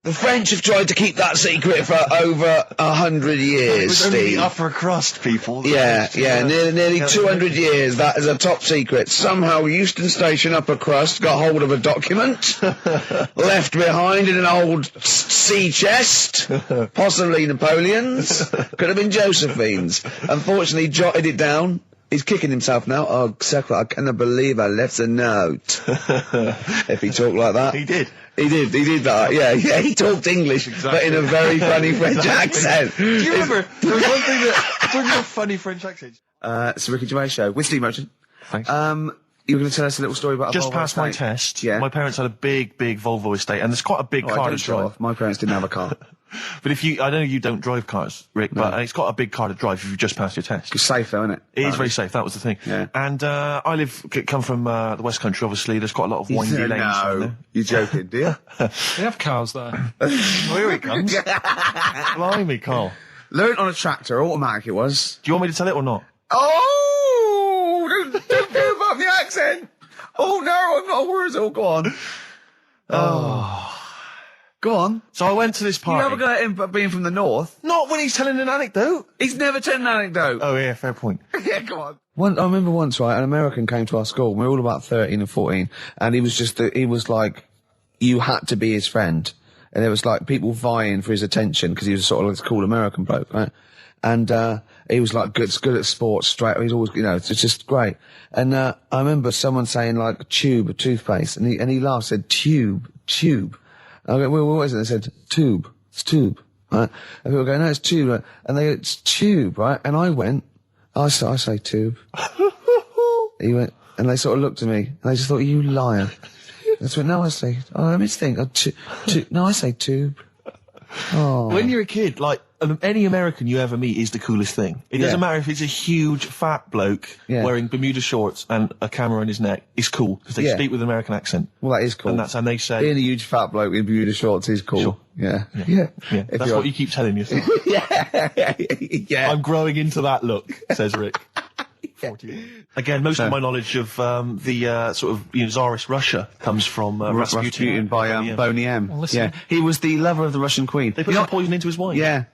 The French have tried to keep that secret for over 100 years, It was only Steve. the upper crust people. Nearly 200 years. That is a top secret. Somehow Euston Station upper crust got hold of a document left behind in an old sea chest, possibly Napoleon's, could have been Josephine's. Unfortunately, jotted it down. He's kicking himself now. Oh, Secret, I cannot believe I left a note. If he talked like that. He did. He did that, yeah, he talked English, but in a very funny French accent. Do you remember, there was one thing that, talking about funny French accents. It's the Ricky Gervais Show, with Steve Merchant. Thanks. You were going to tell us a little story about a Just Volvo passed my estate. test. Yeah. My parents had a big Volvo estate, and there's quite a big I car don't to drive. drive. My parents didn't have a car. But I know you don't drive cars, Rick, but it's got a big car to drive if you've just passed your test. It's safe though, isn't it? It is very safe, that was the thing. Yeah. And I come from the West Country, obviously. There's quite a lot of windy lanes. No, you're joking, do you? They have cars there. Oh, here he comes. Blimey, Carl. Learned on a tractor, automatic it was. Do you want me to tell it or not? Oh! Don't go above the accent! Oh no, I'm not a word, go on. Oh. Go on. So I went to this party. You never got him being from the north. Not when he's telling an anecdote. He's never told an anecdote. Oh, yeah, fair point. Yeah, go on. I remember once, right, an American came to our school. We were all about 13 and 14, and he was like, you had to be his friend. And there was like people vying for his attention because he was sort of like this cool American bloke, right? And, he was like good at sports, straight, he's always, it's just great. And, I remember someone saying like tube, toothpaste, and he laughed, said tube. I go, well, what is it? They said, tube. It's tube, right? And people go, no, it's tube, right? And they go, it's tube, right? And I went, I say tube. He went, and they sort of looked at me, and they just thought, you liar. I went, no, I say, let me think, no, I say tube. Oh. When you're a kid, like, any American you ever meet is the coolest thing. It doesn't matter if it's a huge, fat bloke wearing Bermuda shorts and a camera on his neck. It's cool, because they speak with an American accent. Well, that is cool. And they say... Being a huge fat bloke in Bermuda shorts is cool. Sure. Yeah. That's what you keep telling yourself. Yeah. I'm growing into that look, says Rick. 40. Again, most of my knowledge of the sort of Tsarist Russia comes from Rasputin by Boney M. Well, listen. Yeah, he was the lover of the Russian queen. They put some poison into his wine. Yeah.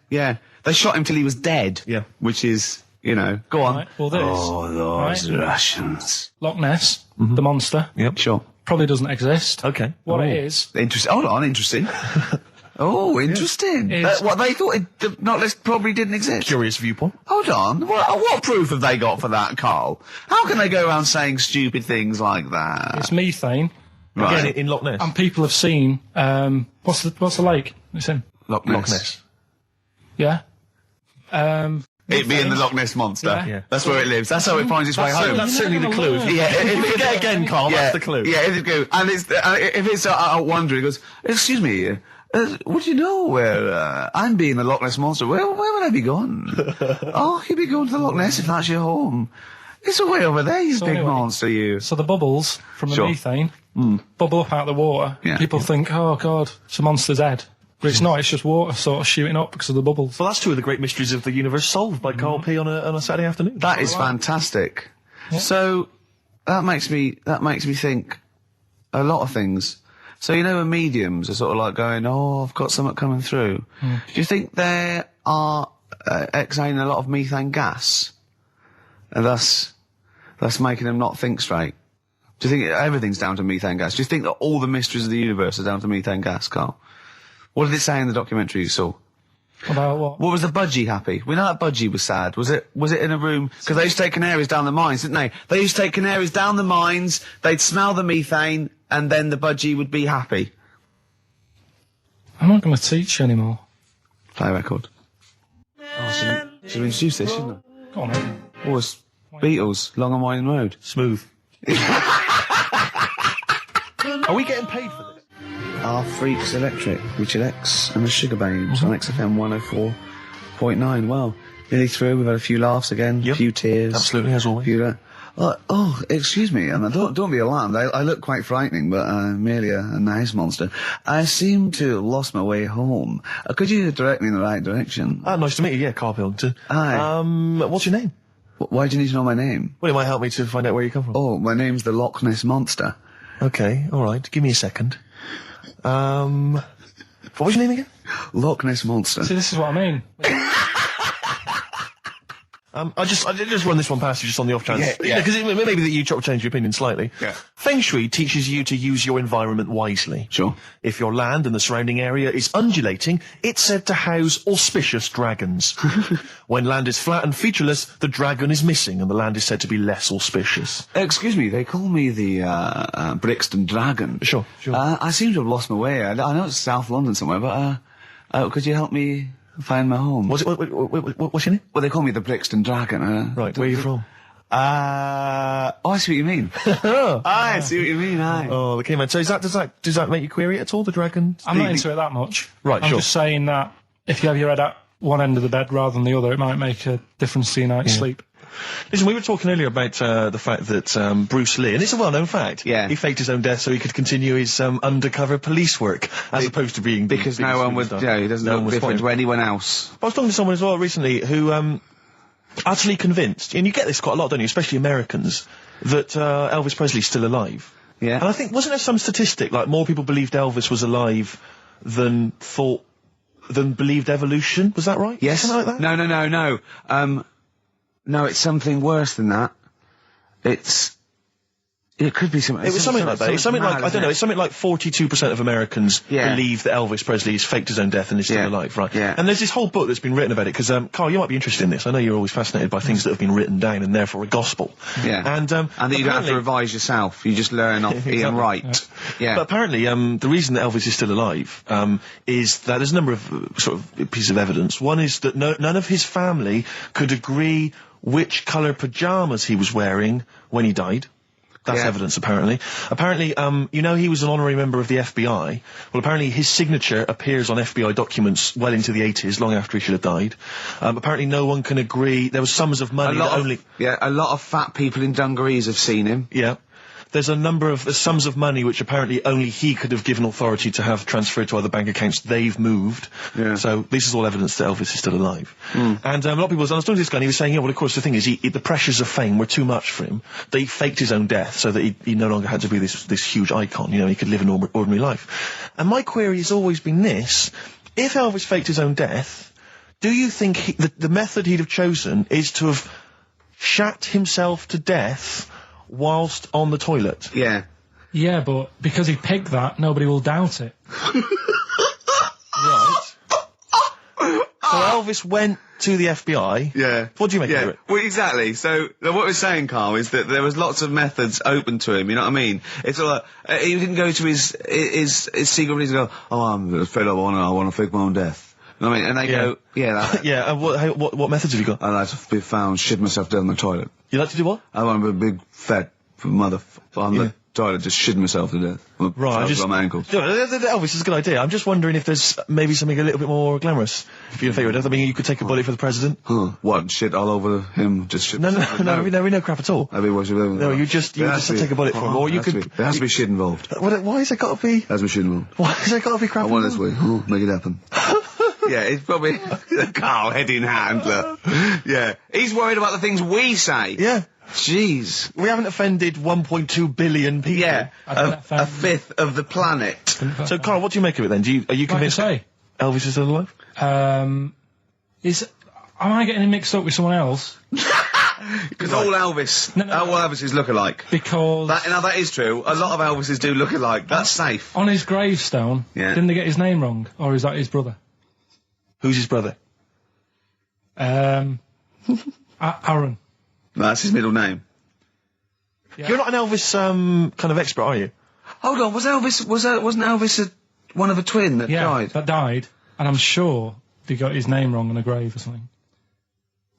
They shot him till he was dead. Yeah. Which is, go on. Right, well, this. Oh, those Russians. Loch Ness, the monster, Yep. Sure. probably doesn't exist. Okay. What it is, Interesting. Hold on, interesting. Oh, interesting. It's- What they thought not less probably didn't exist. Curious viewpoint. Hold on. What proof have they got for that, Carl? How can they go around saying stupid things like that? it's methane, Right. Again, in Loch Ness. and people have seen, what's the lake it's in? Loch Ness. Yeah? It being the Loch Ness Monster. Yeah. That's where it lives. That's how it finds its way home. That's certainly the clue. Yeah, If it again, Carl, that's the clue. Yeah, if it go, and it's if it's out wandering, it goes, excuse me, what do you know where I'm being the Loch Ness Monster? Where would I be gone? Oh, you'd be going to the Loch Ness if that's your home. It's way over there, you big anyway, monster, you. So the bubbles from the Sure. methane bubble up out of the water. Yeah. People think, oh, God, it's a monster's head. But it's not, it's just water sort of shooting up because of the bubbles. Well, that's two of the great mysteries of the universe solved by Karl P on a Saturday afternoon. That is fantastic. Yeah. So that makes me think a lot of things. So when mediums are sort of like going, oh, I've got something coming through. Do you think they are exhaling a lot of methane gas, and thus making them not think straight? Do you think everything's down to methane gas? Do you think that all the mysteries of the universe are down to methane gas, Carl? What did it say in the documentary you saw? About what? What was the budgie happy? We know that budgie was sad. Was it in a room? Because they used to take canaries down the mines, didn't they? They used to take canaries down the mines, they'd smell the methane, and then the budgie would be happy. I'm not going to teach you anymore. Play a record. Oh, should have introduced this, shouldn't I? Go on, then. Oh, it's Beatles, Long and Winding Road. Smooth. Are we getting paid for this? Our Freaks Electric, Richard X and the Sugar Babes on XFM 104.9. Well, nearly through. We've had a few laughs again, a few tears. Absolutely, as always. Excuse me, and don't be alarmed. I look quite frightening, but I'm merely a nice monster. I seem to have lost my way home. Could you direct me in the right direction? Nice to meet you, yeah, Karl Pilkington. Hi. What's your name? Why do you need to know my name? Well, it might help me to find out where you come from. Oh, my name's the Loch Ness Monster. Okay, alright, give me a second. What was your name again? Loch Ness Monster. See, this is what I mean. I just run this one past you just on the off chance. Yeah. Because maybe that you change your opinion slightly. Yeah. Feng Shui teaches you to use your environment wisely. Sure. If your land and the surrounding area is undulating, it's said to house auspicious dragons. When land is flat and featureless, the dragon is missing and the land is said to be less auspicious. Excuse me, they call me the Brixton Dragon. Sure. I seem to have lost my way. I know it's South London somewhere, but could you help me find my home? What's your name? Well, they call me the Brixton Dragon. Right, where are you from? I see what you mean. I see what you mean, aye. Oh, okay, man. So does that make you query it at all, the dragon? I'm not into it that much. Right, I'm sure. just saying that if you have your head at one end of the bed rather than the other, it might make a difference to your night's sleep. Listen, we were talking earlier about the fact that Bruce Lee, and it's a well-known fact, he faked his own death so he could continue his undercover police work, as opposed to being... Because no one would... Yeah, he doesn't look different to anyone else. I was talking to someone as well recently who... utterly convinced, and you get this quite a lot, don't you, especially Americans, that Elvis Presley's still alive. Yeah. And I think, wasn't there some statistic, like more people believed Elvis was alive than believed evolution? Was that right? Yes. Something like that? No. No, it's something worse than that. It could be something... It was something like that. It's something like, I don't know, it's something like 42% of Americans believe that Elvis Presley has faked his own death and is still alive, right? Yeah. And there's this whole book that's been written about it, because, Carl, you might be interested in this. I know you're always fascinated by things that have been written down and therefore a gospel. Yeah. And that you don't have to revise yourself. You just learn off Ian Wright. Yeah. But apparently, the reason that Elvis is still alive, is that there's a number of sort of pieces of evidence. One is that none of his family could agree which colour pyjamas he was wearing when he died. That's evidence, apparently. Apparently, you know he was an honorary member of the FBI. Well, apparently his signature appears on FBI documents well into the 80s, long after he should have died. Apparently no one can agree. There was sums of money that only... Yeah, a lot of fat people in dungarees have seen him. Yeah. There's a number of sums of money which apparently only he could have given authority to have transferred to other bank accounts. They've moved. Yeah. So this is all evidence that Elvis is still alive. And a lot of people, I was talking to this guy and he was saying, well, of course, the thing is, the pressures of fame were too much for him. That he faked his own death so that he no longer had to be this huge icon. You know, he could live an ordinary life. And my query has always been this. If Elvis faked his own death, do you think the method he'd have chosen is to have shat himself to death whilst on the toilet? Yeah. Yeah, but because he picked that, nobody will doubt it. Right. So Elvis went to the FBI. Yeah. What do you make of it? Well, exactly. So what we're saying, Carl, is that there was lots of methods open to him. You know what I mean? It's all like, he didn't go to his secret reason to go, oh, I'm fed up, I want to fake my own death. You know what I mean? And they go, yeah. What methods have you got? I like to be found, shit myself down the toilet. You like to do what? I want to be a big fat mother on the toilet, just shitting myself to death. Right, on my ankles. Elvis is a good idea. I'm just wondering if there's maybe something a little bit more glamorous if you're favourite death. I mean, you could take a bullet for the president. What? Shit all over him? Just shit? No, we know crap at all. No, you just take a bullet for him, or you could. There has to be shit involved. Why has there got to be? There has to be shit involved. Why has there got to be crap? I want it this way. Make it happen. Yeah, it's probably Carl, head in hand, look. Yeah. He's worried about the things we say. Yeah. Jeez. We haven't offended 1.2 billion people. Yeah. A fifth of the planet. So, Carl, what do you make of it then? Are you convinced Elvis is still alive? Am I getting him mixed up with someone else? Because all Elvis, all Elvises look alike. Because... that is true. A lot of Elvises do look alike. That's safe. On his gravestone, didn't they get his name wrong? Or is that his brother? Who's his brother? Aaron. That's his middle name. Yeah. You're not an Elvis kind of expert, are you? Hold on, wasn't Elvis one of a twin that died? That died, and I'm sure they got his name wrong on a grave or something.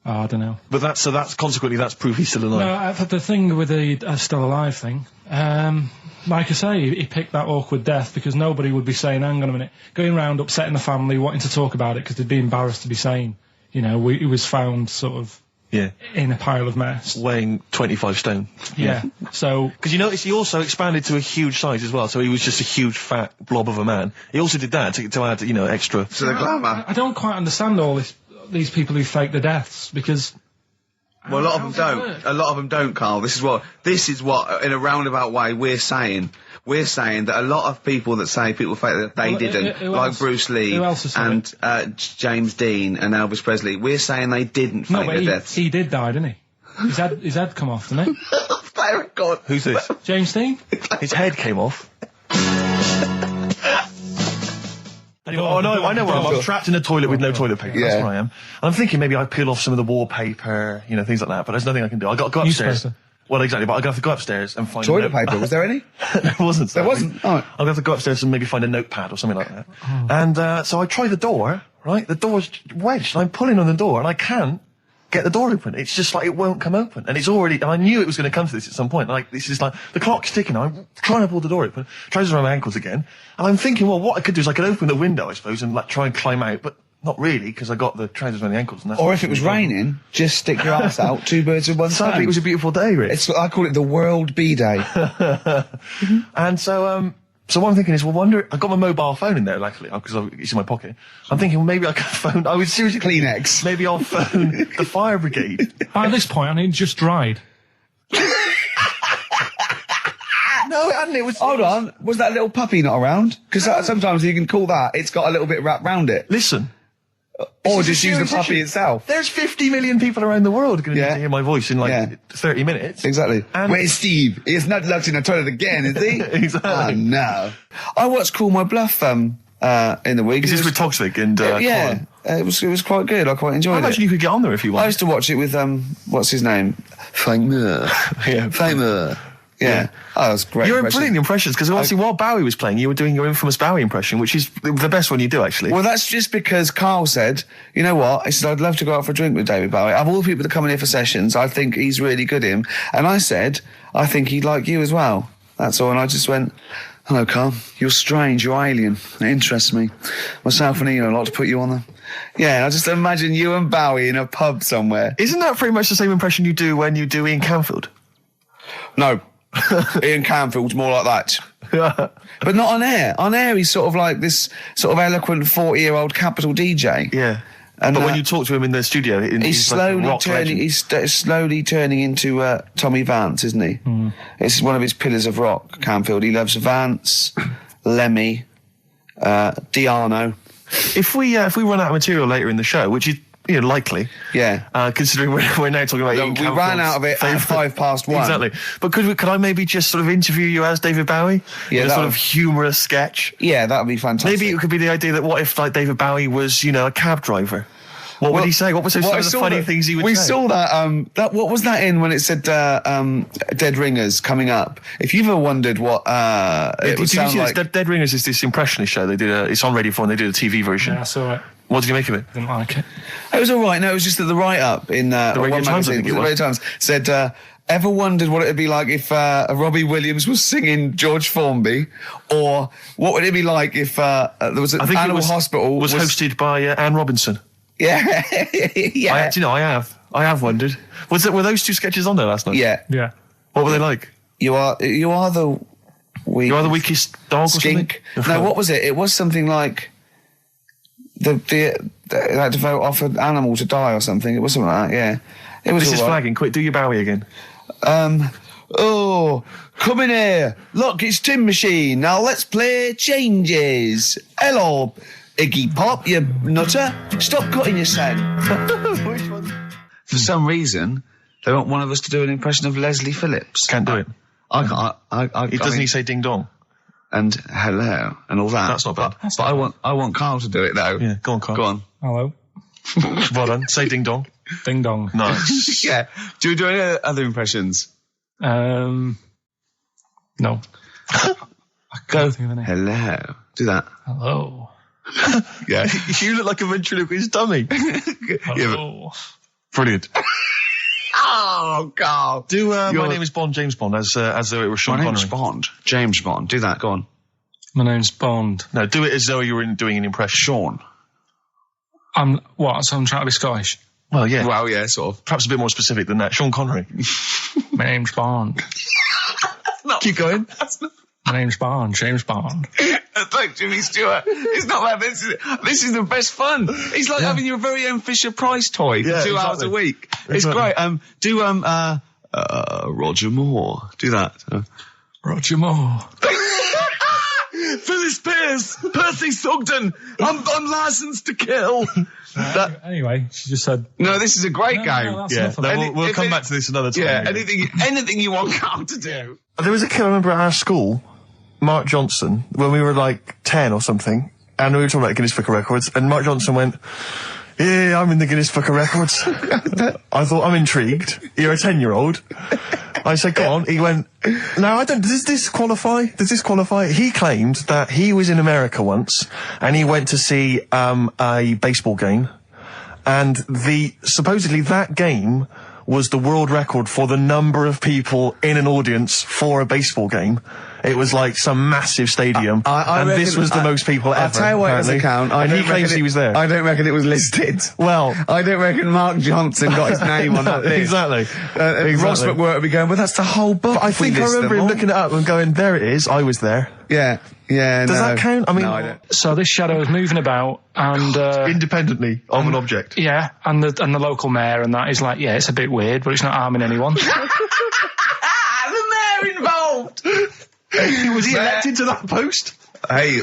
Oh, I don't know. But that's consequently that's proof he's still alive. No, the thing with the still alive thing, like I say, he picked that awkward death because nobody would be saying, hang on a minute, going round upsetting the family, wanting to talk about it because they'd be embarrassed to be saying, you know, he was found sort of in a pile of mess. Weighing 25 stone. Yeah. So... Because you notice he also expanded to a huge size as well, so he was just a huge fat blob of a man. He also did that to add, you know, extra... To the glamour. I don't quite understand all these people who fake the deaths, because Well, a lot of them don't. A lot of them don't, Carl. This is what, in a roundabout way, we're saying. We're saying that a lot of people that say people fake that they didn't, like else? Bruce Lee and James Dean and Elvis Presley, we're saying they didn't fake their deaths. He did die, didn't he? His head come off, didn't it? Thank God. Who's this? James Dean? His head came off. Oh no, I know where I'm trapped in a toilet with no toilet paper. That's where I am. And I'm thinking maybe I peel off some of the wallpaper, things like that, but there's nothing I can do. I got to go upstairs. Newspaper. Well, exactly, but I'm going to have to go upstairs and find toilet paper. Was there any? There wasn't. There wasn't? Oh. I'm going to have to go upstairs and maybe find a notepad or something like that. Oh. And so I try the door, right? The door's wedged, and I'm pulling on the door, and I can't get the door open. It's just like it won't come open. And it's already, and I knew it was going to come to this at some point. Like, this is like, the clock's ticking. I'm trying to pull the door open, trousers around my ankles again. And I'm thinking, well, what I could do is I could open the window, I suppose, and like try and climb out, but not really, because I got the trousers around the ankles. And that's or if it was raining, just stick your ass out, two birds with one stone. Sadly, it was a beautiful day, Rich. I call it the World B-Day. And so what I'm thinking is, well, I got my mobile phone in there, luckily, because it's in my pocket. I'm thinking, well, maybe I can phone, I was seriously Kleenex. Maybe I'll phone the fire brigade. By this point, I mean, just dried. No, it hadn't. It was. Hold on. Was that little puppy not around? Because sometimes you can call that. It's got a little bit wrapped round it. Listen. Or just use the puppy itself. There's 50 million people around the world going to need to hear my voice in 30 minutes. Exactly. Where's Steve? He's not locked in the toilet again, is he? Exactly. Oh, no. I watched Call My Bluff in the week. Is this with Toxic and Colin? It was quite good. I quite enjoyed it. I imagine you could get on there if you want. I used to watch it with, what's his name? Famer. Famer. Yeah. Oh, that was great. You're brilliant impressions, because obviously while Bowie was playing, you were doing your infamous Bowie impression, which is the best one you do, actually. Well, that's just because Carl said, you know what? He said, I'd love to go out for a drink with David Bowie. Of all the people that come in here for sessions, I think he's really good at him. And I said, I think he'd like you as well. That's all. And I just went, hello, Carl. You're strange. You're alien. It interests me. Myself and Ian, I'd like to put you on there. Yeah, I just imagine you and Bowie in a pub somewhere. Isn't that pretty much the same impression you do when you do Ian Canfield? No. Ian Canfield's more like that. But not on air. On air, he's sort of like this sort of eloquent 40-year-old capital DJ. Yeah. But when you talk to him in the studio, he's slowly turning into Tommy Vance, isn't he? Mm. It's one of his pillars of rock, Canfield. He loves Vance, Lemmy, Diano. If we run out of material later in the show, which is likely. Yeah. Considering we're now talking about Ian we ran out of it at 1:05. Exactly. But could I maybe just sort of interview you as David Bowie? Yeah. In a sort of humorous sketch? Yeah, that would be fantastic. Maybe it could be the idea that what if, like, David Bowie was, a cab driver? What would he say? What was some of the funny things he would say? We saw that, what was that in when it said, Dead Ringers coming up? If you've ever wondered what, it would sound like... Dead Ringers is this impressionist show. They did it's on Radio 4 and they did a TV version. Yeah, I saw it. What did you make of it? Didn't like it. It was all right. No, it was just that the write-up in the Radio Times, Radio Times said, ever wondered what it would be like if Robbie Williams was singing George Formby? Or what would it be like if there was an animal hospital... was hosted by Anne Robinson. Yeah. Yeah. I have wondered. Were those two sketches on there last night? Yeah. Yeah. What were they like? You are the weakest dog skink. Or something? No, what was it? It was something like... They had to vote off an animal to die or something. It was something like that, yeah. It was This is flagging. Quick, do your Bowie again. Oh, come in here. Look, it's Tin Machine. Now let's play Changes. Hello, Iggy Pop, you nutter. Stop cutting your sound. Which one? For some reason, they want one of us to do an impression of Leslie Phillips. Can't do it. Doesn't he say ding dong? And hello and all that. That's not bad. But I want Carl to do it though. Yeah, go on, Carl. Go on. Hello. Well done. Say ding dong. Ding dong. Nice. Yeah. Do you do any other impressions? No. Go. Hello. Do that. Hello. Yeah. You look like a ventriloquist dummy. Hello. Yeah, brilliant. Oh, God. Do My Name is Bond, James Bond, as though it was Sean Connery. My name's Bond, James Bond. Do that, go on. My name's Bond. No, do it as though you were doing an impression. Sean. So I'm trying to be Scottish? Well, yeah. Well, yeah, sort of. Perhaps a bit more specific than that. Sean Connery. My name's Bond. Keep going. James Bond. It's like Jimmy Stewart. It's not like this. This is the best fun. It's like having your very own Fisher-Price toy for 2 hours a week. It's great. Roger Moore. Do that. Roger Moore. Phyllis Pierce, Percy Sugden. I'm licensed to kill. Anyway, she just said. No, this is a great game. We'll come back to this another time. Yeah, anything you want Carl to do. There was a kid I remember at our school, Mark Johnson, when we were like 10 or something, and we were talking about Guinness Book of Records, and Mark Johnson went, "Yeah, I'm in the Guinness Book of Records." I thought, I'm intrigued. You're a 10-year-old. I said, go on. He went, no, I don't. Does this qualify? He claimed that he was in America once, and he went to see a baseball game, and supposedly that game was the world record for the number of people in an audience for a baseball game. It was like some massive stadium, and this was the most people ever. I'll tell you what, it doesn't count. And he claims he was there. I don't reckon it was listed. Well, I don't reckon Mark Johnson got his name on that list. Exactly. Ross McWhirter would be going, but that's the whole book. But I think I remember him looking it up and going, there it is, I was there. Yeah. Does that count? I mean, no, I don't. So this shadow is moving about and independently of an object. Yeah, and the local mayor and that is like, yeah, it's a bit weird, but it's not harming anyone. The mayor involved. Was he elected to that post? Hey,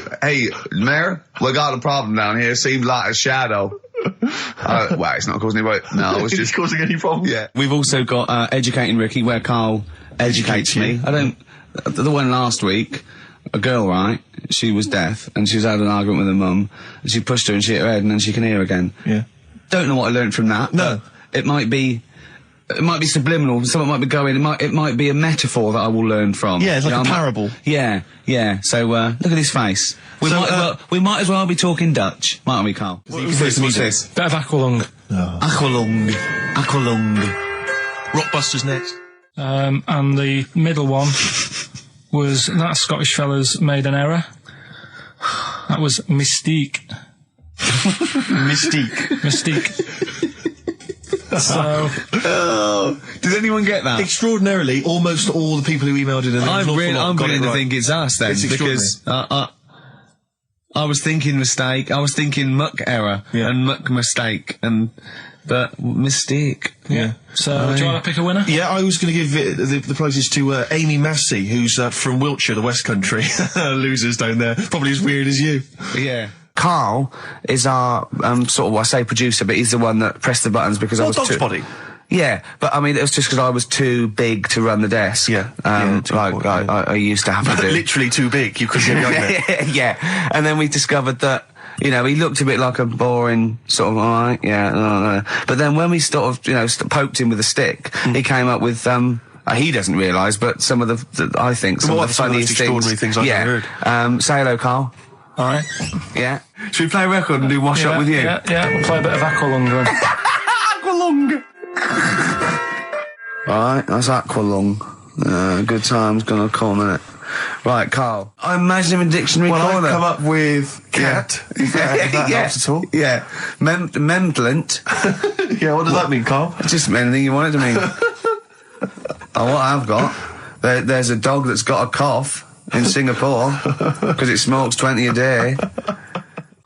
Mayor, we got a problem down here. Seems like a shadow. Well, it's not causing any. No, it's just causing any problems. Yeah. We've also got Educating Ricky, where Carl educates me. The one last week, a girl, right? She was deaf, and she was had an argument with her mum, and she pushed her and she hit her head, and then she can hear again. Yeah. Don't know what I learned from that. No. It might be subliminal. Something might be going. It might be a metaphor that I will learn from. Yeah, it's like a parable. Yeah. So look at his face. We might as well be talking Dutch, mightn't we, Carl? What's this? Bit of Aqualung. Oh. Aqualung. Rockbusters next. And the middle one was that Scottish fella's made an error. That was Mystique. Mystique. So, does anyone get that? Extraordinarily, almost all the people who emailed in. I'm beginning to think it's us then, because I was thinking mistake, I was thinking muck error and muck mistake, but mistake. Yeah. So, do you want to pick a winner? Yeah, I was going to give the prizes to Amy Massey, who's from Wiltshire, the West Country. Losers down there, probably as weird as you. Yeah. Carl is our sort of, I say producer, but he's the one that pressed the buttons because I was Dog's Body. Yeah, but I mean, it was just because I was too big to run the desk. Yeah. I used to have to do. Literally too big. You couldn't get there. Yeah. And then we discovered that, he looked a bit like a boring sort of, alright, yeah. But then when we sort of, poked him with a stick, he came up with, he doesn't realise, but some of the I think, some of the funniest extraordinary things I've ever heard. Say hello, Carl. Alright. Yeah. Should we play a record and do Wash Up with you? Yeah, we'll play a bit of Aqualung then. Aqualung! Alright, that's Aqualung. Good time's gonna come, innit? Right, Carl. I imagine him in dictionary corner. I've come up with cat. If that helps at all. Yeah. Memblent. Yeah, what does that mean, Carl? Just anything you want it to mean. What I've got, there's a dog that's got a cough in Singapore because it smokes 20 a day.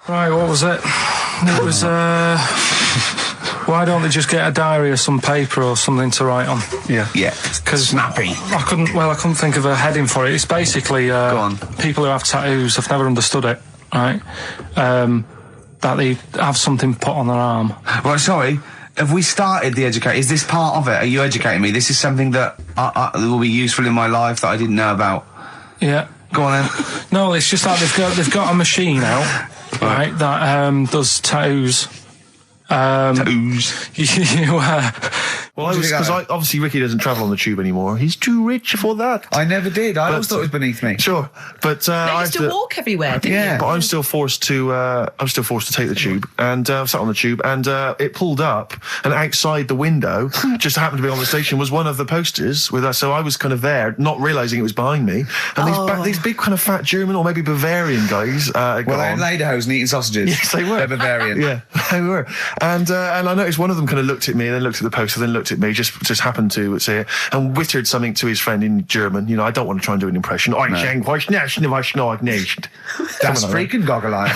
Right, what was it? It was, why don't they just get a diary or some paper or something to write on? Yeah. Because snappy. I couldn't think of a heading for it. It's basically, Go on. people who have tattoos, I've never understood it, right? That they have something put on their arm. Right, sorry. Have we started the educate? Is this part of it? Are you educating me? This is something that will be useful in my life that I didn't know about. Yeah. Go on then. No, it's just that they've got a machine out, right, that does tattoos. Tattoos. Well, because obviously Ricky doesn't travel on the tube anymore. He's too rich for that. I never did. I always thought it was beneath me. Sure, but I used to walk everywhere, didn't you? But I'm still forced to. Take the tube, and sat on the tube, and it pulled up, and outside the window, just happened to be on the station, was one of the posters with us. So I was kind of there, not realising it was behind me, and these big kind of fat German or maybe Bavarian guys. Well, they're in lederhosen eating sausages. Yes, they were. They're Bavarian. Yeah, they were. And I noticed one of them kind of looked at me, and then looked at the poster, then looked looked at me, just happened to say it, and wittered something to his friend in German. You know, I don't want to try and do an impression. That's freaking goggle-eye.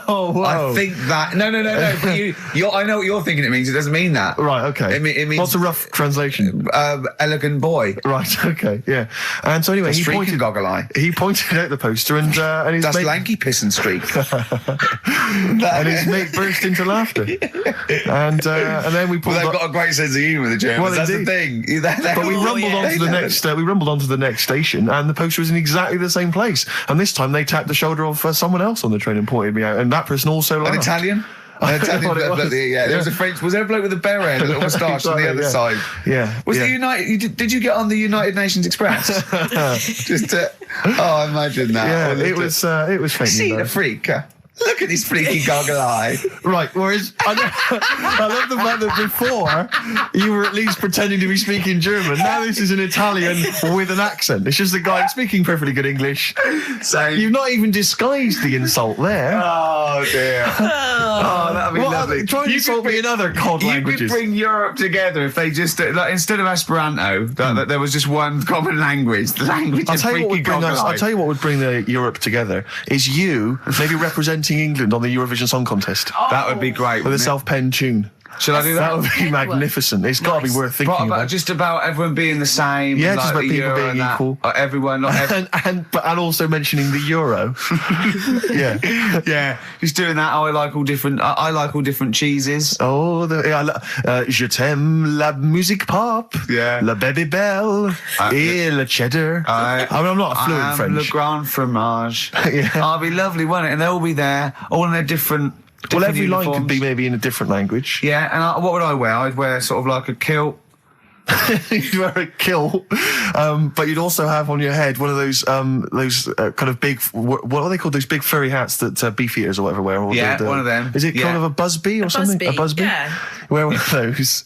Oh, whoa. I think that... No. But I know what you're thinking it means. It doesn't mean that. Right, okay. It means... What's a rough translation? Elegant boy. Right, okay, yeah. And so anyway, He pointed out the poster and his That's mate... lanky piss and streak. and his mate burst into laughter. And then we pulled they've got a great sense of humour, the Germans. Well, that's indeed. the thing. But we rumbled onto the next. We rumbled onto the next station, and the poster was in exactly the same place. And this time they tapped the shoulder of someone else on the train and pointed me out, and that person also laughed. An Italian? There was a French. Was there a bloke with a beret, a little moustache on the other side? Yeah. Was the United? Did you get on the United Nations Express? Imagine that. Yeah, it was fake. See the freak. Look at this freaky goggle eye. Right, whereas I love the fact that before you were at least pretending to be speaking German. Now this is an Italian with an accent. It's just a guy speaking perfectly good English. So you've not even disguised the insult there. Oh dear. That'd be lovely. Try and insult me in other cod languages. You could bring Europe together if they just instead of Esperanto, that there was just one common language. The language of freaky goggle eye. I'll tell you what would bring Europe together is you maybe representing England on the Eurovision Song Contest. That would be great. With a self-penned tune. Should I do that? That would be magnificent. It's got to be worth thinking about. Just about everyone being the same. Yeah, like just about people being equal. Everyone, not everyone. and also mentioning the euro. Yeah. Just doing that. I like all different cheeses. Oh, je t'aime la musique pop. Yeah. La baby belle. Et le cheddar. I'm not a fluent French. Le grand fromage. Yeah. Oh, it'd be lovely, wouldn't it? And they'll all be there, all in their different. Well, every uniforms. line could be maybe in a different language. Yeah, and what would I wear? I'd wear sort of like a kilt. You'd wear a kilt, but you'd also have on your head one of those kind of big, what are they called? Those big furry hats that beefeaters or whatever wear. Or one of them. Is it kind of a busby or something? A busby? Yeah. Wear one of those,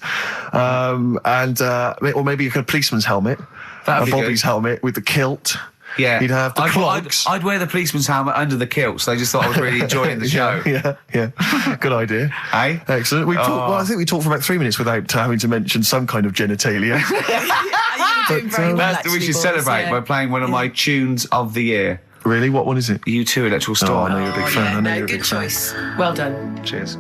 or maybe a policeman's helmet, a Bobby's helmet with the kilt. Yeah, you'd have the clogs. I'd wear the policeman's helmet under the kilt, so they just thought I was really enjoying the show. Yeah. Good idea. Hey? Excellent. I think we talked for about 3 minutes without having to mention some kind of genitalia. We should celebrate by playing one of my tunes of the year. Really? What one is it? U2 Electoral Storm. I know you're a big fan. I know you're a big good fan. choice. Well done. Cheers.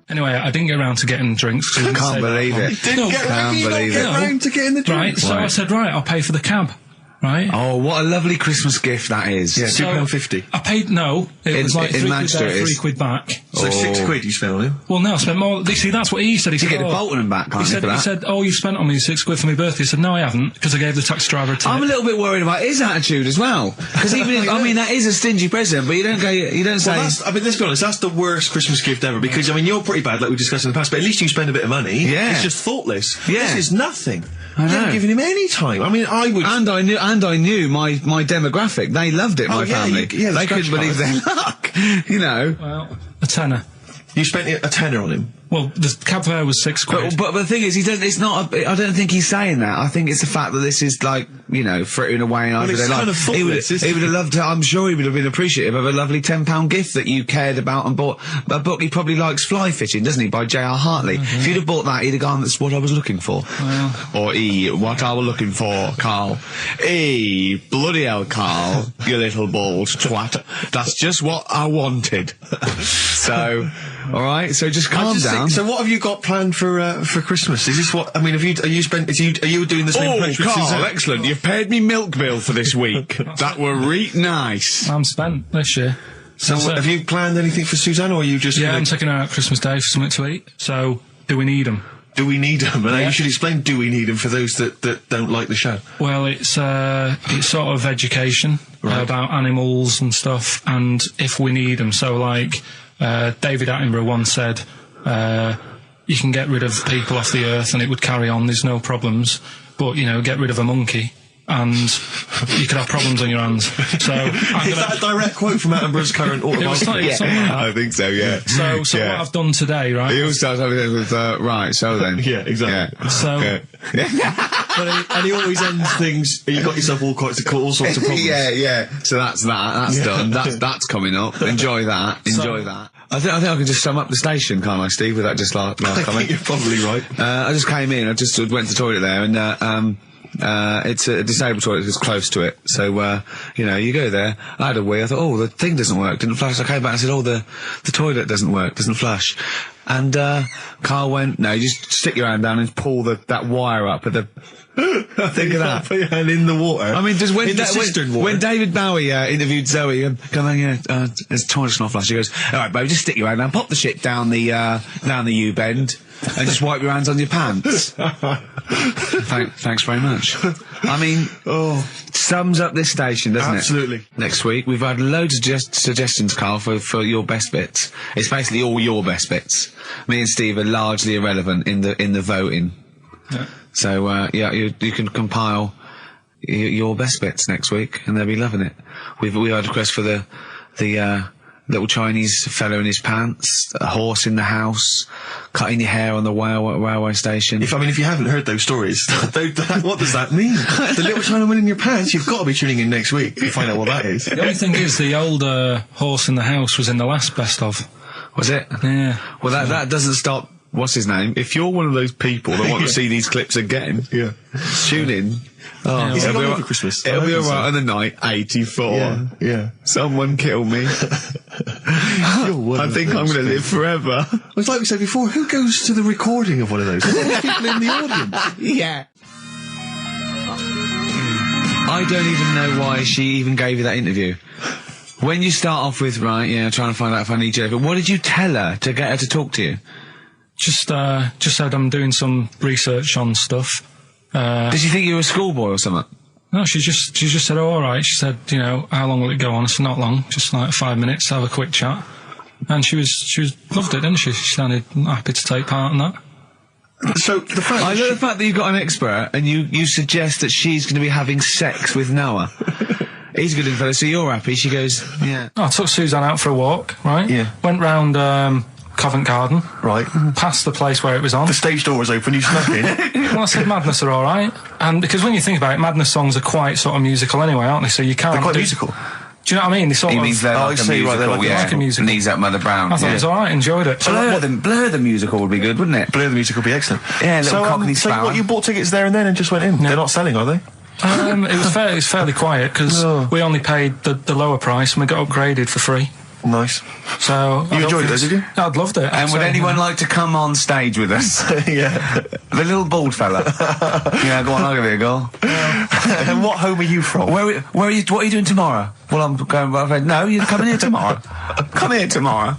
Anyway, I didn't get around to getting drinks. I can't believe it. Can't believe it. Around to getting the drinks. Right, so I said, I'll pay for the cab. Right. Oh, what a lovely Christmas gift that is. Yeah, £2.50. I paid, it was like £3 there, £3 back. So £6 you spent on him? Well, no, I spent more. See, that's what he said. He said, get the Bolton and back, he said, you spent on me £6 for my birthday. I said, no, I haven't, because I gave the taxi driver a tip. I'm a little bit worried about his attitude as well. Because even if, that is a stingy present, but you don't say... Well, let's be honest, that's the worst Christmas gift ever, because, you're pretty bad, like we discussed in the past, but at least you spend a bit of money. Yeah. It's just thoughtless. Yeah. This is nothing. I know. You haven't given him any time. I would... And I knew my demographic. They loved it, my family. They couldn't believe their luck. Well, a tenner. You spent a tenner on him? Well, the cab fare was £6. But the thing is, I don't think he's saying that. I think it's the fact that this is like, frittering away and it's kind of thoughtless, he would have loved to, I'm sure he would have been appreciative of a lovely £10 gift that you cared about and bought. A book he probably likes, Fly Fishing, doesn't he, by J.R. Hartley. If you'd have bought that, he'd have gone, that's what I was looking for. Well. Or what I was looking for, Carl. Bloody hell, Carl, you little bald twat. That's just what I wanted. So, alright, so just calm down. So what have you got planned for Christmas? Is this what, are you doing the same impression? Carl, excellent. You've paid me milk bill for this week. That were reet nice. I'm spent this year. So have you planned anything for Suzanne, or are you just... Yeah, I'm taking her out Christmas Day for something to eat. So, do we need them? Do we need them? And you should explain do we need them for those that don't like the show. Well, it's sort of education about animals and stuff, and if we need them. So, like, David Attenborough once said, you can get rid of people off the earth and it would carry on, there's no problems, but, get rid of a monkey and you could have problems on your hands. So is that a direct quote from Attenborough's current autobiography? Something like that. I think so, yeah. So what I've done today, right? He always starts everything with, right, so then. Yeah, exactly. Yeah. So... and he always ends things, you got yourself all sorts of problems. Yeah. So that's that. That's done. That's coming up. Enjoy that. I think I can just sum up the station, can't I, Steve, without just last comment? I think you're probably right. I just came in, I just went to the toilet there, and it's a disabled toilet that's close to it. So, you know, you go there, I had a wee, I thought, oh, the thing doesn't work, didn't flush. I came back and said, oh, the toilet doesn't work, doesn't flush. And, Karl went, no, you just stick your hand down and pull that wire up at the... Think of that. Put your hand in the water. I mean, just when when David Bowie interviewed Zoe, there's toilet's not flush. He goes, all right, baby, just stick your hand down, pop the shit down the U-bend, and just wipe your hands on your pants. Thanks very much. I mean, sums up this station, doesn't it? Absolutely. Next week, we've had loads of suggestions, Karl, for your best bits. It's basically all your best bits. Me and Steve are largely irrelevant in the voting. Yeah. So, you can compile your best bits next week, and they'll be loving it. We had a request for the little Chinese fellow in his pants, a horse in the house, cutting your hair on the railway station. If you haven't heard those stories, what does that mean? The little Chinaman in your pants, you've got to be tuning in next week to find out what that is. The only thing is, the old horse in the house was in the last best of. Was it? Yeah. Well, that doesn't stop... What's his name? If you're one of those people that want to see these clips again, tune in. Oh, is it on over Christmas? It'll be alright on the night 84. Yeah. Someone kill me. I think I'm going to live forever. It's like we said before, who goes to the recording of one of those? There's people in the audience. Yeah. I don't even know why she even gave you that interview. When you start off with, trying to find out if I need you, but what did you tell her to get her to talk to you? Just said I'm doing some research on stuff. Did she think you were a schoolboy or something? No, she just said, oh, all right. She said, how long will it go on? I said, not long, just like 5 minutes, have a quick chat. And she loved it, didn't she? She sounded happy to take part in that. So the fact I love the fact that you've got an expert and you suggest that she's going to be having sex with Noah. He's a good fella, so you're happy. She goes, yeah. Oh, I took Suzanne out for a walk, right? Yeah. Went round, Covent Garden. Right. Past the place where it was on. The stage door was open, you snuck in. Well, I said Madness are alright. And because when you think about it, Madness songs are quite sort of musical anyway, aren't they? So you can't... They're quite musical. Do you know what I mean? They sort He of... means they're like a musical, like a musical. Knees Up Mother Brown. I thought it was alright, enjoyed it. Blur the musical would be good, wouldn't it? Blur the musical would be excellent. Yeah, little Cockney so Sparrow. what, you bought tickets there and then and just went in? No. They're not selling, are they? It was fairly quiet, because we only paid the lower price and we got upgraded for free. Nice. So you enjoyed it, did you? I'd loved it. And would anyone like to come on stage with us? Yeah. The little bald fella. Yeah, go on, I'll give you a go. And what home are you from? Where are you? What are you doing tomorrow? Well, I'm going. No, you're coming here tomorrow. Come here tomorrow.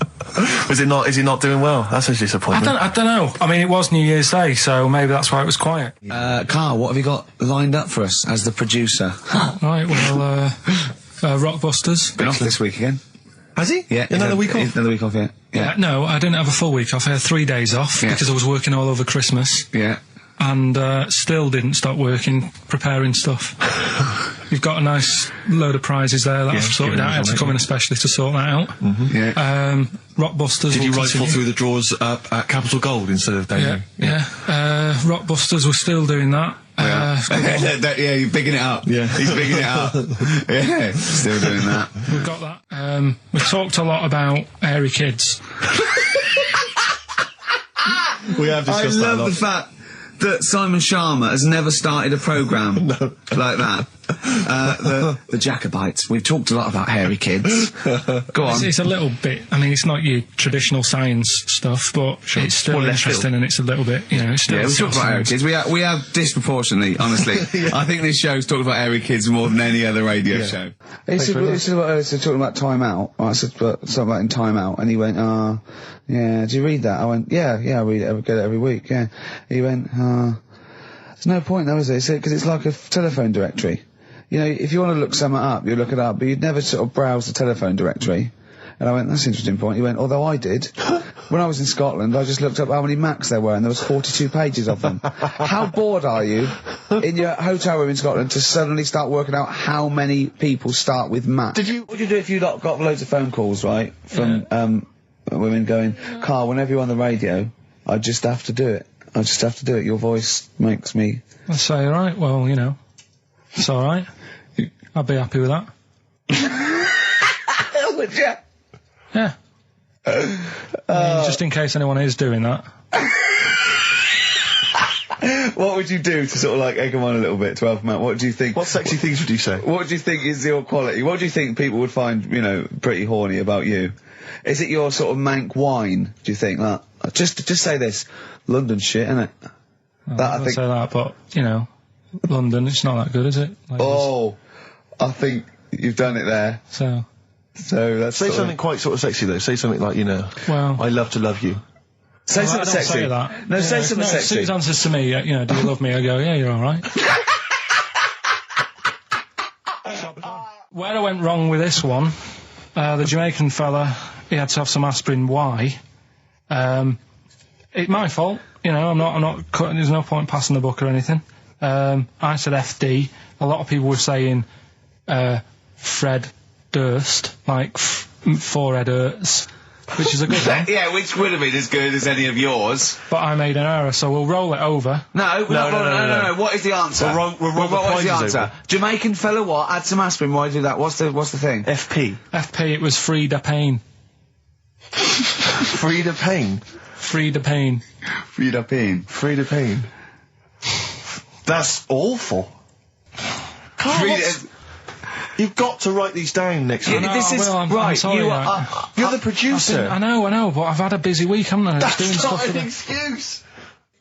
Is it not doing well? That's a disappointment. I don't know. I mean, it was New Year's Day, so maybe that's why it was quiet. Karl, what have you got lined up for us as the producer? Right. Well, Rockbusters. Been off this week again. Has he? Yeah. Another week off? Another week off, yeah. No, I didn't have a full week off. I had 3 days off because I was working all over Christmas. Yeah. And still didn't stop working, preparing stuff. You've got a nice load of prizes there that I've sorted out. I had to come in especially to sort that out. Yeah. Rockbusters. Did you rifle through the drawers at Capital Gold instead of Daily? Yeah. Rockbusters, we're still doing that. Yeah, you're bigging it up. Yeah. He's bigging it up. Yeah, still doing that. We've got that. We talked a lot about hairy kids. We have discussed that a lot. I love the fact that Simon Sharma has never started a programme like that. The Jacobites. We've talked a lot about hairy kids. Go on. It's a little bit, I mean, it's not your traditional science stuff, but it's still interesting and it's a little bit, it's still... Yeah, we talk about hairy kids. We have disproportionately, honestly. I think this show's talked about hairy kids more than any other radio show. He said talking about Time Out. I said something about in Time Out, and he went, yeah, do you read that? I went, yeah, I read it, I get it every week, yeah. He went, there's no point though, is there? Because it's like a telephone directory. If you want to look something up, you look it up, but you'd never sort of browse the telephone directory. And I went, that's an interesting point. He went, although I did. When I was in Scotland, I just looked up how many Macs there were, and there was 42 pages of them. How bored are you in your hotel room in Scotland to suddenly start working out how many people start with Mac? What would you do if you got loads of phone calls, right, from women going, Karl, whenever you're on the radio, I just have to do it. I just have to do it. Your voice makes me... I say, all right, well, it's all right. I'd be happy with that. Would you? Yeah. Just in case anyone is doing that. What would you do to sort of like egg them on a little bit to help them out? What do you think? What sexy things would you say? What do you think is your quality? What do you think people would find, you know, pretty horny about you? Is it your sort of mank wine? Do you think that? Just say this, London shit, innit? I think say that, but you know, London, it's not that good, is it? Oh, I think you've done it there. So that's say something quite sort of sexy though. Say something like, you know, well, I love to love you. Say something sexy. Say that. No, say something sexy. Sue's answers to me, you know, do you love me? I go, yeah, you're all right. Where I went wrong with this one, the Jamaican fella, he had to have some aspirin. Why? It's my fault. You know, I'm not cutting. There's no point passing the buck or anything. I said FD. A lot of people were saying Fred Durst, like forehead hurts, which is a good one. Yeah, which would have been as good as any of yours. But I made an error, so we'll roll it over. No. What is the answer? What is the answer? Jamaican fella, what? Add some aspirin. Why do that? What's the thing? FP. FP. It was Frida Payne. Frida Payne. Frida Payne. Frida Payne. Frida Payne. That's awful. You've got to write these down next week. This is I'm right. sorry, You're the producer. I know, but I've had a busy week, haven't I? That's not an excuse.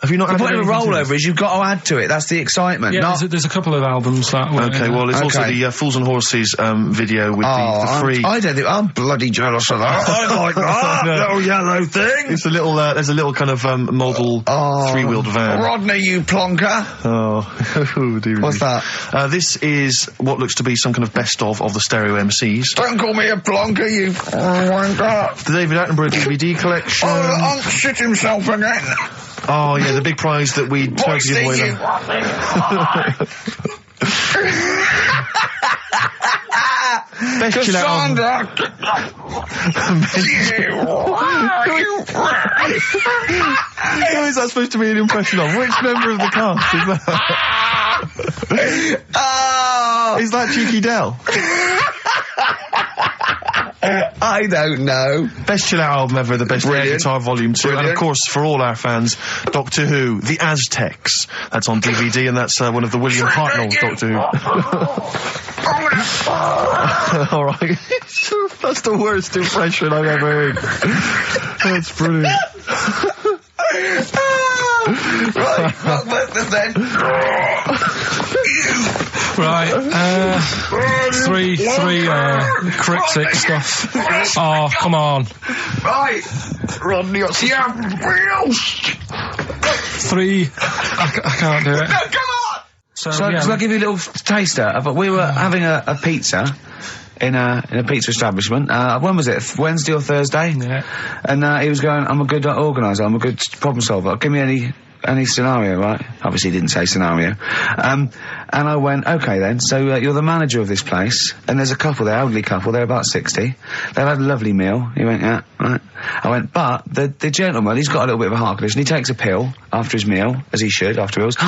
Have you not? The point of a rollover is you've got to add to it. That's the excitement. Yeah, there's a couple of albums that. Okay, well, there's also the Fools and Horses video with the free. I don't think I'm bloody jealous of that. I like that little yellow thing. It's a little. There's a little kind of model three-wheeled van. Rodney, you plonker. Oh, dear. What's that? This is what looks to be some kind of best of the stereo MCs. Don't call me a plonker, you wanker. The David Attenborough DVD collection. Oh, shit himself again. Oh, yeah, the big prize that we tried to give away then. Best chill out. Who is that supposed to be an impression of? Which member of the cast is that? Is that Cheeky Dell? I don't know. Best chill out album ever, the best air guitar volume 2, and of course for all our fans, Doctor Who, The Aztecs. That's on DVD, and that's one of the William Hartnell Doctor Who. All right, that's the worst impression I've ever heard. That's brilliant. Right, then. Right, three cryptic stuff. Oh, come on. Right, Rodney, Three. I can't do it. No, come on! So yeah. I'll give you a little taster. We were having a pizza in a pizza establishment. When was it? Wednesday or Thursday? Yeah. And he was going, I'm a good organiser, I'm a good problem solver. Give me any scenario, right? Obviously he didn't say scenario. And I went, okay then, so you're the manager of this place, and there's a couple there, elderly couple, they're about 60. They've had a lovely meal. He went, yeah, right. I went, but the gentleman, he's got a little bit of a heart condition, he takes a pill after his meal, as he should, after meals.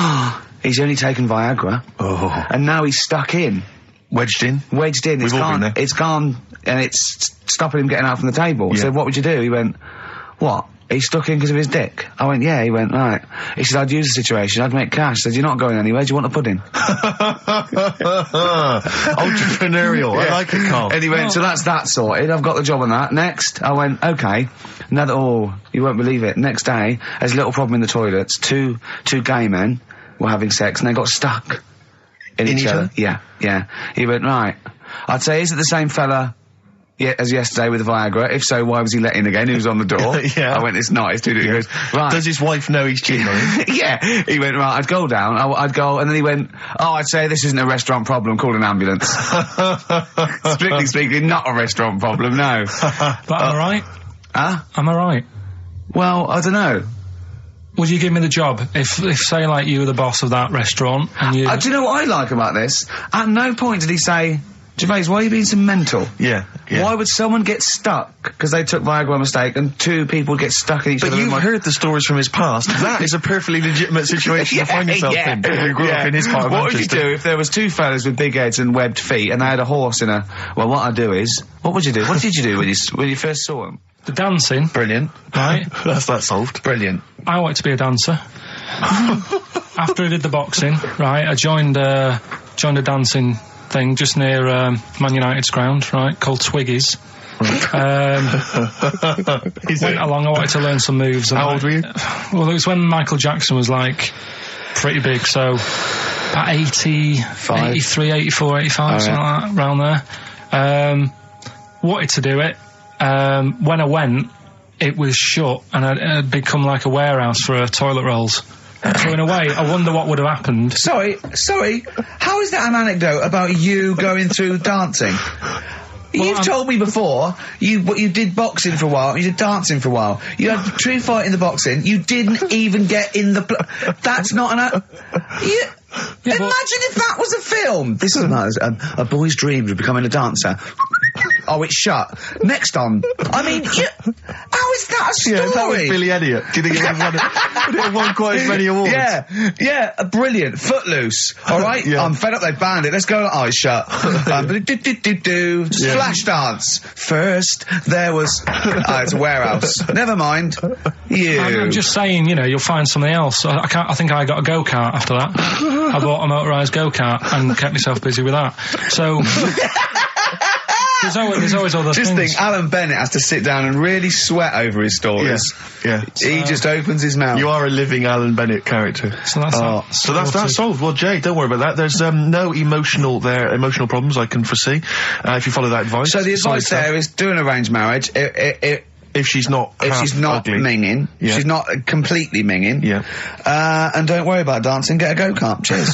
He's only taken Viagra. Oh. And now he's stuck in. Wedged in. It's gone, and it's stopping him getting out from the table. Yeah. So what would you do? He went, what? He's stuck in because of his dick. I went, yeah. He went, right. He said, I'd use the situation, I'd make cash. I said, you're not going anywhere, do you want a pudding? Entrepreneurial. Yeah. I like it, Carl. And he went, so that's that sorted, I've got the job on that. Next, I went, okay. You won't believe it. Next day, there's a little problem in the toilets. Two gay men were having sex and they got stuck in each other. Yeah. He went, right. I'd say, is it the same fella as yesterday with the Viagra? If so, why was he let in again? He was on the door. Yeah. I went, it's not. It's too different. He goes, right. Does his wife know he's cheating on him? Yeah. He went, right, I'd go down. I'd go, and then he went, I'd say this isn't a restaurant problem, call an ambulance. Strictly speaking, not a restaurant problem, no. But am I right? Huh? Am I right? Well, I don't know. Would you give me the job if say, like, you were the boss of that restaurant and you... Do you know what I like about this? At no point did he say, Gervais, why are you being so mental? Yeah. Why would someone get stuck because they took Viagra by mistake and two people get stuck in each other? But you've heard the stories from his past. That is a perfectly legitimate situation to find yourself in. You grew up in his part of What would you Manchester. do if there was two fellas with big heads and webbed feet and they had a horse in a... Well, what I'd do is... What would you do? What did you do when you first saw them? The dancing. Brilliant. Right. That's that solved. Brilliant. I wanted to be a dancer. After I did the boxing, right, I joined a dancing thing just near Man United's ground, right, called Twiggy's. Went along, I wanted to learn some moves. How old were you? Well, it was when Michael Jackson was, like, pretty big, so about 83, 84, 85, something like that, around there. Wanted to do it. When I went, it was shut, and I'd become like a warehouse for toilet rolls. So in a way, I wonder what would have happened. Sorry, how is that an anecdote about you going through dancing? You've told me before, you did boxing for a while, you did dancing for a while. You had a true fight in the boxing, you didn't even get in the... That's not an... Imagine if that was a film! This is a boy's dreams of becoming a dancer. Oh, it's shut. Next on. I mean, how is that a story? Yeah, that was Billy Elliot. Do you think it would have won quite as many awards? Yeah, brilliant. Footloose. All right? Yeah. I'm fed up they banned it. Let's go. Oh, it's shut. Flash dance. First, there was... it's a warehouse. Never mind. I'm just saying, you'll find something else. I think I got a go-kart after that. I bought a motorised go-kart and kept myself busy with that. So... There's always other things. Just think, Alan Bennett has to sit down and really sweat over his stories. Yeah. He just opens his mouth. You are a living Alan Bennett character. So that's solved. Well, Jay, don't worry about that. There's no emotional problems I can foresee if you follow that advice. So the advice there is do an arranged marriage. If she's not ugly. minging, she's not completely minging. Yeah. And don't worry about dancing. Get a go-kart. Cheers.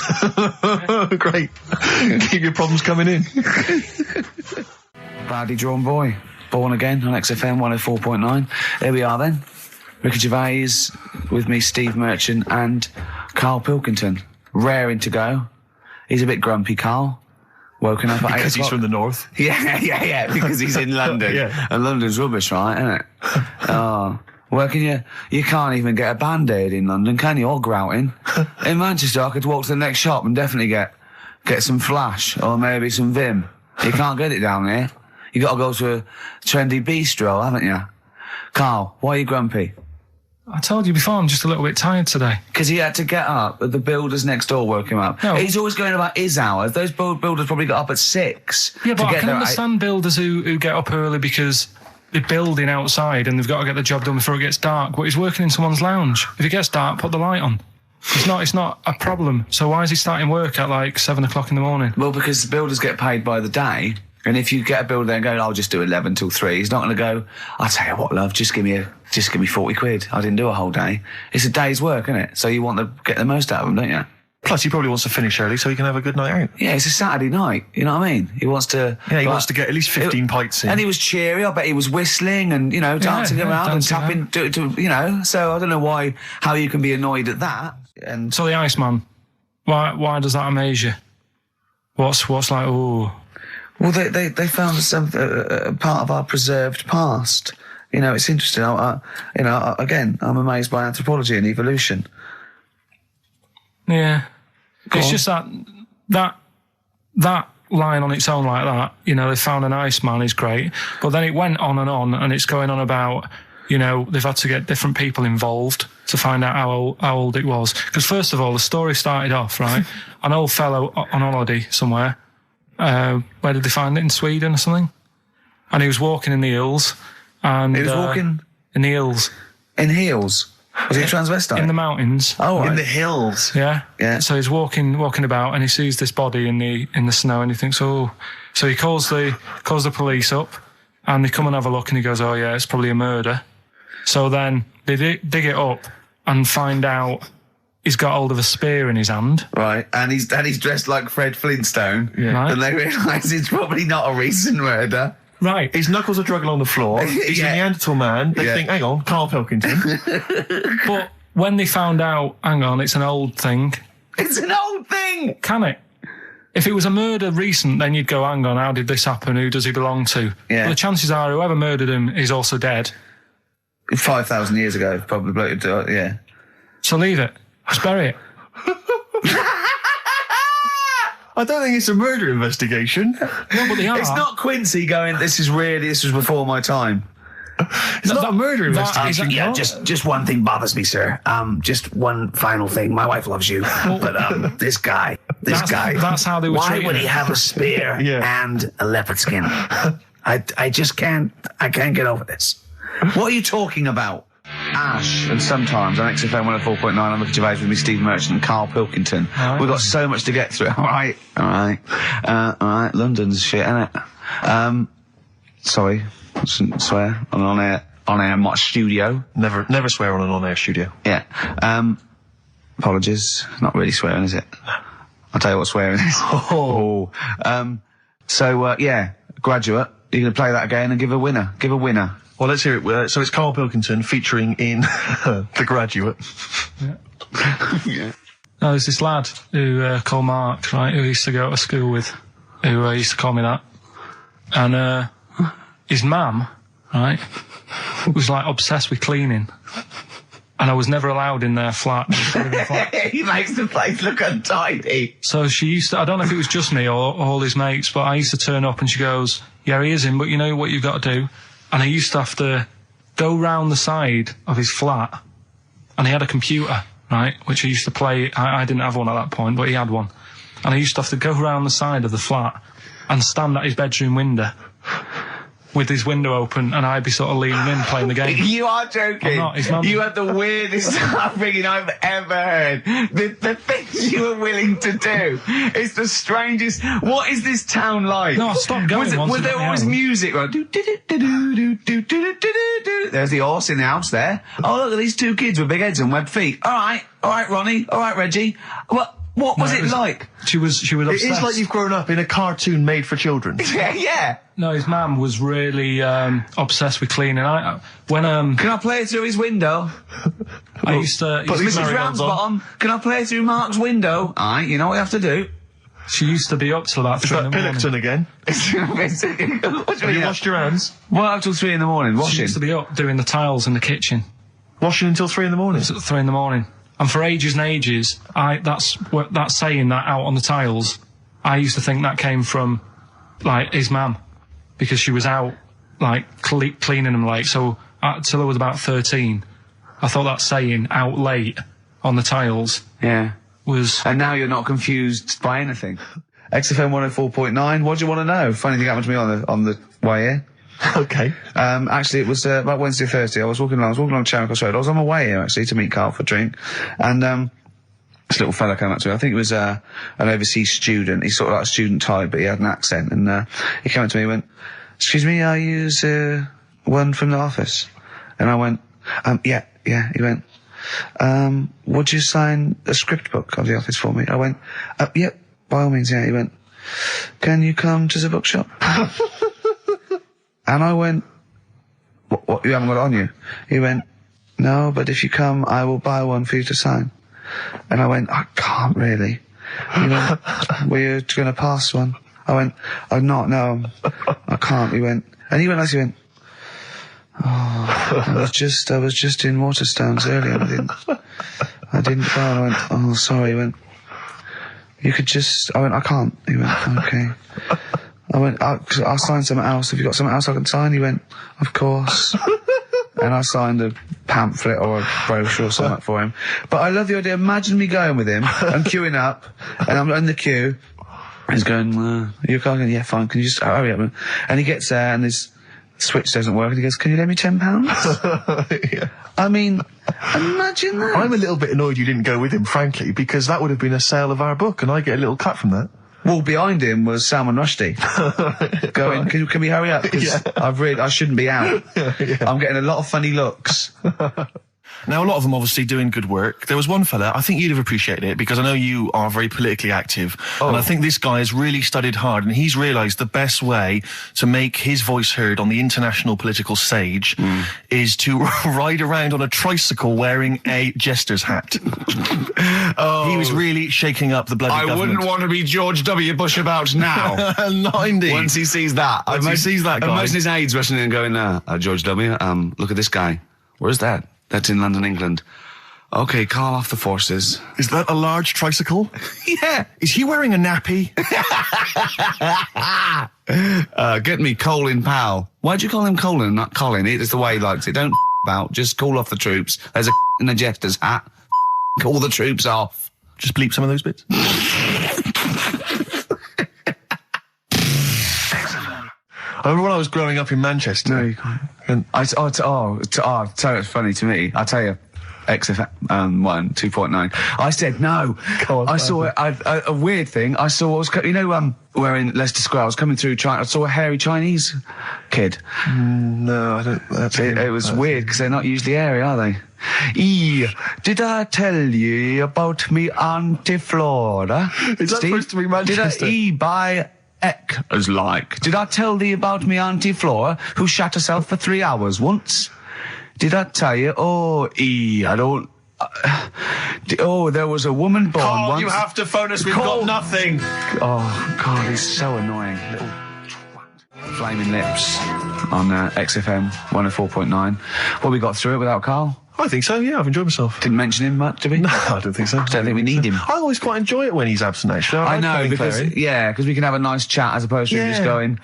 Great. Keep your problems coming in. Badly drawn boy. Born again on XFM 104.9. There we are then. Ricky Gervais with me, Steve Merchant and Karl Pilkington. Raring to go. He's a bit grumpy, Karl. Woken up at 8 o'clock. Because he's from the north. Yeah, because he's in London. Yeah. And London's rubbish, right, isn't it? Well, you can't even get a Band-Aid in London, can you? Or grouting. In Manchester, I could walk to the next shop and definitely get some Flash or maybe some Vim. You can't get it down here. You got to go to a trendy bistro, haven't you? Karl, why are you grumpy? I told you before, I'm just a little bit tired today. Because he had to get up. The builders next door woke him up. No. He's always going about his hours. Those builders probably got up at 6. Yeah, but I can there understand builders who get up early because they're building outside and they've got to get the job done before it gets dark. But he's working in someone's lounge. If it gets dark, put the light on. It's not a problem. So why is he starting work at like 7 o'clock in the morning? Well, because the builders get paid by the day. And if you get a builder there and go, I'll just do 11 till 3, he's not going to go, I'll tell you what, love, just give me 40 quid. I didn't do a whole day. It's a day's work, isn't it? So you want to get the most out of them, don't you? Plus, he probably wants to finish early so he can have a good night out. Yeah, it's a Saturday night, you know what I mean? He wants to... Yeah, he wants to get at least 15 pints in. And he was cheery, I bet he was whistling and, dancing around and tapping, so I don't know how you can be annoyed at that. And So the Iceman, why does that amaze you? What's like, ooh... Well, they found some part of our preserved past. It's interesting. Again, I'm amazed by anthropology and evolution. Yeah, it's just that line on its own like that. They found an Iceman is great, but then it went on, and it's going on about they've had to get different people involved to find out how old it was. Because first of all, the story started off right. An old fellow on holiday somewhere. Where did they find it? In Sweden or something? And he was walking in the hills. And he was walking? In the hills. In heels? Was he a transvestite? In the mountains. Oh, right. In the hills. Yeah. Yeah. So he's walking about and he sees this body in the snow and he thinks, oh. So he calls the police up and they come and have a look and he goes, oh yeah, it's probably a murder. So then they dig it up and find out he's got hold of a spear in his hand. Right, and he's dressed like Fred Flintstone. Yeah. Right. And they realise it's probably not a recent murder. Right. His knuckles are dragging on the floor. He's a Neanderthal man. They think, hang on, Karl Pilkington. But when they found out, hang on, it's an old thing. It's an old thing! Can it? If it was a murder recent, then you'd go, hang on, how did this happen? Who does he belong to? Yeah. But the chances are whoever murdered him is also dead. 5,000 years ago, probably. Yeah. So leave it. Just bury it. I don't think it's a murder investigation. No, but they are. It's not Quincy going, this was before my time. It's not a murder investigation. Yeah, just one thing bothers me, sir. Just one final thing. My wife loves you, but this guy. That's how they were Why treating would him. he have a spear and a leopard skin? I just can't. I can't get over this. What are you talking about? Ash, and sometimes on XFM 104.9, I'm Ricky Gervais with me, Steve Merchant and Karl Pilkington. Right. We've got so much to get through. All right. London's shit, innit? Sorry, I shouldn't swear on air, my studio. Never swear on an on-air studio. Yeah. Apologies. Not really swearing, is it? I'll tell you what swearing is. Yeah, Graduate. You're going to play that again and give a winner. Give a winner. Well, let's hear it. So it's Karl Pilkington featuring in The Graduate. Yeah. No, there's this lad who called Mark, right, who I used to go to school with, who used to call me that. And his mum, right, was like obsessed with cleaning. And I was never allowed in their flat. He makes the place look untidy. So she used to, I don't know if it was just me or all his mates, but I used to turn up and she goes, yeah, he is in, but you know what you've got to do? And I used to have to go round the side of his flat, and he had a computer, right, which I used to play. I didn't have one at that point, but he had one. And I used to have to go round the side of the flat and stand at his bedroom window with his window open, and I'd be sort of leaning in playing the game. You are joking. I'm not. His mum. You had the weirdest upbringing I've ever heard. The things you were willing to do. It's the strangest. What is this town like? No, I stopped going. Was there always music? Right? There's the horse in the house there. Oh, look at these two kids with big heads and webbed feet. All right, Ronnie. All right, Reggie. What was it like? She was obsessed. It is like you've grown up in a cartoon made for children. Yeah. No, his mum was really obsessed with cleaning. Can I play through his window? I used to. Mrs. Ramsbottom, can I play through Mark's window? Aye, you know what you have to do. She used to be up till about 3 in the morning. Pilkington again. Have you washed your hands? Well, up till 3 in the morning, She washing. used to be up doing the tiles in the kitchen. Washing until 3 in the morning? It's at 3 in the morning. And for ages and ages, that's saying that out on the tiles, I used to think that came from, like, his mum. Because she was out, like, cleaning them late. So, till I was about 13, I thought that saying, out late, on the tiles, was... And now you're not confused by anything. XFM 104.9, what do you want to know? Funny thing happened to me on the way here. Okay. Actually, it was about Wednesday or Thursday. I was walking along Charing Cross Road. I was on my way here, actually, to meet Karl for a drink. And this little fella came up to me. I think it was an overseas student. He's sort of like a student type, but he had an accent. And he came up to me and went, excuse me, are you one from the office? And I went, yeah. He went, would you sign a script book of the office for me? I went, yeah, by all means, yeah. He went, can you come to the bookshop? And I went, what, you haven't got it on you? He went, no, but if you come, I will buy one for you to sign. And I went, I can't really. He went, were you going to pass one? I went, I'm not, no, I can't. He went, and he went like, he went, oh, I was just in Waterstones earlier. I didn't go. I went, oh, sorry. He went, you could just, I went, I can't. He went, okay. I went, I'll sign something else. Have you got something else I can sign? He went, of course. And I signed a pamphlet or a brochure or something for him. But I love the idea. Imagine me going with him and queuing up, and I'm in the queue. He's going, you're going, yeah, fine. Can you just hurry up? And he gets there, and his switch doesn't work, and he goes, can you lend me £10? Yeah. I mean, imagine that. I'm a little bit annoyed you didn't go with him, frankly, because that would have been a sale of our book, and I get a little cut from that. Well, behind him was Salman Rushdie going, can we hurry up? Because I shouldn't be out. I'm getting a lot of funny looks. Now, a lot of them obviously doing good work. There was one fella, I think you'd have appreciated it, because I know you are very politically active, and I think this guy has really studied hard, and he's realised the best way to make his voice heard on the international political stage is to ride around on a tricycle wearing a jester's hat. He was really shaking up the bloody government. I wouldn't want to be George W. Bush about now. Not indeed. Once he sees that. Once he sees that guy. Imagine his aides rushing in and going, George W., look at this guy. Where's that? That's in London, England. Okay, call off the forces. Is that a large tricycle? Yeah. Is he wearing a nappy? Get me Colin Powell. Why'd you call him Colin, not Colin? It's the way he likes it. Don't about. Just call off the troops. There's a in a jester's hat. Call the troops off. Just bleep some of those bits. I remember when I was growing up in Manchester. No, you can't. And tell you it's funny to me. I tell you, XFM 2.9. I said no. I saw a weird thing. I saw where in Leicester Square I was coming through China. I saw a hairy Chinese kid. No, I don't. It was weird because they're not usually hairy, are they? Did I tell you about me Auntie Flora? Is that supposed to be Manchester? Did I by as like? Did I tell thee about me Auntie Flora who shat herself for 3 hours once? Did I tell you? I don't. There was a woman born Carl, once. you have to phone us. We've got nothing. Oh God, he's so annoying. Little twat. Flaming Lips on XFM 104.9. Well, we got through it without Carl. I think so, yeah, I've enjoyed myself. Didn't mention him much, did we? No, I don't think so. Don't think we need him. I always quite enjoy it when he's absent, actually. I know, because we can have a nice chat as opposed to just going,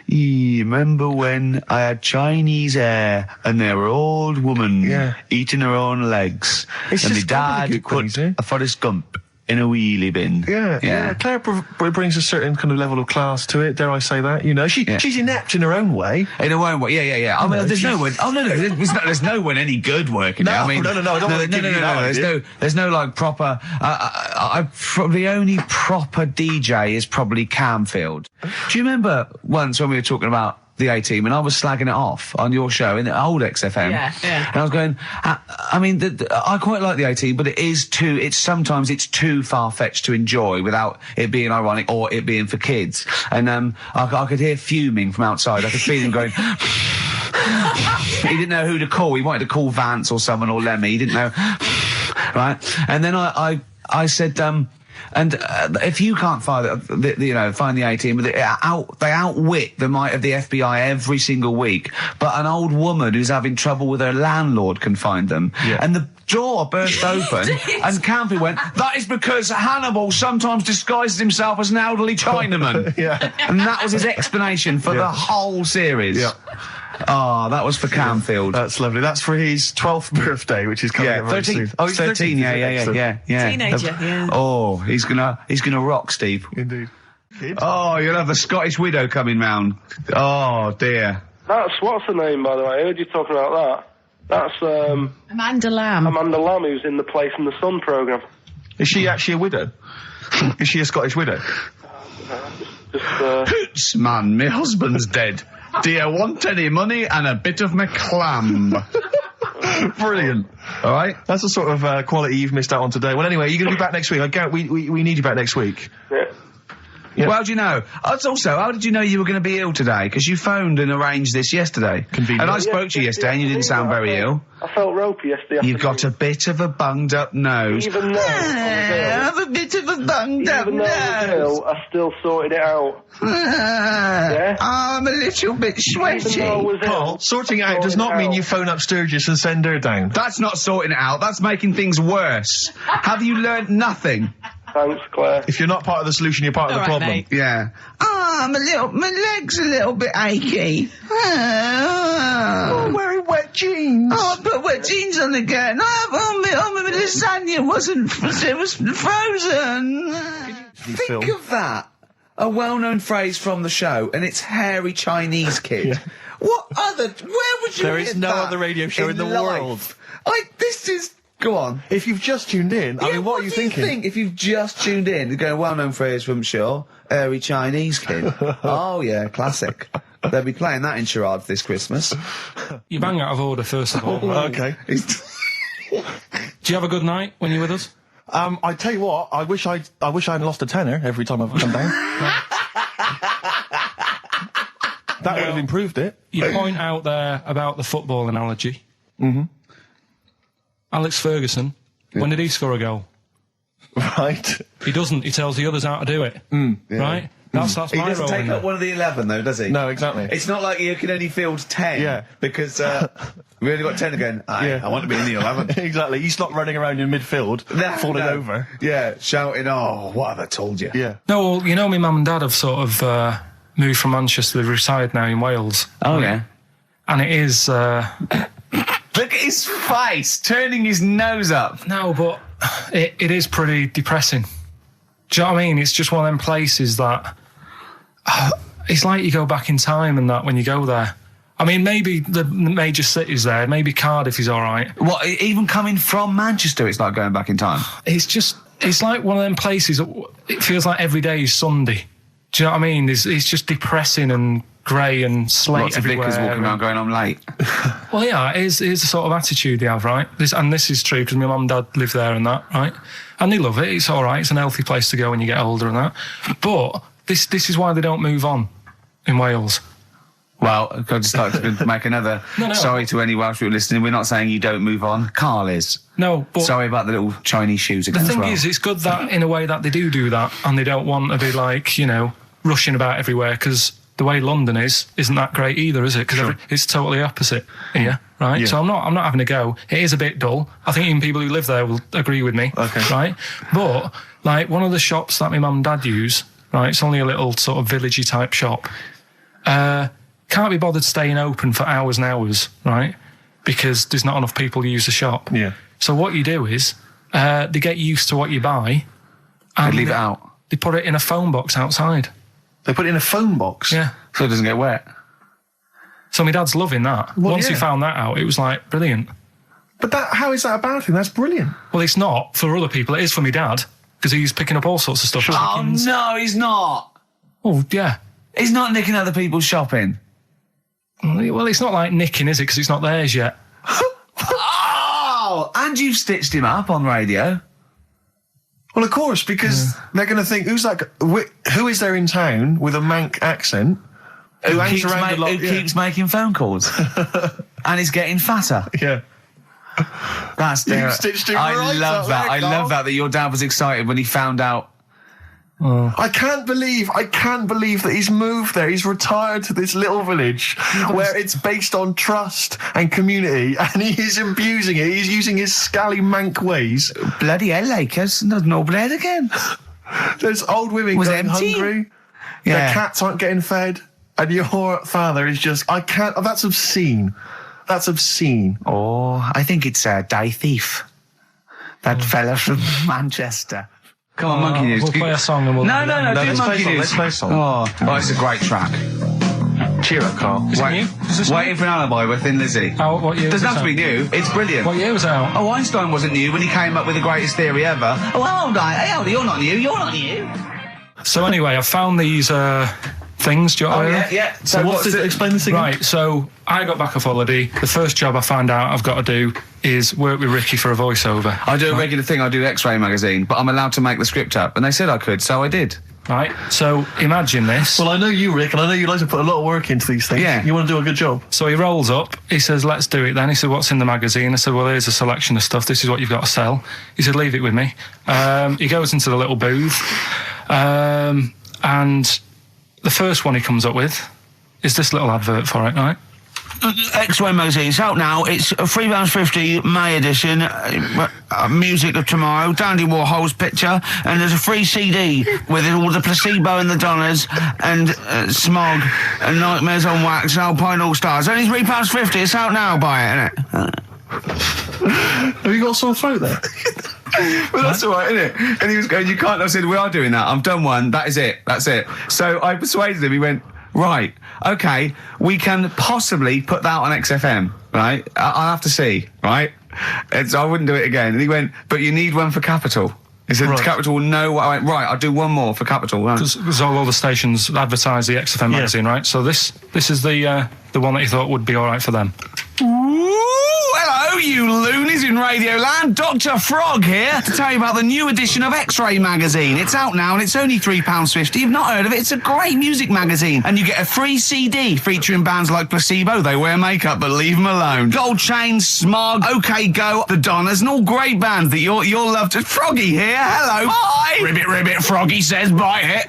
remember when I had Chinese hair and there were old woman eating her own legs It's and my just dad put a Forrest Gump in a wheelie bin. Yeah. Claire brings a certain kind of level of class to it, dare I say that, you know. She's inept in her own way. In her own way, yeah. I mean, there's no one, there's no one any good working there. I mean, no, there's no like proper, the only proper DJ is probably Camfield. Do you remember once when we were talking about the A-Team, and I was slagging it off on your show in the old XFM. Yeah. And I was going, I quite like the A-Team, but sometimes it's too far-fetched to enjoy without it being ironic or it being for kids. And I could hear fuming from outside. I could feel him going. He didn't know who to call. He wanted to call Vance or someone or Lemmy. He didn't know. Right? And then I said, and if you can't find the A-Team, they outwit the might of the FBI every single week. But an old woman who's having trouble with her landlord can find them. Yeah. And the door burst open, and Campy went, "That is because Hannibal sometimes disguises himself as an elderly Chinaman." And that was his explanation for the whole series. Yeah. Oh, that was for Camfield. That's lovely. That's for his 12th birthday, which is coming up very 13. soon. Oh, he's 13. Yeah. Teenager, Oh, he's gonna rock, Steve. Indeed. Oh, you'll have the Scottish widow coming round. Oh dear. What's her name, by the way? I heard you talking about that. That's Amanda Lamb. Amanda Lamb, who's in the Place in the Sun programme. Is she actually a widow? Is she a Scottish widow? Hoots, man, my husband's dead. Do you want any money and a bit of my clam? Brilliant. All right. That's the sort of quality you've missed out on today. Well, anyway, you're going to be back next week. We need you back next week. Yeah. Well, how do you know? Also, how did you know you were going to be ill today? Because you phoned and arranged this yesterday. Convenient. And I spoke to you yesterday and you didn't sound very ill. I felt ropey yesterday. You've got a bit of a bunged up nose. Even though I have a bit of a bunged up nose. I still sorted it out. I'm a little bit sweaty. Paul, sorting it out does not mean you phone up Sturgis and send her down. That's not sorting it out. That's making things worse. Have you learnt nothing? Thanks, Claire. If you're not part of the solution, you're part of the problem. Mate. Yeah. My leg's a little bit achy. Wearing wet jeans. I put wet jeans on again. My lasagna it was frozen. Think of that. A well-known phrase from the show, and it's hairy Chinese kid. Where would you There is no other radio show in the world. Go on. If you've just tuned in, I mean, what are you thinking? Think if you've just tuned in? You're going, well-known phrase from Shaw, hairy Chinese kid. Oh, yeah, classic. They'll be playing that in charades this Christmas. You bang out of order, first of all. Okay. Do you have a good night when you're with us? I tell you what, I wish I'd lost a tenner every time I've come down. That would have improved it. You point out there about the football analogy. Mm-hmm. Alex Ferguson, when did he score a goal? Right. He doesn't. He tells the others how to do it. Right? That's He my doesn't role. take in up it. one of the 11, though, does he? No, exactly. It's not like you can only field 10. Yeah. Because we only got 10 again. I want to be in the 11. Exactly. He's not running around in midfield, falling over. Yeah, shouting, oh, what have I told you? Yeah. No, well, you know, my mum and dad have sort of moved from Manchester. They've retired now in Wales. Oh, yeah. And it is... Look at his face, turning his nose up. No, but it is pretty depressing. Do you know what I mean? It's just one of them places that... it's like you go back in time and that when you go there. I mean, maybe the major cities there, maybe Cardiff is all right. What, even coming from Manchester, it's like going back in time? It's like one of them places that it feels like every day is Sunday. Do you know what I mean? It's just depressing and grey and slate Lots of everywhere. vickers walking around going, I'm late. Well, yeah, it is the sort of attitude they have, right? This is true because my mum and dad live there and that, right? And they love it. It's all right. It's an healthy place to go when you get older and that. But this is why they don't move on in Wales. Well, I'd just like to make another sorry to any Welsh people listening. We're not saying you don't move on. Carl is. No, but... Sorry about the little Chinese shoes again. The thing is, it's good that, in a way, that they do that, and they don't want to be, like, you know, rushing about everywhere, because the way London isn't that great either, is it? Because it's totally opposite here, right? Yeah. So I'm not having a go. It is a bit dull. I think even people who live there will agree with me, right? But, like, one of the shops that my mum and dad use, right, it's only a little sort of villagey type shop, can't be bothered staying open for hours and hours, right? Because there's not enough people who use the shop. Yeah. So what you do is, they get used to what you buy. And they leave it out. They put it in a phone box outside. They put it in a phone box? Yeah. So it doesn't get wet. So my dad's loving that. Well, Once he found that out, it was like, brilliant. But how is that about him? That's brilliant. Well, it's not for other people. It is for my dad, because he's picking up all sorts of stuff. Oh, no, he's not. Oh, yeah. He's not nicking other people's shopping. Well, it's not like nicking, is it? Because it's not theirs yet. Oh, and you've stitched him up on radio. Well, of course, because they're going to think, who is there in town with a Manc accent who keeps making phone calls and is getting fatter? Yeah. That's You've stitched him I right love up that. there, I Carl. love that your dad was excited when he found out. I can't believe that he's moved there. He's retired to this little village where it's based on trust and community, and he is abusing it. He's using his scally Manc ways. Bloody hell, Lakers. There's no bread again. There's old women going hungry. Yeah. Their cats aren't getting fed. And your father is just... that's obscene. That's obscene. Oh, I think it's Die Thief. That fella from Manchester. Come on, Monkey News. We'll play a song and we'll... No, do let's Monkey play News. song. Let's play song. Oh, it's a great track. Cheer up, Carl. Is it new? Is this Waiting for an Alibi with Thin Lizzy. What year Doesn't was have to be new. It's brilliant. What year was it out? Oh, Einstein wasn't new when he came up with the greatest theory ever. Oh, hold on. Hey, hold on. You're not new. You're not new. So anyway, I found these things. Do you know what I mean? Yeah. So explain this again. Right, so I got back off holiday. The first job I found out I've got to do is work with Ricky for a voiceover. I do a regular thing. I do X-Ray magazine, but I'm allowed to make the script up. And they said I could, so I did. Right, so imagine this. Well, I know you, Rick, and I know you like to put a lot of work into these things. Yeah. You want to do a good job. So he rolls up, he says, let's do it then. He said, what's in the magazine? I said, well, here's a selection of stuff. This is what you've got to sell. He said, leave it with me. He goes into the little booth, and the first one he comes up with is this little advert for it, right? X-Ray magazine. It's out now. It's £3.50 May edition. Music of Tomorrow. Dandy Warhol's picture, and there's a free CD with all the Placebo and the Donners and Smog and Nightmares on Wax and Alpine All Stars. Only £3.50. It's out now. Buy it, innit? Have you got a sore throat there? Well, that's all right, isn't it? And he was going, you can't. I said, we are doing that. I've done one. That is it. That's it. So I persuaded him. He went, right, okay, we can possibly put that on XFM, right? I'll have to see, right? I wouldn't do it again. And he went, but you need one for Capital. He said, Right. Capital will know what I went, right, I'll do one more for Capital. Right. Because all the stations advertise the XFM magazine, right? So this is the one that he thought would be all right for them. Ooh, hello, you loonies in Radioland. Dr. Frog here to tell you about the new edition of X-Ray magazine. It's out now and it's only £3.50. You've not heard of it? It's a great music magazine. And you get a free CD featuring bands like Placebo. They wear makeup, but leave them alone. Gold Chain, Smog, OK Go, The Donners, and all great bands that you'll love to... Froggy here. Hello. Bye. Ribbit, Froggy says bye it.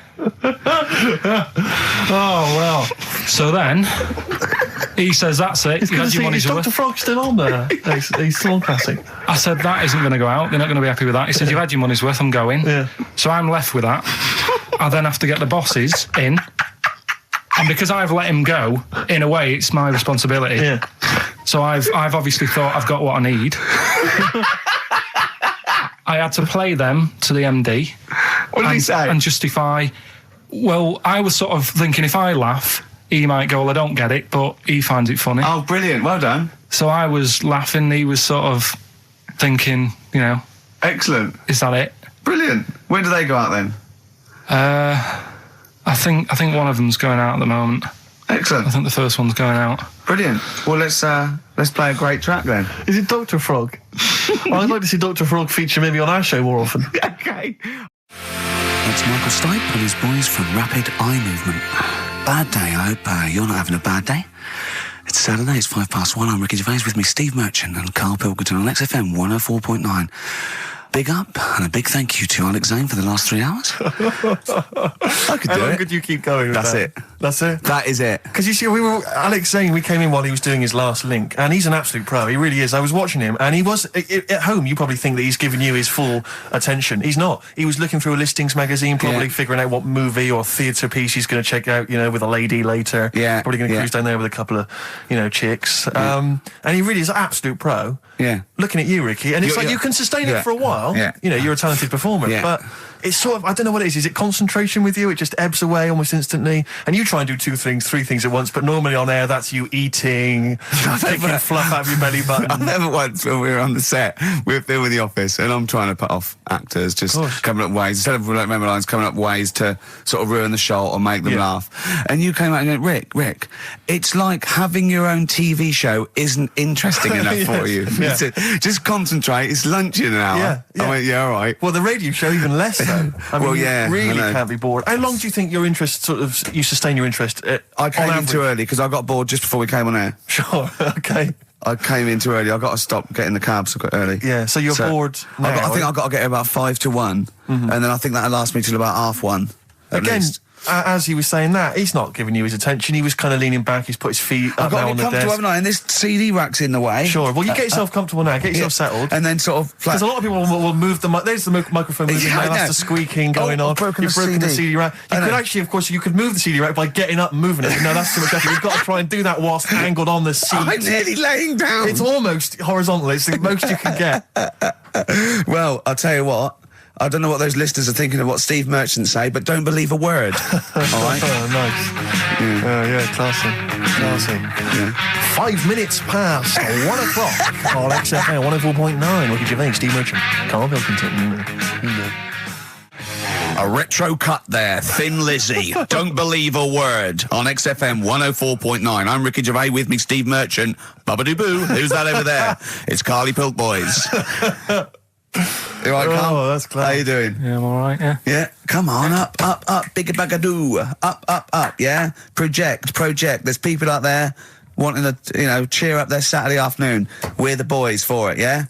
Oh, well. So then, he says, that's it. You had your money's Is worth. Dr. Frog still on there? He's still on Classic. I said, that isn't going to go out. They're not going to be happy with that. He said, you've had your money's worth. I'm going. Yeah. So I'm left with that. I then have to get the bosses in. And because I've let him go, in a way, it's my responsibility. Yeah. So I've obviously thought I've got what I need. I had to play them to the MD. What did he say? And justify... Well, I was sort of thinking if I laugh, he might go, well, I don't get it, but he finds it funny. Oh, brilliant. Well done. So I was laughing, he was sort of thinking, you know... Excellent. Is that it? Brilliant. When do they go out then? I think one of them's going out at the moment. Excellent. I think the first one's going out. Brilliant. Well, let's play a great track then. Is it Dr. Frog? I'd like to see Dr. Frog feature maybe on our show more often. Okay. That's Michael Stipe and his boys from Rapid Eye Movement. Bad day. I hope you're not having a bad day. It's Saturday, it's 1:05. I'm Ricky Gervais, with me Steve Merchant and Karl Pilkington on XFM 104.9. Big up and a big thank you to Alex Zane for the last 3 hours. I could do How long it. could you keep going with That's that? it. That's it? That is it. Because you see, Alex Zane, we came in while he was doing his last link, and he's an absolute pro, he really is. I was watching him, and he was, at home, you probably think that he's giving you his full attention. He's not. He was looking through a listings magazine, probably figuring out what movie or theatre piece he's going to check out, you know, with a lady later. Yeah. Probably going to cruise down there with a couple of, you know, chicks. And he really is an absolute pro. Yeah. Looking at you, Ricky, and it's like you can sustain it for a while. Yeah. You know, you're a talented performer, but it's sort of, I don't know what it is. Is it concentration with you? It just ebbs away almost instantly. And you try and do 2 things, 3 things at once, but normally on air, that's you eating, picking fluff out of your belly button. I never once, when we were on the set, we were filming The Office, and I'm trying to put off actors, just coming up ways, instead of like memory lines, coming up ways to sort of ruin the shot or make them laugh. And you came out and went, Rick, it's like having your own TV show isn't interesting enough for you. Just concentrate, it's lunch in an hour. I went, yeah, all right. Well, the radio show even less so. I mean, you really can't be bored. How long do you think your interest you sustain your interest? I came in too early because I got bored just before we came on air. Sure, okay. I came in too early. I got to stop getting the cabs early. Yeah, so you're bored now. I think I've got to get about 5 to 1, and then I think that'll last me till about 1:30. Again, as he was saying that, he's not giving you his attention. He was kind of leaning back. He's put his feet up now on the desk. Haven't I? And this CD rack's in the way. Sure. Well, you get yourself comfortable now. Get yourself settled. And then sort of... Because a lot of people will move the... There's the microphone moving now. That's the squeaking going on. You've broken the CD rack. You could actually, of course, you could move the CD rack by getting up and moving it. No, that's too much effort. You've got to try and do that whilst angled on the seat. I'm nearly laying down. It's almost horizontal. It's the most you can get. Well, I'll tell you what. I don't know what those listeners are thinking of what Steve Merchant say, but don't believe a word. All right? Oh, nice. Yeah, classy. Yeah. 5 minutes past 1 o'clock on XFM 104.9. Ricky Gervais, Steve Merchant, Karl Pilkington. A retro cut there, Thin Lizzy. Don't believe a word on XFM 104.9. I'm Ricky Gervais, with me Steve Merchant. Bubba-doo-boo. Who's that over there? It's Carly Pilk Boys. You all right, Carl? Oh, that's clever. How you doing? Yeah, I'm all right, yeah. Yeah, come on, up, bigga bagadoo, up, yeah? Project. There's people out there wanting to, cheer up their Saturday afternoon. We're the boys for it, yeah?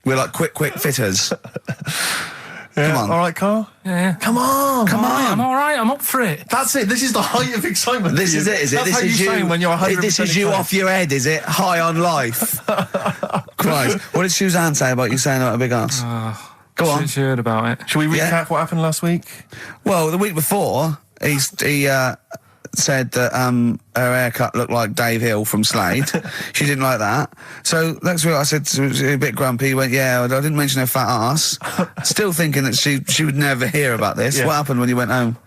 We're like quick fitters. Yeah. Come on. All right, Carl? Yeah. Come on. I'm all right, I'm up for it. That's it. This is the height of excitement. This is it, is it? That's This how is you sound when you're 100% This is you excited. off your head, is it? High on life. Christ. What did Suzanne say about you saying about a big ass? Go on. She heard about it. Shall we recap what happened last week? Well, the week before, he said that her haircut looked like Dave Hill from Slade. She didn't like that. So next week I said, she was a bit grumpy. He went, yeah, I didn't mention her fat ass. Still thinking that she would never hear about this. Yeah. What happened when you went home?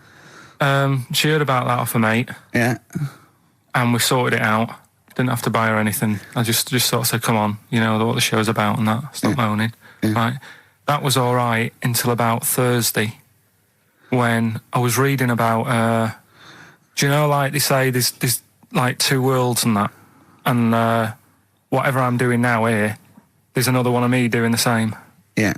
She heard about that off her mate. Yeah. And we sorted it out. Didn't have to buy her anything. I just sort of said, come on, you know what the show's about and that. Stop moaning. Yeah. Right. That was all right until about Thursday, when I was reading about, do you know, like they say there's like 2 worlds and that, and whatever I'm doing now here there's another one of me doing the same. Yeah.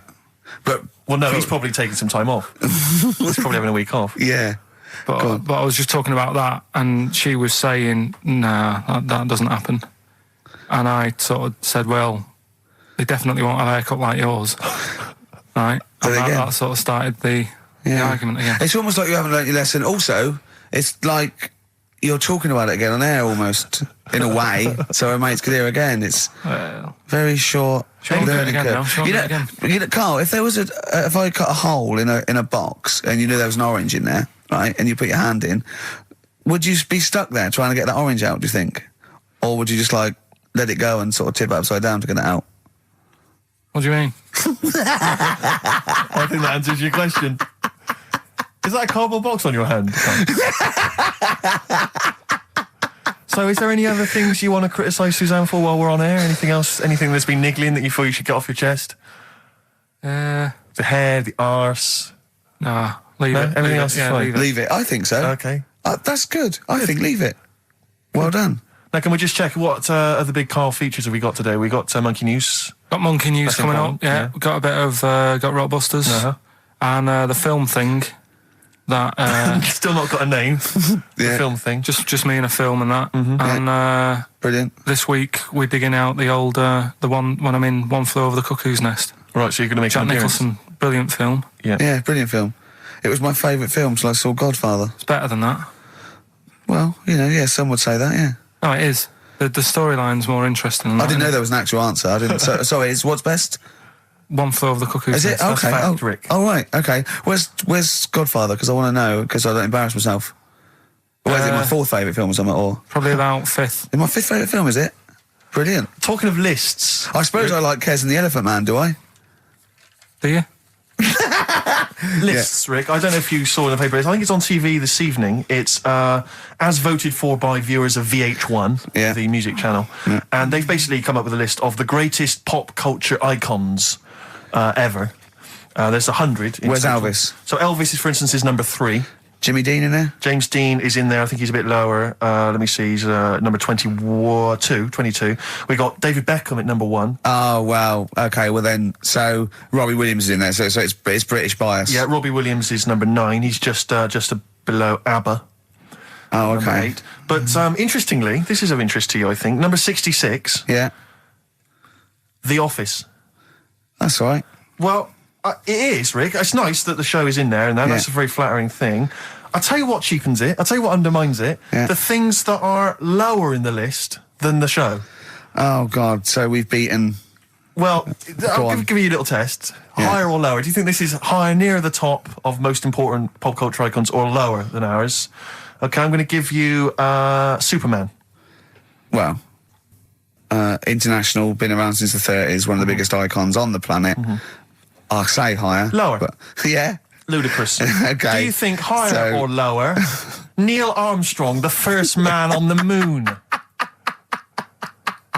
But Well, no, he's probably taking some time off. He's probably having a week off. yeah. But I was just talking about that, and she was saying, nah, that doesn't happen. And I sort of said, well, they definitely won't have a haircut like yours. Right? And that sort of started the argument again. It's almost like you haven't learnt your lesson. Also, it's like you're talking about it again on air almost, in a way, so our mates could hear again. It's very short. Learning curve. You know, Carl, if there was if I cut a hole in a box and you knew there was an orange in there, right, and you put your hand in, would you be stuck there trying to get that orange out, do you think? Or would you just, like, let it go and sort of tip it upside down to get it out? What do you mean? I think that answers your question. Is that a cardboard box on your hand? So is there any other things you want to criticise Suzanne for while we're on air? Anything else? Anything that's been niggling that you feel you should get off your chest? The hair, the arse. Nah, leave it. Everything else is fine. Leave it. I think so. Okay. That's good. I think leave it. Well done. Now, can we just check what other big Carl features have we got today? We got Monkey News. Got Monkey News coming up. Yeah. We got a bit of got Rockbusters and the film thing. That still not got a name. The film thing. Just me and a film and that. And brilliant. This week we're digging out the old the one when I'm in One Flew Over the Cuckoo's Nest. Right, so you're going to make Jack Nicholson, brilliant film. Yeah, brilliant film. It was my favourite film till I saw Godfather. It's better than that. Well, you know, yeah, some would say that. Yeah. Oh, it is. The storyline's more interesting than that. I didn't know there was an actual answer. I didn't. Sorry, it's what's best? One Flew Over the Cuckoo's Is Nest. it? Okay. Fact, Rick. Oh, right. Okay. Where's Godfather? Because I want to know, because I don't embarrass myself. Or is it my fourth favourite film or something? Or probably about fifth. It's my fifth favourite film, is it? Brilliant. Talking of lists. I suppose I like Kez and the Elephant Man, do I? Do you? Lists, Rick. I don't know if you saw in the paper. I think it's on TV this evening. It's as voted for by viewers of VH1, the music channel. Yeah. And they've basically come up with a list of the greatest pop culture icons ever. There's 100. Where's Elvis? So Elvis, for instance, is number 3. Jimmy Dean in there? James Dean is in there. I think he's a bit lower. Let me see. He's number 22. We got David Beckham at number 1. Oh, wow. Okay, well then, so Robbie Williams is in there, so it's British bias. Yeah, Robbie Williams is number 9. He's just below ABBA. Oh, okay. Number 8. But interestingly, this is of interest to you, I think. Number 66. Yeah. The Office. That's all right. Well, it is, Rick. It's nice that the show is in there, and that's a very flattering thing. I'll tell you what cheapens it. I'll tell you what undermines it. Yeah. The things that are lower in the list than the show. Oh, God. So we've beaten... Well, I'll give you a little test. Yeah. Higher or lower? Do you think this is higher, near the top of most important pop culture icons, or lower than ours? Okay, I'm going to give you Superman. Well... international, been around since the 30s, one of the biggest icons on the planet. I'll say higher. Lower. But, yeah. Ludicrous. Okay. Do you think higher or lower? Neil Armstrong, the first man on the moon.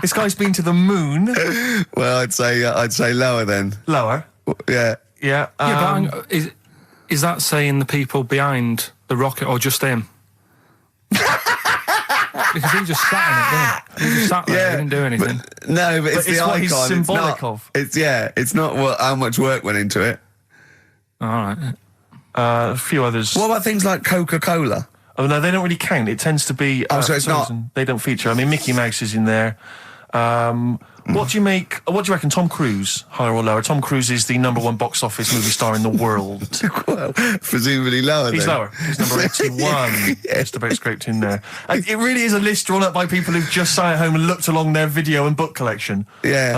This guy's been to the moon. Well, I'd say lower then. Lower. Yeah. Yeah. But is that saying the people behind the rocket or just him? Because he just sat in it, didn't he? He just sat there, he didn't do anything. But it's the what icon. he's symbolic of. It's not how much work went into it. All right. A few others. What about things like Coca-Cola? Oh, no, they don't really count. It tends to be... so it's not... They don't feature. I mean, Mickey Mouse is in there. What do you reckon, Tom Cruise, higher or lower? Tom Cruise is the number 1 box office movie star in the world. Well, presumably lower He's then. lower. He's number 81. Just about scraped in there. It really is a list drawn up by people who've just sat at home and looked along their video and book collection. Yeah.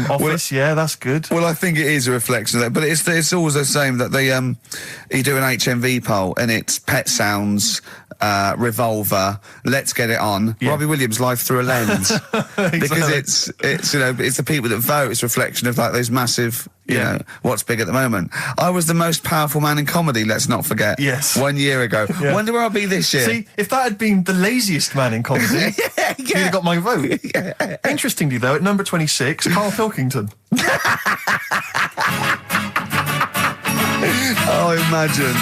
Office, that's good. Well, I think it is a reflection of that, but it's always the same that they you do an HMV poll and it's Pet Sounds, Revolver, Let's Get It On, Robbie Williams, Life Through a Lens. Exactly. Because it's it's the people that vote. It's a reflection of like those massive, you know, what's big at the moment. I was the most powerful man in comedy. Let's not forget. Yes. 1 year ago. Yeah. Wonder where I'll be this year. See, if that had been the laziest man in comedy, you'd have got my vote. Interestingly, though, at number 26, Karl Pilkington. Oh, imagine.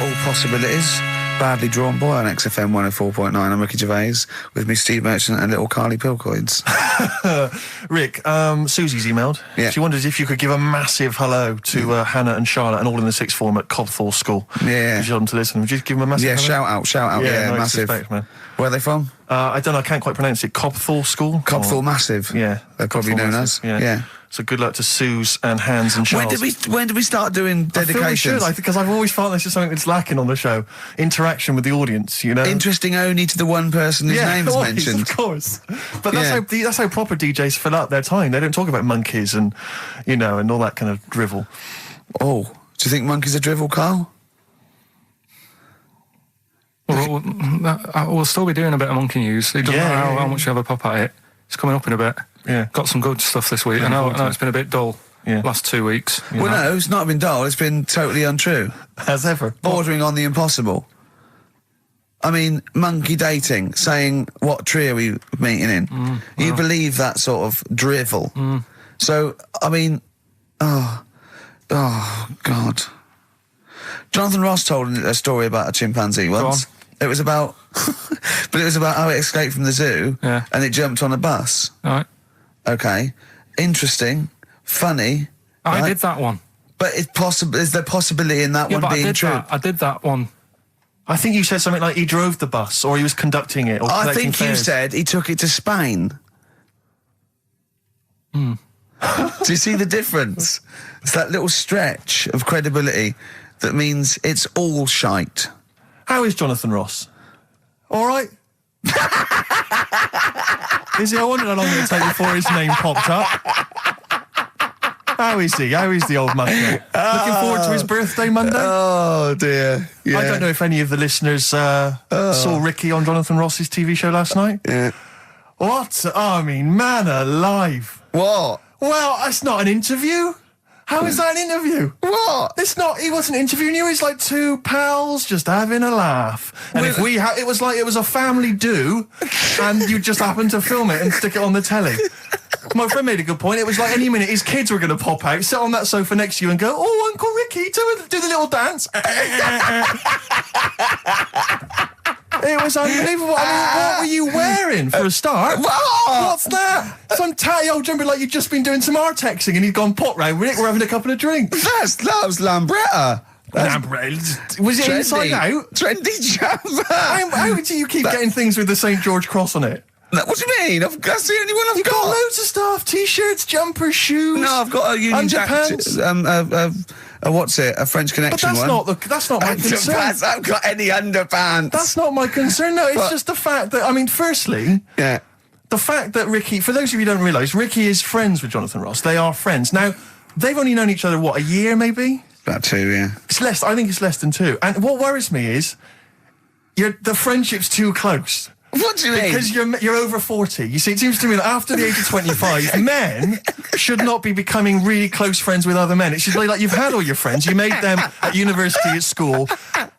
All possibilities. Badly Drawn Boy on XFM 104.9. I'm Ricky Gervais with me, Steve Merchant, and little Carly Pilkington. Rick, Susie's emailed. Yeah. She wonders if you could give a massive hello to Hannah and Charlotte and all in the sixth form at Cobthorne School. Yeah. If you want them to listen, would you give them a massive hello? shout out. Yeah, no, massive. respect, man. Where are they from? I don't know, I can't quite pronounce it. Cobthorne School? Cobthorne Massive. Yeah. They're probably known as. Yeah. So good luck to Suze and Hans and Charles. When did we start doing dedications? I feel because I've always felt this is something that's lacking on the show. Interaction with the audience, you know? Interesting only to the one person whose name's always, mentioned. Of course. But that's how proper DJs fill up their time. They don't talk about monkeys and, you know, and all that kind of drivel. Oh, do you think monkeys are drivel, Carl? Well, we'll still be doing a bit of monkey news. It doesn't matter how much you have a pop at it. It's coming up in a bit. Yeah. Got some good stuff this week. I know it's been a bit dull last 2 weeks. Well, no, it's not been dull. It's been totally untrue. As ever. Bordering on the impossible. I mean, monkey dating, saying, what tree are we meeting in? You believe that sort of drivel. So, I mean, oh, God. Jonathan Ross told a story about a chimpanzee once. It was about, but it was about how it escaped from the zoo and it jumped on a bus. All right. Okay. Interesting. Funny. I did that one. But is there possibility in that one being true? I did that one. I think you said something like he drove the bus or he was conducting it. Or I think fares. you said he took it to Spain. Do you see the difference? It's that little stretch of credibility that means it's all shite. How is Jonathan Ross? All right? Is he? I wondered how long it would take before his name popped up. How is he? How is the old man? Looking forward to his birthday Monday? Oh, dear. Yeah. I don't know if any of the listeners saw Ricky on Jonathan Ross's TV show last night. Yeah. What? I mean, man alive. What? Well, that's not an interview. How is that an interview? What? It's not. He wasn't interviewing you. He's like two pals just having a laugh. And if it was like it was a family do, and you just happened to film it and stick it on the telly. My friend made a good point. It was like any minute his kids were going to pop out, sit on that sofa next to you, and go, "Oh, Uncle Ricky, do the little dance." It was unbelievable. I mean, what were you wearing for a start? What's that? Some tatty old jumper like you'd just been doing some Artexing and he'd gone pot round with it. We're having a couple of drinks. That was Lambretta. Was it trendy, inside out? Trendy jumper. How do you keep getting things with the St. George cross on it? What do you mean? That's the only one I've You've got loads of stuff. T-shirts, jumpers, shoes. No, I've got a Union Jack. What's it? A French Connection one. But that's not my concern. I haven't got any underpants. That's not my concern. No, it's just the fact that, I mean, firstly, the fact that Ricky, for those of you who don't realise, Ricky is friends with Jonathan Ross. They are friends. Now, they've only known each other, what, a year maybe? About 2, yeah. It's less. I think it's less than 2. And what worries me is the friendship's too close. What do you mean? Because you're over 40. You see, it seems to me that after the age of 25, men should not be becoming really close friends with other men. It should be like you've had all your friends, you made them at university, at school,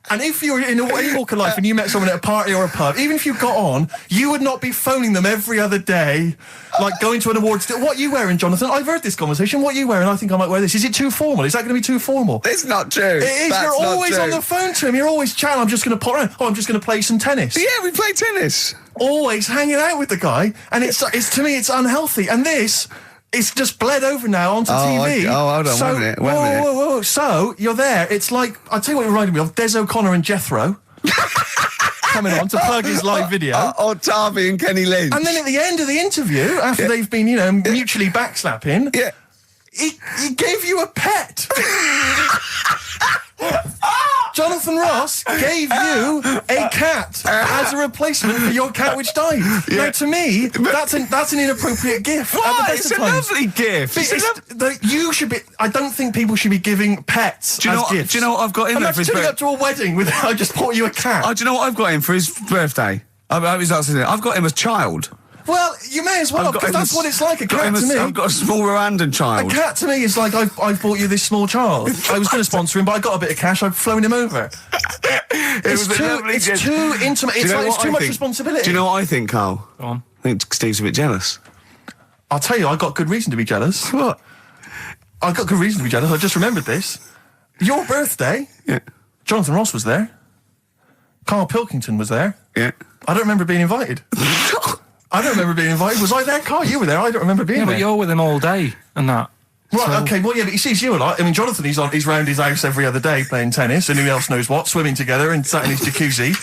and if you were in any walk of life and you met someone at a party or a pub, even if you got on, you would not be phoning them every other day, like going to an awards dinner. What are you wearing, Jonathan? I've heard this conversation. What are you wearing? I think I might wear this. Is it too formal? Is that going to be too formal? It's not true. It is. That's You're always true. on the phone to him. You're always chatting. I'm just going to pop around. Oh, I'm just going to play some tennis. Yeah, we play tennis. Always hanging out with the guy, and it's to me it's unhealthy. And this, it's just bled over now onto TV. Hold on, so, 1 minute. Whoa. So you're there. It's like, I'll tell you what it reminded me of: Des O'Connor and Jethro coming on to plug his live video. Or Tarvey and Kenny Lynch. And then at the end of the interview, after they've been, mutually backslapping, he gave you a pet. Jonathan Ross gave you a cat as a replacement for your cat which died. Now, to me, that's an inappropriate gift. What? It's a lovely gift. You should be. I don't think people should be giving pets gifts. Do you know what I've got him for his birthday? Turning up to a wedding with I just bought you a cat. Do you know what I've got him for his birthday? I've got him as child. Well, you may as well, because that's what it's like, a cat to me. I've got a small Rwandan child. A cat to me is like, I've bought you this small child. I was going to sponsor him, but I got a bit of cash, I've flown him over. It's too intimate. It's too much responsibility. Do you know what I think, Carl? Go on. I think Steve's a bit jealous. I'll tell you, I got good reason to be jealous. What? I got good reason to be jealous. I just remembered this. Your birthday, Jonathan Ross was there. Karl Pilkington was there. Yeah. I don't remember being invited. I don't remember being invited. Was I there, Karl? You were there. I don't remember being there. But you're with him all day and that. Right, okay, well, yeah, but he sees you a lot. I mean, Jonathan, he's round his house every other day playing tennis, and who else knows what, swimming together and sat in his jacuzzi,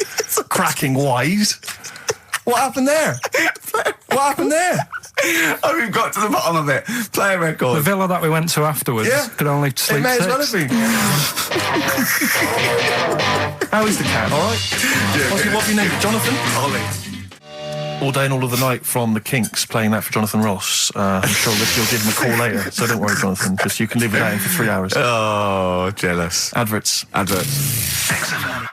cracking wise. What happened there? What happened there? Oh, we've got to the bottom of it. Play a record. The villa that we went to afterwards could only sleep It may as well have 6. been. How is the cat, all right? What's your name? Jonathan? Ollie. All day and all of the night from the Kinks, playing that for Jonathan Ross. I'm sure Ricky will give him a call later, so don't worry, Jonathan. Just you can live without him for 3 hours. Oh, jealous. Adverts. XFM.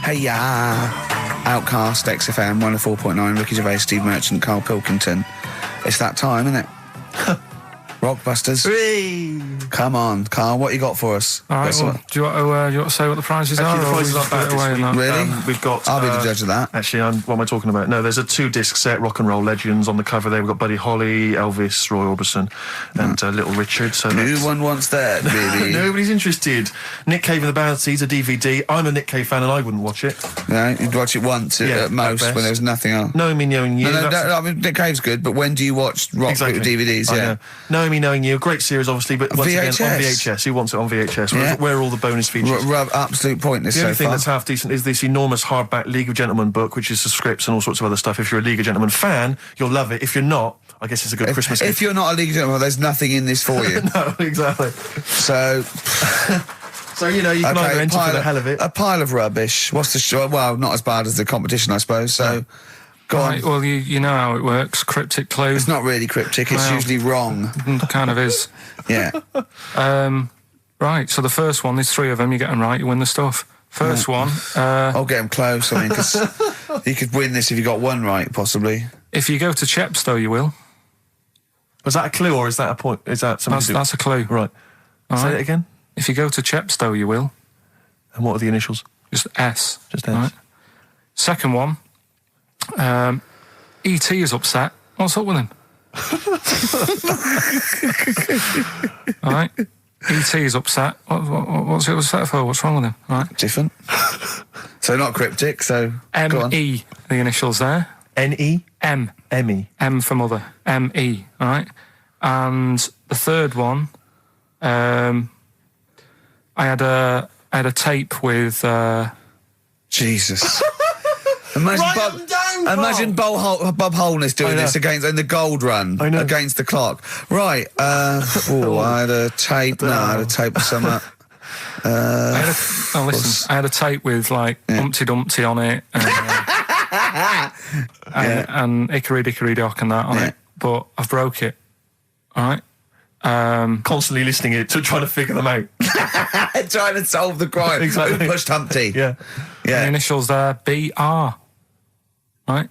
Hey, yeah. Outcast, XFM, 104.9, Ricky Gervais, Steve Merchant, Karl Pilkington. It's that time, isn't it? Rockbusters. Come on, Karl, what you got for us? All right, well, do you want to say what the prizes Actually, are? the prizes or aren't bad this week. Really? We've got... I'll be the judge of that. Actually, what am I talking about? No, there's a 2-disc set, Rock and Roll Legends, on the cover there. We've got Buddy Holly, Elvis, Roy Orbison, and Little Richard. So No one wants that, baby. Nobody's interested. Nick Cave and the Bounties, a DVD. I'm a Nick Cave fan and I wouldn't watch it. No, you'd watch it once at most best. when there's nothing on. Knowing Me, Knowing You. No, I mean, Nick Cave's good, but when do you watch rock DVDs? I Yeah. know. Knowing Me, Knowing You, great series, obviously, but once again, on VHS. Who wants it on VHS? Where are all the bonus features? Absolute pointless The only so thing far. that's half decent is this enormous hardback League of Gentlemen book, which is the scripts and all sorts of other stuff. If you're a League of Gentlemen fan, you'll love it. If you're not, I guess it's a good Christmas gift. If you're not a League of Gentlemen, there's nothing in this for you. No, exactly. So... So, you know, you can either enter for the hell of it. A pile of rubbish. What's the show? Well, not as bad as the competition, I suppose, so... Go on. Well, you know how it works. Cryptic clue. It's not really cryptic, it's usually wrong. Kind of is. Yeah. Right, so the first one, there's 3 of them, you get them right, you win the stuff. First one... I'll get them close, I mean, because you could win this if you got one right, possibly. If you go to Chepstow, you will. Was that a clue or is that a point? Is that something That's a clue. Right. Say it again. If you go to Chepstow, you will. And what are the initials? Just S. Just S. Right. Second one, E.T. is upset. What's up with him? All right. E.T. is upset. What's he upset for? What's wrong with him? All right. Different. So not cryptic, so go on. M.E. The initials there. N-E? M. M-E. M for mother. M.E. All right. And the third one, I had a tape with... Jesus. Imagine Bob Holness doing this in the Gold Run against the clock. Right. I had a tape. No, I had a tape with some. I had a tape with like Humpty Dumpty on it, and Hickory Dickory Dock and that on it. But I've broke it. All right. Constantly listening it to trying to figure them out. Trying to solve the crime. Exactly. Who pushed Humpty? Yeah. The initials there, B.R. Right?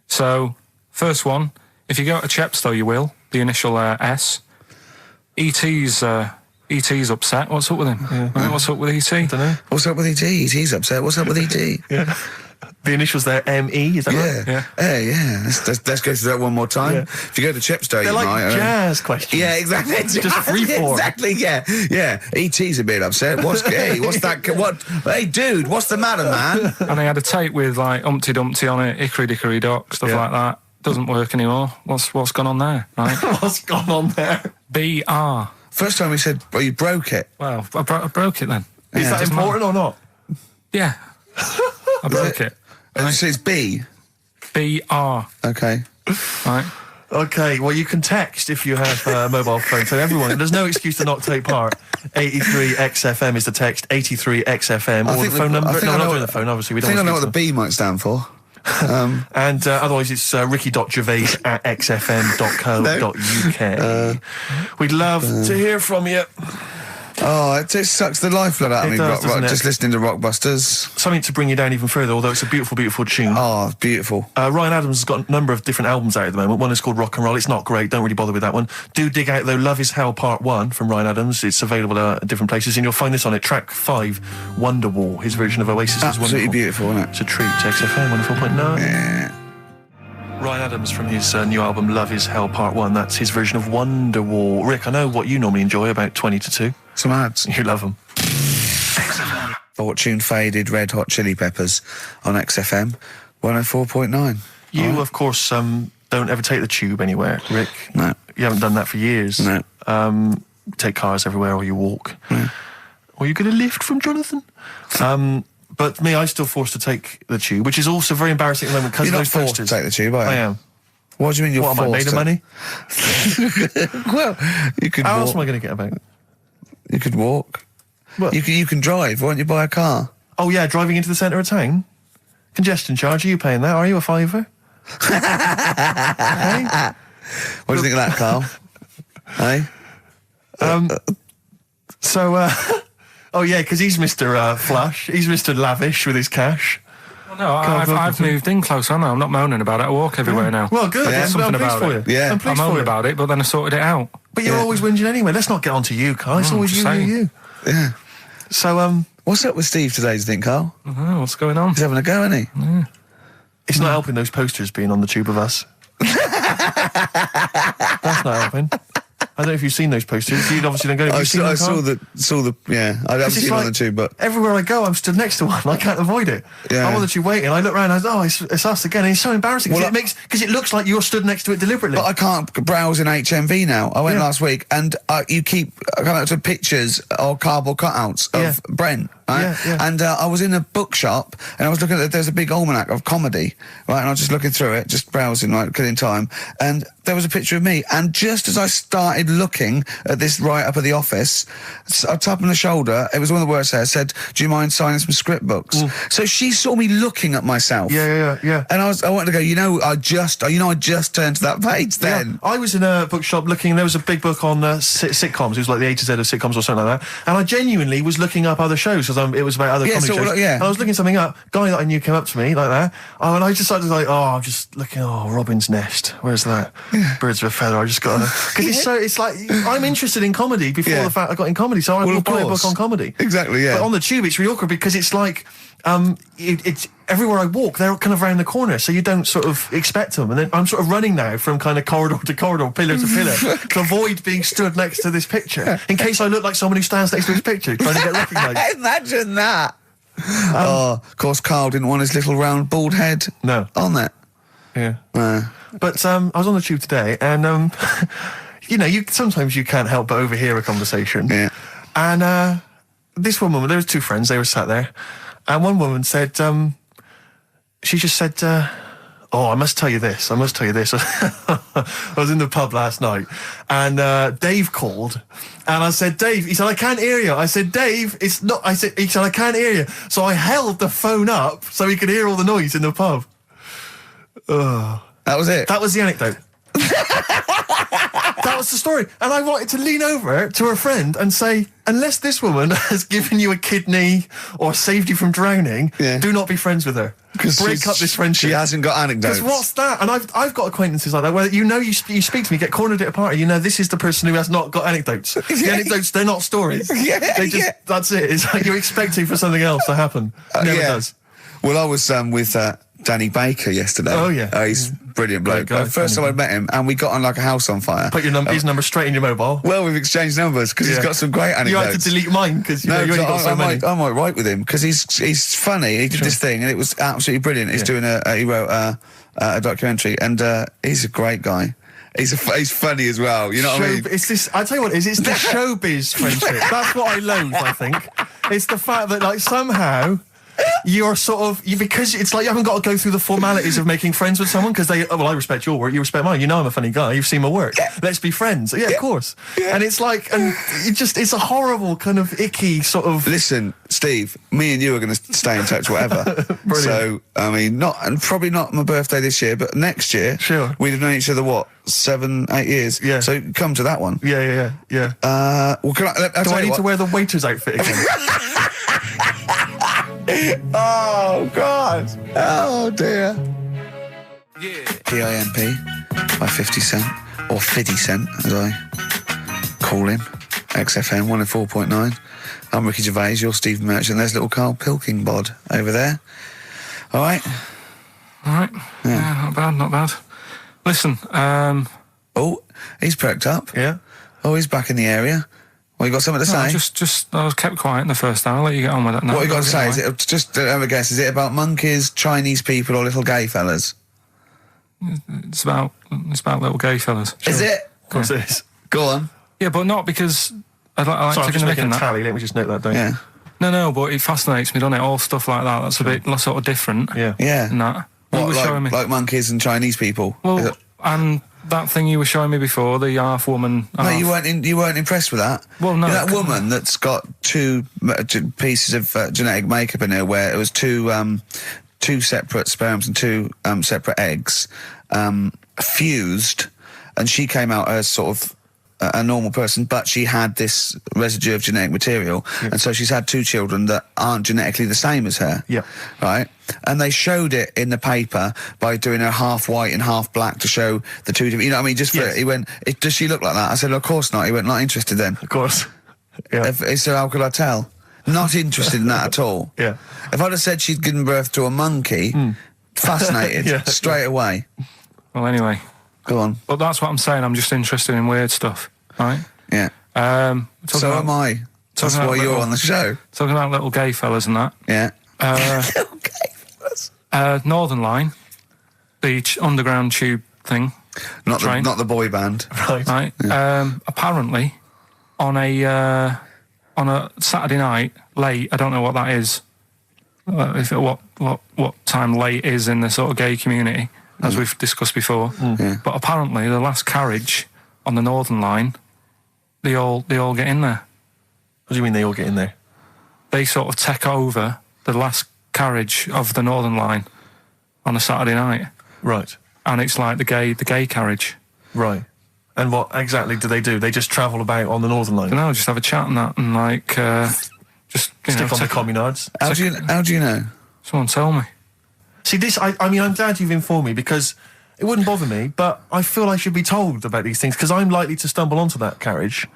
So, first one, if you go to Chepstow, you will. The initial S. E.T.'s upset. What's up with him? Yeah. Right, what's up with E.T.? I don't know. What's up with E.T.? E.T.'s upset. What's up with E.T.? Yeah. The initials there, M-E, is that right? Yeah. Yeah. Let's go through that one more time. Yeah. If you go to Chepstow, They're you like might. jazz questions. Yeah, exactly. Just free form. Exactly, yeah. E.T.'s a bit upset. What's that? What? Hey, dude, what's the matter, man? And I had a tape with like Humpty Dumpty on it, Hickory Dickory Dock, stuff like that. Doesn't work anymore. What's gone on there, right? What's gone on there? B.R. First time we said, well, you broke it. Well, I broke it then. Is that important or not? Yeah. I broke it. And so it's B. B.R. Okay. Right. Okay, well, you can text if you have a mobile phone. So everyone, there's no excuse to not take part. 83XFM is the text, 83XFM, or the phone number. No, we're not doing the phone, obviously. We don't I think I know what the B might stand for. And otherwise it's ricky.gervais@xfm.co.uk. We'd love to hear from you. Oh, it just sucks the lifeblood out of me, doesn't it? just listening to Rockbusters. Something to bring you down even further, although it's a beautiful, beautiful tune. Oh, beautiful. Ryan Adams has got a number of different albums out at the moment. One is called Rock and Roll. It's not great, don't really bother with that one. Do dig out, though, Love Is Hell Part 1 from Ryan Adams. It's available at different places, and you'll find this on it. Track 5, Wonderwall. His version of Oasis is wonderful. Absolutely beautiful, isn't it? It's a treat. XFM 104.9. Yeah. Ryan Adams from his new album Love Is Hell Part 1. That's his version of Wonderwall. Rick, I know what you normally enjoy, about 20 to 2. Some ads. You love them. Fortune Faded, Red Hot Chili Peppers on XFM 104.9. You, of course, don't ever take the tube anywhere, Rick. No. You haven't done that for years. No. Take cars everywhere, or you walk. No. Or you get a lift from Jonathan. But me, I'm still forced to take the tube, which is also very embarrassing at the moment because of You're not those forced to posters. take the tube, are you? I am. What do you mean you're What am I, forced made of money? Well, you could How walk. else am I going to get about? You could walk. What? You can drive. Why don't you buy a car? Oh, yeah, driving into the centre of town? Congestion charge, are you paying that? Are you a fiver? Hey? What do you think of that, Carl? Hey? Oh, yeah, because he's Mr. Flush. He's Mr. Lavish with his cash. Well, no, I've moved in closer now. I'm not moaning about it. I walk everywhere now. Well, good. Yeah. I'm Something pleased about for it. you. Yeah. I'm I pleased for moaned you. about it, but then I sorted it out. But you're always whinging anyway. Let's not get on to you, Carl. It's always just you. saying. Yeah. So, What's up with Steve today, do you think, Carl? Oh, what's going on? He's having a go, isn't he? it's not helping those posters being on the tube of us. That's not helping. I don't know if you've seen those posters. You'd obviously don't go. I saw the, yeah. I haven't It's seen it on like the tube, but everywhere I go, I'm stood next to one. I can't avoid it. Yeah. I'm on the tube waiting. I look around. It's us again. And it's so embarrassing Well, because it looks like you're stood next to it deliberately. But I can't browse in HMV now. I went Yeah. last week, and you keep coming up to pictures or cardboard cutouts of Yeah. Brent, right? Yeah, yeah. And I was in a bookshop, and I was looking at there's a big almanac of comedy, right? And I was just looking through it, just browsing, like killing time, and there was a picture of me. And just as I started looking at this right up at the office, I tapped on the shoulder. It was one of the words there. Said, "Do you mind signing some script books?" So she saw me looking at myself. Yeah. And I wanted to go, I just turned to that page then. Yeah. I was in a bookshop looking. There was a big book on sitcoms. It was like the A to Z of sitcoms or something like that. And I genuinely was looking up other shows because it was about other Yeah, comedy sort of shows. like, yeah. And I was looking something up. Guy that I knew came up to me like that. Oh, and I just started like, I'm just looking. Oh, Robin's Nest. Where's that? Birds of a Feather. I just got because it's like I'm interested in comedy before Yeah. the fact I got in comedy. So I will of buy a course. book on comedy. Exactly, yeah. But on the tube, it's really awkward because it's like. It's everywhere I walk, they're kind of around the corner, so you don't sort of expect them. And then I'm sort of running now from kind of corridor to corridor, pillar to pillar, to avoid being stood next to this picture, in case I look like someone who stands next to this picture, trying to get recognised. Imagine that. Of course, Carl didn't want his little round bald head on that. Yeah. But I was on the tube today, and sometimes you can't help but overhear a conversation. Yeah. And this one woman, there was two friends, they were sat there. And one woman said, she just said, I must tell you this. I was in the pub last night, and Dave called, and I said, Dave, he said, I can't hear you. I said, Dave, it's not, he said, I can't hear you. So I held the phone up so he could hear all the noise in the pub. That was it. That was the anecdote. That was the story. And I wanted to lean over to her friend and say, unless this woman has given you a kidney or saved you from drowning, do not be friends with her. Break up this friendship. She hasn't got anecdotes. Because what's that? And I've got acquaintances like that where you speak to me, get cornered at a party, this is the person who has not got anecdotes. The anecdotes, they're not stories. That's it. It's like you're expecting for something else to happen. Never does. Well, I was with Danny Baker yesterday. Oh, yeah. He's a brilliant bloke. Great guy, First time I met him, and we got on like a house on fire. Put his number straight in your mobile. Well, we've exchanged numbers because he's got some great anecdotes. You had to delete mine because you only got so many. I might write with him because he's funny. He did this thing and it was absolutely brilliant. He's doing he wrote a documentary, and he's a great guy. He's funny as well. You know what I mean? It's this. I tell you what, it's the showbiz friendship. That's what I loathe. I think it's the fact that like somehow. You're sort of because it's like you haven't got to go through the formalities of making friends with someone because I respect your work, you respect mine. You know I'm a funny guy. You've seen my work. Let's be friends. Yeah, of course. Yeah. And it's like, and it's a horrible kind of icky sort of. Listen, Steve, me and you are going to stay in touch, whatever. So I mean, probably not my birthday this year, but next year, sure. We'd have known each other 7-8 years. Yeah. So come to that one. Yeah. Well, do I need to wear the waiter's outfit again? Oh, God. Oh, dear. Yeah. PIMP by 50 Cent, or 50 Cent, as I call him. XFM 104.9. I'm Ricky Gervais, you're Steve Merchant. There's little Karl Pilkington over there. All right? All right. Yeah, not bad. Listen, Oh, he's perked up. Yeah. Oh, he's back in the area. Well, you got something to say? I was kept quiet in the first hour. I'll let you get on with it. What you got to say? Is it just have a guess? Is it about monkeys, Chinese people, or little gay fellas? It's about little gay fellas. Sure. Is it? Of course it is. Go on. Yeah, but not because I like Sorry, I'm taking just the mick making in a that. tally. Let me just note that down. Yeah. No, but it fascinates me, doesn't it? All stuff like that. That's a bit sort of different. Yeah. Yeah. And that. You What, were showing me. like monkeys and Chinese people? Well, and that thing you were showing me before, the half woman. No, half. you weren't impressed with that. Well, no, You know that come woman that's got two pieces of genetic makeup in her, where it was two separate sperms and two separate eggs fused, and she came out as sort of a normal person, but she had this residue of genetic material, and so she's had two children that aren't genetically the same as her. Yeah. Right? And they showed it in the paper by doing her half white and half black to show the two different, you know what I mean? Just for, Yes. he went, does she look like that? I said, of course not. He went, not interested then. Of course. Yeah. So how could I tell? Not interested in that at all. Yeah. If I'd have said she'd given birth to a monkey, fascinated Yeah. straight away. Well, anyway. Go on. But that's what I'm saying. I'm just interested in weird stuff, right? Yeah. So am I. That's about why you're little- on the show. Talking about little gay fellas and that. Yeah. Northern Line, the underground tube thing. Not train. the boy band. Right. Right. Apparently, on a Saturday night late, I don't know what that is. What time late is in the sort of gay community, as we've discussed before. Yeah. But apparently, the last carriage on the Northern Line, they all get in there. What do you mean they all get in there? They sort of take over the last carriage of the Northern Line on a Saturday night, Right. and it's like the gay carriage. Right. And what exactly do? They just travel about on the Northern Line? You know, just have a chat and that, and like just Stick on the communards. How do you know? Someone tell me. See, this, I mean, I'm glad you've informed me, because it wouldn't bother me, but I feel I should be told about these things, because I'm likely to stumble onto that carriage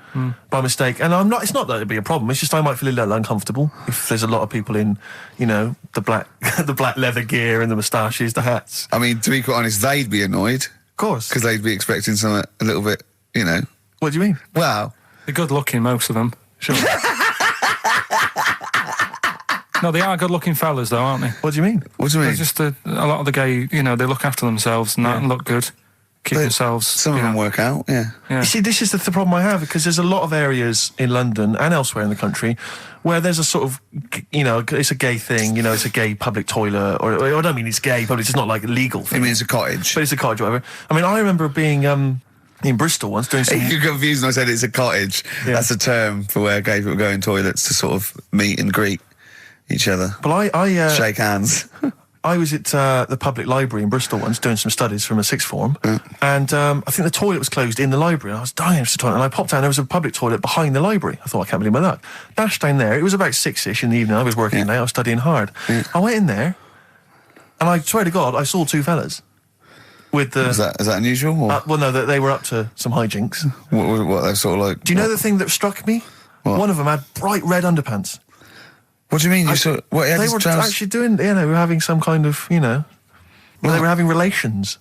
by mistake. And I'm not, it's not that it'd be a problem, it's just I might feel a little uncomfortable if there's a lot of people in, you know, the black the black leather gear and the moustaches, the hats. I mean, to be quite honest, they'd be annoyed. Of course. Because they'd be expecting something a little bit, you know. What do you mean? Wow. They're good looking, most of them. Sure. No, they are good looking fellas, though, aren't they? What do you mean? What do you They're mean? just a lot of the gay, you know, they look after themselves and that and look good. Keep themselves. Some of you them know. work out, yeah. Yeah. You see, this is the problem I have, because there's a lot of areas in London and elsewhere in the country where there's a sort of, you know, it's a gay thing, you know, it's a gay public toilet, or I don't mean it's gay, but it's not like a legal I thing. mean, it's a cottage. But it's a cottage, or whatever. I mean, I remember being in Bristol once doing some... You're confused when I said it's a cottage. Yeah. That's a term for where gay people go in toilets to sort of meet and greet each other. Well, I Shake hands. I was at the public library in Bristol once doing some studies from a sixth form, and I think the toilet was closed in the library, and I was dying for the toilet, and I popped down, there was a public toilet behind the library. I thought, I can't believe my luck. Dashed down there, it was about 6-ish in the evening, I was working late, I was studying hard. I went in there, and I swear to God, I saw two fellas. With the... Is that unusual? Or well, no, they were up to some hijinks. what they're sort of like... Do you know the thing that struck me? What? One of them had bright red underpants. What do you mean? You saw... What, They were actually doing, you know, having some kind of, you know... Well, they were having relations.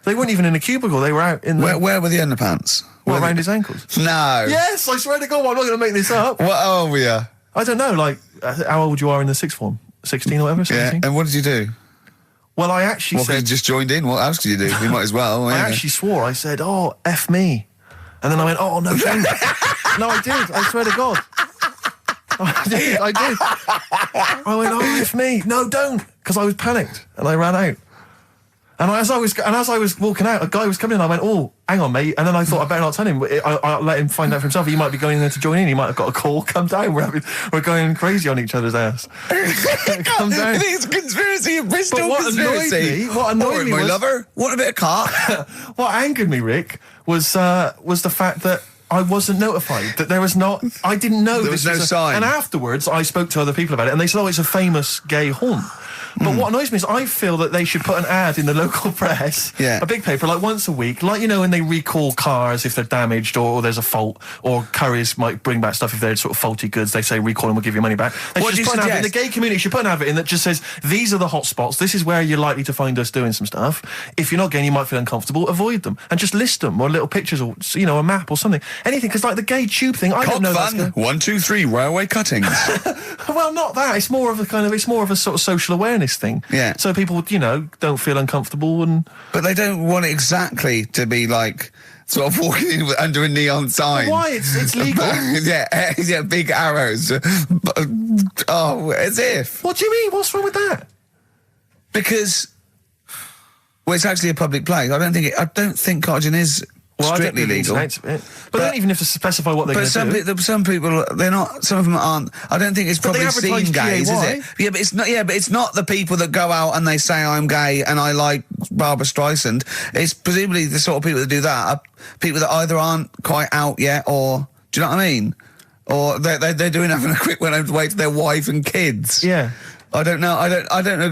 They weren't even in a cubicle, they were out in the... Where were the underpants? What, around his ankles? No. Yes, I swear to God, I'm not going to make this up. What old were you? I don't know, like, how old you are in the sixth form? 16 or whatever, Yeah. 17? And what did you do? Well, I actually Well, you said... just joined in. What else could you do? You might as well. I yeah. actually swore, I said, oh, F me. And then I went, oh, no, don't. No, I did, I swear to God. I did. I went, oh, F me. No, don't. Because I was panicked, and I ran out. And as I was walking out, a guy was coming in. I went, "Oh, hang on, mate." And then I thought I better not tell him. I'll let him find out for himself. He might be going in there to join in. He might have got a call. Come down. We're going crazy on each other's ass. Come down. I think it's a conspiracy, a Bristol But what conspiracy. what annoyed me my was, lover. Want a bit of cart? what angered me, Rick, was the fact that I wasn't notified, that there was not... I didn't know There this was no sign. And afterwards, I spoke to other people about it, and they said, oh, it's a famous gay haunt. But what annoys me is I feel that they should put an ad in the local press, a big paper, like once a week, like, you know, when they recall cars if they're damaged or there's a fault, or couriers might bring back stuff if they're sort of faulty goods, they say recall and we'll give you money back. They should just put an advert in the gay community, should put an advert in that just says, these are the hot spots, this is where you're likely to find us doing some stuff. If you're not gay and you might feel uncomfortable, avoid them, and just list them, or little pictures, or, you know, a map or something. Anything, because like the gay tube thing, I don't know. Fun. 1, 2, 3, railway cuttings. Well, not that. It's more of a sort of social awareness thing. Yeah. So people, you know, don't feel uncomfortable and. But they don't want it exactly to be like sort of walking in under a neon sign. Why? It's legal. yeah, big arrows. Oh, as if. What do you mean? What's wrong with that? Because, well, it's actually a public place. I don't think carjacking is strictly legal. But they don't even have to specify what they're going to do. Some people, they're not. Some of them aren't. I don't think it's probably seen gays, is it? Yeah, but it's not. Yeah, but it's not the people that go out and they say I'm gay and I like Barbara Streisand. It's presumably the sort of people that do that are people that either aren't quite out yet, or do you know what I mean? Or they're doing having a quick way to their wife and kids. Yeah. I don't know. I don't know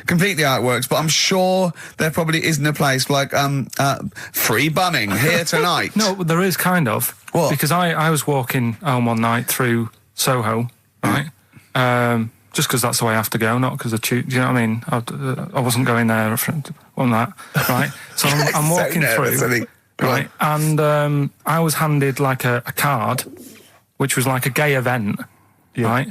completely how it works, but I'm sure there probably isn't a place like free bumming here tonight. No, there is kind of. What? Because I was walking home one night through Soho, right? Just because that's the way I have to go, not because of do you know what I mean? I wasn't going there on that, right? So I'm walking through, right? And I was handed like a card, which was like a gay event, right?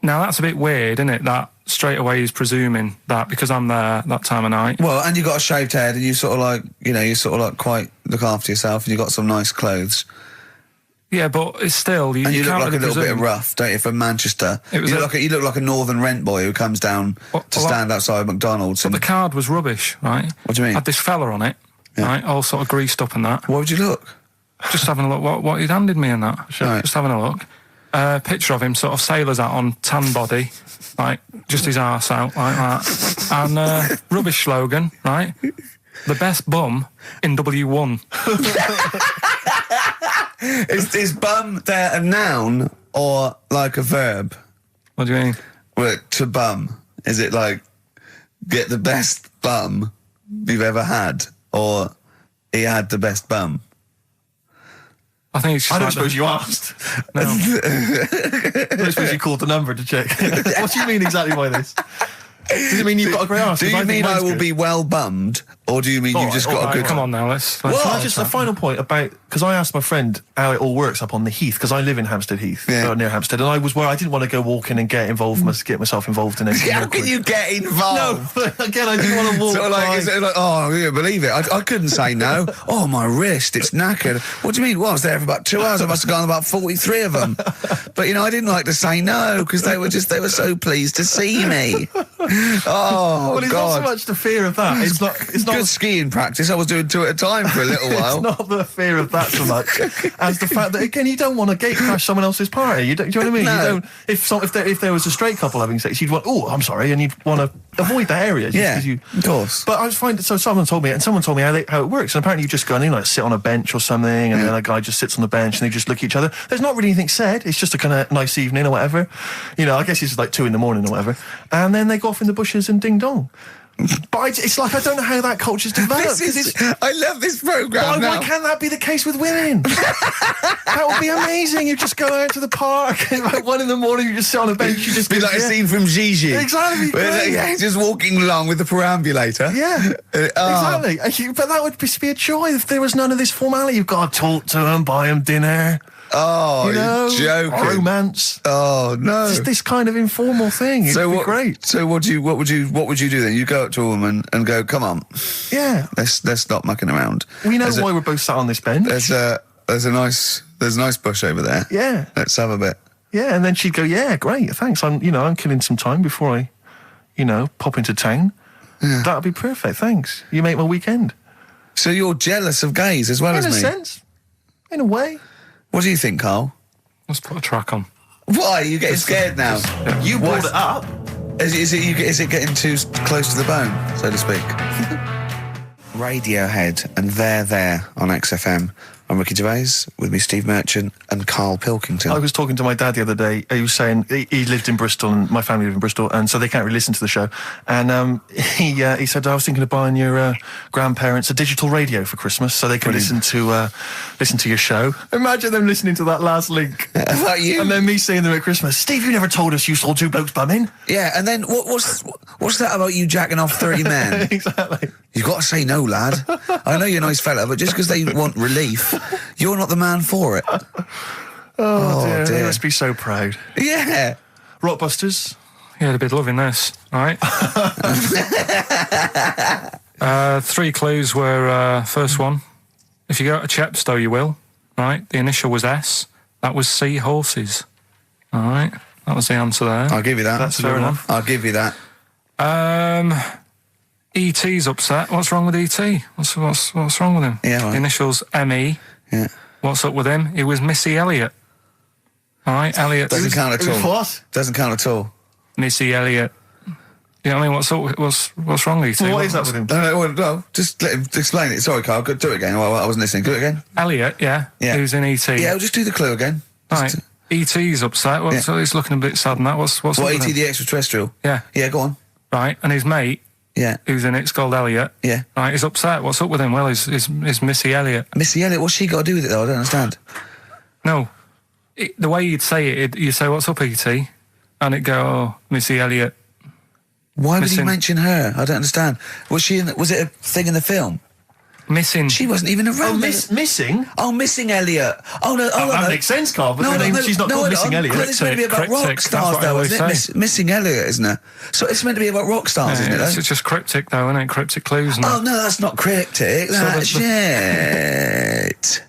Now, that's a bit weird, isn't it? That straight away he's presuming that because I'm there that time of night. Well, and you got a shaved head and you sort of like, you know, you sort of like quite look after yourself and you got some nice clothes. Yeah, but it's still... You look can't like really a little presume. bit of rough, don't you, from Manchester. You look like a northern rent boy who comes down to stand outside McDonald's. But the card was rubbish, right? What do you mean? Had this fella on it, right, all sort of greased up and that. What would you look? Just having a look what he'd handed me and that. Right. Just having a look. Picture of him, sort of sailor's hat on, tan body, like, just his arse out, like that. And rubbish slogan, right? The best bum in W1. Is bum there a noun or like a verb? What do you mean? Well, to bum. Is it like, get the best bum you've ever had? Or he had the best bum? I think it's just I don't suppose you asked. No. I don't suppose you called the number to check. What do you mean exactly by this? Does it mean you've got a great arse? Do you mean I will be well bummed, or do you mean you've just got a good... Come on now, let's just a final point about, because I asked my friend how it all works up on the Heath, because I live in Hampstead Heath, near Hampstead, and I was where I didn't want to go walking and get myself involved in anything. How can you get involved? No, again, I didn't want to walk. Sort of like, is it like, oh, you believe it? I couldn't say no. Oh, my wrist, it's knackered. What do you mean? Well, I was there for about 2 hours. I must have gone about 43 of them. But, you know, I didn't like to say no, because they were so pleased to see me. Oh, well, it's not so much the fear of that. It's not good skiing practice. I was doing 2 at a time for a little while. It's not the fear of that so much as the fact that, again, you don't want to gate crash someone else's party. Do you know what I mean? No. You don't. If there was a straight couple having sex, you'd want, oh, I'm sorry, and you'd want to avoid that area. Of course. But I was finding, so someone told me how it works, and apparently you just go in, like, sit on a bench or something, and then a guy just sits on the bench, and they just look at each other. There's not really anything said. It's just a kind of nice evening or whatever. You know, I guess it's like 2 in the morning or whatever, and then they go off in the bushes and ding dong. But it's like, I don't know how that culture's developed. I love this programme now. Why can't that be the case with women? That would be amazing. You just go out to the park, and like 1 in the morning, you just sit on a bench, you just... Be like a scene from Gigi. Exactly. Just walking along with the perambulator. Yeah, exactly. But that would be a joy if there was none of this formality. You've got to talk to them, buy them dinner... Oh, you're joking. Romance. Oh, no. Just this kind of informal thing. It'd be great. So what would you do then? You go up to a woman and go, come on. Yeah. Let's stop mucking around. We know why we're both sat on this bench. There's a nice bush over there. Yeah. Let's have a bit. Yeah, and then she'd go, yeah, great, thanks. I'm killing some time before I, pop into town. Yeah. That'd be perfect, thanks. You make my weekend. So you're jealous of gays as well as me? In a sense. In a way. What do you think, Carl? Let's put a track on. Why? Are you getting scared now? You brought it up. Is it getting too close to the bone, so to speak? Radiohead and There on XFM I'm Ricky Gervais, with me Steve Merchant and Karl Pilkington. I was talking to my dad the other day. He was saying he lived in Bristol, and my family lived in Bristol, and so they can't really listen to the show. And he said, I was thinking of buying your grandparents a digital radio for Christmas so they can listen to your show. Imagine them listening to that last link. About you? And then me seeing them at Christmas. Steve, you never told us you saw two blokes bumming. Yeah, and then what's that about you jacking off 30 men? Exactly. You've got to say no, lad. I know you're a nice fella, but just because they want relief, you're not the man for it. Oh dear. They must be so proud. Yeah. Rockbusters. Yeah, they'd be loving this, right? 3 clues were, first one, if you go to Chepstow, you will, right? The initial was S. That was sea horses. All right? That was the answer there. I'll give you that. That's fair enough. I'll give you that. E.T.'s upset. What's wrong with E.T.? What's wrong with him? Yeah, right. The initials M.E. Yeah. What's up with him? He was Missy Elliott. All right, Elliott. Doesn't count at all. What? Doesn't count at all. Missy Elliott. You know what I mean? What's wrong with E.T.? What is that with him? No, just let him explain it. Sorry, Carl, do it again. I wasn't listening. Do it again. Elliott, yeah. Yeah. Who's in E.T.? Yeah, we'll just do the clue again. All right. E.T.'s upset. So he's looking a bit sad and that. What's What, up with E.T. him? the extraterrestrial? Yeah. Yeah, go on. Right, and his mate, Yeah. who's in it's called Elliot. Yeah. Right, he's upset. What's up with him? Well, he's Missy Elliott. Missy Elliott, what's she got to do with it, though? I don't understand. No. The way you'd say it, you say, what's up, E.T.? And it'd go, oh, Missy Elliott. Why would he Missing. mention her? I don't understand. Was it a thing in the film? Missing. She wasn't even around. Missing? Oh, Missing Elliott. Oh, no. Oh, that no. makes sense, Carl, but she's not called Missing Elliott. It's meant to be about rock Cryptic, stars, that's what I though, always isn't it? say. Missing Elliott, isn't it? So it's meant to be about rock stars, isn't it, though? It's just cryptic, though, isn't it? Cryptic clues. And Oh, no, that's not cryptic. That's shit.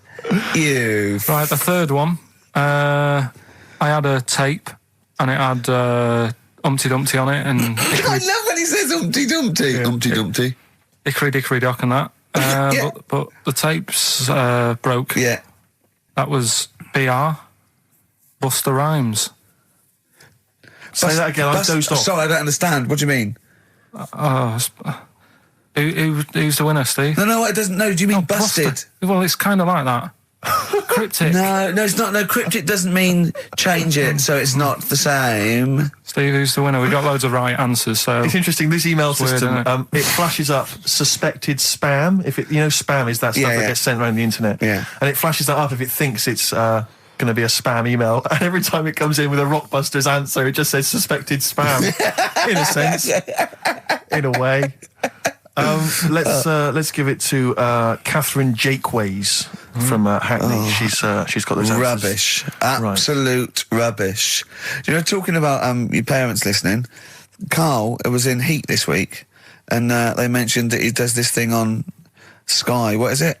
You. Right, the third one. I had a tape, and it had Humpty Dumpty on it, and I love when he says Humpty Dumpty. Yeah. Humpty Dumpty. Hickory Dickory Dock and that. Yeah. But the tapes broke. Yeah. That was BR. Buster Rhymes. Say that again, I dozed off. Sorry, I don't understand. What do you mean? Who's the winner, Steve? No, it doesn't. No, do you mean busted? Buster. Well, it's kind of like that. Cryptic. No, it's not. No, cryptic doesn't mean change it, so it's not the same. Steve, who's the winner? We got loads of right answers, so... It's interesting, this email weird, system, isn't it flashes up suspected spam. If it, spam is that stuff that gets sent around the internet. Yeah. And it flashes that up if it thinks it's going to be a spam email. And every time it comes in with a Rockbusters answer, it just says suspected spam. In a sense. In a way. Let's give it to Catherine Jakeways from Hackney. She's got those answers. Rubbish. Absolute rubbish. You know, talking about your parents listening, Carl was in Heat this week, and they mentioned that he does this thing on Sky. What is it?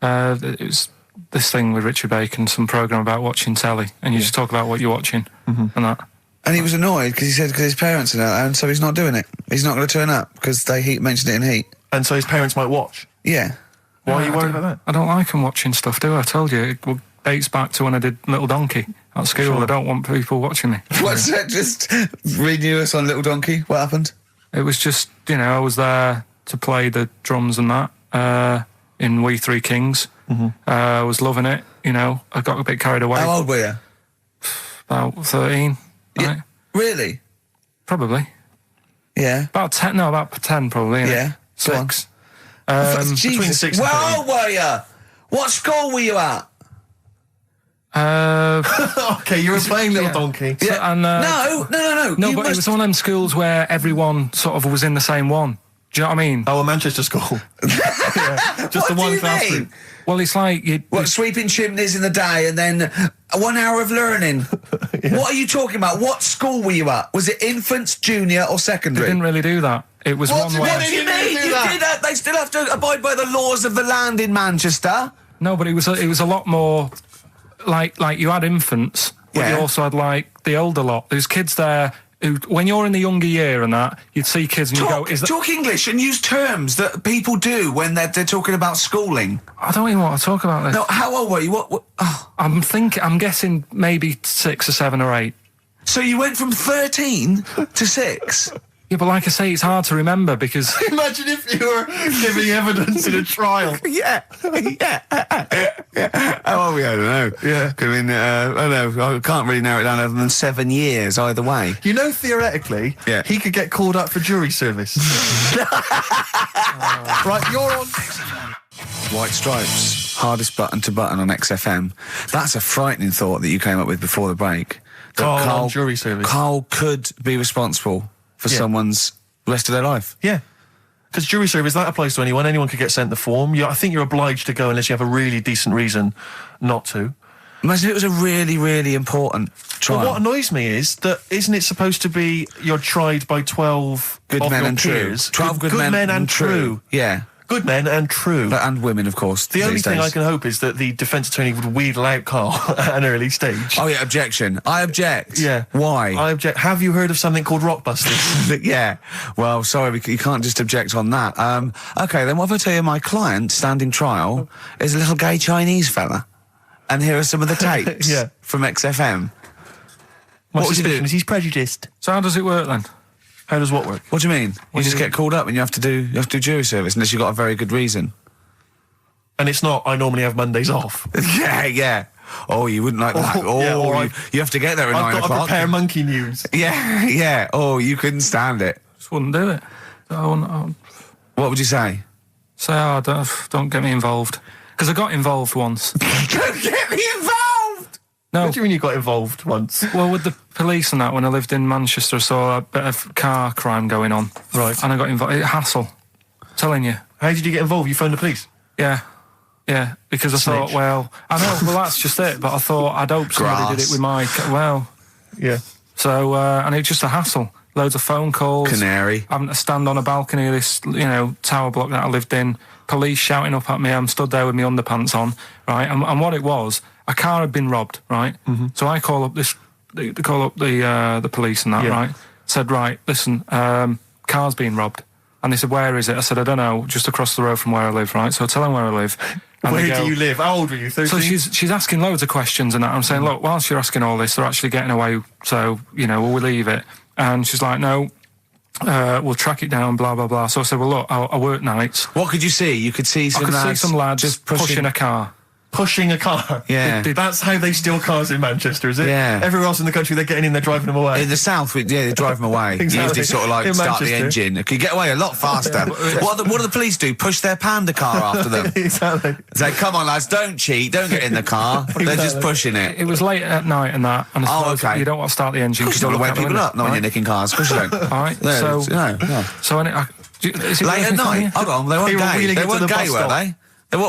It was this thing with Richard Bacon, some programme about watching telly, and you just talk about what you're watching and that. And he was annoyed because he said because his parents are there, and so he's not doing it. He's not going to turn up because they mentioned it in Heat. And so his parents might watch. Yeah. Why are you worried about that? I don't like them watching stuff, do I? I told you. It dates back to when I did Little Donkey at school. Sure. I don't want people watching me. What's that? Just renew us on Little Donkey. What happened? It was just, I was there to play the drums and that in We Three Kings. I was loving it, I got a bit carried away. How old were you? About 13. Yeah. Right? Really? Probably. Yeah. About 10 probably. Yeah. Go on. 6. Jesus. Between 6 and 13. How old were you? What school were you at? Okay, you were playing Little Donkey. So, and, No. No, but it was one of them schools where everyone sort of was in the same one. Do you know what I mean? Oh, a Manchester school. Just What the do one you classroom. mean? Well, it's like... Sweeping chimneys in the day and then 1 hour of learning. What are you talking about? What school were you at? Was it infants, junior or They secondary? didn't really do that. It was one where... What do you mean? They still have to abide by the laws of the land in Manchester. No, but it was a lot more... Like you had infants, but you also had, the older lot. There's kids there... When you're in the younger year and that, you'd see kids and you go... Talk English and use terms that people do when they're talking about schooling. I don't even want to talk about this. No, how old were you? What? Oh. I'm guessing maybe 6 or 7 or 8. So you went from 13 to 6? Yeah, but like I say, it's hard to remember because... Imagine if you were giving evidence in a trial. Yeah. Oh, yeah, I don't know. Yeah. I mean, I don't know. I can't really narrow it down other than 7 years either way. You know, theoretically, Yeah. he could get called up for jury service. Right, you're on... White Stripes, hardest button to button on XFM. That's a frightening thought that you came up with before the break. That Carl on jury service. Carl could be responsible for someone's rest of their life. Yeah. Because jury service, that applies to anyone. Anyone could get sent the form. I think you're obliged to go unless you have a really decent reason not to. Imagine it was a really, really important trial. But what annoys me is that isn't it supposed to be you're tried by 12 Good of men your and true. peers? 12 good men and true. Yeah. Good men and true. And women, of course. The only these thing days. I can hope is that the defence attorney would wheedle out Carl at an early stage. Oh, yeah, objection. I object. Yeah. Why? I object. Have you heard of something called Rockbusters? Yeah. Well, sorry, you can't just object on that. Okay, then what if I tell you my client, standing trial, is a little gay Chinese fella? And here are some of the tapes Yeah. from XFM. My What would you do? suspicion is he's prejudiced. So how does it work then? How does what work? What do you mean? You do just you get called up and you have to do jury service unless you've got a very good reason. And it's not, I normally have Mondays off. Yeah. Oh, you wouldn't like that. Oh, yeah, or you have to get there at 9 I've got to o'clock. prepare monkey news. Yeah. Oh, you couldn't stand it. Just wouldn't do it. I'd What would you say? say, oh, don't get me involved. Because I got involved once. Don't get me involved! No. What do you mean you got involved once? Well, with the police and that, when I lived in Manchester, I saw a bit of car crime going on. Right. And I got involved. Hassle. Telling you. How did you get involved? You phoned the police? Yeah. Yeah. Because I thought, Snitch. well, I know, well, that's just it. But I thought, I'd hope somebody did Grass. it with my, well. Yeah. So, and it's just a hassle. Loads of phone calls. Canary. Having to stand on a balcony of this, tower block that I lived in. Police shouting up at me. I'm stood there with my underpants on, right? And what it was, a car had been robbed, right? Mm-hmm. So I call up the police and that, Yeah. right? Said, right, listen, car's been robbed. And they said, where is it? I said, I don't know, just across the road from where I live, right? So I tell them where I live. And Where they go, do you live? How old were you? 13? So she's asking loads of questions and that. I'm saying, look, whilst you're asking all this, they're actually getting away, so, will we leave it? And she's like, no, we'll track it down, blah, blah, blah. So I said, well, look, I work nights. What could you see? You could see some I could lads see some lads just pushing a car. Pushing a car. Yeah. That's how they steal cars in Manchester, is it? Yeah. Everywhere else in the country, they're getting in, they're driving them away. In the south, they drive them away. Exactly. You usually sort of like In start the Manchester. engine. It could get away a lot faster. What do the police do? Push their panda car after them. Exactly. Say, come on, lads, don't cheat, don't get in the car. They're just pushing it. It was late at night and that. And I Oh, suppose okay. You don't want to start the engine. Because you don't want to wake people up, not when you're nicking cars. Of course you don't. All right. No, So, no. so is it Late worth at me telling night? you? Hold on, they weren't They were gay. wheeling They it to weren't the gay, bus were stop. they? They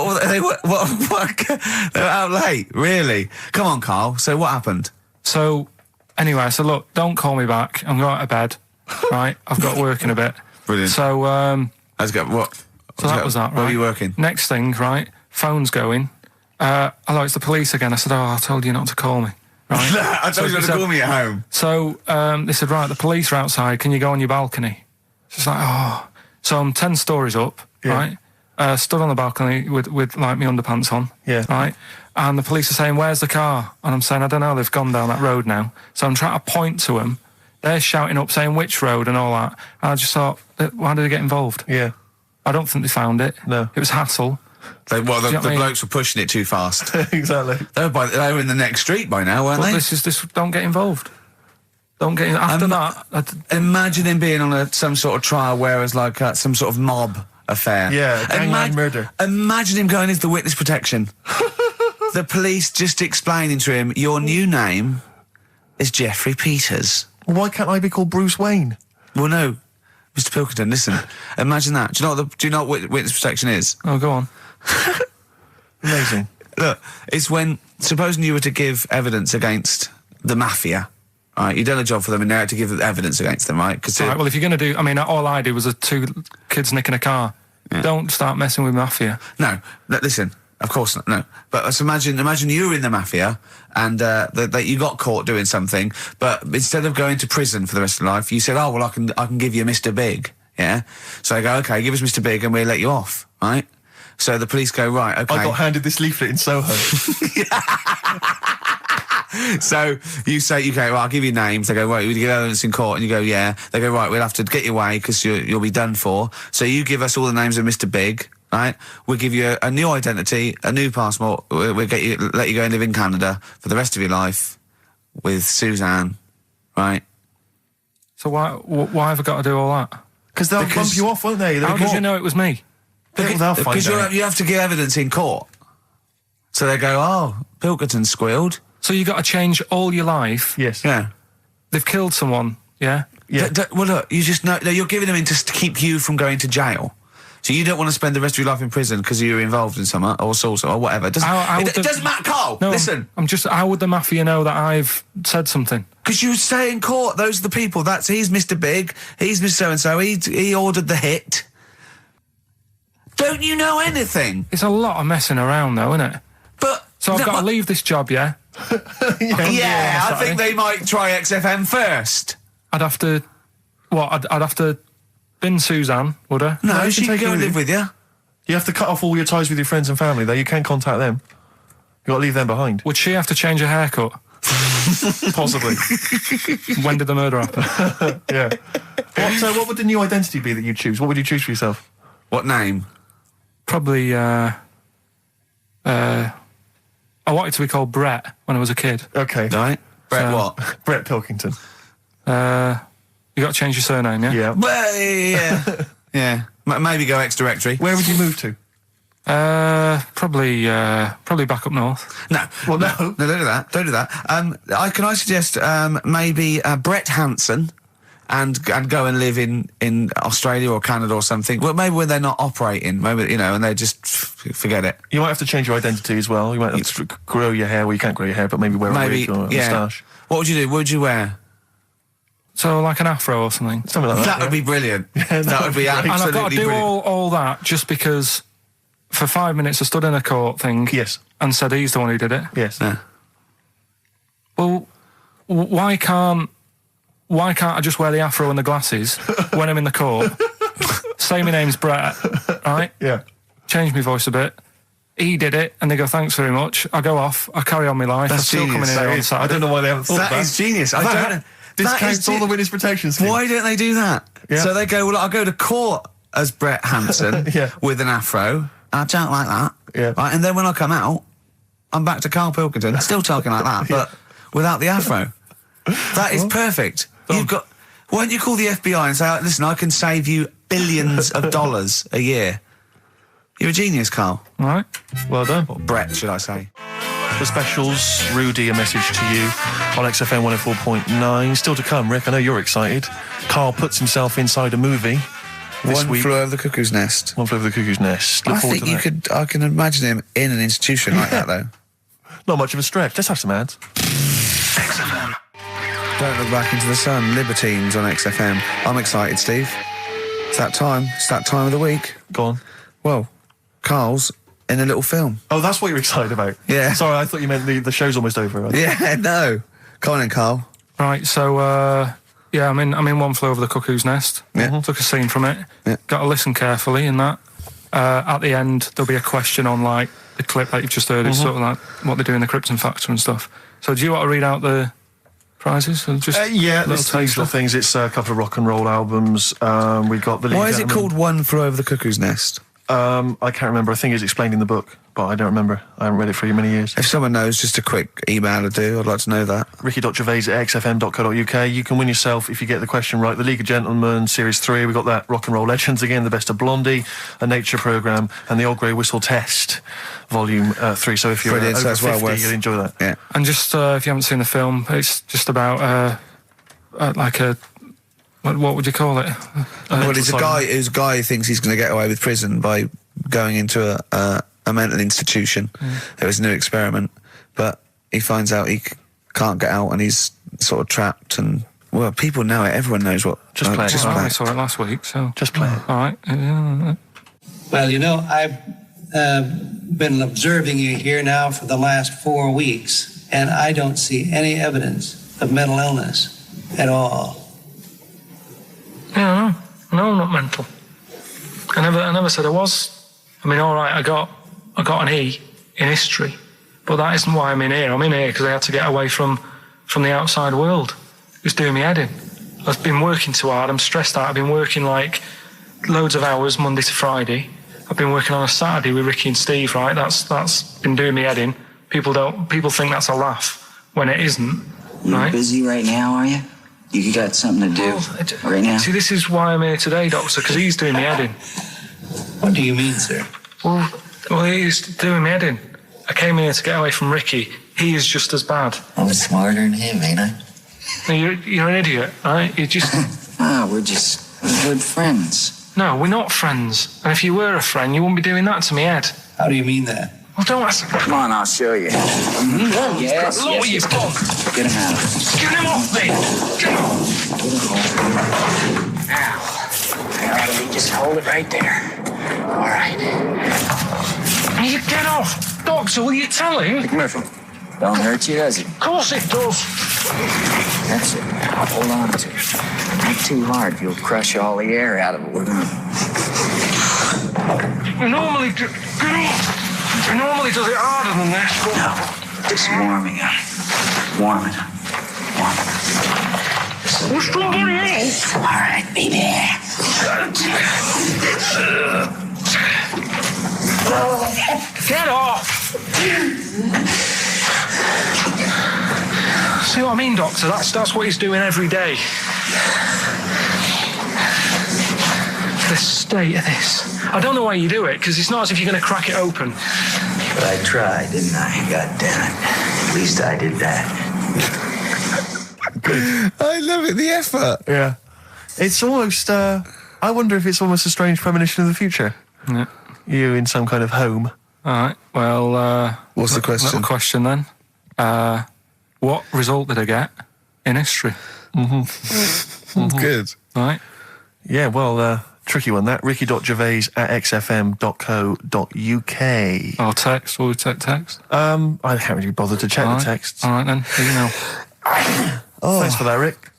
were out late, really? Come on, Carl. So what happened? So, anyway, I said, look, don't call me back. I'm going to bed. Right? I've got work in a bit. Brilliant. So, Let's go. What? so that was that, right? Where were you working? Next thing, right? Phone's going. Hello, it's the police again. I said, I told you not to call me. Right? I told you not to call me at home. So, they said, right, the police are outside. Can you go on your balcony? She's like, oh. So I'm 10 stories up, right? Stood on the balcony with like my underpants on. Yeah. Right? And the police are saying, where's the car? And I'm saying, I don't know, they've gone down that road now. So I'm trying to point to them. They're shouting up, saying which road and all that. And I just thought, why did they get involved? Yeah. I don't think they found it. No. It was hassle. The Do you know what I mean? blokes were pushing it too fast. Exactly. They were in the next street by now, weren't But they? this, don't get involved. Don't get in. After that, Imagine him being on some sort of trial where it's like some sort of mob affair. Yeah, gangland murder. Imagine him going into the witness protection. The police just explaining to him, your new name is Jeffrey Peters. Why can't I be called Bruce Wayne? Well, no, Mr. Pilkington, listen. Imagine that. Do you know what witness protection is? oh, go on. Amazing. Look, it's when, supposing you were to give evidence against the mafia, right? You've done a job for them and now you have to give evidence against them, right? Because All right, well, if you're going to do... I mean, all I did was 2 kids nicking a car. Yeah. Don't start messing with mafia. No, listen, of course not, no. But let's imagine you were in the mafia and that you got caught doing something, but instead of going to prison for the rest of your life, you said, oh, well, I can give you Mr. Big, yeah? So they go, okay, give us Mr. Big and we'll let you off, right? So the police go, right, okay. I got handed this leaflet in Soho. So you say, okay, well, I'll give you names. They go, right, we give evidence in court, and you go, yeah. They go, right, we'll have to get you away because you'll be done for. So you give us all the names of Mr. Big, right? We'll give you a new identity, a new passport. We'll let you go and live in Canada for the rest of your life with Suzanne, right? So why have I got to do all that? Because they'll bump you off, won't they? How did you know it was me? Because you have to give evidence in court. So they go, oh, Pilkington squealed. So you got to change all your life? Yes. Yeah. They've killed someone, yeah? Yeah. Well, look, you just know you're giving them in to keep you from going to jail. So you don't want to spend the rest of your life in prison because you're involved in something or assault or whatever. It doesn't matter, Carl. No, listen. How would the mafia know that I've said something? Because you say in court, those are the people. He's Mr. Big. He's Mr. So-and-so. He ordered the hit. Don't you know anything? It's a lot of messing around, though, isn't it? So I've got to leave this job, yeah? Yeah, I think they might try XFM first. I'd have to... What? I'd have to bin Suzanne, would I? No, she can go and live with you. You have to cut off all your ties with your friends and family, though. You can't contact them. You've got to leave them behind. Would she have to change her haircut? Possibly. When did the murder happen? Yeah. What would the new identity be that you choose? What would you choose for yourself? What name? Probably, I wanted to be called Brett when I was a kid. Okay. Right. Brett what? Brett Pilkington. You got to change your surname, yeah? Yeah. Well, yeah. Yeah. Maybe go ex-directory. Where would you move to? Probably back up north. No. Well, no. No, don't do that. Don't do that. Can I suggest maybe Brett Hanson and go and live in Australia or Canada or something. Well, maybe when they're not operating, maybe, and they just forget it. You might have to change your identity as well. You might have to grow your hair. Well, you can't grow your hair, but maybe wear a wig or a moustache. What would you do? What would you wear? So like an afro or something. Something like that. That would be brilliant. That would be absolutely brilliant. And I've got to do all that just because for 5 minutes I stood in a court thing. Yes. And said he's the one who did it. Yes. Yeah. Well, why can't I just wear the afro and the glasses when I'm in the court? Say my name's Brett, right? Yeah. Change my voice a bit. He did it, and they go, thanks very much. I go off, I carry on my life. That's I'm still genius. coming in here on Saturday. I don't know why they haven't thought That is genius. I don't know. Discounts all the witness protection scheme. Why don't they do that? Yeah. So they go, well, I'll go to court as Brett Hanson Yeah. with an afro. I don't like that. Yeah. Right, and then when I come out, I'm back to Karl Pilkington, still talking like that, but without the afro. That is perfect. You've got... Why don't you call the FBI and say, listen, I can save you billions of dollars a year. You're a genius, Karl. All right. Well done. Or Brett, should I say. The specials, Rudy, a message to you on XFM 104.9. Still to come, Rick, I know you're excited. Karl puts himself inside a movie this week. One Flew Over the Cuckoo's Nest. One Flew Over the Cuckoo's Nest. Look I forward think to you that. I can imagine him in an institution like that, though. Not much of a stretch. Let's have some ads. XFM. Don't Look Back Into the Sun, Libertines on XFM. I'm excited, Steve. It's that time. It's that time of the week. Go on. Well, Karl's in a little film. Oh, that's what you're excited about? Yeah. Sorry, I thought you meant the show's almost over. Right? Yeah, no. Come on in, Karl. Right, so, I'm in One Flew Over the Cuckoo's Nest. Yeah. Took a scene from it. Yeah. Got to listen carefully in that. At the end, there'll be a question on, like, the clip that you've just heard. It's sort of like what they do in the Krypton Factor and stuff. So do you want to read out the prizes? Or just Yeah, little there's the usual taster? things. It's a couple of rock and roll albums. We got the. Why is it called One Flew Over the Cuckoo's Nest? I can't remember. I think it's explained in the book, but I don't remember. I haven't read it for many years. If someone knows, just a quick email would do. I'd like to know that. Ricky.gervais@xfm.co.uk. You can win yourself, if you get the question right, the League of Gentlemen Series 3. We got that Rock and Roll Legends again, the Best of Blondie, a nature programme, and the Old Grey Whistle Test, Volume 3. So if you're Brilliant, so over that's well 50, worth- you'll enjoy that. Yeah. And just, if you haven't seen the film, it's just about, like a... What would you call it? Well, it's a guy who thinks he's going to get away with prison by going into a mental institution. It was a new experiment, but he finds out he can't get out and he's sort of trapped. And well, people know it. Everyone knows what. Just play it. Just Well, play I it. saw it last week, so... Just play it. All right. Well, I've been observing you here now for the last 4 weeks, and I don't see any evidence of mental illness at all. Yeah, no, I'm not mental. I never said I was. I mean, all right, I got an E in history, But that isn't why I'm in here. I'm in here because I had to get away from the outside world. It was doing me head in. I've been working too hard. I'm stressed out. I've been working like loads of hours Monday to Friday. I've been working on a Saturday with Ricky and Steve, right? That's been doing me head in. People think that's a laugh when it isn't. You're right? busy right now, are you? You got something to do right now? See, this is why I'm here today, Doctor, because he's doing me head in. What do you mean, sir? Well, he's doing me head in. I came in here to get away from Ricky. He is just as bad. I'm smarter than him, ain't I? No, you're an idiot, right? You just... We're just good friends. No, we're not friends. And if you were a friend, you wouldn't be doing that to me, Ed. How do you mean that? Well, don't ask... Come on, I'll show you. Yes, Look what you've done. Get him out of here. Get him off me! Get him off! Now, let me just hold it right there. All right. You get off! Doctor, will you tell him? Murphy, don't hurt you, does it? Of course it does. That's it. Now, hold on to it. Not too hard. You'll crush all the air out of it. He normally... Get off! He normally does it harder than this, but... No, just warming up. Warm it up. Warm it up. What's going on? All right, be there. Get off! See what I mean, Doctor? That's what he's doing every day. The state of this. I don't know why you do it, because it's not as if you're going to crack it open. But I tried, didn't I? God damn it. At least I did that. I love it, the effort. Yeah. It's almost, I wonder if it's almost a strange premonition of the future. Yeah. You in some kind of home. All right, well... What's the question? Little question, then. What result did I get in history? Good. All right. Yeah, well, tricky one, that. ricky.gervais@xfm.co.uk. Or text, will we take text? I can't really bother to check the texts. All right, then. Here you know. Thanks for that, Rick.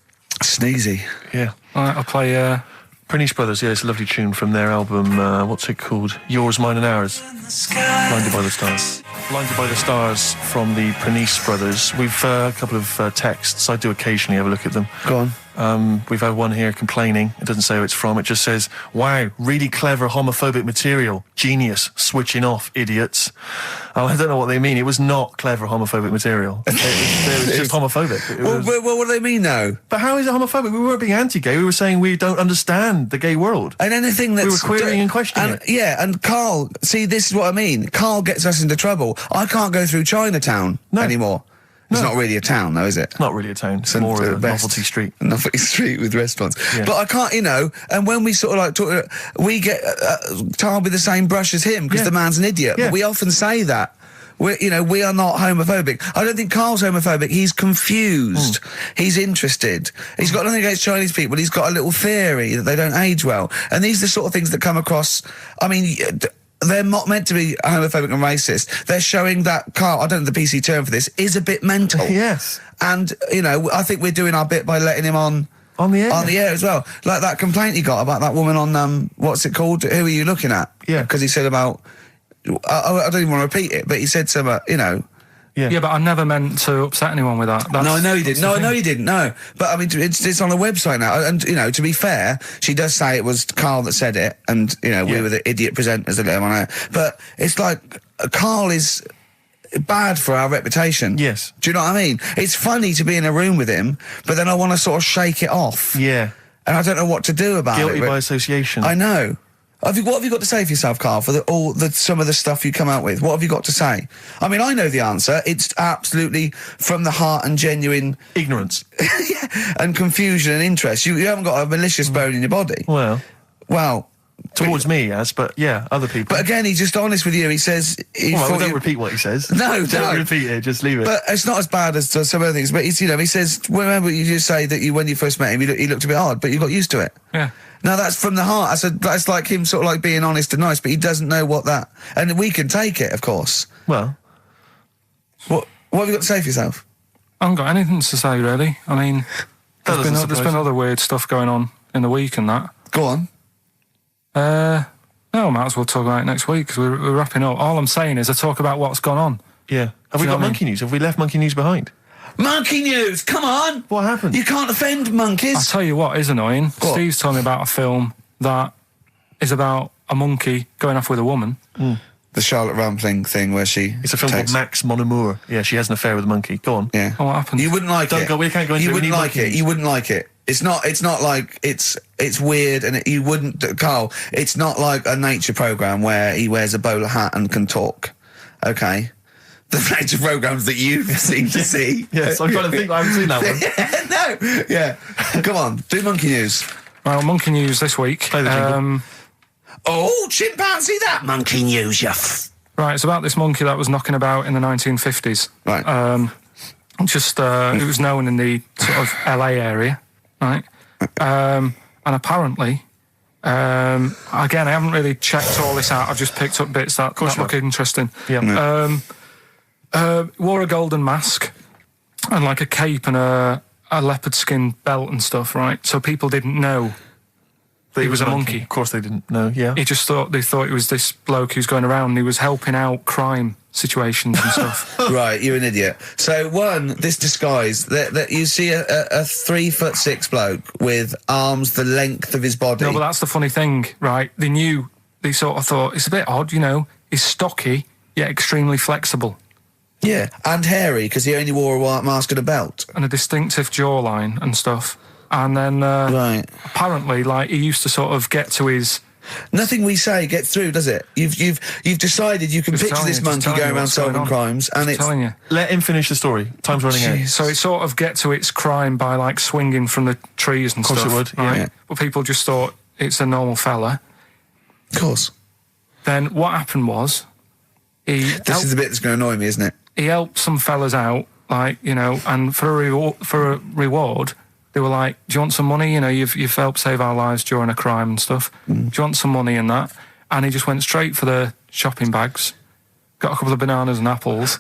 Sneezy. Yeah. All right, I'll play... Prinish Brothers, yeah, it's a lovely tune from their album, what's it called? Yours, Mine and Ours. Blinded by the Stars. Blinded by the Stars from the Prinish Brothers. We've a couple of texts. I do occasionally have a look at them. Go on. We've had one here complaining. It doesn't say who it's from. It just says, wow, really clever homophobic material. Genius. Switching off, idiots. Oh, I don't know what they mean. It was not clever homophobic material. It was just homophobic. Well, what do they mean, though? But how is it homophobic? We weren't being anti-gay. We were saying we don't understand the gay world. And anything that's... We were querying and questioning it. Yeah, and Karl, see, this is what I mean. Karl gets us into trouble. I can't go through Chinatown anymore. It's not really a town, though, is it? Not really a town. It's more of a novelty street. Novelty street with restaurants. Yeah. But I can't, and when we sort of like talk, we get tarred with the same brush as him because the man's an idiot. Yeah. But we often say that. We are not homophobic. I don't think Karl's homophobic. He's confused. He's interested. He's got nothing against Chinese people. He's got a little theory that they don't age well. And these are the sort of things that come across, I mean... They're not meant to be homophobic and racist. They're showing that Karl, I don't know the PC term for this, is a bit mental. Yes. And, I think we're doing our bit by letting him on the air. On the air as well. Like that complaint he got about that woman on, what's it called? Who are you looking at? Yeah. Because he said about, I don't even want to repeat it, but he said something, Yeah, but I never meant to upset anyone with that. No, I know you didn't. No, I know you didn't. No, but I mean, it's on a website now, and to be fair, she does say it was Karl that said it, and we were the idiot presenters that let him on air. But it's like Karl is bad for our reputation. Yes. Do you know what I mean? It's funny to be in a room with him, but then I want to sort of shake it off. Yeah. And I don't know what to do about Guilty it. by association. I know. What have you got to say for yourself, Karl, for some of the stuff you come out with? What have you got to say? I mean, I know the answer. It's absolutely from the heart and genuine... ignorance. and confusion and interest. You haven't got a malicious bone in your body. Well... Towards me, but yeah, other people. But again, he's just honest with you. He says... don't repeat what he says. No, don't repeat it, just leave it. But it's not as bad as some other things. But he says, remember you just say that when you first met him, he looked a bit odd, but you got used to it. Yeah. Now that's from the heart. That's like him sort of like being honest and nice, but he doesn't know what that... And we can take it, of course. Well... What have you got to say for yourself? I haven't got anything to say, really. I mean, there's been other weird stuff going on in the week and that. Go on. No, I might as well talk about it next week, because we're wrapping up. All I'm saying is I talk about what's gone on. Yeah. Have we know got what I monkey news? Have we left monkey news behind? Monkey news, come on! What happened? You can't offend monkeys. I'll tell you what is annoying. What? Steve's told me about a film that is about a monkey going off with a woman. The Charlotte Rampling thing where she... It's a film called Max Mon Amour. Yeah, she has an affair with a monkey. Go on. Yeah. Oh, what happened? You wouldn't like it. We can't go into You it. wouldn't We need like it. monkeys. You wouldn't like it. It's not like, it's weird and you wouldn't, Carl, it's not like a nature programme where he wears a bowler hat and can talk. Okay? The nature programmes that you seem to see. Yes, I'm trying to think. I haven't seen that one. No. Yeah. Come on. Do monkey news. Well, monkey news this week. Play the jingle. Oh, chimpanzee, that monkey news, Right, it's about this monkey that was knocking about in the 1950s. Right. It was known in the sort of LA area, right? And apparently, again, I haven't really checked all this out. I've just picked up bits that look interesting. Yeah. Wore a golden mask and like a cape and a leopard skin belt and stuff, right? So people didn't know that he was a monkey. Of course they didn't know, yeah. They thought it was this bloke who's going around and he was helping out crime situations and stuff. Right, you're an idiot. So this disguise, that you see a 3'6" bloke with arms the length of his body. No, but that's the funny thing, right? They sort of thought, it's a bit odd, he's stocky, yet extremely flexible. Yeah, and hairy, because he only wore a white mask and a belt. And a distinctive jawline and stuff. And then, right. apparently, like, he used to sort of get to his... Nothing we say gets through, does it? You've decided you can picture this monkey going around solving crimes, and it's... telling you. Let him finish the story. Time's running out. So it sort of get to its crime by, like, swinging from the trees and stuff. Of course it would, right? yeah. But people just thought it's a normal fella. Of course. Then what happened was... This is the bit that's going to annoy me, isn't it? He helped some fellas out, like, and for a reward, they were like, do you want some money? You've helped save our lives during a crime and stuff. Do you want some money and that? And he just went straight for the shopping bags, got a couple of bananas and apples,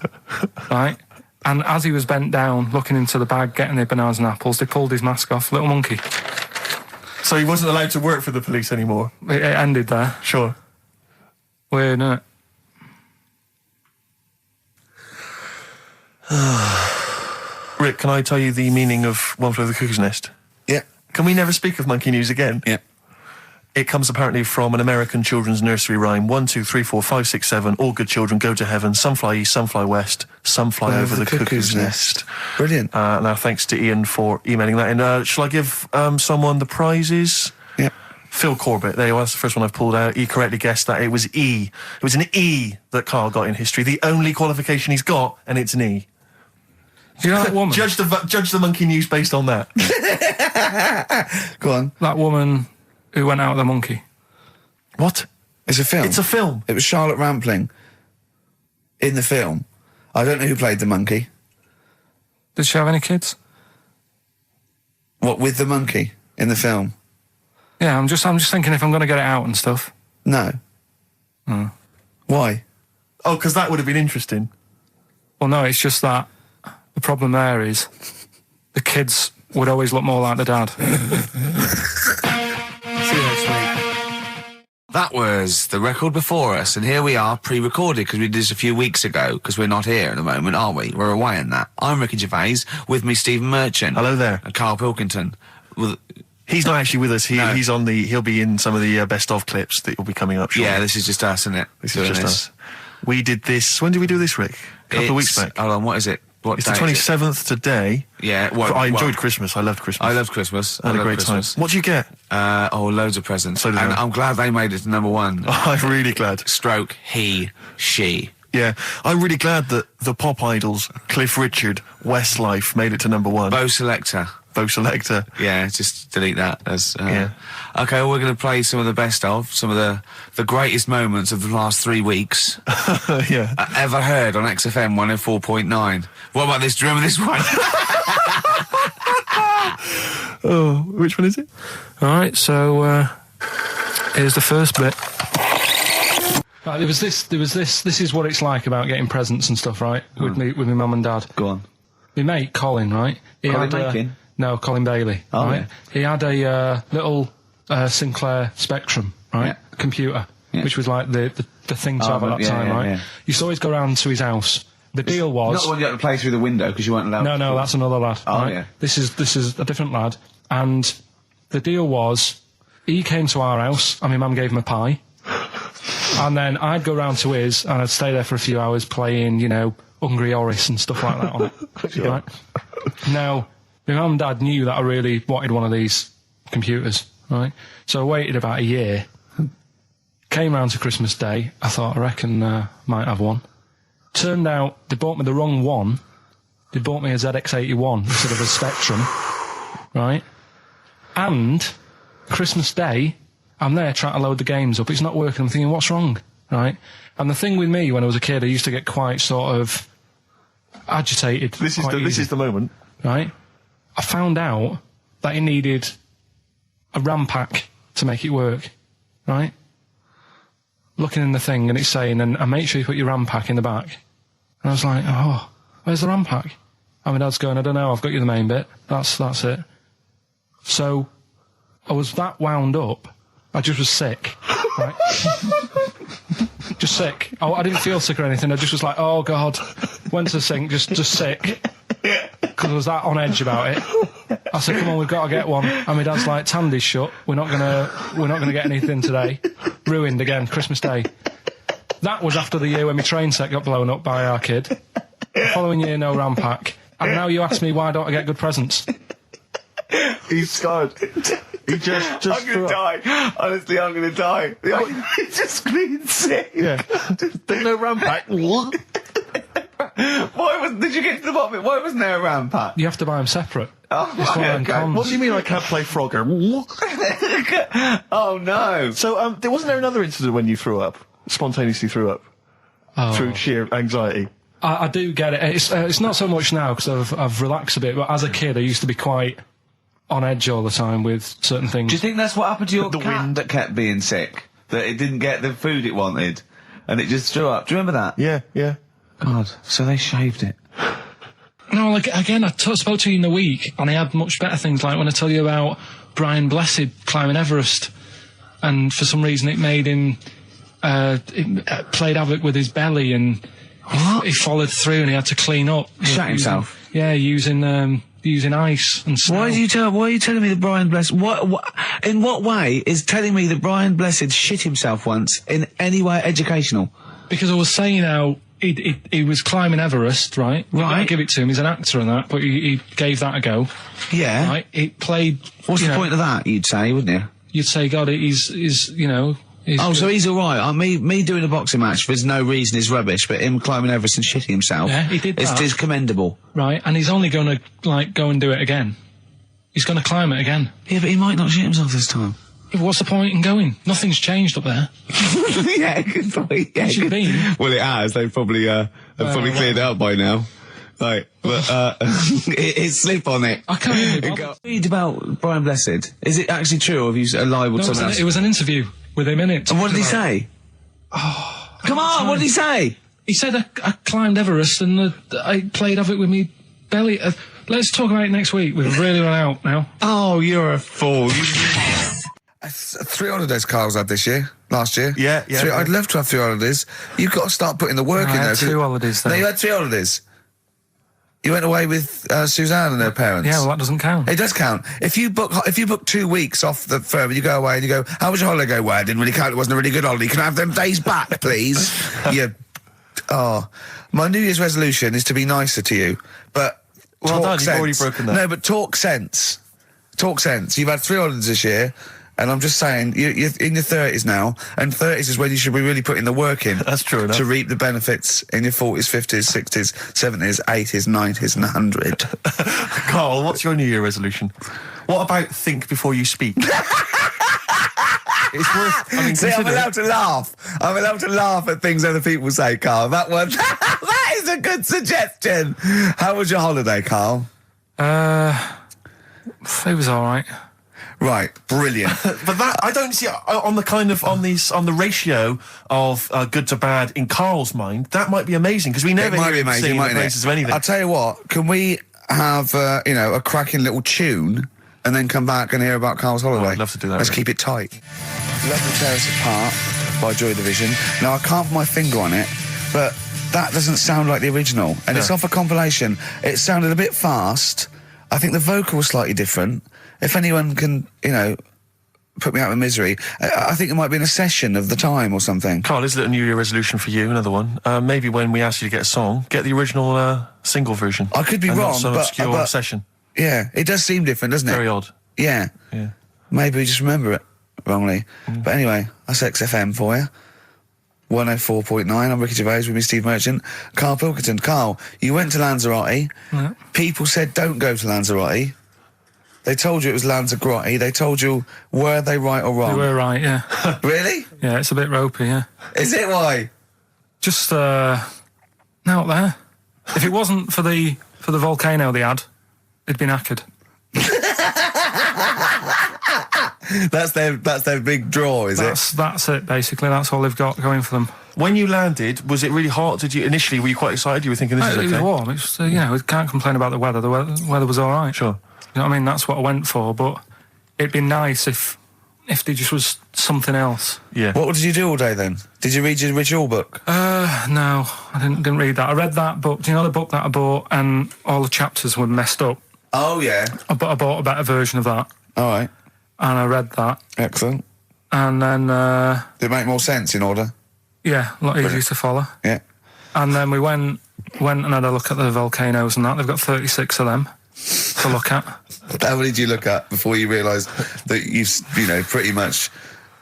right? And as he was bent down, looking into the bag, getting the bananas and apples, they pulled his mask off, little monkey. So he wasn't allowed to work for the police anymore? It ended there. Sure. Weird, isn't it? Rick, can I tell you the meaning of One Flew Over the Cuckoo's Nest? Yeah. Can we never speak of monkey news again? Yeah. It comes apparently from an American children's nursery rhyme. 1, 2, 3, 4, 5, 6, 7. All good children go to heaven. Some fly east, some fly west. Some fly over the cuckoo's nest. Brilliant. Now, thanks to Ian for emailing that in. Shall I give someone the prizes? Yeah. Phil Corbett, there you are, that's the first one I've pulled out. He correctly guessed that it was E. It was an E that Carl got in history. The only qualification he's got, and it's an E. Do you know that woman? Judge the monkey news based on that. Go on. That woman who went out with a monkey. What? It's a film. It's a film. It was Charlotte Rampling in the film. I don't know who played the monkey. Did she have any kids? What, with the monkey in the film? Yeah, I'm just thinking if I'm going to get it out and stuff. No. Why? Oh, because that would have been interesting. Well, no, it's just that the problem there is the kids would always look more like the dad. See you next week. That was the record before us, and here we are, pre-recorded, because we did this a few weeks ago, because we're not here at the moment, are we? We're away in that. I'm Ricky Gervais, with me Stephen Merchant. Hello there. And Karl Pilkington. He's not actually with us. No. He'll be in some of the best of clips that will be coming up shortly. Yeah, this is just us, isn't it? This is just us. We did this. When did we do this, Rick? A couple of weeks back. Hold on, what is it? It's the 27th today. Yeah. I enjoyed Christmas. I loved Christmas. I loved Christmas. I had a great time. What did you get? Loads of presents. So did and I. I'm glad they made it to number one. I'm really glad. Stroke, he, she. Yeah, I'm really glad that the pop idols, Cliff Richard, Westlife, made it to number one. Bo Selector. Yeah, just delete that. Yeah. Okay, well, we're going to play some of the best of, some of the greatest moments of the last 3 weeks. Yeah. Ever heard on XFM 104.9. What about this? Do you remember this one? Oh, which one is it? All right, so here's the first bit. Right, there was this. This is what it's like about getting presents and stuff, right? With my mum and dad. Go on. My mate Colin, right? Colin Mackin? No, Colin Bailey. Oh, right? yeah. He had a little Sinclair Spectrum, right? Yeah. Computer, Yeah. which was like the thing to have at that time, right? Yeah. You used to always go round to his house, The deal was... Not the one you had to play through the window because you weren't allowed to. No, that's another lad. Oh, right? yeah. This is a different lad. And the deal was, he came to our house, and my mum gave him a pie. And then I'd go round to his, and I'd stay there for a few hours playing, you know, Hungry Horace and stuff like that on it. Right? Now, my mum and dad knew that I really wanted one of these computers, right? So I waited about a year. Came round to Christmas Day. I thought, I reckon might have one. Turned out they bought me the wrong one. They bought me a ZX81 instead of a Spectrum, right? And Christmas Day, I'm there trying to load the games up. It's not working. I'm thinking, what's wrong, right? And the thing with me when I was a kid, I used to get quite sort of agitated. This is the moment, right? I found out that it needed a RAM pack to make it work, right? Looking in the thing and it's saying, and make sure you put your RAM pack in the back. And I was like, oh, where's the RAM pack? And my dad's going, I don't know, I've got you the main bit. That's it. So I was that wound up, I just was sick, right? Just sick. I didn't feel sick or anything, I just was like, oh God. Went to the sink, just sick. Because I was that on edge about it. I said, come on, we've got to get one. And my dad's like, Tandy's shut. We're not gonna get anything today. Ruined again, Christmas Day. That was after the year when my train set got blown up by our kid. The following year, no RAM pack. And now you ask me why don't I get good presents? He's scarred. He just I'm gonna die. Honestly, I'm gonna die. He's just clean sick. Yeah. There's no RAM pack. Did you get to the bottom of it? Why wasn't there a RAM pack? You have to buy them separate. Oh, okay. What do you mean I can't play Frogger? Oh no. So, wasn't there another incident when you threw up? Spontaneously threw up? Through sheer anxiety? I do get it. It's not so much now because I've relaxed a bit, but as a kid I used to be quite on edge all the time with certain things. Do you think that's what happened to your cat that kept being sick? That it didn't get the food it wanted and it just threw up? Do you remember that? Yeah. God, so they shaved it. No, like, again, I spoke to you in the week, and I had much better things, like when I tell you about Brian Blessed climbing Everest, and for some reason it made him, it played havoc with his belly, and he followed through, and he had to clean up. Shut himself? Yeah, using ice and snow. Why are you telling me that Brian Blessed... in what way is telling me that Brian Blessed shit himself once in any way educational? Because I was saying how he was climbing Everest, right? Right. I give it to him, he's an actor and that, but he gave that a go. Yeah. Right? He played... What's the point of that, you'd say, wouldn't you? You'd say, God, he's you know... So he's alright. Me doing a boxing match, there's no reason is rubbish, but him climbing Everest and shitting himself... Yeah, he did that. It's commendable. Right, and he's only going to, like, go and do it again. He's going to climb it again. Yeah, but he might not shit himself this time. Yeah, what's the point in going? Nothing's changed up there. Yeah, good point. Yeah, What's it been? Well, it has. They've probably cleared it out by now. Right, but it's slip on it. I can't even read about Brian Blessed. Is it actually true, or have you lied with someone else? It was an interview with him in it. And what did he say? Oh, come on, what did he say? He said I climbed Everest and I played havoc with me belly. Let's talk about it next week. We've really run out now. Oh, you're a fool. 3 holidays Carl's had this year. Last year. Yeah. I'd love to have 3 holidays. You've got to start putting the work in there. I had 2 holidays, though. No, you had 3 holidays. You went away with Suzanne and her parents. Yeah, well, that doesn't count. It does count. If you book 2 weeks off the firm and you go away and you go, how was your holiday? Go, well, it didn't really count. It wasn't a really good holiday. Can I have them days back, please? My New Year's resolution is to be nicer to you, but well talk done, sense. You've already broken that. No, but talk sense. Talk sense. You've had 3 holidays this year. And I'm just saying, you're in your 30s now, and 30s is when you should be really putting the work in. That's true enough. To reap the benefits in your 40s, 50s, 60s, 70s, 80s, 90s, and 100. Carl, what's your New Year resolution? What about think before you speak? It's worth... See, I'm allowed to laugh. I'm allowed to laugh at things other people say, Carl. That one, that is a good suggestion. How was your holiday, Carl? It was all right. Right, brilliant. But that, I don't see, on the ratio of good to bad in Carl's mind, that might be amazing, because we never hear him sing the praises of anything. I'll tell you what, can we have, a cracking little tune, and then come back and hear about Carl's holiday? I'd love to do that. Let's keep it tight. Love to Tear Us Apart by Joy Division. Now, I can't put my finger on it, but that doesn't sound like the original. And it's off a compilation. It sounded a bit fast. I think the vocal was slightly different. If anyone can, you know, put me out of misery, I think it might be in a session of the time or something. Carl, is it a New Year resolution for you? Another one. Maybe when we ask you to get a song, get the original single version. I could be wrong, not some but obscure session. Yeah, it does seem different, doesn't it? Very odd. Yeah. Maybe we just remember it wrongly. But anyway, that's XFM for you. 104.9, I'm Ricky Gervais with me, Steve Merchant. Karl Pilkington. Carl, you went to Lanzarote. Yeah. People said don't go to Lanzarote. They told you it was Lanzarote. They told you, were they right or wrong? They were right, yeah. Really? Yeah, it's a bit ropey, yeah. Is it? Why? Just, out there. If it wasn't for the volcano they had, it'd been knackered. That's their big draw, is it? That's it, basically. That's all they've got going for them. When you landed, was it really hot? Were you quite excited? You were thinking this is okay? It was warm. It's, you know, we can't complain about the weather. The weather was all right. Sure. You know what I mean? That's what I went for, but it'd be nice if there just was something else. Yeah. What did you do all day then? Did you read your ritual book? No, I didn't read that. I read that book. Do you know the book that I bought and all the chapters were messed up? Oh, yeah. I bought a better version of that. All right. And I read that. Excellent. And then... Did it make more sense in order? Yeah, a lot easier to follow. Yeah. And then we went and had a look at the volcanoes and that. They've got 36 of them to look at. How many did you look at before you realised that pretty much,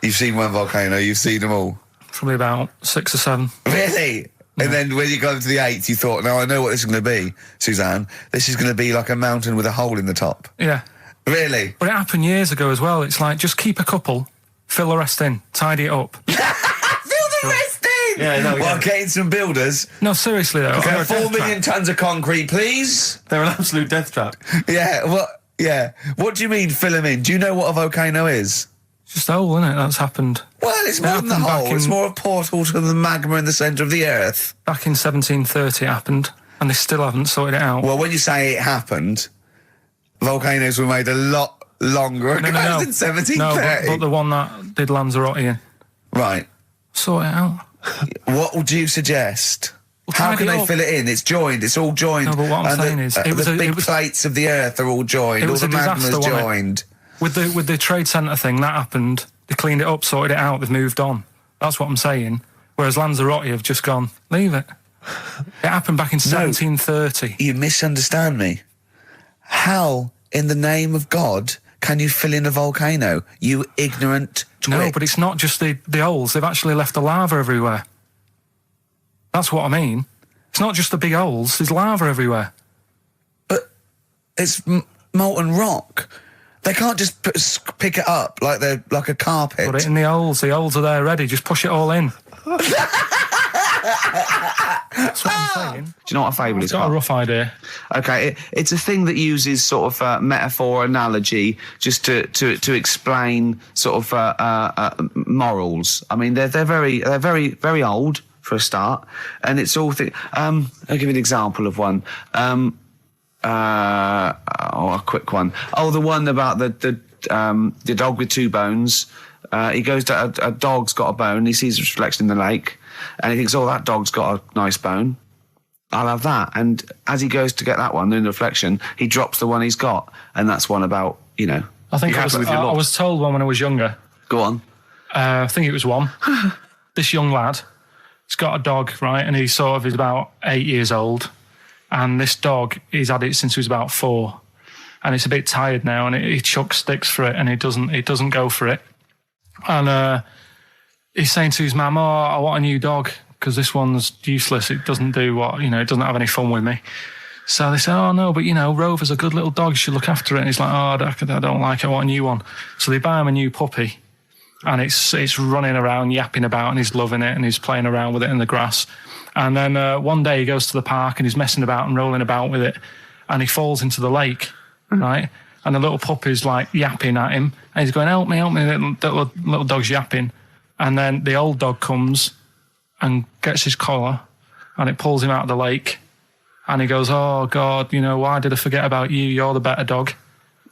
you've seen one volcano, you've seen them all? Probably about 6 or 7. Really? Yeah. And then when you got to the 8th, you thought, now I know what this is going to be, Suzanne. This is going to be like a mountain with a hole in the top. Yeah. Really? But it happened years ago as well. It's like, just keep a couple, fill the rest in, tidy it up. Fill the rest in! Yeah, no, Well, getting some builders. No, seriously though. Okay, 4 million tons of concrete, please. They're an absolute death trap. Yeah, what do you mean fill them in? Do you know what a volcano is? It's just a hole, isn't it? That's happened. Well, it's more than the hole. It's more a portal to the magma in the centre of the earth. Back in 1730 it happened, and they still haven't sorted it out. Well, when you say it happened, volcanoes were made a lot longer ago than 1730. No, but the one that did Lanzarote in. Right. Sort it out. What would you suggest? Well, How can tidy they up. fill it in? It's joined. It's all joined. No, but what I'm saying is, the big plates of the earth are all joined. It All was the a disaster, magma's wasn't it? joined. With the trade centre thing, that happened. They cleaned it up, sorted it out, they've moved on. That's what I'm saying. Whereas Lanzarote have just gone, leave it. It happened back in 1730. You misunderstand me. How, in the name of God, can you fill in a volcano? You ignorant twit. No, but it's not just the holes. They've actually left the lava everywhere. That's what I mean. It's not just the big holes. There's lava everywhere. But it's molten rock. They can't just pick it up like they're like a carpet. Put it in the holes. The holes are there ready. Just push it all in. That's what I'm saying. Do you know what a fable is? I've got a rough idea. Okay, it's a thing that uses sort of metaphor, analogy, just to explain sort of morals. I mean, they're very very old for a start, and it's all. I'll give you an example of one. A quick one. Oh, the one about the dog with 2 bones. He goes to a dog's got a bone. He sees a reflection in the lake, and he thinks, "Oh, that dog's got a nice bone. I'll have that." And as he goes to get that one in the reflection, he drops the one he's got, and that's one about I think I was told one when I was younger. Go on. I think it was one. This young lad, he's got a dog, right, and he's about 8 years old. And this dog, he's had it since he was about 4, and it's a bit tired now, and he chucks sticks for it, and it doesn't go for it. And he's saying to his mum, "Oh, I want a new dog because this one's useless. It doesn't do it doesn't have any fun with me." So they say, "Oh no, but Rover's a good little dog. You should look after it." And he's like, "Oh, I don't like it. I want a new one." So they buy him a new puppy, and it's running around, yapping about, and he's loving it, and he's playing around with it in the grass. And then one day he goes to the park and he's messing about and rolling about with it, and he falls into the lake, right? And the little puppy's like yapping at him, and he's going, help me, the little dog's yapping. And then the old dog comes and gets his collar, and it pulls him out of the lake, and he goes, "Oh God, why did I forget about you? You're the better dog."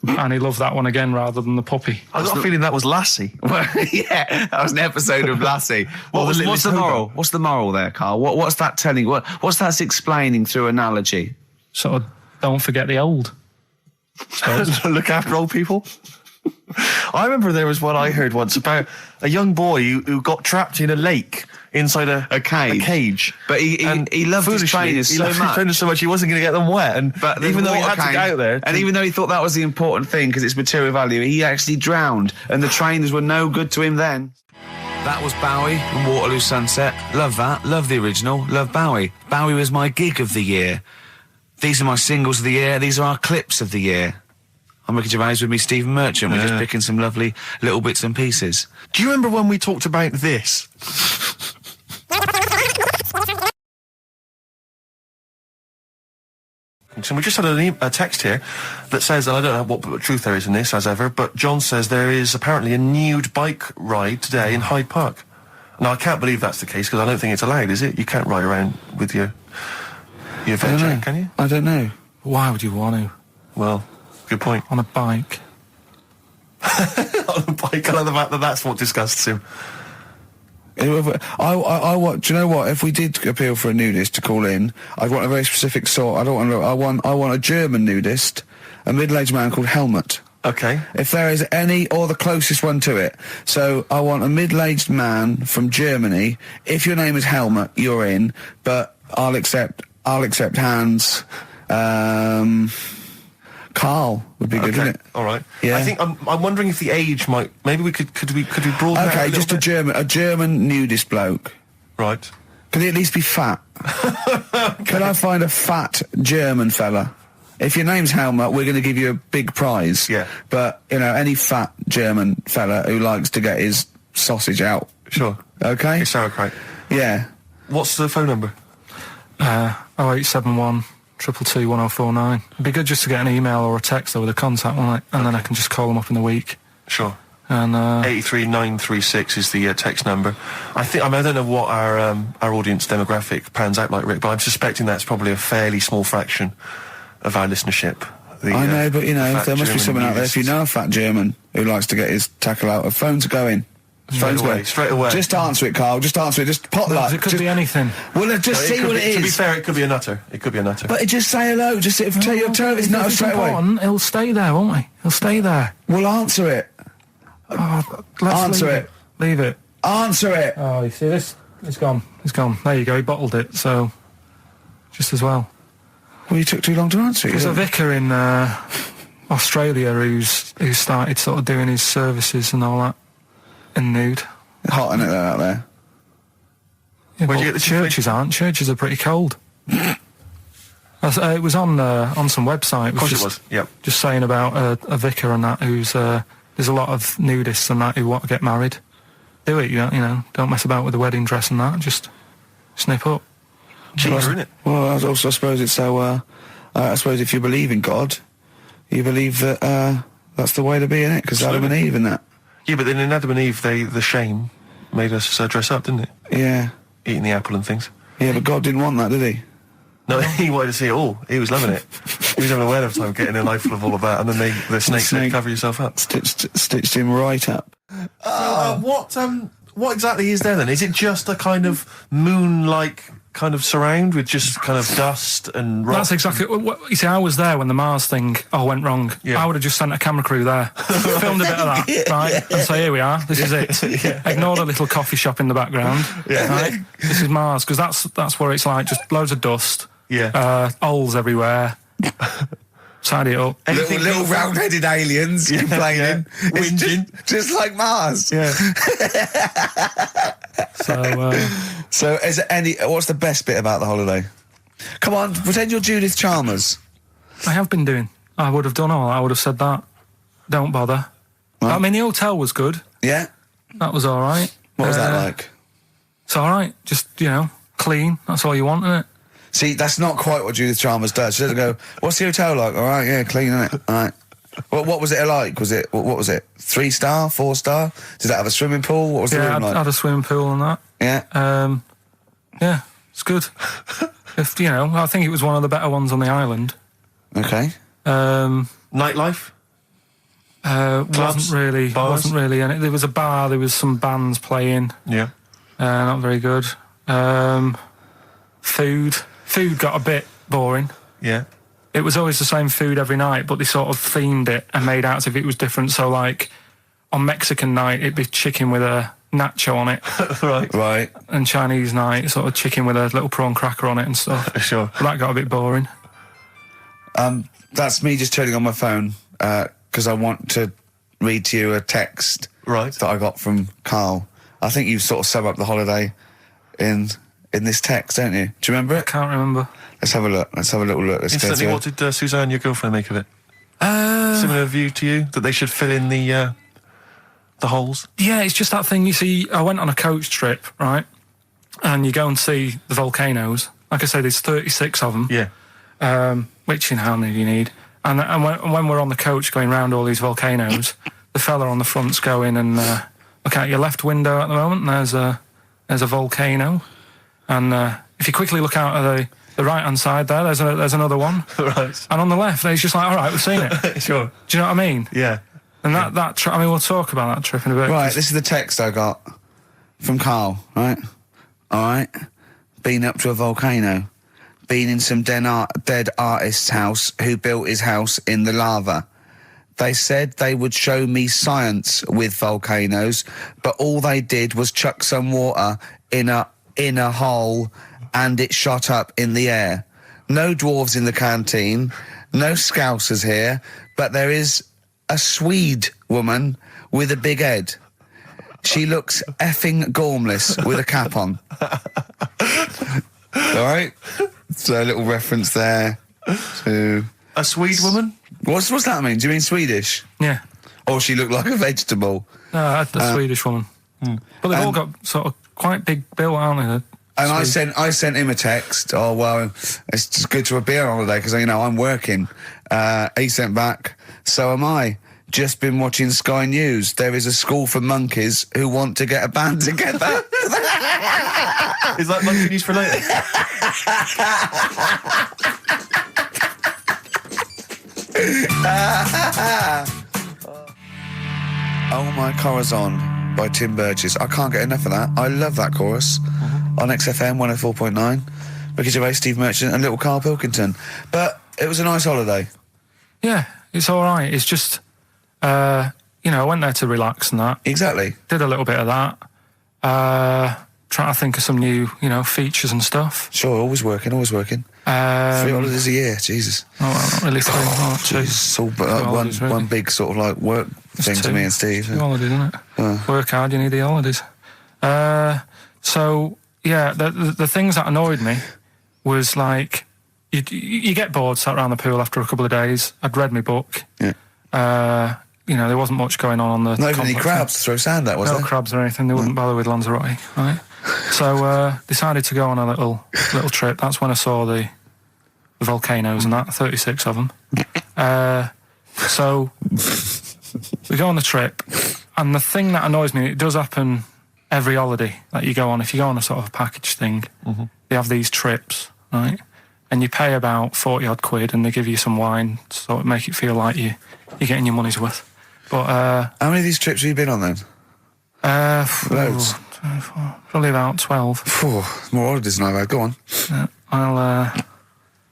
And he loved that one again rather than the puppy. I got a feeling that was Lassie. Well, yeah, that was an episode of Lassie. What's the moral? What's the moral there, Carl? What's that telling? What's that explaining through analogy? Sort of, don't forget the old. Look after old people. I remember there was one I heard once about a young boy who got trapped in a lake inside a cage. But he loved his trainers so much. He wasn't going to get them wet. But even though he had to get out there, and even though he thought that was the important thing because it's material value, he actually drowned, and the trainers were no good to him then. That was Bowie and Waterloo Sunset. Love that. Love the original. Love Bowie. Bowie was my gig of the year. These are my singles of the year. These are our clips of the year. I'm Ricky Gervais, with me Stephen Merchant. We're just picking some lovely little bits and pieces. Do you remember when we talked about this? So we just had a text here that says, and I don't know what truth there is in this, as ever, but John says there is apparently a nude bike ride today in Hyde Park. Now, I can't believe that's the case, because I don't think it's allowed, is it? You can't ride around with your veg, can you? I don't know. Why would you want to? Well, good point. On a bike. On a bike, I love the fact that that's what disgusts him. Do you know what? If we did appeal for a nudist to call in, I'd want a very specific sort. I want a German nudist, a middle-aged man called Helmut. Okay. If there is any, or the closest one to it. So I want a middle-aged man from Germany. If your name is Helmut, you're in. But I'll accept Hans. Carl would be good, wouldn't it? All right. Yeah. I think I'm wondering if the age might. Maybe we could broaden. Okay, out just a German nudist bloke. Right. Could he at least be fat? Can I find a fat German fella? If your name's Helmut, we're going to give you a big prize. Yeah. But any fat German fella who likes to get his sausage out. Sure. Okay. It's sauerkraut. Yeah. What's the phone number? 0871 222 1049. It'd be good just to get an email or a text with a contact, wouldn't it? And then I can just call them up in the week. Sure. And 83936 is the text number. I don't know what our audience demographic pans out like, Rick, but I'm suspecting that's probably a fairly small fraction of our listenership. I know, but there must be someone out there. If you know a fat German who likes to get his tackle out, phone's going. Straight away. Just answer it, Carl. Just answer it. Just potluck. It could be anything. Well, just see what it is. To be fair, it could be a nutter. But just say hello. Just tell your turn. It's not straight away. He'll stay there, won't he? He'll stay there. Well, answer it. Answer it. Leave it. Answer it. Oh, you see this? It's gone. It's gone. There you go. He bottled it. So, just as well. Well, you took too long to answer it. There's a vicar in Australia who started sort of doing his services and all that in nude. Hot, isn't it, out there? Yeah, where'd you get the churches aren't. Churches are pretty cold. It was on some website. Of course it was. Yep. Just saying about a vicar and that who's there's a lot of nudists and that who want to get married. Do it, don't mess about with the wedding dress and that. Just snip up. Cheaper, isn't it? Well, I suppose it's so. I suppose if you believe in God, you believe that that's the way to be in it, because Adam and Eve and that. Yeah, but then in Adam and Eve, the shame made us dress up, didn't it? Yeah. Eating the apple and things. Yeah, but God didn't want that, did he? No, he wanted to see it all. He was loving it. He was having a whale of time getting a life full of all of that, and then the snake said, cover yourself up. Stitched him right up. What exactly is there then? Is it just a kind of moon-like kind of surround with just kind of dust and rock? That's exactly you see. I was there when the Mars thing went wrong. Yeah. I would have just sent a camera crew there, filmed a bit of that, right, and say, here we are, this is it. Yeah. Ignore the little coffee shop in the background. Yeah. Right? This is Mars, because that's where it's like just loads of dust. Yeah. Holes everywhere. Tidy it up. Little round-headed aliens complaining. Whinging. Just like Mars. Yeah. So is there what's the best bit about the holiday? Come on, pretend you're Judith Chalmers. I have been doing. I would have done all. I would have said that. Don't bother. Well, I mean, the hotel was good. Yeah. That was all right. What was that like? It's all right. Just, clean. That's all you want, isn't it? See, that's not quite what Judith Chalmers does. She doesn't go, what's the hotel like? All right, yeah, clean, innit? All right. What was it like? What was it? 3-star, 4-star? Did it have a swimming pool? What was the room like? Yeah, had a swimming pool and that. Yeah. Yeah, it's good. I think it was one of the better ones on the island. Okay. Nightlife? Wasn't really. And there was a bar. There was some bands playing. Yeah. Not very good. Food got a bit boring. Yeah. It was always the same food every night, but they sort of themed it and made out as if it was different. So, like, on Mexican night, it'd be chicken with a nacho on it. Right. And Chinese night, sort of chicken with a little prawn cracker on it and stuff. Sure. But that got a bit boring. That's me just turning on my phone, because I want to read to you a text that I got from Karl. I think you sort of sum up the holiday in this text, don't you? Do you remember it? I can't remember. Let's have a look. Let's have a little look. Instantly, what did Suzanne, your girlfriend, make of it? Similar view to you, that they should fill in the holes? Yeah, it's just that thing, you see, I went on a coach trip, right? And you go and see the volcanoes. Like I say, there's 36 of them. Yeah. Which, you know, how many do you need? And when we're on the coach going round all these volcanoes, the fella on the front's going and look out your left window at the moment, and there's a volcano. And if you quickly look out at the right-hand side there, there's another one. Right. And on the left, he's just like, all right, we've seen it. Sure. Do you know what I mean? Yeah. And that trip, I mean, we'll talk about that trip in a bit. Right, this is the text I got from Karl, right? All right. Been up to a volcano. Been in some dead artist's house who built his house in the lava. They said they would show me science with volcanoes, but all they did was chuck some water in a hole and it shot up in the air. No dwarves in the canteen, no scousers here, but there is a Swede woman with a big head. She looks effing gormless with a cap on. All right? So a little reference there to... A Swede woman? What's that mean? Do you mean Swedish? Yeah. Or she looked like a vegetable? No, the Swedish woman. But they've all got sort of quite big bill, aren't they? And I sent him a text. Oh, well, it's just good to be on holiday because, you know, I'm working. He sent back, so am I. Just been watching Sky News. There is a school for monkeys who want to get a band together. Is that monkey news for later? Oh My Corazon by Tim Burgess. I can't get enough of that. I love that chorus. On XFM 104.9. Ricky Gervais, Steve Merchant and little Karl Pilkington. But it was a nice holiday. Yeah, it's all right. It's just, you know, I went there to relax and that. Exactly. Did a little bit of that. Trying to think of some new, you know, features and stuff. Sure, always working. 3 holidays a year, Jesus. Oh, well, not really 3. Two. It's all one big sort of like work thing to me and Steve. 2 holidays, isn't it? Work hard, you need the holidays. So, yeah, the things that annoyed me was like, you get bored, sat around the pool after a couple of days. I'd read my book. Yeah. You know, there wasn't much going on the... Not even any crabs to throw sand at, was there? No crabs or anything. They wouldn't bother with Lanzarote, right? So, decided to go on a little trip. That's when I saw the volcanoes and that, 36 of them. So, we go on the trip, and the thing that annoys me, it does happen every holiday that you go on. If you go on a sort of a package thing, they have these trips, right? And you pay about 40-odd quid, and they give you some wine to sort of make it feel like you're getting your money's worth. But how many of these trips have you been on then? Loads. Probably about 12. More holidays than I've had. Go on.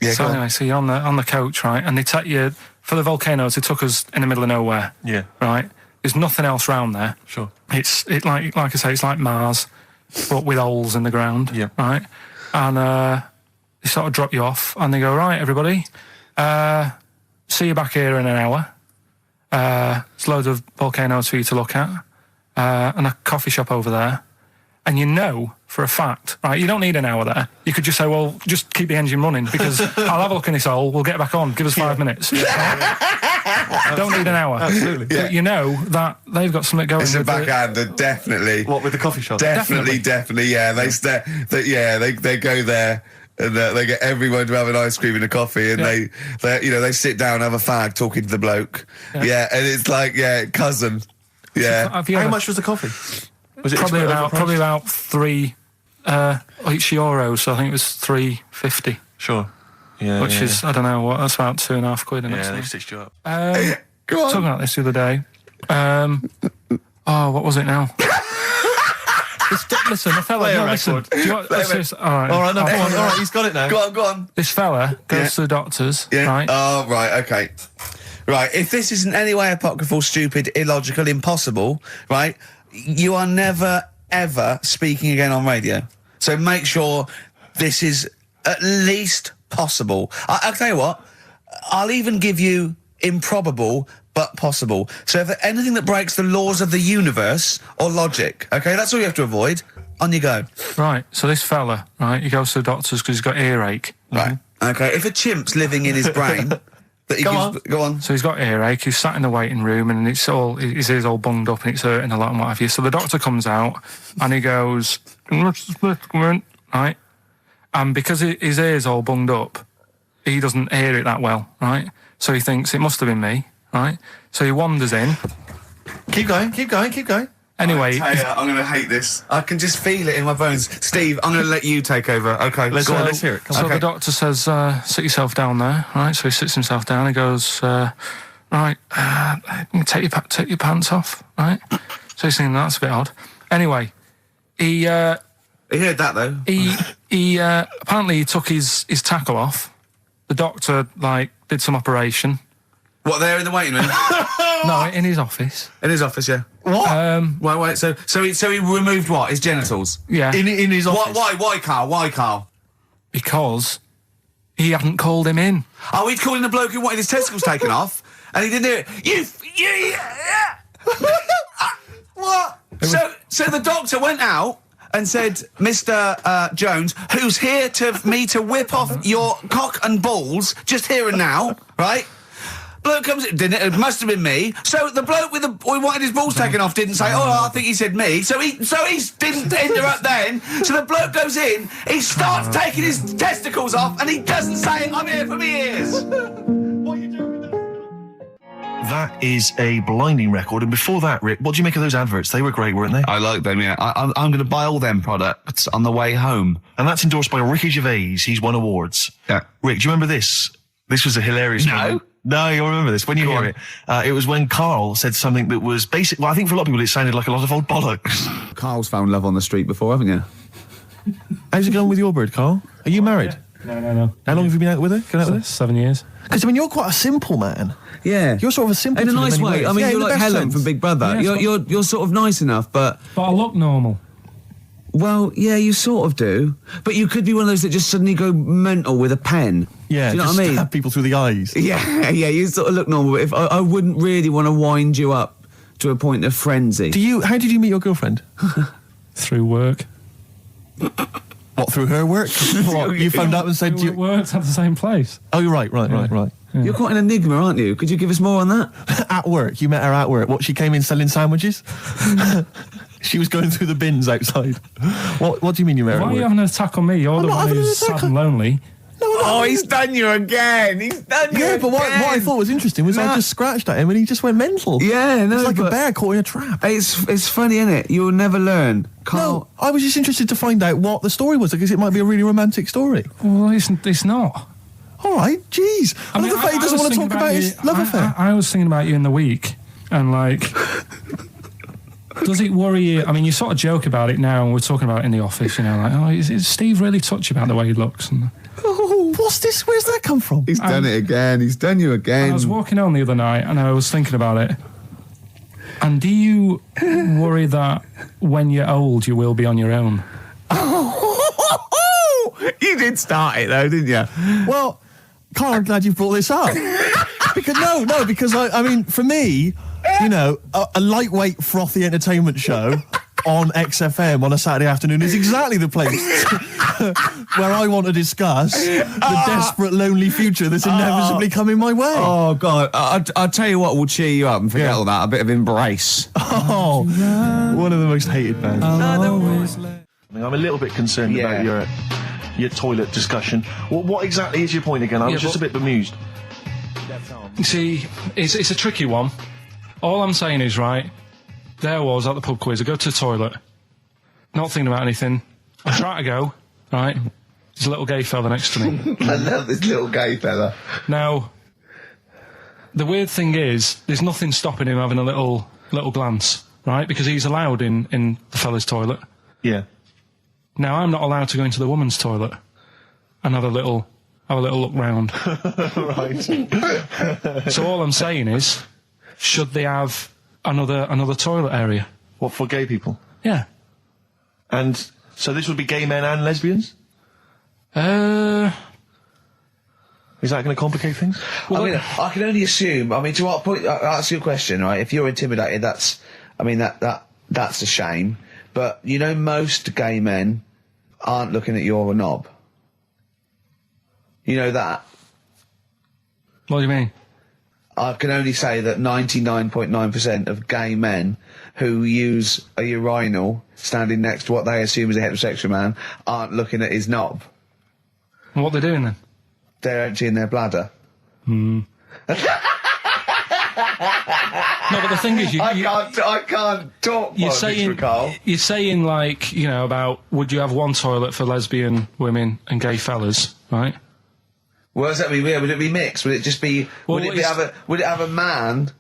Yeah, so anyway, so you're on the coach, right? And they take you for the volcanoes. They took us in the middle of nowhere. Yeah. Right. There's nothing else round there. Sure. It's like I say, it's like Mars, but with holes in the ground. Yeah. Right. And they sort of drop you off, and they go, right, everybody, see you back here in an hour. There's loads of volcanoes for you to look at, and a coffee shop over there. And you know for a fact, right, you don't need an hour there. You could just say, well, just keep the engine running because I'll have a look in this hole, we'll get back on, give us 5 minutes. Don't need an hour. Absolutely. But you know that they've got something going. It's a backhander, definitely. What, with the coffee shop? Definitely, yeah. They go there. And they get everyone to have an ice cream and a coffee, and they sit down, have a fag, talking to the bloke. Yeah, and it's like, cousin. Yeah. How much was the coffee? Was it probably about €3 each euro? So I think it was $3.50. Sure. Yeah. Which is, I don't know what, that's about 2.5 quid. Yeah, they've stitched you up. Go on. Talking about this the other day. What was it now? Listen, the fella. No, listen. Do you want, all right, no, go on. All right, he's got it now. Go on. This fella goes to the doctors, right? Oh, right, okay. Right, if this is in any way apocryphal, stupid, illogical, impossible, right, you are never, ever speaking again on radio. So make sure this is at least possible. I'll tell you what, I'll even give you improbable but possible. So if anything that breaks the laws of the universe or logic, okay, that's all you have to avoid. On you go. Right, so this fella, right, he goes to the doctors because he's got earache. Right, okay, if a chimp's living in his brain... Go on. So he's got earache, he's sat in the waiting room and his ear's all bunged up and it's hurting a lot and what have you. So the doctor comes out and he goes, right? And because his ear's all bunged up, he doesn't hear it that well, right? So he thinks it must have been me, right? So he wanders in. Keep going. Anyway, I'm going to hate this. I can just feel it in my bones. Steve, I'm going to let you take over. Okay, let's hear it. So the doctor says, sit yourself down there, right? So he sits himself down and goes, right, take your pants off, right? So he's thinking, that's a bit odd. Anyway, he heard that, though. He apparently he took his tackle off. The doctor, did some operation. What, there in the waiting room? No, in his office. In his office, yeah. What? Wait, so he removed what? His genitals? Yeah. In his office? Why, Carl? Because he hadn't called him in. Oh, he'd called in the bloke who wanted his testicles taken off, and he didn't do it. What? So the doctor went out and said, Mr. Jones, who's here to whip off your cock and balls, just here and now, right? Bloke comes in, didn't it? It must have been me. So the bloke who wanted his balls taken off didn't say, I think he said me. So he didn't interrupt then. So the bloke goes in, he starts taking his testicles off, and he doesn't say, I'm here for me ears. What are you doing with that? That is a blinding record. And before that, Rick, what do you make of those adverts? They were great, weren't they? I like them, yeah. I'm going to buy all them products on the way home. And that's endorsed by Ricky Gervais. He's won awards. Yeah. Rick, do you remember this? This was a hilarious moment. No, you'll remember this when you hear it. It was when Karl said something that was basic. Well, I think for a lot of people it sounded like a lot of old bollocks. Karl's found love on the street before, haven't you? How's it going with your bird, Karl? Are you married? No. How long have you been out with her? Going out with her? 7 years. Because, you're quite a simple man. Yeah. You're sort of a simple in a nice way. ways. I mean, you're like Helen from Big Brother. Yeah, you're sort of nice enough, but I look normal. Well, yeah, you sort of do. But you could be one of those that just suddenly go mental with a pen. Yeah, do you know what I mean? Stab people through the eyes. Yeah, you sort of look normal. But if I wouldn't really want to wind you up to a point of frenzy. How did you meet your girlfriend? Through work. What, through her work? What, you phoned up and said you worked at the same place. Oh, you're right. Yeah. You're quite an enigma, aren't you? Could you give us more on that? At work. You met her at work. What, she came in selling sandwiches? She was going through the bins outside. What do you mean you met her at work? Why are you having an attack on me? You're the one who's sad and lonely. No, he's done you again. Yeah, but what I thought was interesting was I just scratched at him and he just went mental. Yeah, no, it's like a bear caught in a trap. It's funny, isn't it? You'll never learn. No, I was just interested to find out what the story was because it might be a really romantic story. Well, it's not. All right, jeez. I love the fact he doesn't want to talk about his love affair. I was thinking about you in the week, and does it worry you? I mean, you sort of joke about it now, and we're talking about it in the office, is Steve really touchy about the way he looks? And, what's this? Where's that come from? He's done it again. He's done you again. I was walking home the other night, and I was thinking about it. And do you worry that when you're old, you will be on your own? You did start it, though, didn't you? Well, Karl, I'm glad you brought this up. because I mean, for me, a lightweight, frothy entertainment show on XFM on a Saturday afternoon is exactly the place where I want to discuss the desperate, lonely future that's inevitably coming my way. Oh, God. I'll tell you what will cheer you up and forget all that. A bit of Embrace. Oh, one of the most hated bands. I'm a little bit concerned about your toilet discussion. What exactly is your point again? I was just a bit bemused. You see, it's a tricky one. All I'm saying is, right, there I was at the pub quiz. I go to the toilet, not thinking about anything. I try to go, right? There's a little gay fella next to me. I love this little gay fella. Now, the weird thing is, there's nothing stopping him having a little glance, right? Because he's allowed in the fella's toilet. Yeah. Now I'm not allowed to go into the woman's toilet and have a little look round. Right. So all I'm saying is, should they have another toilet area? What, for gay people? Yeah. And so this would be gay men and lesbians? Is that going to complicate things? Well, I mean, I can only assume. I mean, to what point? Ask you a question, right? If you're intimidated, that's a shame. But you know, most gay men aren't looking at your knob. You know that. What do you mean? I can only say that 99.9% of gay men who use a urinal standing next to what they assume is a heterosexual man aren't looking at his knob. And what they're doing then? They're emptying their bladder. No, but the thing is, I can't talk. You're saying like, you know, about would you have one toilet for lesbian women and gay fellas, right? Well, does that mean? Would it be mixed? Would it just be? Would it have a man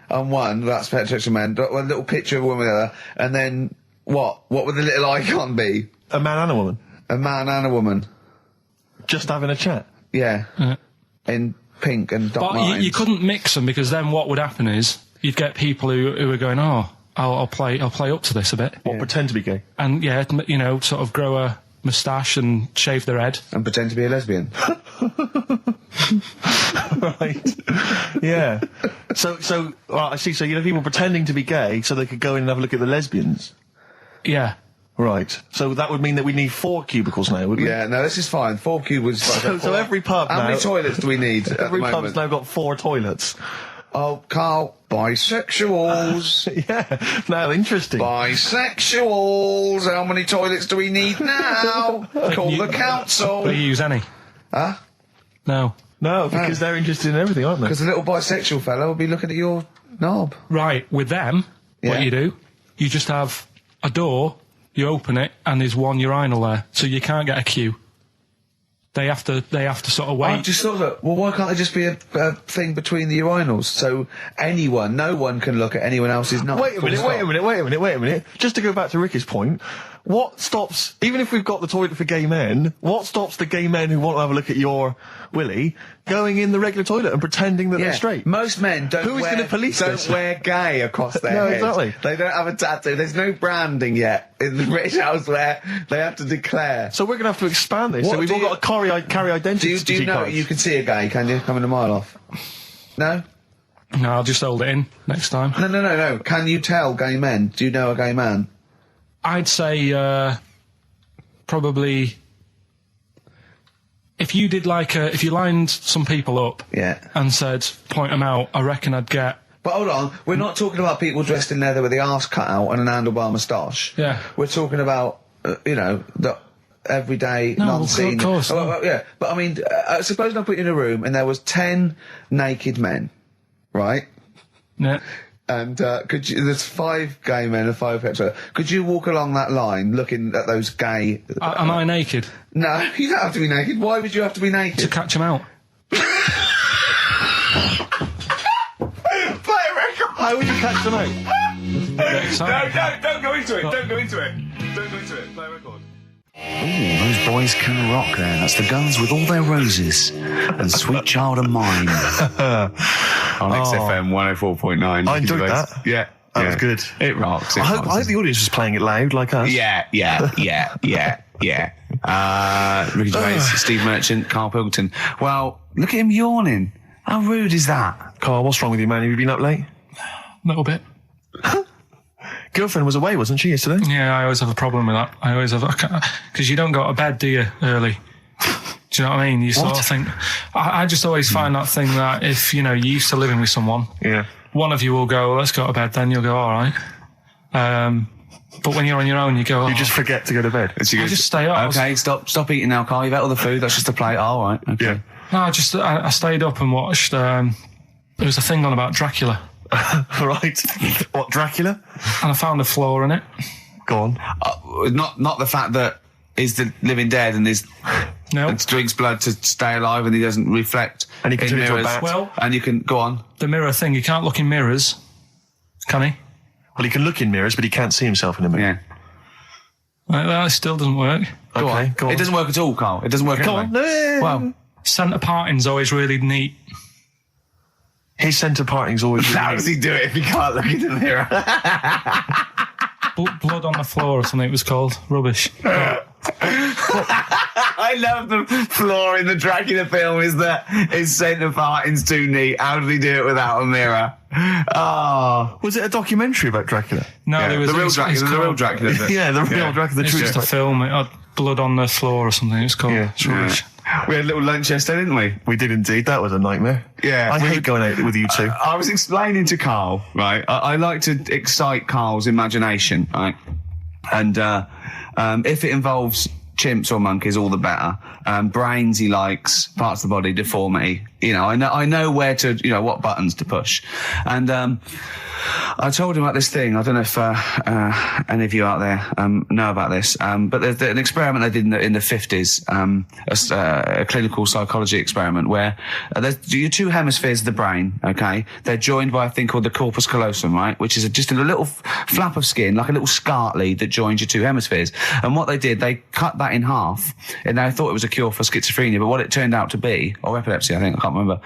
on one? That's heterosexual man. One little picture of a woman on the other, and then what? What would the little icon be? A man and a woman. A man and a woman. Just having a chat. Yeah. In pink and dot lines. But you couldn't mix them, because then what would happen is you'd get people who are going, oh, I'll play up to this a bit. What, pretend to be gay? And yeah, you know, sort of grow a moustache and shave their head. And pretend to be a lesbian. Right. Yeah. So, I see, so you know people pretending to be gay so they could go in and have a look at the lesbians? Yeah. Right. So that would mean that we need 4 cubicles now, would we? Yeah, no, this is fine. 4 cubicles. So every pub now... How many toilets do we need at the Every moment? pub's now got 4 toilets. Oh, Carl, bisexuals. Yeah. Now, interesting. Bisexuals. How many toilets do we need now? Call the council. Do you use any? Huh? No. No, because they're interested in everything, aren't they? Because the little bisexual fella will be looking at your knob. Right, with them, what you do, you just have a door, you open it, and there's one urinal there, so you can't get a queue. They have to sort of wait. I just thought that, well, why can't there just be a thing between the urinals, so no one can look at anyone else's knob? Wait a minute. Just to go back to Ricky's point, what stops, even if we've got the toilet for gay men, what stops the gay men who want to have a look at your willy going in the regular toilet and pretending that they're straight? Most men don't wear gay across their head. Exactly. They don't have a tattoo. There's no branding yet in the British house where they have to declare. So we're going to have to expand this. So we've all got to carry identity. Do you know you can see a gay, can you? Coming a mile off. No? No, I'll just hold it in next time. No. Can you tell gay men? Do you know a gay man? I'd say probably if you did if you lined some people up and said point them out, I reckon I'd get. But hold on, we're not talking about people dressed in leather with the arse cut out and an handlebar moustache. Yeah, we're talking about the everyday non-seen. Of course. Yeah, but I mean, suppose I put you in a room and there was 10 naked men, right? Yeah. And there's 5 gay men and 5 heterosexual. Could you walk along that line looking at those gay... Am I naked? No, you don't have to be naked. Why would you have to be naked? To catch them out. Play a record! How would you catch them out? No, don't go into it. Don't go into it. Play a record. Ooh, those boys can rock there. That's the Guns with All Their Roses and Sweet Child of Mine. On XFM 104.9. I enjoyed that. Yeah. That was good. It rocks. I hope the audience was playing it loud like us. Yeah. Ricky Gervais, Steve Merchant, Karl Pilkington. Well, look at him yawning. How rude is that? Carl, what's wrong with you, man? Have you been up late? A little bit. Girlfriend was away, wasn't she, yesterday? Yeah, I always have a problem with that. I always have, because you don't go to bed, do you, early? Do you know what I mean? You sort of think, I just always find that thing that if, you're used to living with someone, one of you will go, let's go to bed, then you'll go, all right. But when you're on your own, you go, you just forget to go to bed. I just stay up. Okay, stop eating now, Carl. You've ate all the food, that's just a plate. All right, okay. Yeah. No, I stayed up and watched, there was a thing on about Dracula. Right. What, Dracula? And I found a flaw in it. Go on. Not the fact that he's the living dead and there's No. And drinks blood to stay alive, and he doesn't reflect. And he can in turn into a mirrors. bat. Well- and you can go on. The mirror thing, he can't look in mirrors, can he? Well, he can look in mirrors, but he can't see himself in a mirror. Yeah. That still doesn't work. Go on. Go on. It doesn't work at all, Carl. It doesn't work. Go anyway. on. Well, Centre parting's always really neat. His centre parting's always... how does he do it if he can't look in the mirror? Blood on the floor or something it was called. Rubbish. I love the flaw in the Dracula film is that his centre parting's too neat. How did he do it without a mirror? Oh. Was it a documentary about Dracula? No, Yeah, there was the real it's Dracula. The real called- Dracula. Yeah, the real Dracula, the It's true just a film. It had blood on the floor or something. It's called. Yeah. It's rubbish. We had a little lunch yesterday, didn't we? We did indeed. That was a nightmare. Yeah. I hate going out with you two. I was explaining to Carl, right? I like to excite Carl's imagination, right? And if it involves chimps or monkeys, all the better. Brains he likes, parts of the body, deformity. You know, I know where to, what buttons to push. And I told him about this thing. I don't know if any of you out there know about this, but there's an experiment they did in the 50s, a clinical psychology experiment where there's your two hemispheres of the brain, okay? They're joined by a thing called the corpus callosum, right? Which is just a little flap of skin, like a little scarlet lead that joins your two hemispheres. And what they did, they cut that in half, and they thought it was a cure for schizophrenia, but what it turned out to be, or epilepsy, I think, I can't remember,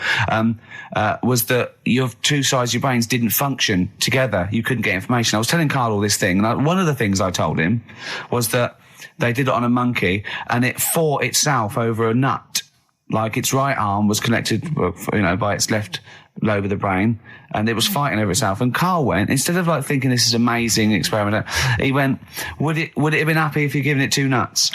was that your two sides of your brains didn't function together. You couldn't get information. I was telling Carl all this thing, and one of the things I told him was that they did it on a monkey, and it fought itself over a nut. Like its right arm was connected, by its left lobe of the brain, and it was fighting over itself. And Carl went, instead of like thinking this is amazing experiment, he went, would it have been happy if you'd given it two nuts?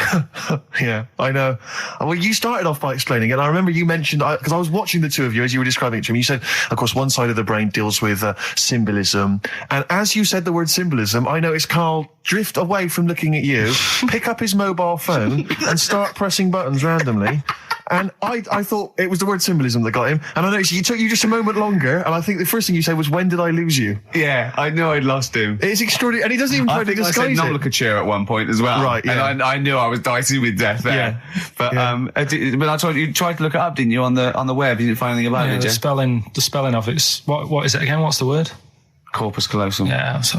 Yeah, I know. Well, you started off by explaining it. I remember you mentioned, because I was watching the two of you as you were describing it to me, you said, of course, one side of the brain deals with symbolism. And as you said the word symbolism, I noticed Carl drift away from looking at you, pick up his mobile phone and start pressing buttons randomly. And I thought it was the word symbolism that got him. And I noticed it took you just a moment longer. And I think the first thing you said was, when did I lose you? Yeah, I knew I'd lost him. It's extraordinary. And he doesn't even try to disguise I said it. nomenclature at one point as well. Right, yeah. And I knew I was dicing with death there. Yeah. But, but I told you, you tried to look it up, didn't you, on the web? You didn't find anything about it, did you? The spelling of it's, what is it again? What's the word? Corpus callosum. Yeah, so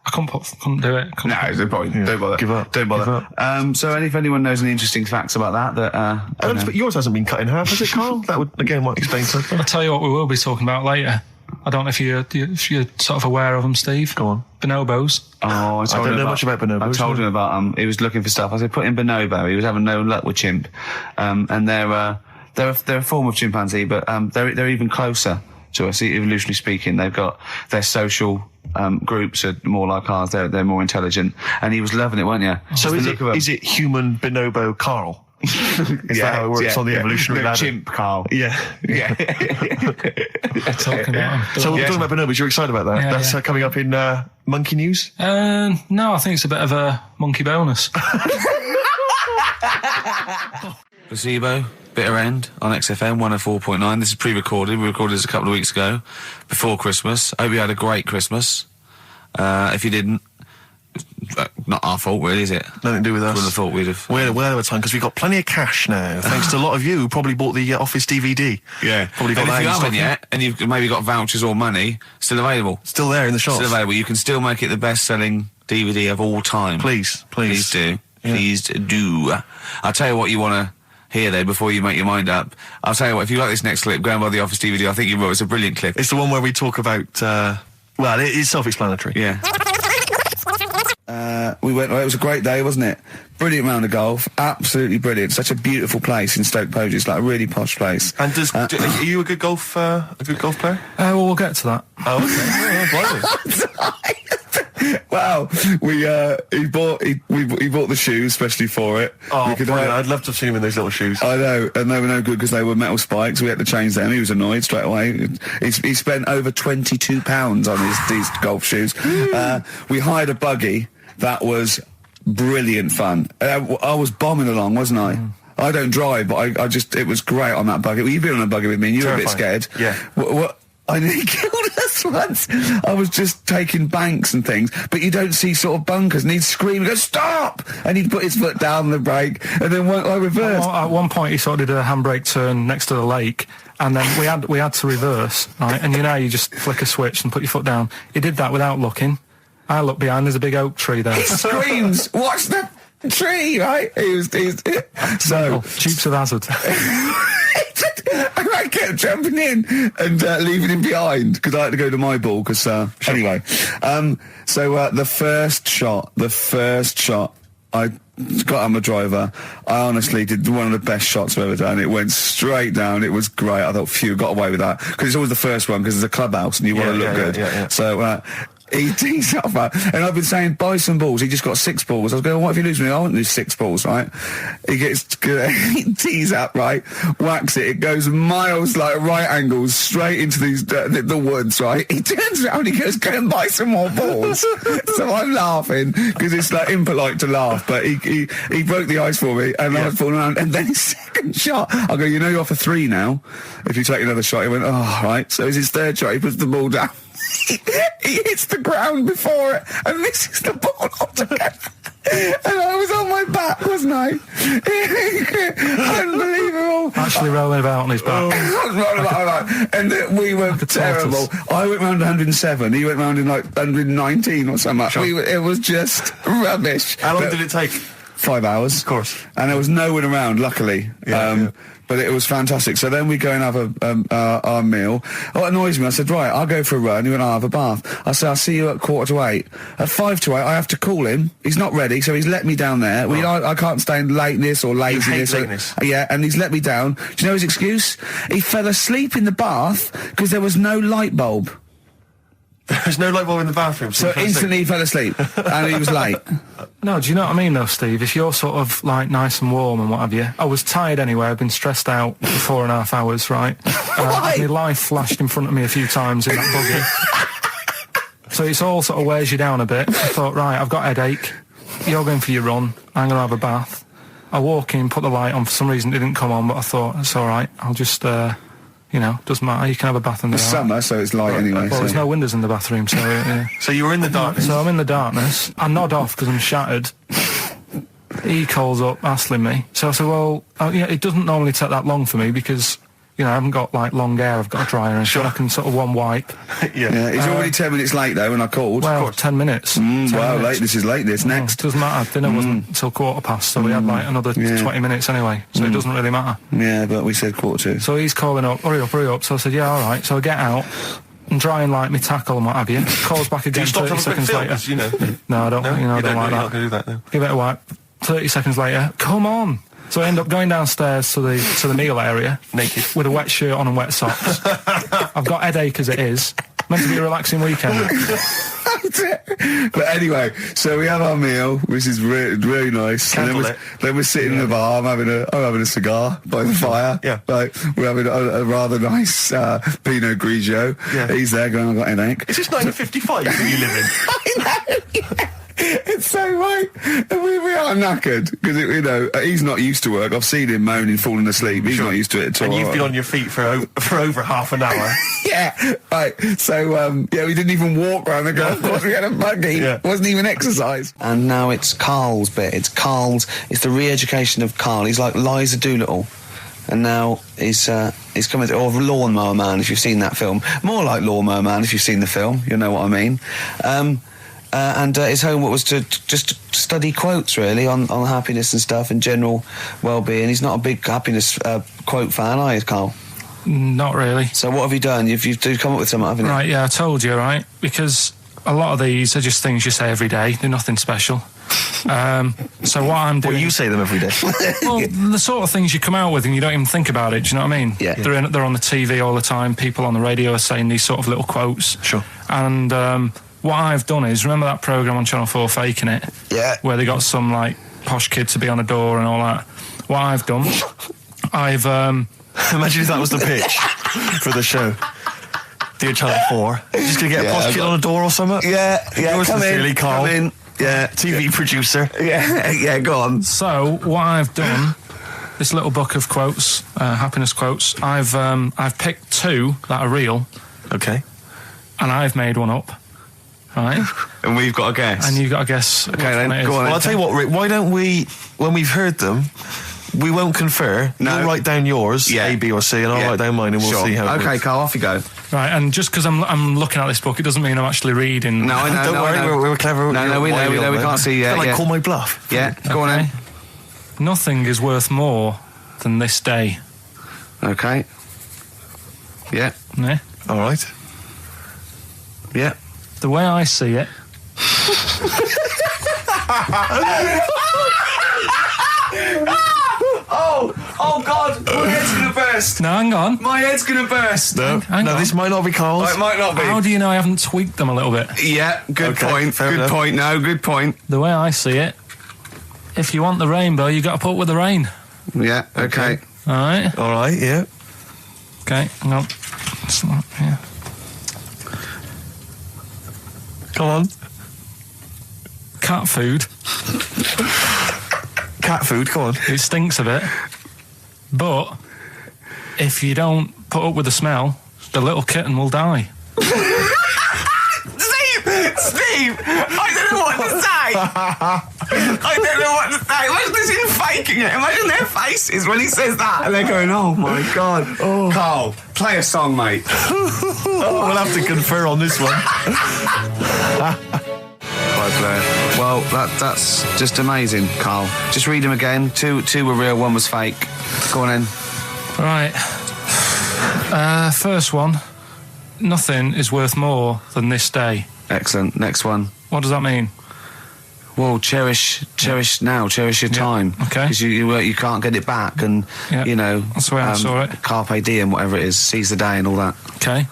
I couldn't do it. No, there's no point. Don't bother. Give up. Don't bother. Give up. So if anyone knows any interesting facts about that, But yours hasn't been cut in half, has it, Carl? That would, again, might explain something. I'll tell you what we will be talking about later. I don't know if you're sort of aware of them, Steve. Go on. Bonobos. Oh, I don't know much about bonobos. I told him about he was looking for stuff. I said, put in bonobo. He was having no luck with chimp. And they're a form of chimpanzee, but they're even closer to us, evolutionarily speaking. They've got their social groups are more like ours. They're more intelligent. And he was loving it, weren't you? So is it human bonobo Carl? Is that how it works on the evolutionary ladder? Chimp Carl. Yeah. Yeah. Talking about them. So we're talking about bonobos. You're excited about that? Yeah, That's coming up in Monkey News? No, I think it's a bit of a monkey bonus. Placebo, Bitter End on XFM 104.9. This is pre-recorded. We recorded this a couple of weeks ago, before Christmas. I hope you had a great Christmas. If you didn't, not our fault, really, is it? Nothing to do with us. Wouldn't have thought we'd have. We're well over time because we've got plenty of cash now, thanks to a lot of you who probably bought the Office DVD. Yeah. Probably got And that if you in haven't stock yet, and you've maybe got vouchers or money, still available. Still there in the shops. Still available. You can still make it the best-selling DVD of all time. Please. Please do. Yeah. Please do. I'll tell you what you want to hear, though, before you make your mind up. I'll tell you what, if you like this next clip, go and buy the Office DVD. I think you will. It's a brilliant clip. It's the one where we talk about, well, it is self-explanatory. Yeah. We went. Well, it was a great day, wasn't it? Brilliant round of golf, absolutely brilliant. Such a beautiful place in Stoke Poges, like a really posh place. And are you a good golf player? Well, we'll get to that. Oh, okay. Wow, he bought the shoes especially for it. Oh, brilliant. I'd love to have seen him in those little shoes. I know, and they were no good because they were metal spikes. We had to change them. He was annoyed straight away. He spent over £22 on these golf shoes. We hired a buggy that was brilliant fun. I was bombing along, wasn't I? I don't drive, but I just, it was great on that buggy. Well, you've been on a buggy with me and you were a bit scared. Yeah. What I nearly killed us once. I was just taking banks and things, but you don't see sort of bunkers, and he'd scream and go, stop! And he'd put his foot down the brake, and then I reversed. At one point, he sort of did a handbrake turn next to the lake, and then we had to reverse, right? And you just flick a switch and put your foot down. He did that without looking. I looked behind, there's a big oak tree there. He screams, watch the tree, right? He was so... Dukes of Hazzard. And I kept jumping in and leaving him behind because I had to go to my ball. Because anyway, so the first shot, I got out my driver. I honestly did one of the best shots I've ever done. It went straight down. It was great. I thought, phew, got away with that because it's always the first one because it's a clubhouse and you want to look good. Yeah. So. He tees up, and I've been saying, buy some balls. He just got 6 balls. I was going, what if you lose me? I want these 6 balls, right? He tees up, right? Whacks it. It goes miles, like right angles, straight into these the woods, right? He turns around, he goes, go and buy some more balls. So I'm laughing because it's like impolite to laugh, but he broke the ice for me, and I was falling around. And then his second shot, I go, you know you're off for 3 now. If you take another shot, he went, oh, right. So it's his third shot. He puts the ball down. He hits the ground before it and misses the ball altogether. And I was on my back, wasn't I? Unbelievable. Actually rolling about on his back. And we were terrible. I went round 107. He went round in like 119 or something. Sure. It was just rubbish. How long did it take? 5 hours. Of course. And there was no one around, luckily. But it was fantastic. So then we go and have our meal. What annoys me, I said, right, I'll go for a run. He went, I'll have a bath. I said, I'll see you at 7:45. At 7:55, I have to call him. He's not ready, so he's let me down there. I can't stand lateness or laziness. You hate lateness. Yeah, and he's let me down. Do you know his excuse? He fell asleep in the bath because there was no light bulb. There's no light bulb in the bathroom. So instantly he fell asleep, and he was late. No, do you know what I mean, though, Steve? If you're sort of, like, nice and warm and what have you... I was tired anyway. I've been stressed out for 4.5 hours, right? My life flashed in front of me a few times in that buggy. So it's all sort of wears you down a bit. I thought, right, I've got a headache. You're going for your run. I'm going to have a bath. I walk in, put the light on. For some reason, it didn't come on, but I thought, it's all right. I'll just... doesn't matter. You can have a bath in the dark. Summer, so it's light anyway. Well, there's no windows in the bathroom, so... Yeah. So you were in the darkness? So I'm in the darkness. I nod off because I'm shattered. He calls up, hassling me. So I said, well, it doesn't normally take that long for me because, I haven't got, like, long hair. I've got a dryer and I can sort of one wipe. Yeah, he's already 10 minutes late, though, when I called. Well, 10 minutes. 10 wow, minutes. this is late, next. Doesn't matter. Dinner wasn't until 7:15, so we had, like, another 20 minutes anyway, so it doesn't really matter. Yeah, but we said 7:45. So he's calling up, hurry up. So I said, yeah, all right. So I get out and dry and like my tackle and what have you. Calls back again 30 seconds later. No, I don't. I don't like that. You're not going to do that, no. Give it a wipe. 30 seconds later, come on. So I end up going downstairs to the meal area. Naked. With a wet shirt on and wet socks. I've got headache as it is. Meant to be a relaxing weekend. But anyway, so we have our meal, which is really nice. And then we're sitting in the bar. I'm having a cigar by the fire. Yeah. Like, we're having a rather nice Pinot Grigio. Yeah. He's there going, I've got an headache. Is this 1955 that you live in? I know, yeah. It's so right. We are knackered because he's not used to work. I've seen him moaning, falling asleep. He's not used to it at all. And you've been on your feet for over half an hour. Yeah, right. So we didn't even walk around the golf course. We had a buggy. Yeah. It wasn't even exercise. And now it's Karl's bit. It's the re-education of Karl. He's like Liza Doolittle. And now he's coming to, or Lawnmower Man, if you've seen that film. More like Lawnmower Man, if you've seen the film. You know what I mean. And his homework was to just study quotes, really, on happiness and stuff and general well-being. He's not a big happiness quote fan, are you, Karl? Not really. So what have you done? You've come up with something, haven't you? Right, yeah, I told you, right? Because a lot of these are just things you say every day. They're nothing special. So what I'm doing... Well, you say them every day. Well, the sort of things you come out with and you don't even think about it, do you know what I mean? Yeah. They're on the TV all the time. People on the radio are saying these sort of little quotes. Sure. And what I've done is, remember that programme on Channel 4, Faking It? Yeah. Where they got some, like, posh kid to be on a door and all that. What I've done, I've... Imagine if that was the pitch for the show. Dear Channel 4. You're just going to get a posh kid on a door or something? Yeah, Yours come sincerely, in, Karl. come in. Yeah. TV producer. Yeah, go on. So, what I've done, this little book of quotes, happiness quotes, I've picked 2 that are real, Okay. And I've made one up. Right. And we've got a guess. And you've got to guess. Okay, then, go on. Well, I'll tell you what, Rick, why don't we, when we've heard them, we won't confer. No. You'll write down yours, A, B, or C, and I'll write down mine, and we'll see how it Okay, works. Carl, off you go. Right, and just because I'm looking at this book, it doesn't mean I'm actually reading. No, I know. Don't worry, we're clever. No, we know, we can't see yet. Like, call my bluff. Yeah, go on then. Nothing is worth more than this day. Okay. Yeah. Yeah. All right. Yeah. The way I see it. Oh God, my head's gonna burst. No, hang on. My head's gonna burst. No, Hang on. this might not be Carl's. Oh, it might not be. How do you know I haven't tweaked them a little bit? Yeah, good Okay, point. fair Good enough. point. No, good point. The way I see it, if you want the rainbow, you got to put up with the rain. Yeah. Okay. All right. All right, yeah. Okay. Hang on. It's not, yeah. Come on. Cat food. Cat food, come on. It stinks a bit, but if you don't put up with the smell, the little kitten will die. Steve, I don't know what to say. I don't know what to say. Imagine this in faking it. Imagine their faces when he says that, and they're going, "Oh my God." Oh. Carl, play a song, mate. We'll have to confer on this one. Well, that's just amazing, Carl. Just read them again. Two were real, one was fake. Go on in. Right. First one. Nothing is worth more than this day. Excellent. Next one. What does that mean? Well, cherish now, cherish your time. Okay. Because you can't get it back, and you know that's the way I saw it. Carpe diem, whatever it is, seize the day and all that. Okay.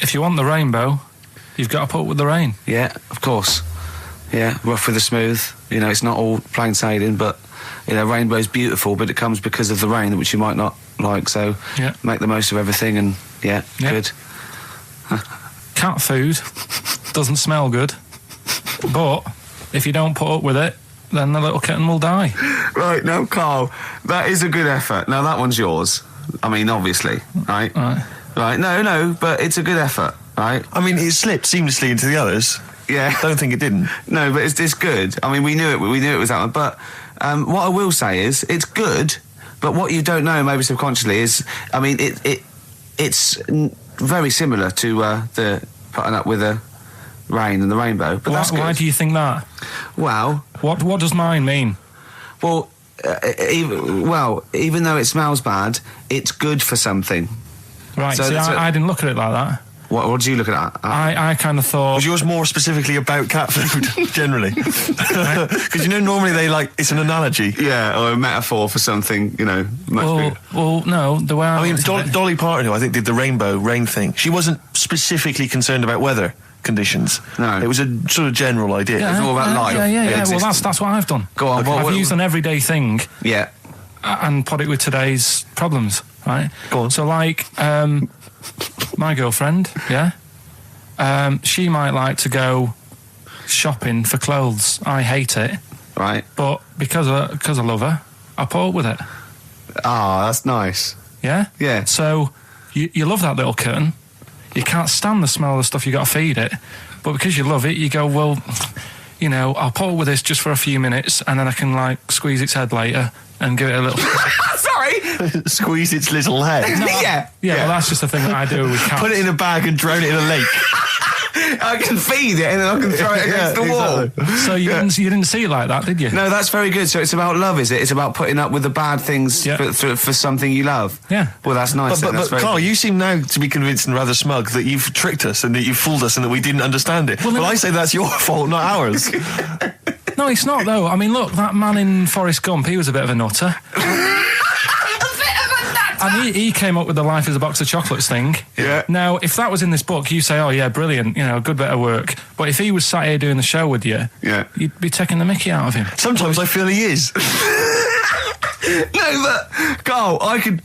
If you want the rainbow, you've got to put up with the rain. Yeah, of course. Yeah, rough with the smooth. You know, it's not all plain sailing, but you know, rainbow's beautiful, but it comes because of the rain, which you might not like. So make the most of everything, and good. Cat food doesn't smell good, but if you don't put up with it, then the little kitten will die. Right, now, Carl, that is a good effort. Now, that one's yours. I mean, obviously, right? Right, no, but it's a good effort, right? I mean, it slipped seamlessly into the others. Yeah. Don't think it didn't. No, but it's good. I mean, we knew it was that one. But what I will say is, it's good, but what you don't know, maybe subconsciously, is, I mean, it's very similar to the putting up with the rain and the rainbow. But that's good. Why do you think that? Well, what does mine mean? Well, even though it smells bad, it's good for something. Right. So I didn't look at it like that. What did you look at? I kind of thought... Was yours more specifically about cat food, generally? Because, you know, normally it's an analogy. Yeah, or a metaphor for something, you know, much bigger. Well, no, the way I mean, Dolly Parton, who I think did the rainbow rain thing, she wasn't specifically concerned about weather conditions. No. It was a sort of general idea. It's all about life. Yeah. Well, that's what I've done. Go on. I've used an everyday thing. Yeah. And put it with today's problems, right? Go on. So, like, my girlfriend, she might like to go shopping for clothes. I hate it. Right. But because I love her, I put up with it. Ah, that's nice. Yeah? Yeah. So, you love that little kitten. You can't stand the smell of the stuff you got to feed it. But because you love it, you go, well, you know, I'll put up with this just for a few minutes, and then I can, like, squeeze its head later and give it a little... Sorry? Squeeze its little head. No, yeah, well, that's just the thing that I do with cats. Put it in a bag and drown it in a lake. I can feed it and then I can throw it against the wall. So you didn't see it like that, did you? No, that's very good. So it's about love, is it? It's about putting up with the bad things for something you love. Yeah. Well, that's nice. But Carl, you seem now to be convinced and rather smug that you've tricked us and that you've fooled us and that we didn't understand it. Well, I say that's your fault, not ours. No, it's not, though. I mean, look, that man in Forrest Gump, he was a bit of a nutter. And he came up with the life as a box of chocolates thing. Yeah. Now, if that was in this book, you say, oh, yeah, brilliant, you know, good bit of work. But if he was sat here doing the show with you, you'd be taking the mickey out of him. Sometimes I feel he is. No, but Carl, I could.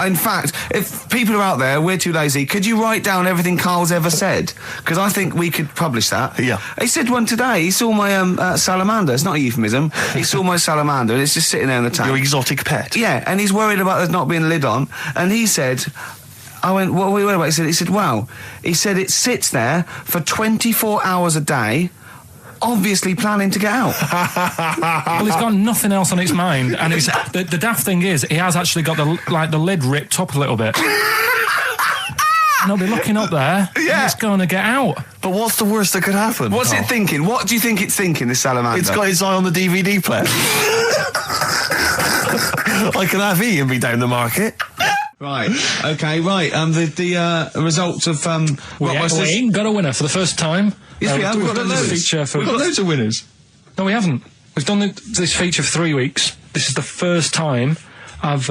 In fact, if people are out there, we're too lazy. Could you write down everything Carl's ever said? Because I think we could publish that. Yeah. He said one today. He saw my salamander. It's not a euphemism. He saw my salamander, and it's just sitting there in the tank. Your exotic pet. Yeah, and he's worried about there not being a lid on. And he said, I went, what are we worried about? He said, well, he said it sits there for 24 hours a day, obviously planning to get out. Well, it's got nothing else on its mind, and it's, the daft thing is, he has actually got the lid ripped up a little bit. And I'll be looking up there, and it's going to get out. But what's the worst that could happen? What's it thinking? What do you think it's thinking, this salamander? It's got its eye on the DVD player. I can have Ian be down the market. Right, okay, right. The results of We ain't got a winner for the first time. Yes, we have. We've got this feature for. We've got loads of winners. No, we haven't. We've done this feature for 3 weeks. This is the first time I've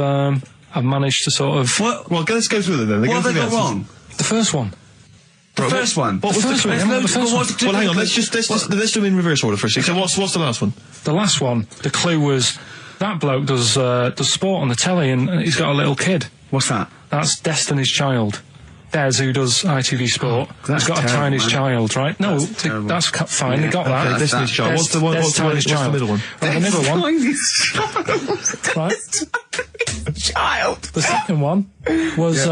managed to sort of. What? Well, let's go through them then. What have they got wrong? The first one. The first one? What was the first one? Well, hang on. Let's do them in reverse order for a second. So what's the last one? The last one. The clue was that bloke does sport on the telly, and he's got a little kid. What's that? That's Destiny's Child. Des, who does ITV Sport, that's has got terrible, a tiny man. child, right? No, that's fine. They got that. Okay, Destiny's Child. What's the middle one? Right, the middle one. Right. Child. The second one was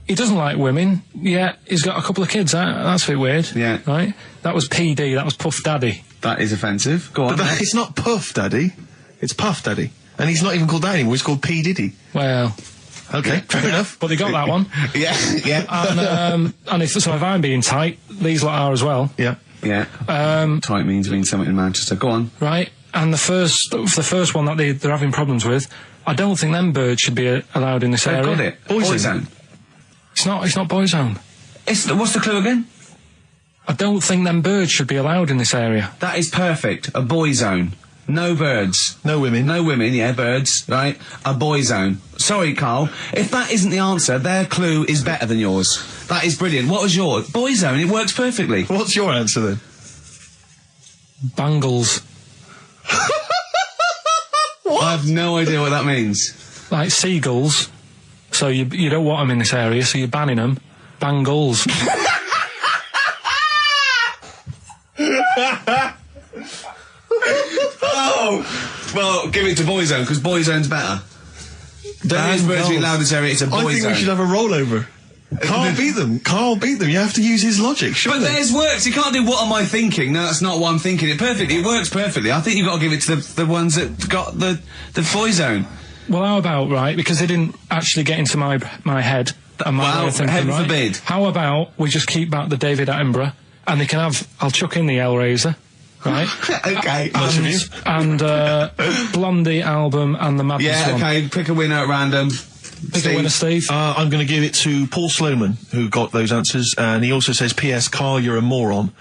he doesn't like women. Yeah, he's got a couple of kids. That's a bit weird. Yeah. Right. That was PD. That was Puff Daddy. That is offensive. Go on. But it's not Puff Daddy. It's Puff Daddy. And he's not even called that anymore. He's called P. Diddy. Well. Okay, fair enough. But they got that one. Yeah. And if I'm being tight, these lot are as well. Yeah. Yeah. Tight means something in Manchester. Go on. Right. And the first one that they're having problems with, I don't think them birds should be allowed in this area. Got it. Boyzone. It's not Boyzone. What's the clue again? I don't think them birds should be allowed in this area. That is perfect. A boy zone. No birds. No women. No women, yeah, birds, right? A boy zone. Sorry, Carl. If that isn't the answer, their clue is better than yours. That is brilliant. What was yours? Boy zone. It works perfectly. What's your answer then? Bangles. What? I have no idea what that means. Like seagulls. So you don't want them in this area, so you're banning them. Bangles. Oh! Well, give it to Boyzone, because Boyzone's better. Don't use birds being loud in this area, it's a Boyzone. I think we should have a rollover. Carl beat them. You have to use his logic, surely. But theirs works. You can't do what am I thinking. No, that's not what I'm thinking. It works perfectly. I think you've got to give it to the ones that got the Boyzone. Well, how about, right, because they didn't actually get into my head. Heaven forbid. How about we just keep back the David Attenborough, and they can have, I'll chuck in the Hellraiser, right? Okay. And Blondie album and the Madness one. Yeah, okay, pick a winner at random. Pick a winner, Steve. I'm going to give it to Paul Sloman, who got those answers, and he also says, P.S. Carl, you're a moron.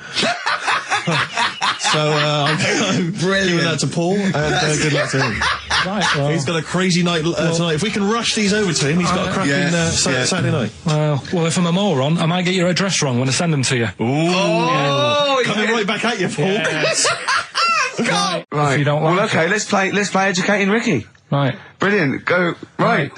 So, I'm giving that to Paul, and good luck to him. Right, well, he's got a crazy night tonight. If we can rush these over to him, he's got a cracking Saturday night. Well, if I'm a moron, I might get your address wrong when I send them to you. Ooh. Coming right back at you, Paul. Yes. Right. If you don't like well, okay, let's play Educating Ricky. Right. Brilliant. Go. Right.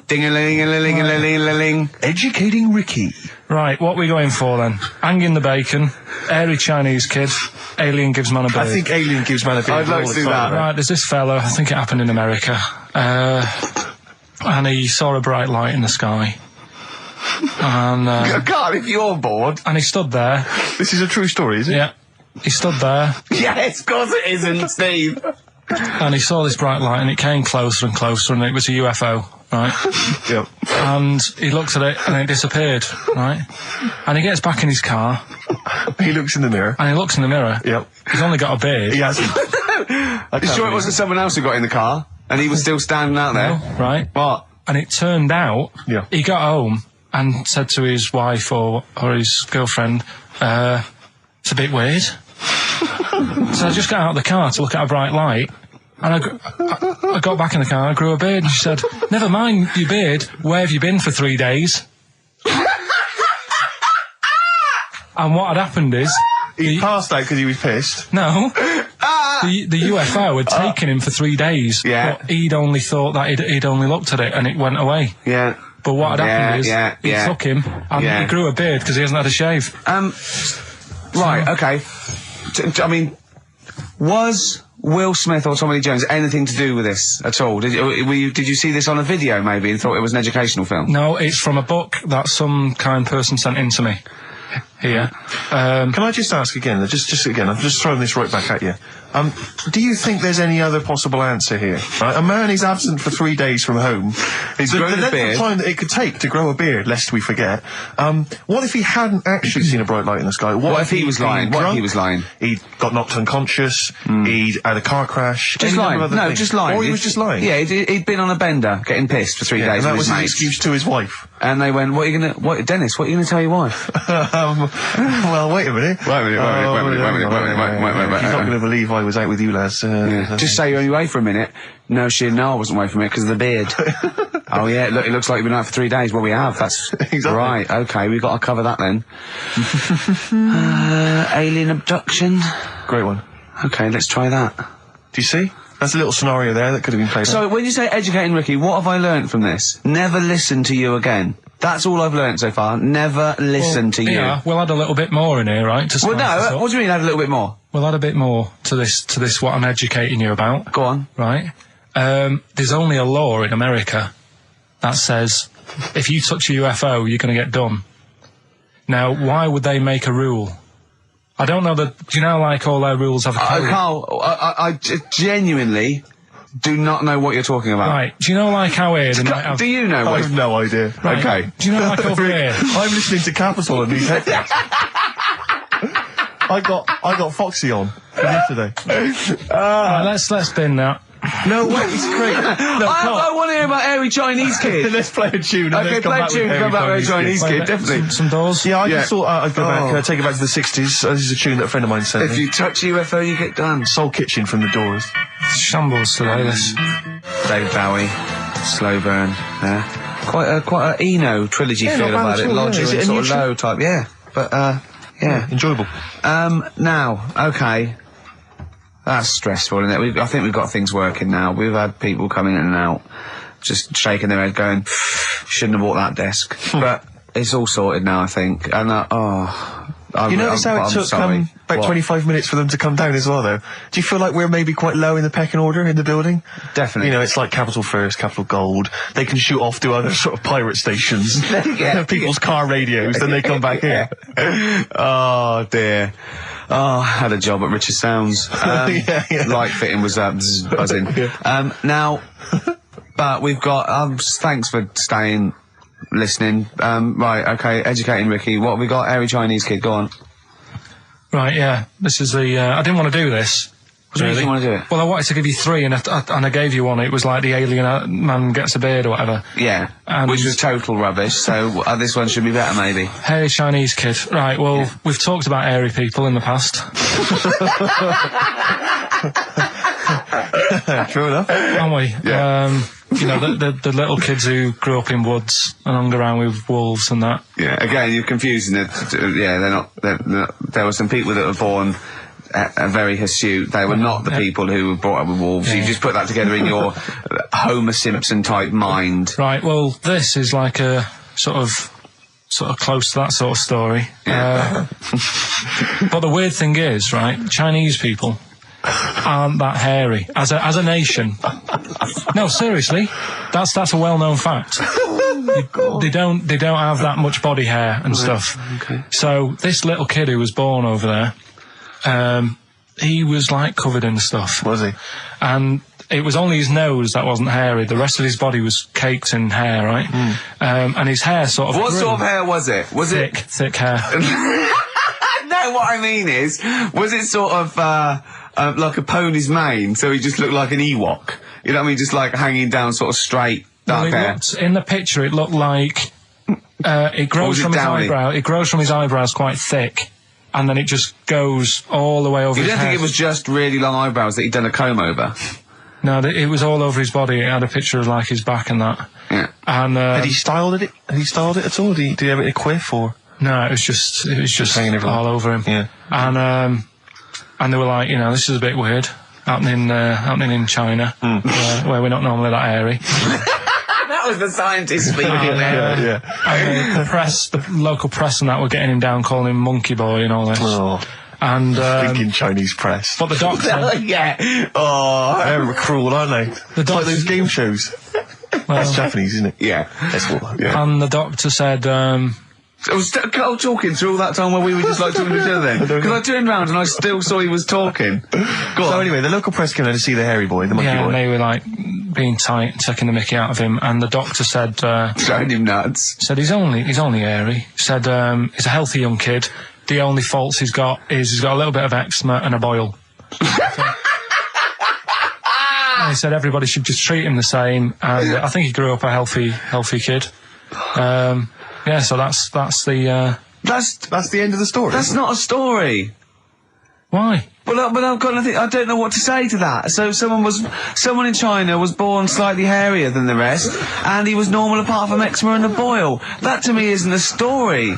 Ding-a-ling-a-ling-a-ling-a-ling. Educating Ricky. Right, what are we going for then? Hanging the bacon, airy Chinese kid, alien gives man a beard. I think alien gives man a beard. I'd like to do that. Right, there's this fella, I think it happened in America, and he saw a bright light in the sky. And God, if you're bored. And he stood there. This is a true story, is it? Yeah. He stood there. Yes, of course it isn't, Steve. And he saw this bright light, and it came closer and closer, and it was a UFO, right? Yep. And he looked at it, and it disappeared, right? And he gets back in his car. He looks in the mirror. And he looks in the mirror. Yep. He's only got a beard. He hasn't. You sure it wasn't someone else who got in the car, and he was still standing out there? No, right. What? And it turned out, he got home and said to his wife or his girlfriend, it's a bit weird. So I just got out of the car to look at a bright light, and I got back in the car, I grew a beard, and she said, never mind your beard, where have you been for 3 days? And what had happened is... He passed out because he was pissed. No. The UFO had taken him for 3 days. Yeah. But he'd only thought that he'd only looked at it, and it went away. Yeah. But what had happened is, he took him, and he grew a beard because he hasn't had a shave. Right, okay. I mean, was Will Smith or Tommy Lee Jones anything to do with this at all? Did you see this on a video maybe and thought it was an educational film? No, it's from a book that some kind person sent in to me. Here. Can I just ask again, just again, I'm just throwing this right back at you. Do you think there's any other possible answer here? Right? A man is absent for 3 days from home. He's grown a length beard. of time that it could take to grow a beard, lest we forget. What if he hadn't actually seen a bright light in the sky? What if he was lying? What if he was lying? He got knocked unconscious. He'd had a car crash. Just lying. No, just lying. Or he was just lying. Yeah, he'd been on a bender, getting pissed for 3 days. And that with was his his mates. excuse to his wife. And they went, Dennis, what are you gonna tell your wife? Well, wait a minute. Wait a minute. He's not going to believe I was out with you, lads. Just say you're only away for a minute. No, she didn't know I wasn't away from it because of the beard. Oh yeah, look, it looks like you've been out for 3 days. Well, we have. That's exactly right. Okay, we've got to cover that then. Alien abduction. Great one. Okay, let's try that. Do you see? That's a little scenario there that could have been played out. So when you say educating Ricky, what have I learnt from this? Never listen to you again. That's all I've learnt so far. Never listen to you. Yeah, we'll add a little bit more in here, right? Well, no, what do you mean add a little bit more? We'll add a bit more to this what I'm educating you about. Go on. Right. There's only a law in America that says if you touch a UFO, you're going to get done. Now, why would they make a rule? I don't know that. Do you know, like, all their rules have a code? Carl, I genuinely do not know what you're talking about. Right. Do you know, like, how here they might have... Do you know? I have no idea. Right. Okay. Do you know, like, over here? I'm listening to Capital and these headphones. I got Foxy on from yesterday. Right, let's bin that. No, wait, it's great. No, I want to hear about Airy Chinese Kid. Let's play a tune. And Okay, play a tune and come back with Airy Chinese Kid, definitely. Some doors. Yeah, I just thought I'd go back, take it back to the 60s. This is a tune that a friend of mine sent me. If you touch a UFO, you get done. Soul Kitchen from the Doors. Shambles today, this. David Bowie, Slow Burn, quite a Eno trilogy feel about it, Lodger and sort of low type, yeah. But, yeah. Enjoyable. Now, okay. That's stressful, isn't it? I think we've got things working now. We've had people coming in and out, just shaking their head going, shouldn't have bought that desk. But it's all sorted now, I think. And, you notice how it took about 25 minutes for them to come down as well, though? Do you feel like we're maybe quite low in the pecking order in the building? Definitely. You know, it's like Capital First, Capital Gold. They can shoot off to other sort of pirate stations. People's car radios, then they come back here. Oh, dear. Oh, I had a job at Richard Sounds. Light fitting was buzzing. Now, but we've got, thanks for staying, listening. Right, okay, educating Ricky. What have we got? Airy Chinese Kid, go on. Right, yeah. This is the, I didn't want to do this. What do you think you want to do it? Well, I wanted to give you three, and I gave you one. It was like the alien man gets a beard or whatever. Yeah, and which was total rubbish, so this one should be better, maybe. Hairy Chinese Kid. Right, well, we've talked about airy people in the past. True enough. Haven't we? Yeah. You know, the little kids who grew up in woods and hung around with wolves and that. Yeah, again, you're confusing it. Yeah, they're not, there were some people that were born very hirsute. They were not the people who were brought up with wolves. You just put that together in your Homer Simpson type mind. Right, well, this is like a sort of close to that sort of story. Yeah. But the weird thing is, right, Chinese people aren't that hairy as a nation. No, seriously, that's a well-known fact. They don't have that much body hair and stuff. Okay. So this little kid who was born over there, he was like covered in stuff. Was he? And it was only his nose that wasn't hairy. The rest of his body was caked in hair, right? And his hair sort of What grew. sort of hair was it? Was thick hair. No, what I mean is, was it sort of like a pony's mane, so he just looked like an Ewok? You know what I mean? Just like hanging down sort of straight, dark hair. In the picture, it looked like it grows from his eyebrow. It grows from his eyebrows quite thick, and then it just goes all the way over his head. You don't think it was just really long eyebrows that he'd done a comb over? No, it was all over his body. It had a picture of like his back and that. Yeah. And had he styled it? Had he styled it at all? Did he have it a quiff or? No, it was just hanging all over him. Yeah. And they were like, you know, this is a bit weird happening in China, where we're not normally that airy. That was the scientist speaking there. And the local press and that were getting him down, calling him Monkey Boy and all this. Oh. And Thinking Chinese press. but the doctor said, Yeah. Oh. They're cruel, aren't they? It's like those game shows. That's Japanese, isn't it? Yeah. That's what, yeah. and the doctor said, So was Carl talking through all that time while we were just like talking to each other then? Because I turned round and I still saw he was talking. So anyway, the local press came there to see the hairy boy, the monkey yeah, boy. and they were like being tight, taking the mickey out of him, and the doctor said, Showing him nuts. said he's only hairy. Said he's a healthy young kid. The only faults he's got is he's got a little bit of eczema and a boil. And he said everybody should just treat him the same, and I think he grew up a healthy kid. Yeah, so that's the That's the end of the story. That's not a story. why. But I've got nothing. I don't know what to say to that. So someone in China was born slightly hairier than the rest, and he was normal apart from eczema and a boil. That to me isn't a story.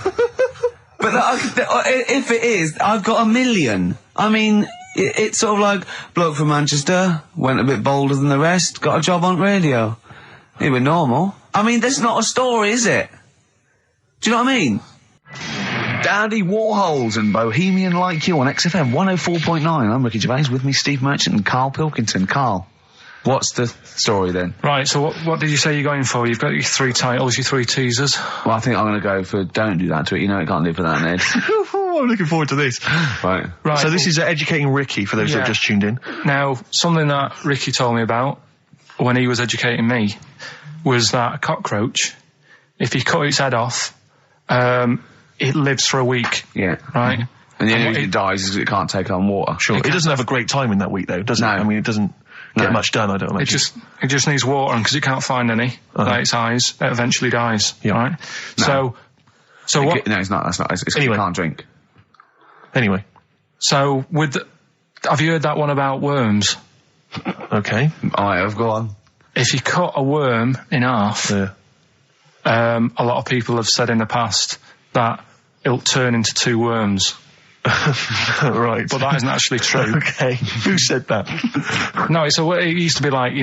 But if it is, I've got a million. I mean, it's sort of like bloke from Manchester went a bit bolder than the rest, got a job on radio. He was normal. I mean, that's not a story, is it? Do you know what I mean? Dandy Warhols and Bohemian Like You on XFM 104.9. I'm Ricky Gervais, with me Steve Merchant and Karl Pilkington. Karl, what's the story then? Right, so what did you say you're going for? You've got your 3 titles, your 3 teasers. Well, I think I'm going to go for Don't Do That to It. You know it can't live without an edge. I'm looking forward to this. Right. So this is educating Ricky, for those that have just tuned in. Now, something that Ricky told me about when he was educating me was that a cockroach, if you cut its head off, it lives for a week. Yeah. Right? And the only reason it dies is because it can't take on water. Sure. It doesn't have a great time in that week, though, does it? I mean, it doesn't get much done, I don't imagine. It just needs water, and because it can't find any, like its eyes, it eventually dies. Yeah. Right? No. So what? No, it's not. That's not. It's Anyway. it can't drink. Anyway. So have you heard that one about worms? Okay. I have. Go on. If you cut a worm in half, Yeah. a lot of people have said in the past that it'll turn into 2 worms. Right. But that isn't actually true. Okay. Who said that? No, it used to be like,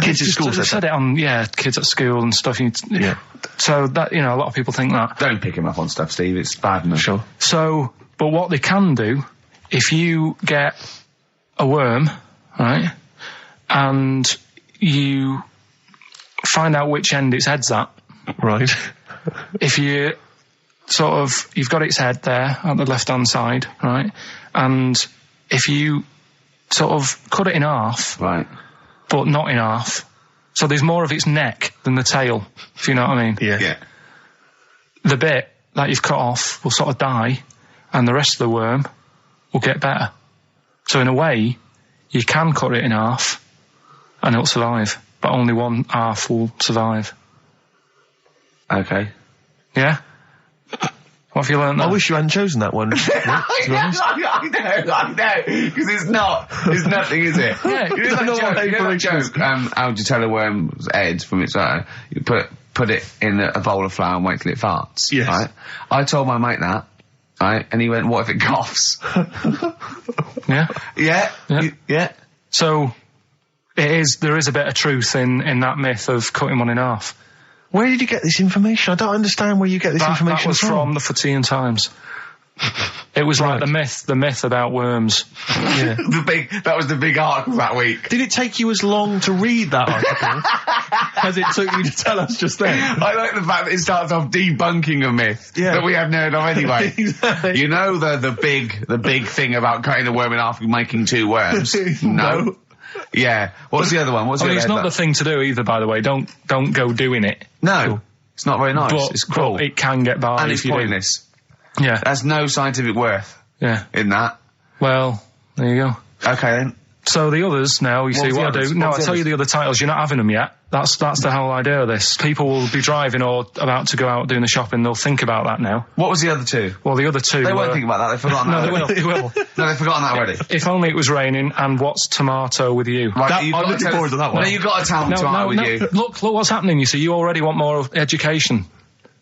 Kids at school said it on, kids at school and stuff. Yeah. So that, a lot of people think that. Don't pick him up on stuff, Steve. It's bad enough. Sure. So, but what they can do, if you get a worm, right, and you find out which end its head's at. Right. If you you've got its head there at the left-hand side, right, and if you sort of cut it in half. Right. But not in half. So there's more of its neck than the tail, if you know what I mean. Yeah. Yeah. The bit that you've cut off will sort of die, and the rest of the worm will get better. So in a way, you can cut it in half, and it'll survive, but only one half will survive. Okay. Yeah? What have you learned there? I wish you hadn't chosen that one. I know, because it's not. There's nothing, is it? Yeah. You know that joke, how would you tell a worm's head from its eye? You put it in a bowl of flour and wait till it farts. Yes. Right? I told my mate that, right? And he went, what if it coughs? Yeah? Yeah? Yeah. Yeah. So, there is a bit of truth in that myth of cutting one in half. Where did you get this information? I don't understand where you get this information That was from the Fortean Times. It was like the myth about worms. Yeah. That was the big article that week. Did it take you as long to read that article as it took you to tell us just then? I like the fact that it starts off debunking a myth that we hadn't heard of anyway. Exactly. You know the big thing about cutting a worm in half and making 2 worms? No. Yeah. What's the other one? It's not the thing to do either, by the way. Don't go doing it. No. It's not very nice. But, it's cruel. But it can get by and if it's you pointless. do. Yeah. There's no scientific worth in that. Well, there you go. Okay then. So the others now, you see what I do. No, I'll tell you the other titles. You're not having them yet. That's the whole idea of this. People will be driving or about to go out doing the shopping. They'll think about that now. What was the other 2? Well, the other 2 They won't think about that. They've forgotten that. No, they will. No, they've forgotten that already. If only it was raining, and what's tomato with you? Right, I'm looking forward to that one. No, you've got to tell them tomato with you. Look what's happening. You see, you already want more education.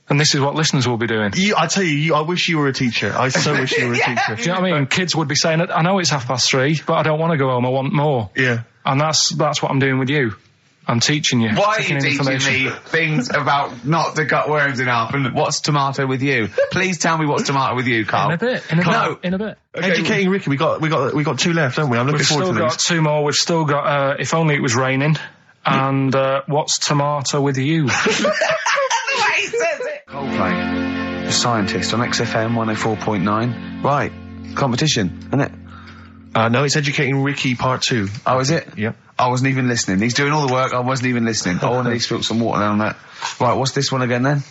And this is what listeners will be doing. I tell you, I wish you were a teacher. I so wish you were a teacher. Do you know what I mean? Kids would be saying, I know it's 3:30, but I don't want to go home, I want more. Yeah. And that's what I'm doing with you. I'm teaching you. Why are you teaching me things about not to cut worms in half and what's tomato with you? Please tell me what's tomato with you, Carl. In a bit. In a bit. Okay, educating Ricky, we got 2 left, haven't we? I'm looking forward to these. We've still got 2 more. We've still got, If Only It Was Raining, and, What's Tomato With You? The way he says it! Coldplay, Scientist on XFM 104.9. Right, competition, isn't it? No, it's Educating Ricky Part 2. Oh, is it? Yep. I wasn't even listening. He's doing all the work, I wasn't even listening. Oh, and he spilled some water down that. Right, what's this one again then?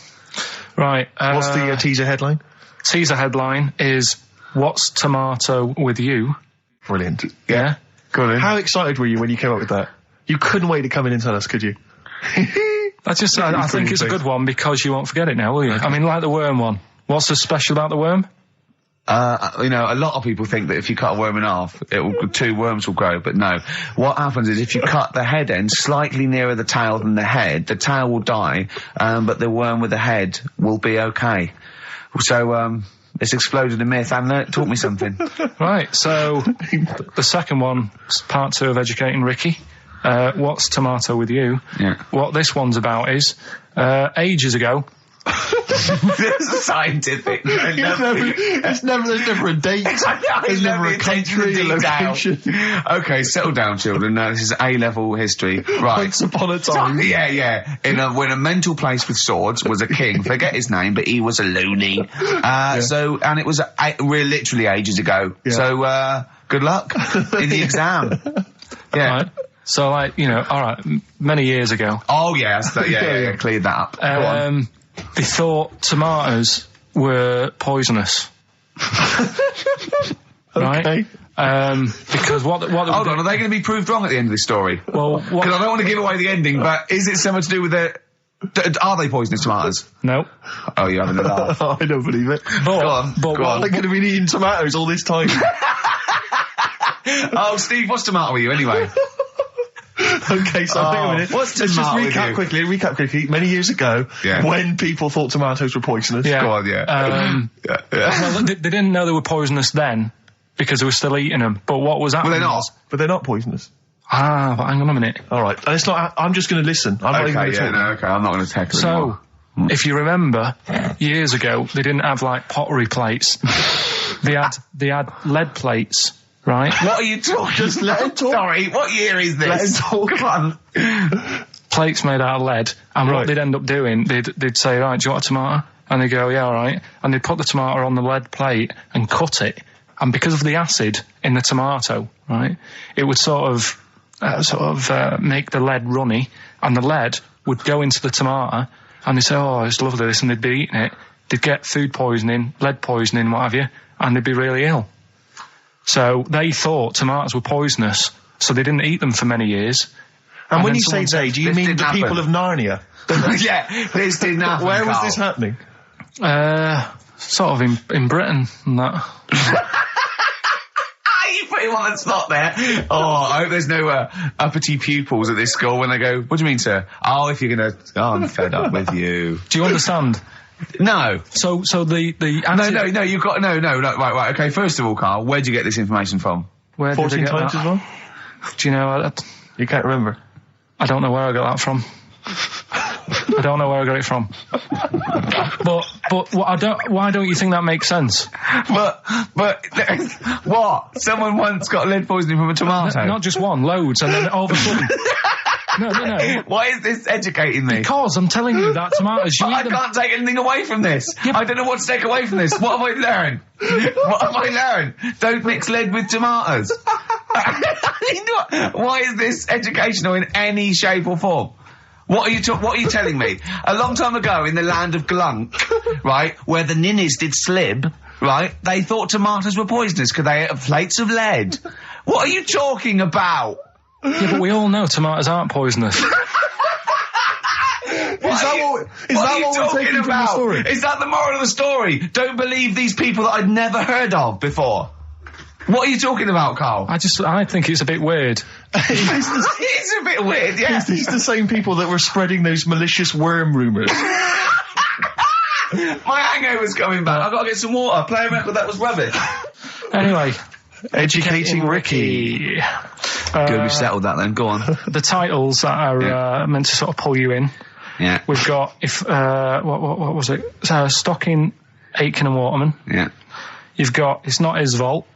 Right. What's the teaser headline? Teaser headline is, What's Tomato With You? Brilliant. Yeah? Go on. How excited were you when you came up with that? You couldn't wait to come in and tell us, could you? I think it's a good one because you won't forget it now, will you? I mean, like the worm one. What's so special about the worm? You know, a lot of people think that if you cut a worm in half, 2 worms will grow, but no. What happens is if you cut the head end slightly nearer the tail than the tail will die, but the worm with the head will be okay. So, it's exploded a myth, and it taught me something. Right, so, the second one, part 2 of Educating Ricky. What's Tomato With You? Yeah. What this one's about is, ages ago, This is scientific. There's never a date. There's never a country, a location. Okay, settle down, children. Now, this is A-level history. Right. Once upon a time. Yeah. When a mental place with swords was a king, forget his name, but he was a loony. And it was literally ages ago. Yeah. So, good luck in the exam. Yeah. Right. So, alright, many years ago. Oh, yeah, cleared that up. Go on. They thought tomatoes were poisonous. Right? Okay. Because what hold on, are they going to be proved wrong at the end of this story? Well, because I don't want to give away the ending, but is it something to do with the... Are they poisonous tomatoes? No. Oh, you're having a laugh. I don't believe it. Go on. They could have been eating tomatoes all this time. Oh, Steve, what's tomato with you anyway? Okay, so hang on a minute. Let's just recap quickly. Many years ago, when people thought tomatoes were poisonous. Yeah. Go on, Well, they didn't know they were poisonous then, because they were still eating them. But what was happening? But they're not poisonous. But hang on a minute. Alright, and it's not, I'm just going to listen. I'm not even going to talk. I'm not going to tackle it anymore. If you remember, years ago, they didn't have, pottery plates. They had lead plates. Right? What are you talking? Just let him talk. Sorry, what year is this? Let him talk. Come on. Plates made out of lead, and what they'd end up doing, they'd say, right, do you want a tomato? And they'd go, yeah, all right. And they'd put the tomato on the lead plate and cut it. And because of the acid in the tomato, right, it would sort of make the lead runny, and the lead would go into the tomato, and they'd say, oh, it's lovely this, and they'd be eating it. They'd get food poisoning, lead poisoning, what have you, and they'd be really ill. So they thought tomatoes were poisonous, so they didn't eat them for many years. And when you say they, do you mean the people of Narnia? Yeah, this didn't happen. Where was this happening? Sort of in Britain and that. You put him on the spot there. Oh, I hope there's no uppity pupils at this school when they go, what do you mean, sir? Oh, if you're gonna... Oh, I'm fed up with you. Do you understand? No. So the No, you've got... No, right, okay, first of all, Carl, where'd you get this information from? Where 14 did I get times that? as well? Do you know... You can't remember? I don't know where I got that from. I don't know where I got it from. But why don't you think that makes sense? But what? Someone once got lead poisoning from a tomato? Not just one, loads, and then all of a sudden... No. Why is this educating me? Because I'm telling you that tomatoes... I can't take anything away from this. Yeah, I don't know what to take away from this. What have I learned? Don't mix lead with tomatoes. Why is this educational in any shape or form? What are you telling me? A long time ago in the land of Glunk, right, where the ninnies did slib, right, they thought tomatoes were poisonous because they ate plates of lead. What are you talking about? Yeah, but we all know tomatoes aren't poisonous. Is that what we're taking from the story? Is that the moral of the story? Don't believe these people that I'd never heard of before. What are you talking about, Carl? I think it's a bit weird. It's a bit weird, yeah. It's the same people that were spreading those malicious worm rumours. My hangover's coming back. I've got to get some water. Play a record that was rubbish. Anyway, Educating Ricky. Good, we've settled that then. Go on. The titles that are meant to sort of pull you in. Yeah. We've got what was it? Stocking, Aitken and Waterman. Yeah. You've got It's Not His Vault.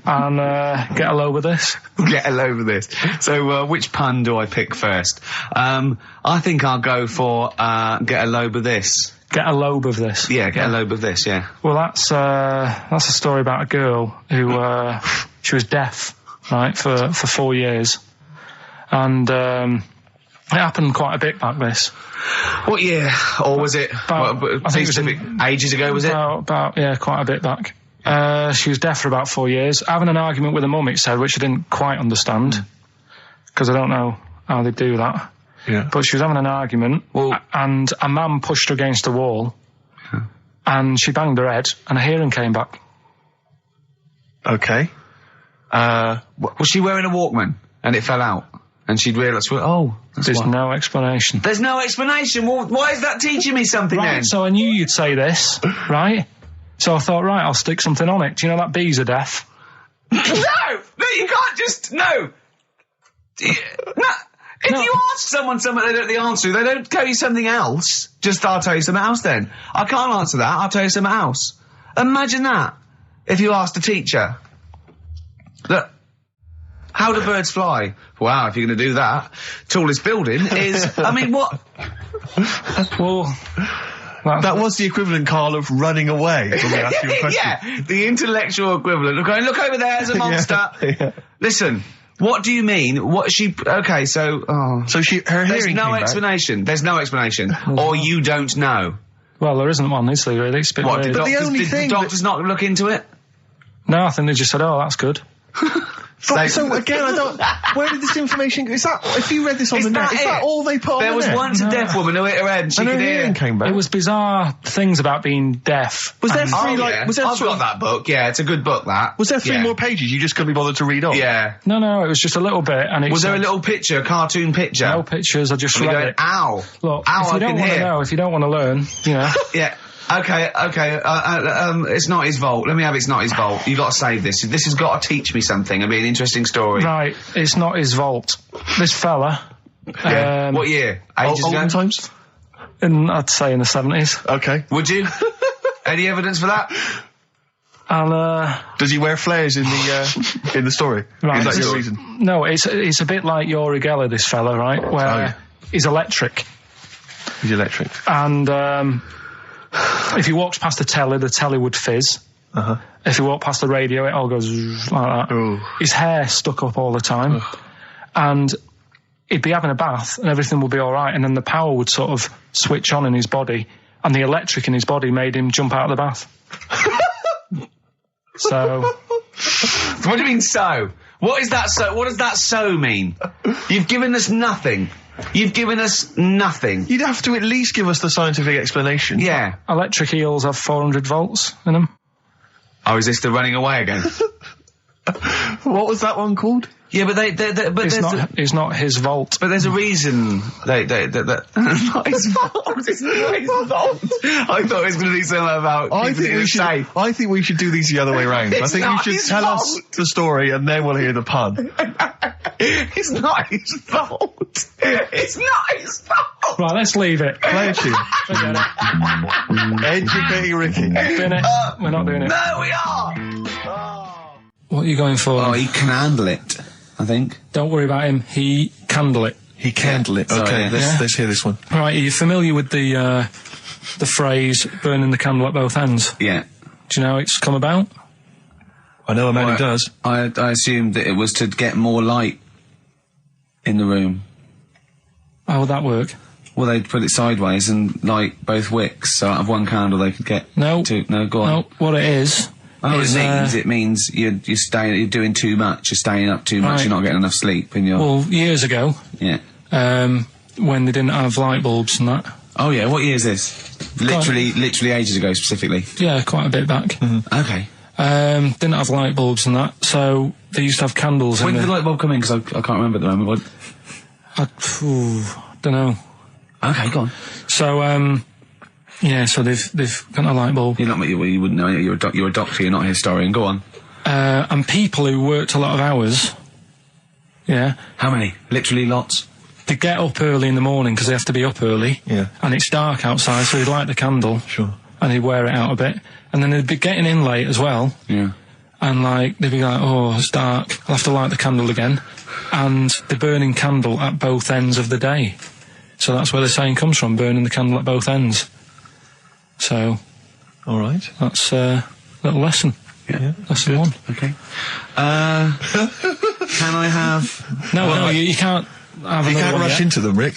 And Get a Load with This. Get a load of this. So, which pun do I pick first? I think I'll go for Get a Load of This. Get a Lobe of This. Yeah, Get a Load of This, yeah. Well, that's a story about a girl who she was deaf, right, for 4 years, and it happened quite a bit back this. What year? Or was it? I think it was ages ago, was it? About quite a bit back. She was deaf for about 4 years, having an argument with her mum, it said, which I didn't quite understand, because I don't know how they do that. Yeah. But she was having an argument, and a man pushed her against a wall, and she banged her head, and her hearing came back. Okay. Was she wearing a Walkman, and it fell out? And she'd realised, There's no explanation. There's no explanation? Well, why is that teaching me something then? Right, so I knew you'd say this, right? So I thought, right, I'll stick something on it. Do you know that bees are deaf? No, you can't just, no. If you ask someone something they don't know the answer to, they don't tell you something else. I'll tell you something else then. I can't answer that, I'll tell you something else. Imagine that, if you asked a teacher. Look, how do birds fly? Wow, if you're going to do that, tallest building is, I mean, what? Well... That was the equivalent, Karl, of running away when we asked you a question. Yeah, the intellectual equivalent of going, look over there, there's a monster. Yeah. Listen, what do you mean? Okay, so... So her hearing There's no explanation. There's no explanation. Or you don't know. Well, there isn't one, is there, really? It's a bit weird. Did the doctors not look into it? No, I think they just said, oh, that's good. So again, I don't. Where did this information? Is that if you read this on the net? Is that all they put on the net? There was once a deaf woman who hit her head and she could hear. Came back. It was bizarre things about being deaf. Was there three Was there? I've got that book. Yeah, it's a good book. That was there. Three more pages. You just couldn't be bothered to read on. Yeah. No, it was just a little bit. And was there a little picture, a cartoon picture? No pictures. I just read it. Ow! Look, ow! If you don't want to know, if you don't want to learn, you know. Yeah. Okay. It's Not His Vault. Let me have It's Not His Vault. You got to save this. This has got to teach me something. It'll be an interesting story. Right. It's Not His Vault. This fella. Yeah. What year? Ages ago? Olden times? I'd say in the 70s. Okay. Would you? Any evidence for that? And does he wear flares in the story? Right. Is that your reason? No, it's a bit like Yuri Geller, this fella, right? Where he's electric. He's electric. And if he walks past the telly would fizz. If he walked past the radio, it all goes like that. Ooh. His hair stuck up all the time. And he'd be having a bath and everything would be all right, and then the power would sort of switch on in his body, and the electric in his body made him jump out of the bath. So... What do you mean, so? What is that so? What does that so mean? You've given us nothing. You've given us nothing. You'd have to at least give us the scientific explanation. Yeah. Electric eels have 400 volts in them. Oh, is this the running away again? What was that one called? Yeah, but it's not his vault. But there's a reason not his fault. It's not his fault. I thought it was going to be something about. I think we should do these the other way round. I think you should tell us the story and then we'll hear the pun. It's not his fault. It's not his fault. Right, let's leave it. Play a tune. Educating Ricky. We're not doing it. No, we are. What are you going for? Oh, he can handle it, I think. Don't worry about him. He candle it. He candle it. Okay, let's hear this one. Right, are you familiar with the phrase burning the candle at both ends? Yeah. Do you know how it's come about? I know a man who does. I assumed that it was to get more light in the room. How would that work? Well, they'd put it sideways and light both wicks, so out of one candle they could get two. No, go on. No, what it is... Oh, it means you're doing too much, you're staying up too much, you're not getting enough sleep, and you're... Well, years ago... Yeah. When they didn't have light bulbs and that... Oh, yeah, what year is this? Literally ages ago, specifically? Yeah, quite a bit back. Mm-hmm. Okay. Didn't have light bulbs and that, so they used to have candles When did the light bulb come in? Because I can't remember at the moment. Don't know. Okay, go on. So, yeah, so they've got a light bulb. You wouldn't know. You're a doctor. You're not a historian. Go on. and people who worked a lot of hours. Yeah. How many? Literally lots. They get up early in the morning because they have to be up early. Yeah. And it's dark outside, so they'd light the candle. Sure. And they'd wear it out a bit. And then they'd be getting in late as well. Yeah. And, like, they'd be like, oh, it's dark, I'll have to light the candle again. And they're burning candle at both ends of the day. So that's where the saying comes from, burning the candle at both ends. So... All right. That's a little lesson. Yeah. Lesson 1. Okay. Can I have... No, you can't have You another can't one rush yet. into them, Rick.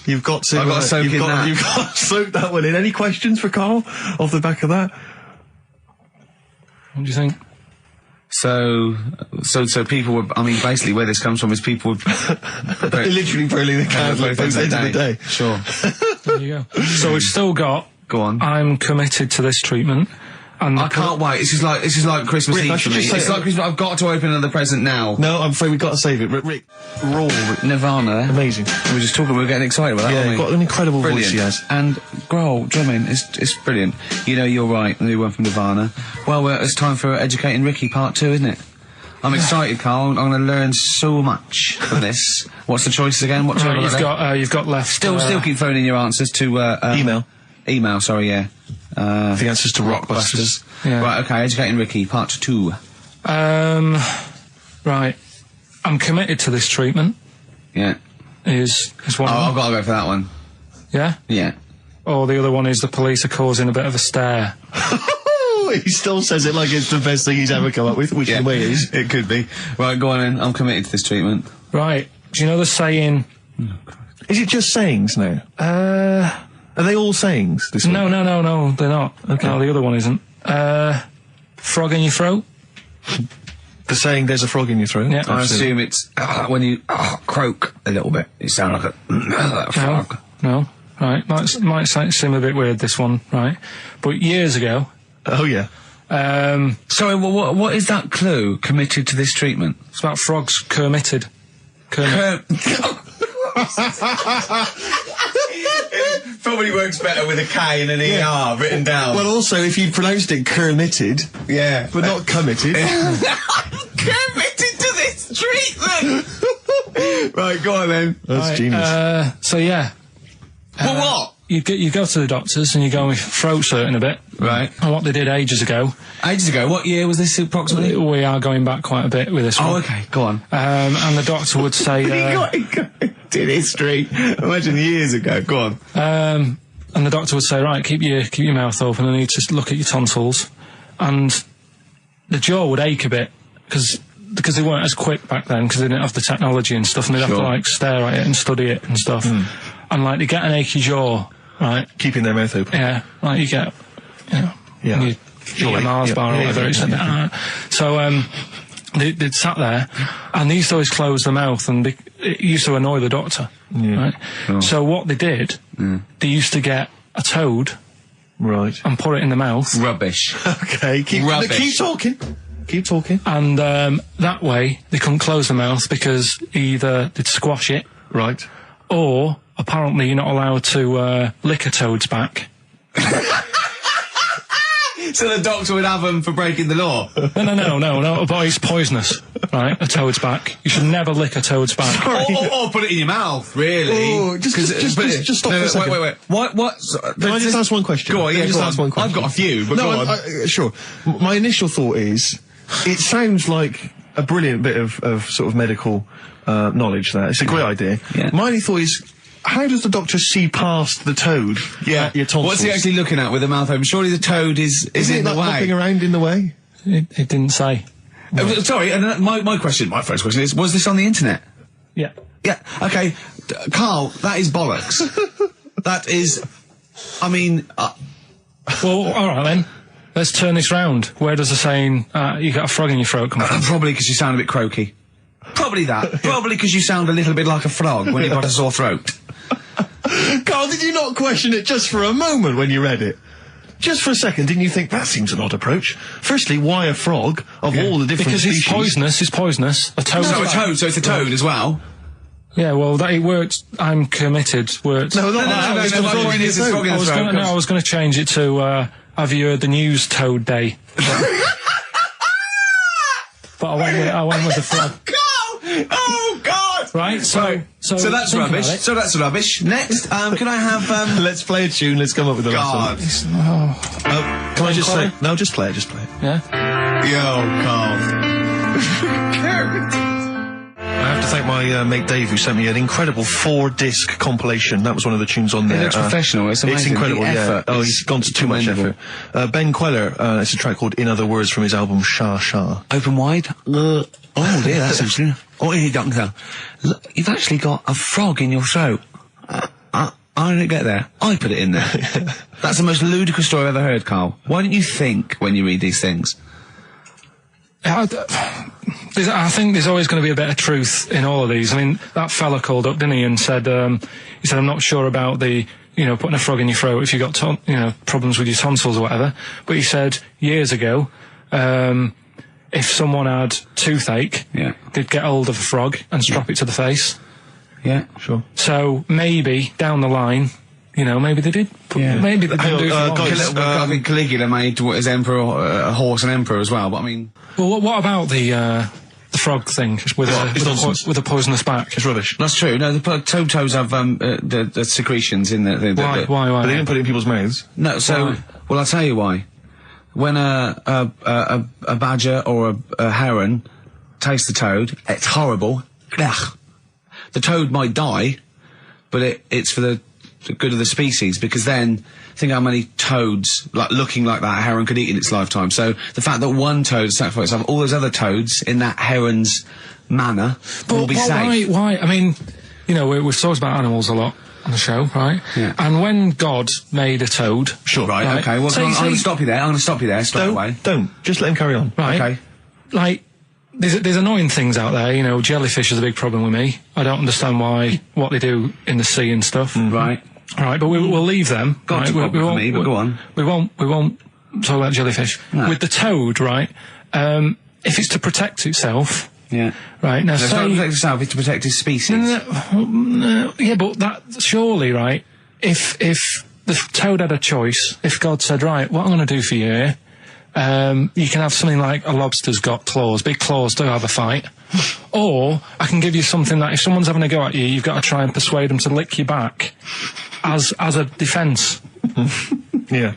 You've got to... I've got to soak in that. You've got to soak that one in. Any questions for Karl off the back of that? What do you think? So people were... I mean, basically where this comes from is people were... They're literally burning the candle at both ends of the day. Sure. There you go. So we've still got... Go on. I'm committed to this treatment. And I can't wait. This is like Christmas Rick, I Eve for should me. just say- It's like Christmas. I've got to open another present now. No, I'm afraid we've got to save it. Rick, raw. Nirvana. Amazing. We were just talking. We were getting excited about that. Yeah, weren't we? got an incredible Brilliant. voice he has. And Grohl drumming it's brilliant. You know, you're right. The new one from Nirvana. Well, it's time for Educating Ricky Part 2, isn't it? I'm excited, Karl. I'm going to learn so much from this. What's the choices again? What Right, you've got left. Still keep phoning your answers to Email. Email. Sorry, yeah. The answers to Rockbusters. Yeah. Right. Okay. Educating Ricky Part 2. Right. I'm committed to this treatment. Yeah. Is one. Oh, of I've them. got to go for that one. Yeah. Yeah. Or the other one is the police are causing a bit of a stir. He still says it like it's the best thing he's ever come up with, which in a way is. It could be. Right, go on then. I'm committed to this treatment. Right. Do you know the saying? Is it just sayings now? Are they all sayings this week? No, they're not. Okay. No, the other one isn't. Frog in your throat? The saying, there's a frog in your throat? Yeah. I assume it's when you croak a little bit. You sound like a frog. No. Right. Might seem a bit weird, this one, right? But years ago... Oh, yeah. Sorry, what is that clue? Committed to this treatment? It's about frogs Kermitted. Kermit. Probably works better with a K and an ER written down. Well, also, if you'd pronounced it Kermitted, yeah. but not committed. Committed to this treatment! Right, go on then. That's genius. So, yeah. Well, what? You go to the doctors and you go with throat hurting a bit. Right. And what they did ages ago. Ages ago? What year was this approximately? We are going back quite a bit with this one. Oh, okay, go on. And the doctor would say... did history. Imagine years ago. Go on. And the doctor would say, right, keep your mouth open and you just look at your tonsils. And the jaw would ache a bit because they weren't as quick back then because they didn't have the technology and stuff and they'd have to, like, stare at it and study it and stuff. And, like, they get an achy jaw, right? Keeping their mouth open. Yeah, like you get, you get a Mars bar or whatever. So, they'd sat there, and they used to always close their mouth, and it used to annoy the doctor, right? Oh. So what they did, they used to get a toad, right, and put it in the mouth. Rubbish. Okay, keep talking. Keep talking. And that way, they couldn't close their mouth because either they'd squash it, right, or apparently you're not allowed to lick a toad's back. So the doctor would have them for breaking the law? No, but it's poisonous, right? A toad's back. You should never lick a toad's back. Or put it in your mouth, really. Oh, just stop for a second. Wait. What? Can I just ask one question? Go on, yeah, just go ask on. one question. I've got a few, but go on. Sure. My initial thought is, it sounds like a brilliant bit of sort of medical knowledge there. It's a great idea. Yeah. My only thought is, how does the doctor see past the toad? Yeah. Your tonsils? What's he actually looking at with the mouth open? Surely the toad is in the way. Hopping around in the way? It didn't say. Sorry, and my first question is, was this on the internet? Yeah. Yeah, okay. Karl, that is bollocks. That is, I mean... Well, alright then. Let's turn this round. Where does the saying, you got a frog in your throat come from? Probably because you sound a bit croaky. Probably that. Probably because you sound a little bit like a frog when you've got a sore throat. Karl, did you not question it just for a moment when you read it? Just for a second, didn't you think, that seems an odd approach? Firstly, why a frog, of all the different because species? it's poisonous. A toad. So it's a toad as well? Yeah, well, it worked. I'm committed. Worked. No, I was going to change it to, have you heard the news Toad Day? I went with the frog. Oh God! Right, so that's think rubbish. about it. So that's rubbish. Next, can I have? Let's play a tune. Let's come up with the God. last one. Can I just say? No, just play it. Just play it. Yeah. Yo, Carl. I have to thank my mate Dave, who sent me an incredible 4-disc compilation. That was one of the tunes on there. It looks professional. It's amazing. It's incredible. The effort Yeah. Oh, he's gone to too much effort. Ben Queller. It's a track called "In Other Words" from his album Sha Sha. Open wide. Oh dear, that's interesting. Oh, here, Doctor. Look, you've actually got a frog in your throat. I didn't get there. I put it in there. That's the most ludicrous story I've ever heard, Carl. Why don't you think when you read these things? I think there's always going to be a bit of truth in all of these. I mean, that fella called up, didn't he, and said, I'm not sure about the, putting a frog in your throat if you got, problems with your tonsils or whatever. But he said years ago, if someone had toothache, they'd get hold of a frog and strap it to the face. Yeah, sure. So maybe down the line, maybe they did. Maybe they didn't do it for long. I think Caligula made as emperor a horse and emperor as well. But I mean, well, what about the frog thing with a poisonous back? It's rubbish. That's true. No, the toads have the secretions in the Why? But they didn't put it in people's mouths. No, so why? Well, I'll tell you why. When a badger or a heron tastes the toad, it's horrible. Ugh. The toad might die, but it's for the good of the species, because then think how many toads looking like that heron could eat in its lifetime. So the fact that one toad sacrificed all those other toads in that heron's manner will be safe. Why? I mean, we've talked about animals a lot on the show, right? Yeah. And when God made a toad, sure, right? Okay. Well, I'm going to stop you there. I'm going to stop you there. Straight away. Don't just let him carry on. Right. Okay. Like, there's annoying things out there. Jellyfish is a big problem with me. I don't understand what they do in the sea and stuff. Right. All right, but we'll leave them. Got to problem for me, but go on. We won't talk about jellyfish. No. With the toad, right? If it's to protect itself. Yeah. Right, now it's not to protect itself, it's to protect its species. No, yeah, but that, surely, right, if the toad had a choice, if God said, right, what I'm going to do for you here, you can have something like a lobster's got claws, big claws to have a fight. Or I can give you something that if someone's having a go at you, you've got to try and persuade them to lick your back as a defence. Yeah.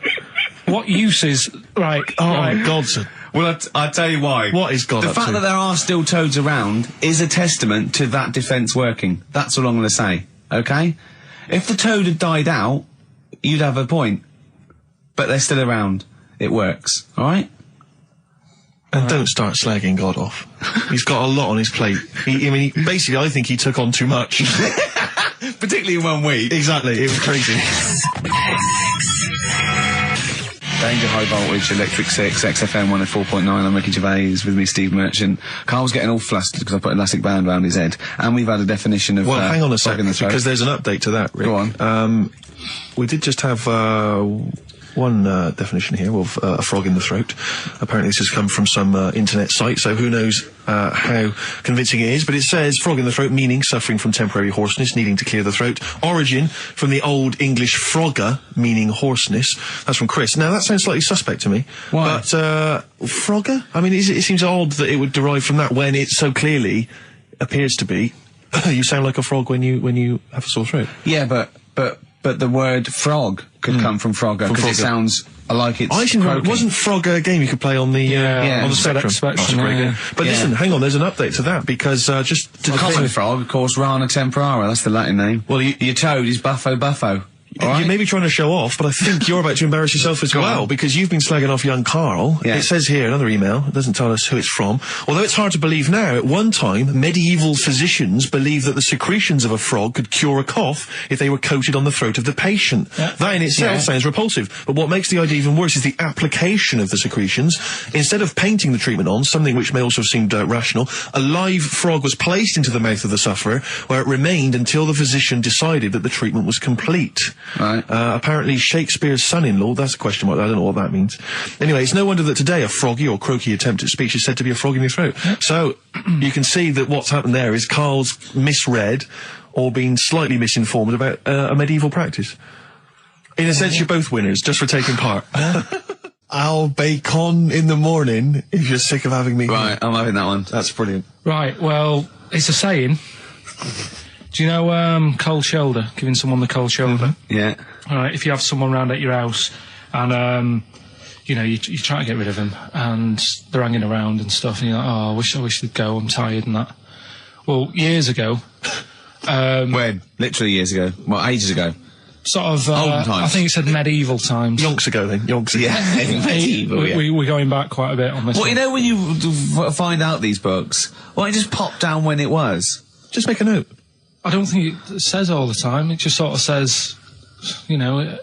What use is, right... Oh, God, sir. Well, I'll tell you why. What is God The up fact to? that there are still toads around is a testament to that defence working. That's all I'm going to say, okay? If the toad had died out, you'd have a point. But they're still around. It works, alright? And don't start slagging God off. He's got a lot on his plate. Basically, I think he took on too much. Particularly in 1 week. Exactly, it was crazy. Danger High Voltage, Electric 6, XFM 104.9, I'm Ricky Gervais, with me Steve Merchant. Carl's getting all flustered because I put an elastic band around his head. And we've had a definition of... Well, hang on a second, because there's an update to that, Rick. Go on. We did just have one definition here of a frog in the throat. Apparently this has come from some internet site, so who knows how convincing it is, but it says frog in the throat, meaning suffering from temporary hoarseness, needing to clear the throat. Origin from the Old English frogger, meaning hoarseness. That's from Chris. Now that sounds slightly suspect to me. Why? But frogger? I mean, it seems odd that it would derive from that when it so clearly appears to be you sound like a frog when you have a sore throat. Yeah, but the word frog could come from Frogger, because it sounds like it's croaking. Wasn't Frogger a game you could play on the on the Spectrum? That's a great game. But listen, hang on, there's an update to that, because just to common frog, of course, Rana temporara, that's the Latin name. Well, your toad is Buffo. Right. You may be trying to show off, but I think you're about to embarrass yourself as well, because you've been slagging off young Karl. Yeah. It says here, another email, it doesn't tell us who it's from. Although it's hard to believe now, at one time, medieval physicians believed that the secretions of a frog could cure a cough if they were coated on the throat of the patient. Yeah. That in itself sounds repulsive, but what makes the idea even worse is the application of the secretions. Instead of painting the treatment on, something which may also have seemed rational, a live frog was placed into the mouth of the sufferer, where it remained until the physician decided that the treatment was complete. Right. Apparently Shakespeare's son-in-law, that's a question mark, I don't know what that means. Anyway, it's no wonder that today a froggy or croaky attempt at speech is said to be a frog in your throat. So, you can see that what's happened there is Karl's misread or been slightly misinformed about a medieval practice. In a sense, you're both winners, just for taking part. I'll bacon in the morning if you're sick of having me. Right, I'm having that one. That's brilliant. Right, well, it's a saying. Do you know cold shoulder? Giving someone the cold shoulder? Yeah. All right, if you have someone round at your house and, you know, you try to get rid of them and they're hanging around and stuff and you're like, oh, I wish they'd go, I'm tired and that. Well, years ago... when? Literally years ago. Well, ages ago. Sort of, Olden times. I think it said medieval times. Yonks ago then, yonks ago. Yeah, medieval, yeah. We're going back quite a bit on this Well, one. you know when you find out these books, why don't you just pop down when it was? Just make a note. I don't think it says all the time. It just sort of says, you know,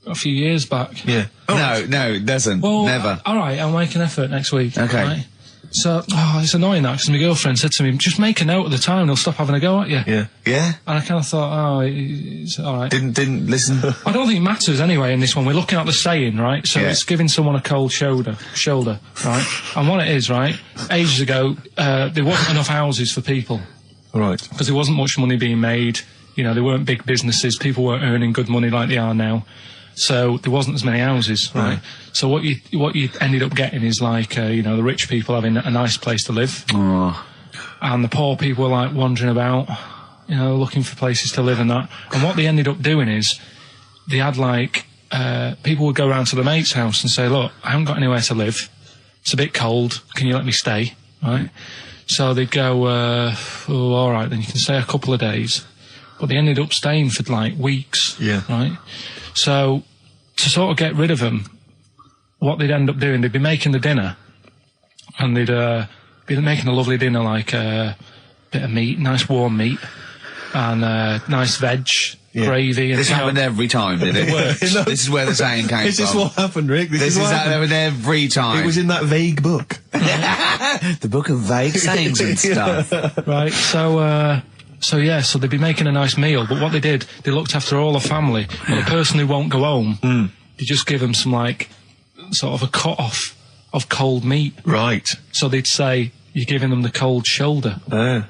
a few years back. Yeah. No, it doesn't. Well, never. All right, I'll make an effort next week. Okay. Right? So, it's annoying that, because my girlfriend said to me, just make a note of the time and they'll stop having a go at you. Yeah. Yeah? And I kind of thought, it's all right. Didn't listen. I don't think it matters anyway in this one. We're looking at the saying, right? So Yeah. it's giving someone a cold shoulder, right? And what it is, right? Ages ago, there wasn't enough houses for people. Right. Because there wasn't much money being made. You know, there weren't big businesses. People weren't earning good money like they are now. So there wasn't as many houses, right? So what you ended up getting is like, you know, the rich people having a nice place to live. Oh. And the poor people were like wandering about, you know, looking for places to live and that. And what they ended up doing is they had like, people would go around to the mate's house and say, look, I haven't got anywhere to live. It's a bit cold. Can you let me stay? Right? So they'd go, oh, all right, then you can stay a couple of days. But they ended up staying for like weeks. Yeah. Right? So, to sort of get rid of them, what they'd end up doing, they'd be making the dinner, and they'd be making a lovely dinner, like a bit of meat, nice warm meat, and nice veg, gravy. And This happened every time, did it? This is where the saying came This is from. what happened, Rick. This is happened every time. It was in that vague book. The book of vague sayings and stuff. Right, so they'd be making a nice meal, but what they did, they looked after all the family. But the person who won't go home, they just give them some, like, sort of a cut-off of cold meat. Right. So they'd say, you're giving them the cold shoulder.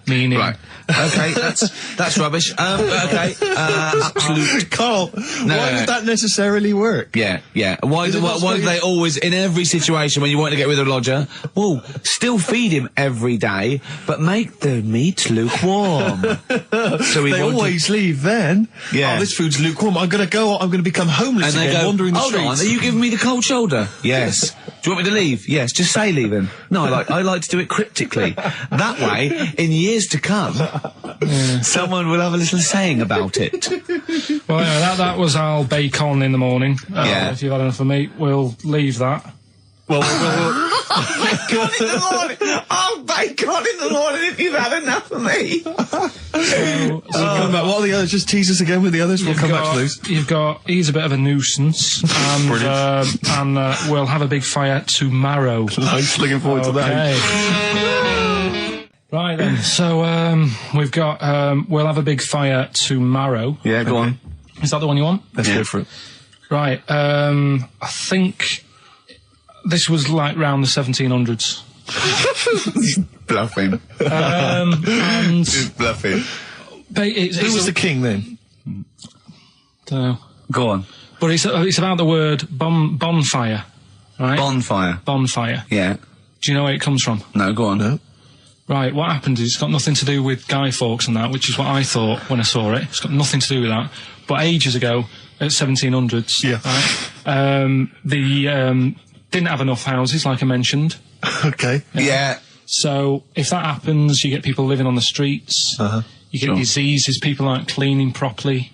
Meaning... Right. Okay, that's rubbish. Okay, absolute... Carl, why would that necessarily work? Yeah. Why do they always, in every situation when you want to get rid of a lodger, well, still feed him every day, but make the meat lukewarm. So they always leave then. Yeah. Oh, this food's lukewarm. I'm going to become homeless and again, they go, wandering the hold streets. on, are you giving me the cold shoulder? Yes. Do you want me to leave? Yes, just say leaving. No, I like to do it cryptically. That way, in years to come, someone will have a little saying about it. Well, anyway, that was our bacon in the morning. If you've had enough of meat, we'll leave that. Well, Bacon in the morning! Oh, bacon in the morning if you've had enough of me! Come back. What are the others? Just tease us again with the others. We'll come back to those. You've got, he's a bit of a nuisance, and we'll have a big fire tomorrow. Nice, looking forward to that. Right then, so we've got, we'll have a big fire tomorrow. Yeah, go on. Is that the one you want? Let's go for it. Right, I think this was like round the 1700s. Bluffing. And Just bluffing. Who was the king then? Don't know. Go on. But it's about the word bonfire, right? Bonfire. Bonfire. Yeah. Do you know where it comes from? No, go on. No. Right, what happened is it's got nothing to do with Guy Fawkes and that, which is what I thought when I saw it. It's got nothing to do with that. But ages ago, at 1700s, right, they didn't have enough houses, like I mentioned. Okay. Yeah. So if that happens, you get people living on the streets. You get diseases, people aren't cleaning properly.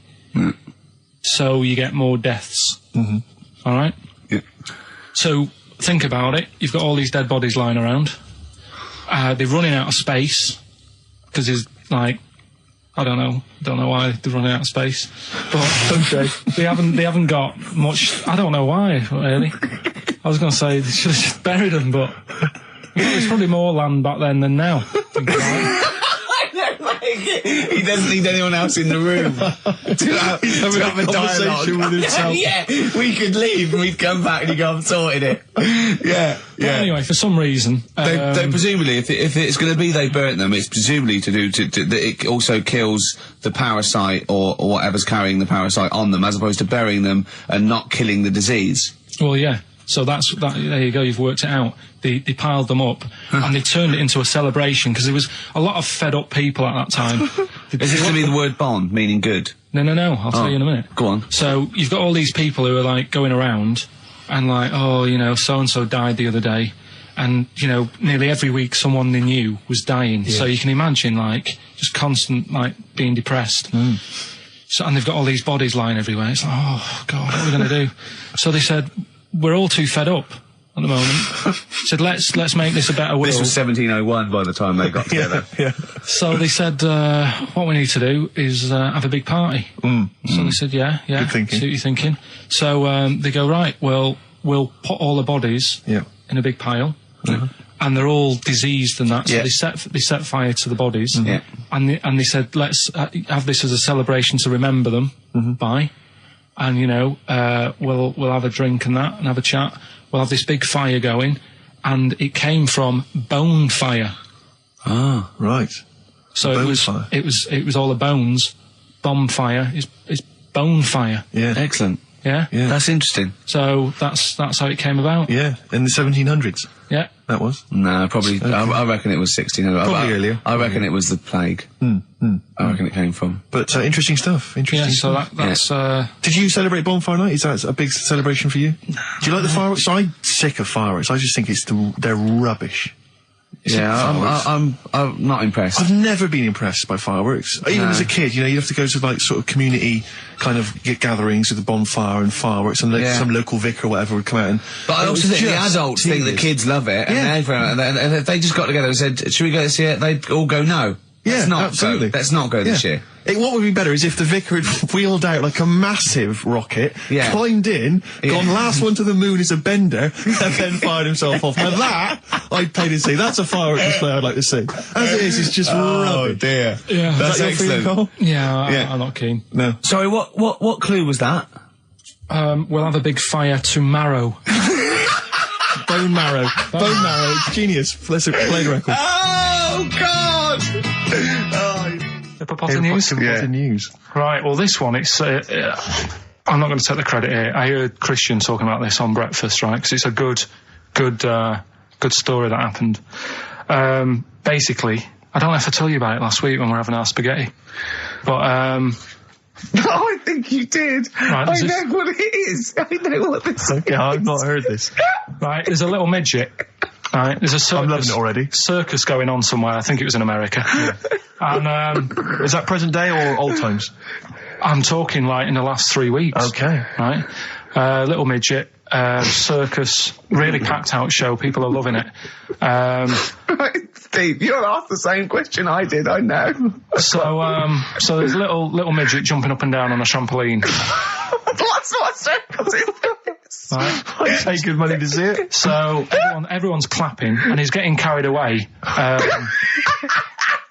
So you get more deaths. All right? Yeah. So think about it. You've got all these dead bodies lying around. They're running out of space because there's like, I don't know why they're running out of space, but they haven't got much. I don't know why really. I was going to say they should have just buried them, but there's probably more land back then than now. He doesn't need anyone else in the room to have a dialogue with himself. Yeah, we could leave and we'd come back and he'd go, I've sorted it. But anyway, for some reason, they presumably, if it's going to be they burnt them, it's presumably to that it also kills the parasite or whatever's carrying the parasite on them, as opposed to burying them and not killing the disease. Well, yeah. So there you go, you've worked it out. They piled them up and they turned it into a celebration because there was a lot of fed up people at that time. Is this going to be the word Bond, meaning good? No, I'll tell you in a minute. Go on. So you've got all these people who are like going around and like, oh, you know, so-and-so died the other day. And, you know, nearly every week someone they knew was dying. Yeah. So you can imagine, like, just constant, like, being depressed. So, and they've got all these bodies lying everywhere. It's like, oh, God, what are we going to do? So they said, we're all too fed up at the moment. Said, let's make this a better world. This was 1701 by the time they got together. Yeah. So they said, what we need to do is have a big party. So they said, yeah. Good thinking. See what you're thinking. So they go, right, well, we'll put all the bodies in a big pile. And they're all diseased and that, so they set fire to the bodies. And they said, let's have this as a celebration to remember them by. And, you know, we'll have a drink and that and have a chat. We'll have this big fire going. And it came from bone fire. Ah, right. So it was all the bones. Bomb fire is bone fire. Yeah. Excellent. Yeah? That's interesting. So that's how it came about. Yeah, in the 1700s. Yeah. That was? No, probably, Okay. I reckon it was 1600. Probably earlier. I reckon it was the plague. I reckon it came from. But interesting stuff. Interesting stuff. That's... Did you celebrate Bonfire Night? Is that a big celebration for you? Do you like the fireworks? I'm sick of fireworks. I just think they're rubbish. I'm not impressed. I've never been impressed by fireworks. Even as a kid, you know, you have to go to like sort of community kind of gatherings with a bonfire and fireworks, and some local vicar or whatever would come out. But I also think the adults think the kids love it, and if they just got together and said, "Should we go this year?" They'd all go, "No." Yeah, absolutely. Let's not go this year. What would be better is if the vicar had wheeled out like a massive rocket, climbed in, gone last one to the moon is a bender, and then fired himself off. Now that, I'd pay to see. That's a firework display I'd like to see. As it is, it's just rubbish. Oh dear. Yeah. That's excellent. I'm not keen. No. Sorry, what clue was that? We'll have a big fire tomorrow. Bone marrow. Bone marrow. Genius. Let's play the record. Oh, God! Pop the news? Right, well, this one, it's... I'm not going to take the credit here. I heard Christian talking about this on breakfast, right? Because it's a good story that happened. Basically, I don't know if I told you about it last week when we were having our spaghetti. But, No, I think you did. Right, I know what it is. I know what this is. Okay, I've not heard this. Right, there's a little midget. Right, there's a circus. I'm loving it already. Circus going on somewhere. I think it was in America. And is that present day or old times? I'm talking like in the last 3 weeks. Okay. Right, little midget. Circus, really packed out show. People are loving it. Right, Steve, you're asked the same question I did. I know. So there's a little midget jumping up and down on a trampoline. What circus is this? Right. I'd pay good money to see it. So everyone's clapping, and he's getting carried away.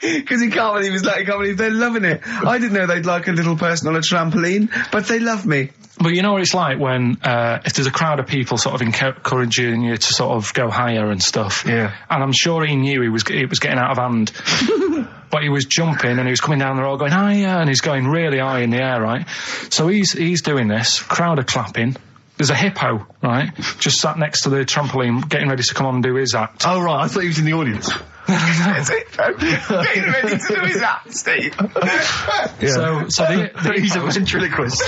Because he can't believe they're loving it. I didn't know they'd like a little person on a trampoline, but they love me. But you know what it's like when, if there's a crowd of people sort of encouraging you to sort of go higher and stuff. Yeah. And I'm sure he knew it was getting out of hand. But he was jumping and he was coming down, they're all going higher, and he's going really high in the air, right? So he's doing this, crowd are clapping. There's a hippo, right, just sat next to the trampoline, getting ready to come on and do his act. Oh, right, I thought he was in the audience. Getting ready to do his act, Steve. So he's a ventriloquist.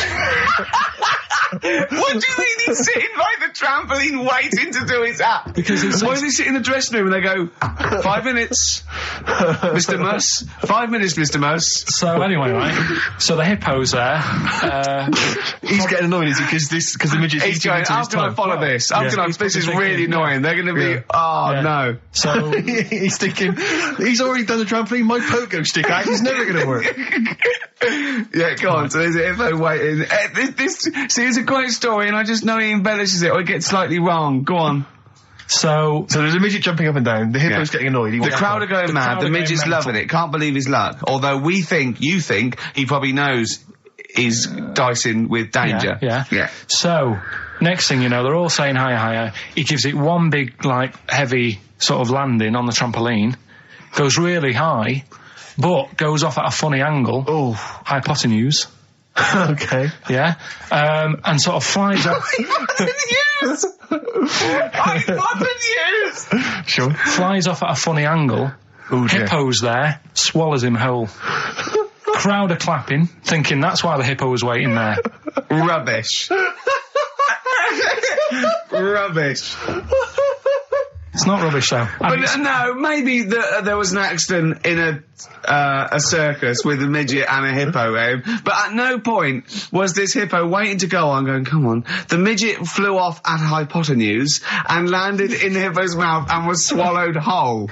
What do you mean he's sitting by the trampoline waiting to do his act? Because why does he sit in the dressing room and they go, 5 minutes, Mr. Mouse, 5 minutes, Mr. Mouse. So anyway, right, so the hippo's there. He's getting annoyed, is he? Because the midget's... He's going, how can I follow this? This is really annoying. They're going to be, no. So he's thinking, he's already done the trampoline, my pogo stick act is never going to work. Yeah, go on. So there's a hippo waiting. See, it's a great story, and I just know he embellishes it or it gets slightly wrong. Go on. So there's a midget jumping up and down. The hippo's getting annoyed. The crowd are going mad. The midget's loving it. Can't believe his luck. Although you think he probably knows he's dicing with danger. Yeah. So next thing you know, they're all saying higher. He gives it one big, like, heavy sort of landing on the trampoline. Goes really high, but goes off at a funny angle. Oh. Hypotenuse. Okay. Yeah. And sort of flies off. Sure. Flies off at a funny angle. Oh, dear. Hippo's there, swallows him whole. Crowd are clapping, thinking that's why the hippo was waiting there. Rubbish. Rubbish. It's not rubbish though. But no, maybe there was an accident in a circus with a midget and a hippo, but at no point was this hippo waiting to go on going, come on. The midget flew off at hypotenuse and landed in the hippo's mouth and was swallowed whole.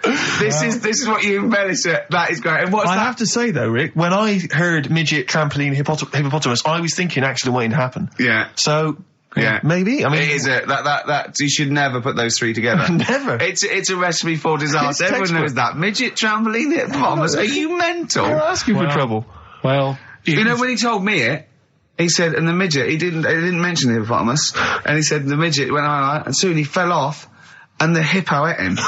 This is what you embellish it. That is great. And what's I that? have to say though, Rick, when I heard midget, trampoline, hippopotamus, I was thinking accident waiting to happen. Yeah. So, yeah. Maybe. I mean, it is that you should never put those three together. Never. It's a recipe for disaster. Everyone knows that. Midget, trampoline, hippopotamus. Are you mental? You're asking for trouble. Well, you know when he told me it, he said, and the midget, he didn't mention the hippopotamus, and he said the midget went on, and soon he fell off, and the hippo ate him.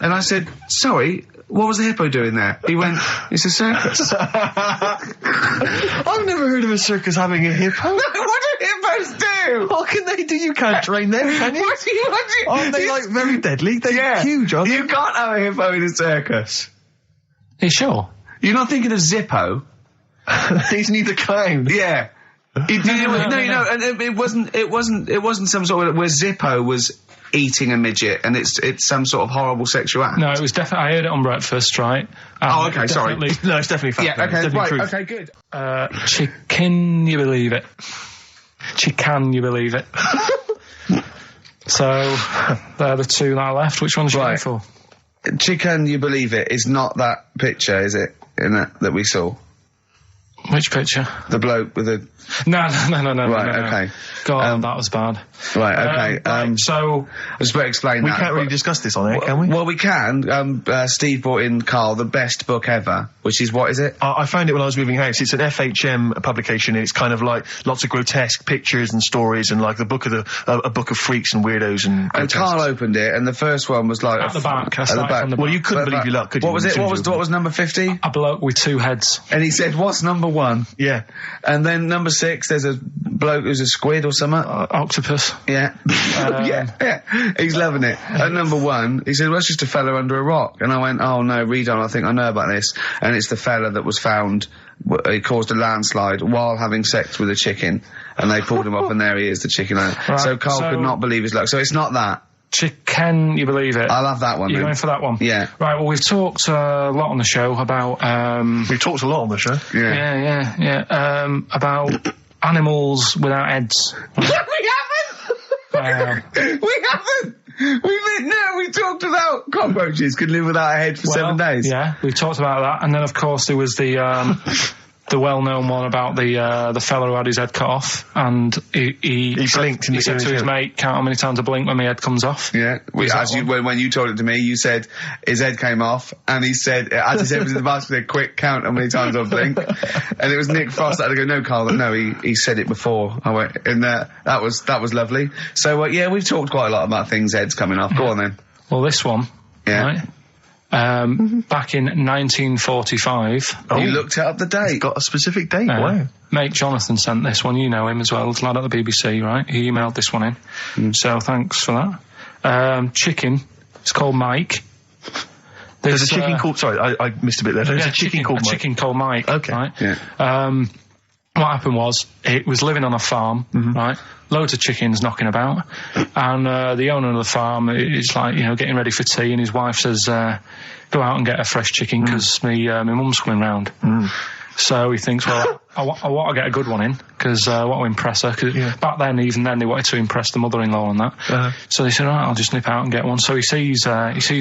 And I said, sorry, what was the hippo doing there? He went, it's a circus. I've never heard of a circus having a hippo. What do hippos do? What can they do? You can't train them, can you? What do you? Aren't they like very deadly? They're huge, aren't they? You can't have a hippo in a circus. Are you sure? You're not thinking of Zippo? He's neither clown. Yeah. No, and it wasn't some sort of where Zippo was eating a midget, and it's some sort of horrible sexual act. No, it was definitely. I heard it on breakfast, right? Oh, okay, sorry. No, it's definitely fact. Yeah, okay, right, truth. okay, good. Chicken, you believe it? Chicken, you believe it? So, they're the two that are left. Which one's you going for? Chicken, you believe it, is not that picture, is it? That we saw. Which picture? The bloke with the... No. Right, okay. God, that was bad. Right, okay. So... I just better explain we that. We can't really discuss this on air, can we? Well, we can. Steve brought in, Karl, the best book ever, which is, what is it? I found it when I was moving house. It's an FHM publication, and it's kind of like lots of grotesque pictures and stories, and like a book of freaks and weirdos and... And Karl opened it, and the first one was like... At the back. At the back. Well, you couldn't believe your luck, could you? What was it? What was number 50? A bloke with two heads. And he said, what's number 1? Yeah. And then number 6, there's a bloke who's a squid or something. Octopus. Yeah. Yeah. He's loving it. At number 1, he said, well, it's just a fella under a rock. And I went, oh no, read on, I think I know about this. And it's the fella that was found, he caused a landslide while having sex with a chicken. And they pulled him up, and there he is, the chicken. Right, so Karl could not believe his luck. So it's not that. Chicken, you believe it? I'll have that one. You're going for that one? Yeah. Right, well, we've talked a lot on the show about... We've talked a lot on the show. Yeah. About animals without heads. We haven't! We haven't! We talked about cockroaches could live without a head for 7 days. Yeah, we've talked about that. And then, of course, there was the well-known one about the fella who had his head cut off, and he blinked. He said to his mate, "Count how many times I blink when my head comes off." Yeah, when you told it to me, you said his head came off, and he said, as his head was in the basket, he said, "Quick, count how many times I blink." And it was Nick Frost that had to go, "No, Karl, no, he said it before." I went, and that was lovely. So yeah, we've talked quite a lot about things heads coming off. Go on then. Well, this one, right? Back in 1945. You looked up the date. It's got a specific date. Wow. Mate Jonathan sent this one. You know him as well. The lad at the BBC, right? He emailed this one in. So thanks for that. Chicken. It's called Mike. There's a chicken called... Sorry, I missed a bit there. There's a chicken called Mike. Chicken called Mike. Okay. Right? Yeah. What happened was, it was living on a farm, right? Loads of chickens knocking about. And the owner of the farm is like, getting ready for tea, and his wife says, go out and get a fresh chicken, because my mum's coming round. So he thinks, well, I want to get a good one in, because I want to impress her. Cause back then, even then, they wanted to impress the mother-in-law and that. So they said, all right, I'll just nip out and get one. So he sees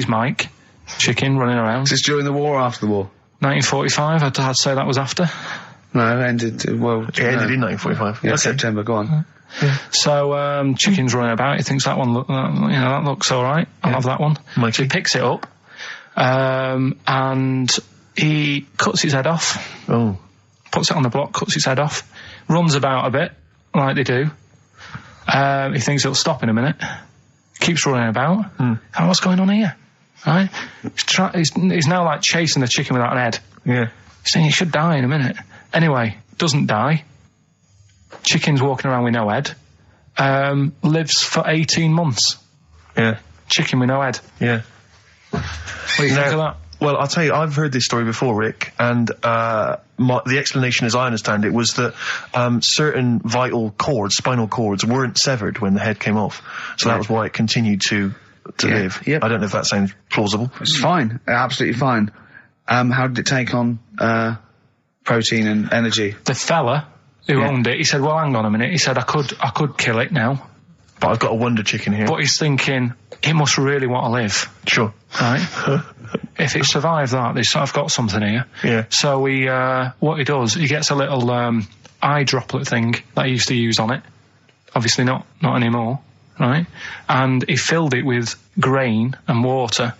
Mike, chicken, running around. Is this during the war or after the war? 1945, I'd say that was after. No, it ended, It ended in 1945. Yeah, okay. September, go on. Yeah. So, chicken's running about, he thinks that one, that looks alright, I'll have that one. Mikey. So he picks it up, and he cuts his head off. Oh. Puts it on the block, cuts his head off, runs about a bit, like they do. He thinks it'll stop in a minute, keeps running about. Oh, what's going on here? Right? He's now like chasing the chicken without an head. Yeah. He's saying he should die in a minute. Anyway, doesn't die. chickens walking around with no head, lives for 18 months. Yeah. Chicken with no head. Yeah. What do you think of that? Well, I'll tell you, I've heard this story before, Rick, and the explanation, as I understand it, was that certain vital cords, spinal cords, weren't severed when the head came off. So that was why it continued to live. Yep. I don't know if that sounds plausible. It's fine. Absolutely fine. How did it take on protein and energy? The fella who owned it, he said, well, hang on a minute. He said, I could kill it now. But I've got a wonder chicken here. But he's thinking, it must really want to live. Sure. Right? If it survives that, I've got something here. Yeah. So what he does, he gets a little eye droplet thing that he used to use on it. Obviously not anymore, right? And he filled it with grain and water,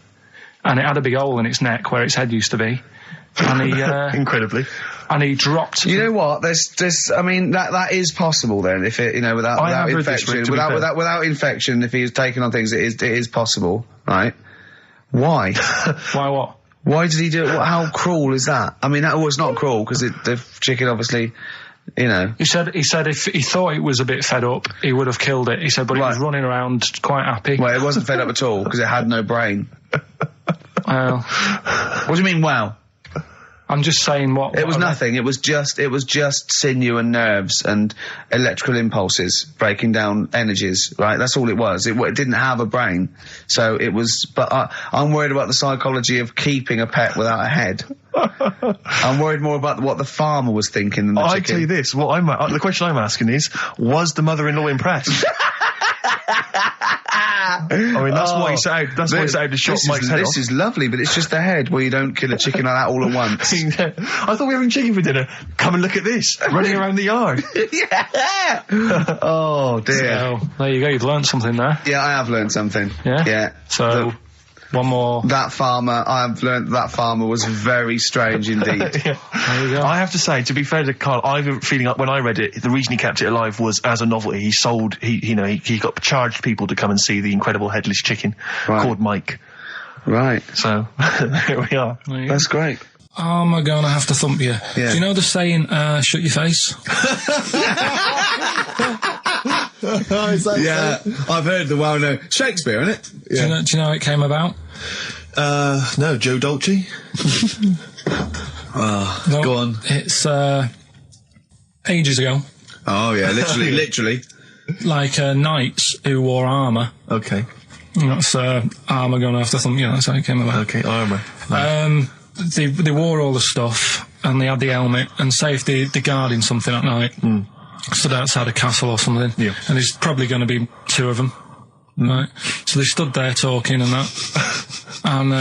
and it had a big hole in its neck where its head used to be. And he incredibly. And he dropped. You know what? I mean, that is possible then. If it, without infection, without infection, if he was taking on things, it is possible, right? Why? Why what? Why did he do it? How cruel is that? I mean, that was not cruel because the chicken obviously, He said if he thought it was a bit fed up, he would have killed it. He said, but it was running around quite happy. Well, it wasn't fed up at all because it had no brain. Well, what do you mean? Wow. I'm just saying what... It was nothing. It was just sinew and nerves and electrical impulses breaking down energies, right? That's all it was. It didn't have a brain. So it was... But I'm worried about the psychology of keeping a pet without a head. I'm worried more about what the farmer was thinking than the chicken. I tell you this, the question I'm asking is, was the mother-in-law impressed? I mean, that's why he set out to chop Mike's head off. This is lovely, but it's just the head. Well, you don't kill a chicken like that all at once. I thought we were having chicken for dinner. Come and look at this, running around the yard. Yeah. Oh, dear. So, there you go, you've learned something there. Yeah, I have learned something. Yeah? Yeah. So... one more. That farmer, I've learned that farmer was very strange indeed. Yeah. There you go. I have to say, to be fair to Karl, I have a feeling when I read it, the reason he kept it alive was as a novelty. He got charged people to come and see the incredible headless chicken called Mike. Right. So, here we are. That's great. I'm gonna have to thump you. Yeah. Do you know the saying, shut your face? Yeah, I've heard the well-known Shakespeare, innit? Yeah. Do you know how it came about? No, Joe Dolce. No, go on. It's ages ago. Oh yeah, literally. Like knights who wore armour. Okay. That's armour gonna have to thump you. That's how it came about. Okay, armour. They wore all the stuff and they had the helmet, and say if they're guarding something at night. Stood outside a castle or something, and there's probably going to be two of them, right? So they stood there talking and that, and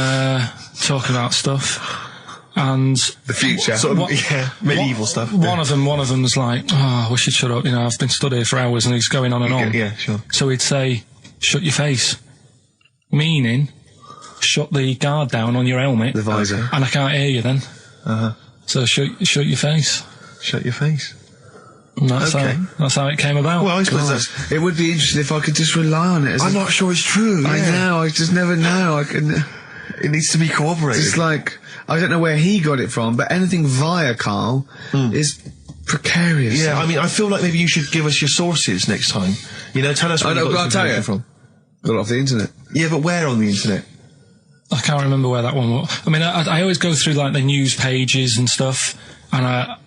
talking about stuff, and the future, medieval stuff. One of them was like, "Oh, we should shut up." I've been stood here for hours, and he's going on and on. Yeah, sure. So he'd say, "Shut your face," meaning, shut the guard down on your helmet, the visor, and I can't hear you then. So shut your face. Shut your face. And that's how it came about. Well, I suppose it would be interesting if I could just rely on it. I'm not sure it's true. I know, I just never know. It needs to be corroborated. It's like, I don't know where he got it from, but anything via Karl is precarious. Yeah, I mean, I feel like maybe you should give us your sources next time. Tell us where you got this information from. Got it off the internet. Yeah, but where on the internet? I can't remember where that one was. I mean, I always go through, like, the news pages and stuff, and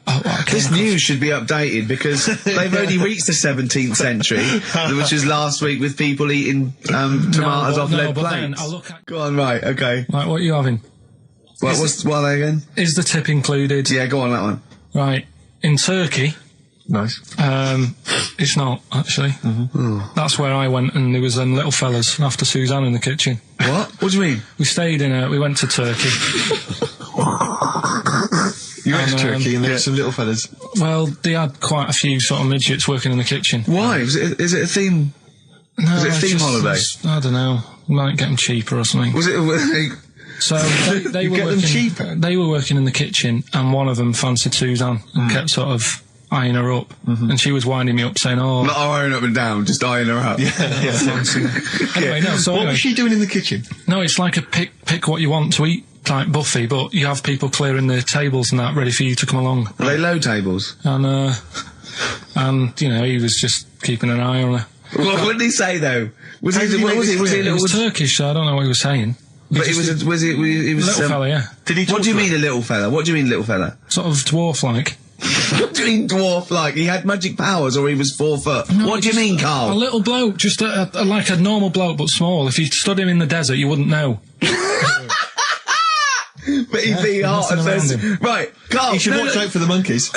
this news should be updated because they've only reached the 17th century, which is last week with people eating tomatoes off lead plates. Go on, right, okay. Right, what are you having? What are they again? Is the tip included? Yeah, go on, that one. Right, in Turkey... Nice. It's not, actually. That's where I went, and there was them little fellas after Suzanne in the kitchen. What? What do you mean? We went to Turkey. You went to Turkey and there were some little fellas? Well, they had quite a few sort of midgets working in the kitchen. Why? Is it a theme? No, is it a theme holiday? I don't know. Might get them cheaper or something. Was it... So they were working cheaper? They were working in the kitchen, and one of them fancied Suzanne and kept sort of eyeing her up, and she was winding me up saying, "Oh, not eyeing up and down, just eyeing her up." Yeah. Anyway, no. So what was she doing in the kitchen? No, it's like a pick what you want to eat type buffet, but you have people clearing the tables and that ready for you to come along. Are they low tables? And and he was just keeping an eye on her. What did he say though? Was he a little? It was Turkish, so I don't know what he was saying. But he was little fella, yeah. Did he? What do you mean a little fella? What do you mean little fella? Sort of dwarf-like. What do you mean dwarf-like? He had magic powers, or he was 4 foot? No, What do you mean, Carl? A little bloke, just like a normal bloke, but small. If you stood him in the desert, you wouldn't know. But he'd be hot at first. Right, Carl. You should watch out for the monkeys.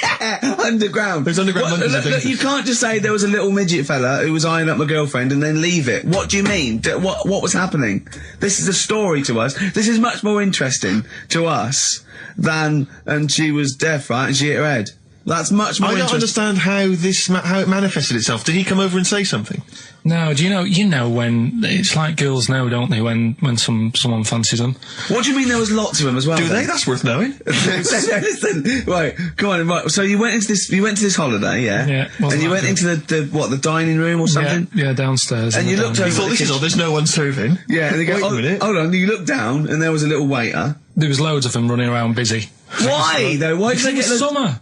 Yeah, underground. There's underground monkeys. Look, you can't just say there was a little midget fella who was eyeing up my girlfriend and then leave it. What do you mean? What was happening? This is a story to us. This is much more interesting to us than, and she was deaf, right, and she hit her head. That's much more I don't understand how it manifested itself. Did he come over and say something? No, do you know when it's like girls know, don't they, when someone fancies them? What do you mean there was lots of them as well? Do they? That's worth knowing. Listen, right, come on, right. So you went to this holiday, yeah? Yeah. And you went into the dining room or something? Yeah, downstairs. And you looked over. You thought, this is odd, there's no one serving. Yeah, and they go, Wait a minute. Hold on, you looked down and there was a little waiter. There was loads of them running around busy. Why though? Why did they get summer?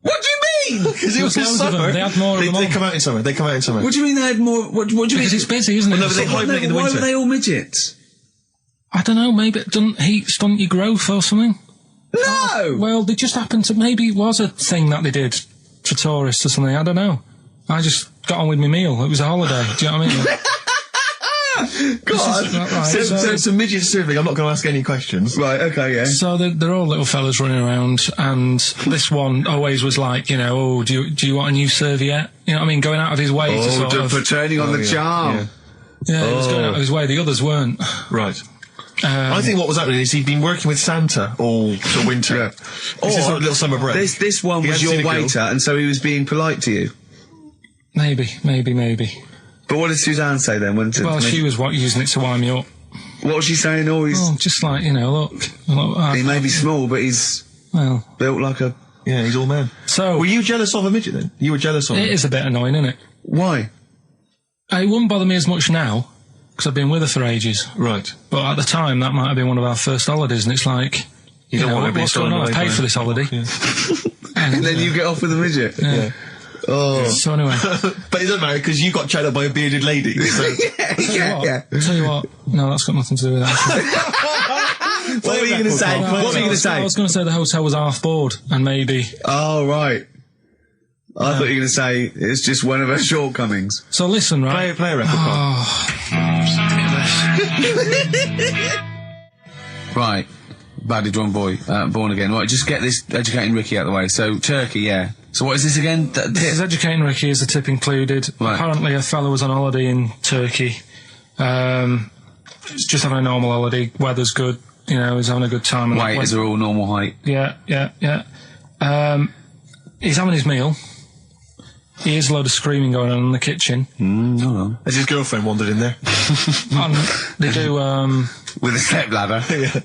What do you mean? Because it was in loads of them. summer. They had more of them They on. come out in summer. What do you mean they had more? What do you mean? Because it's busy, isn't it? Well, no, but they hibernate in the Why winter. were they all midgets? I don't know, maybe it doesn't heat stunt your growth or something. No! Well, they just happened to, maybe it was a thing that they did for tourists or something, I don't know. I just got on with my meal. It was a holiday, do you know what I mean? God! Right, So it's a midget serving. I'm not going to ask any questions. Right, okay, yeah. So they're all little fellas running around, and this one always was like, oh, do you want a new serviette? You know what I mean? Going out of his way to sort of... for turning on the charm. Yeah, he was going out of his way. The others weren't. Right. I think what was happening is he'd been working with Santa all the winter. Yeah. This is a little summer break. This one He was hadn't seen your a girl. waiter, and so he was being polite to you. Maybe. But what did Suzanne say then? Well, she was using it to wind me up. What was she saying? Oh, just like, look he may be small, but he's built like a... Yeah, he's all man. So... Were you jealous of a midget then? You were jealous of him? It is a bit annoying, isn't it? Why? It wouldn't bother me as much now, because I've been with her for ages. Right. But at the time, that might have been one of our first holidays, and it's like... You don't want to be what's going on? I've paid for this holiday. Yeah. And then you get off with a midget? Yeah. Oh. So anyway... But it doesn't matter, because you got chatted up by a bearded lady. So. Yeah. Tell you what, no, that's got nothing to do with that. What were you going to say? What were you going to say? I was going to say the hotel was half board, and maybe... Oh, right. I thought you were going to say it's just one of her shortcomings. So listen, right? Play a record. Right. Badly drawn boy, born again. Right, just get this educating Ricky out of the way. So, Turkey, yeah. So what is this again? This is educating Ricky, is the tip included. Right. Apparently a fellow was on holiday in Turkey. He's just having a normal holiday. Weather's good. He's having a good time. Waiters are all normal height. Yeah. He's having his meal. He hears a load of screaming going on in the kitchen. No. Has his girlfriend wandered in there? And they do, With a stepladder. Yeah.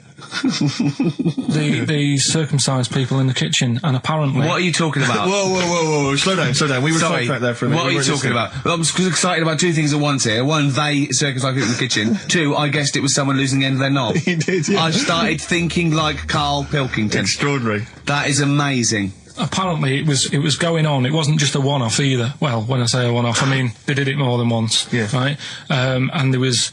the circumcised people in the kitchen, and apparently... What are you talking about? Whoa. Slow down. We were sidetracked there for a minute. What are you talking about? Well, I'm excited about two things at once here. One, they circumcised people in the kitchen. Two, I guessed it was someone losing the end of their knob. He did, yeah. I started thinking like Karl Pilkington. Extraordinary. That is amazing. Apparently it was going on. It wasn't just a one-off either. Well, when I say a one-off, I mean they did it more than once. Yeah. Right? And there was...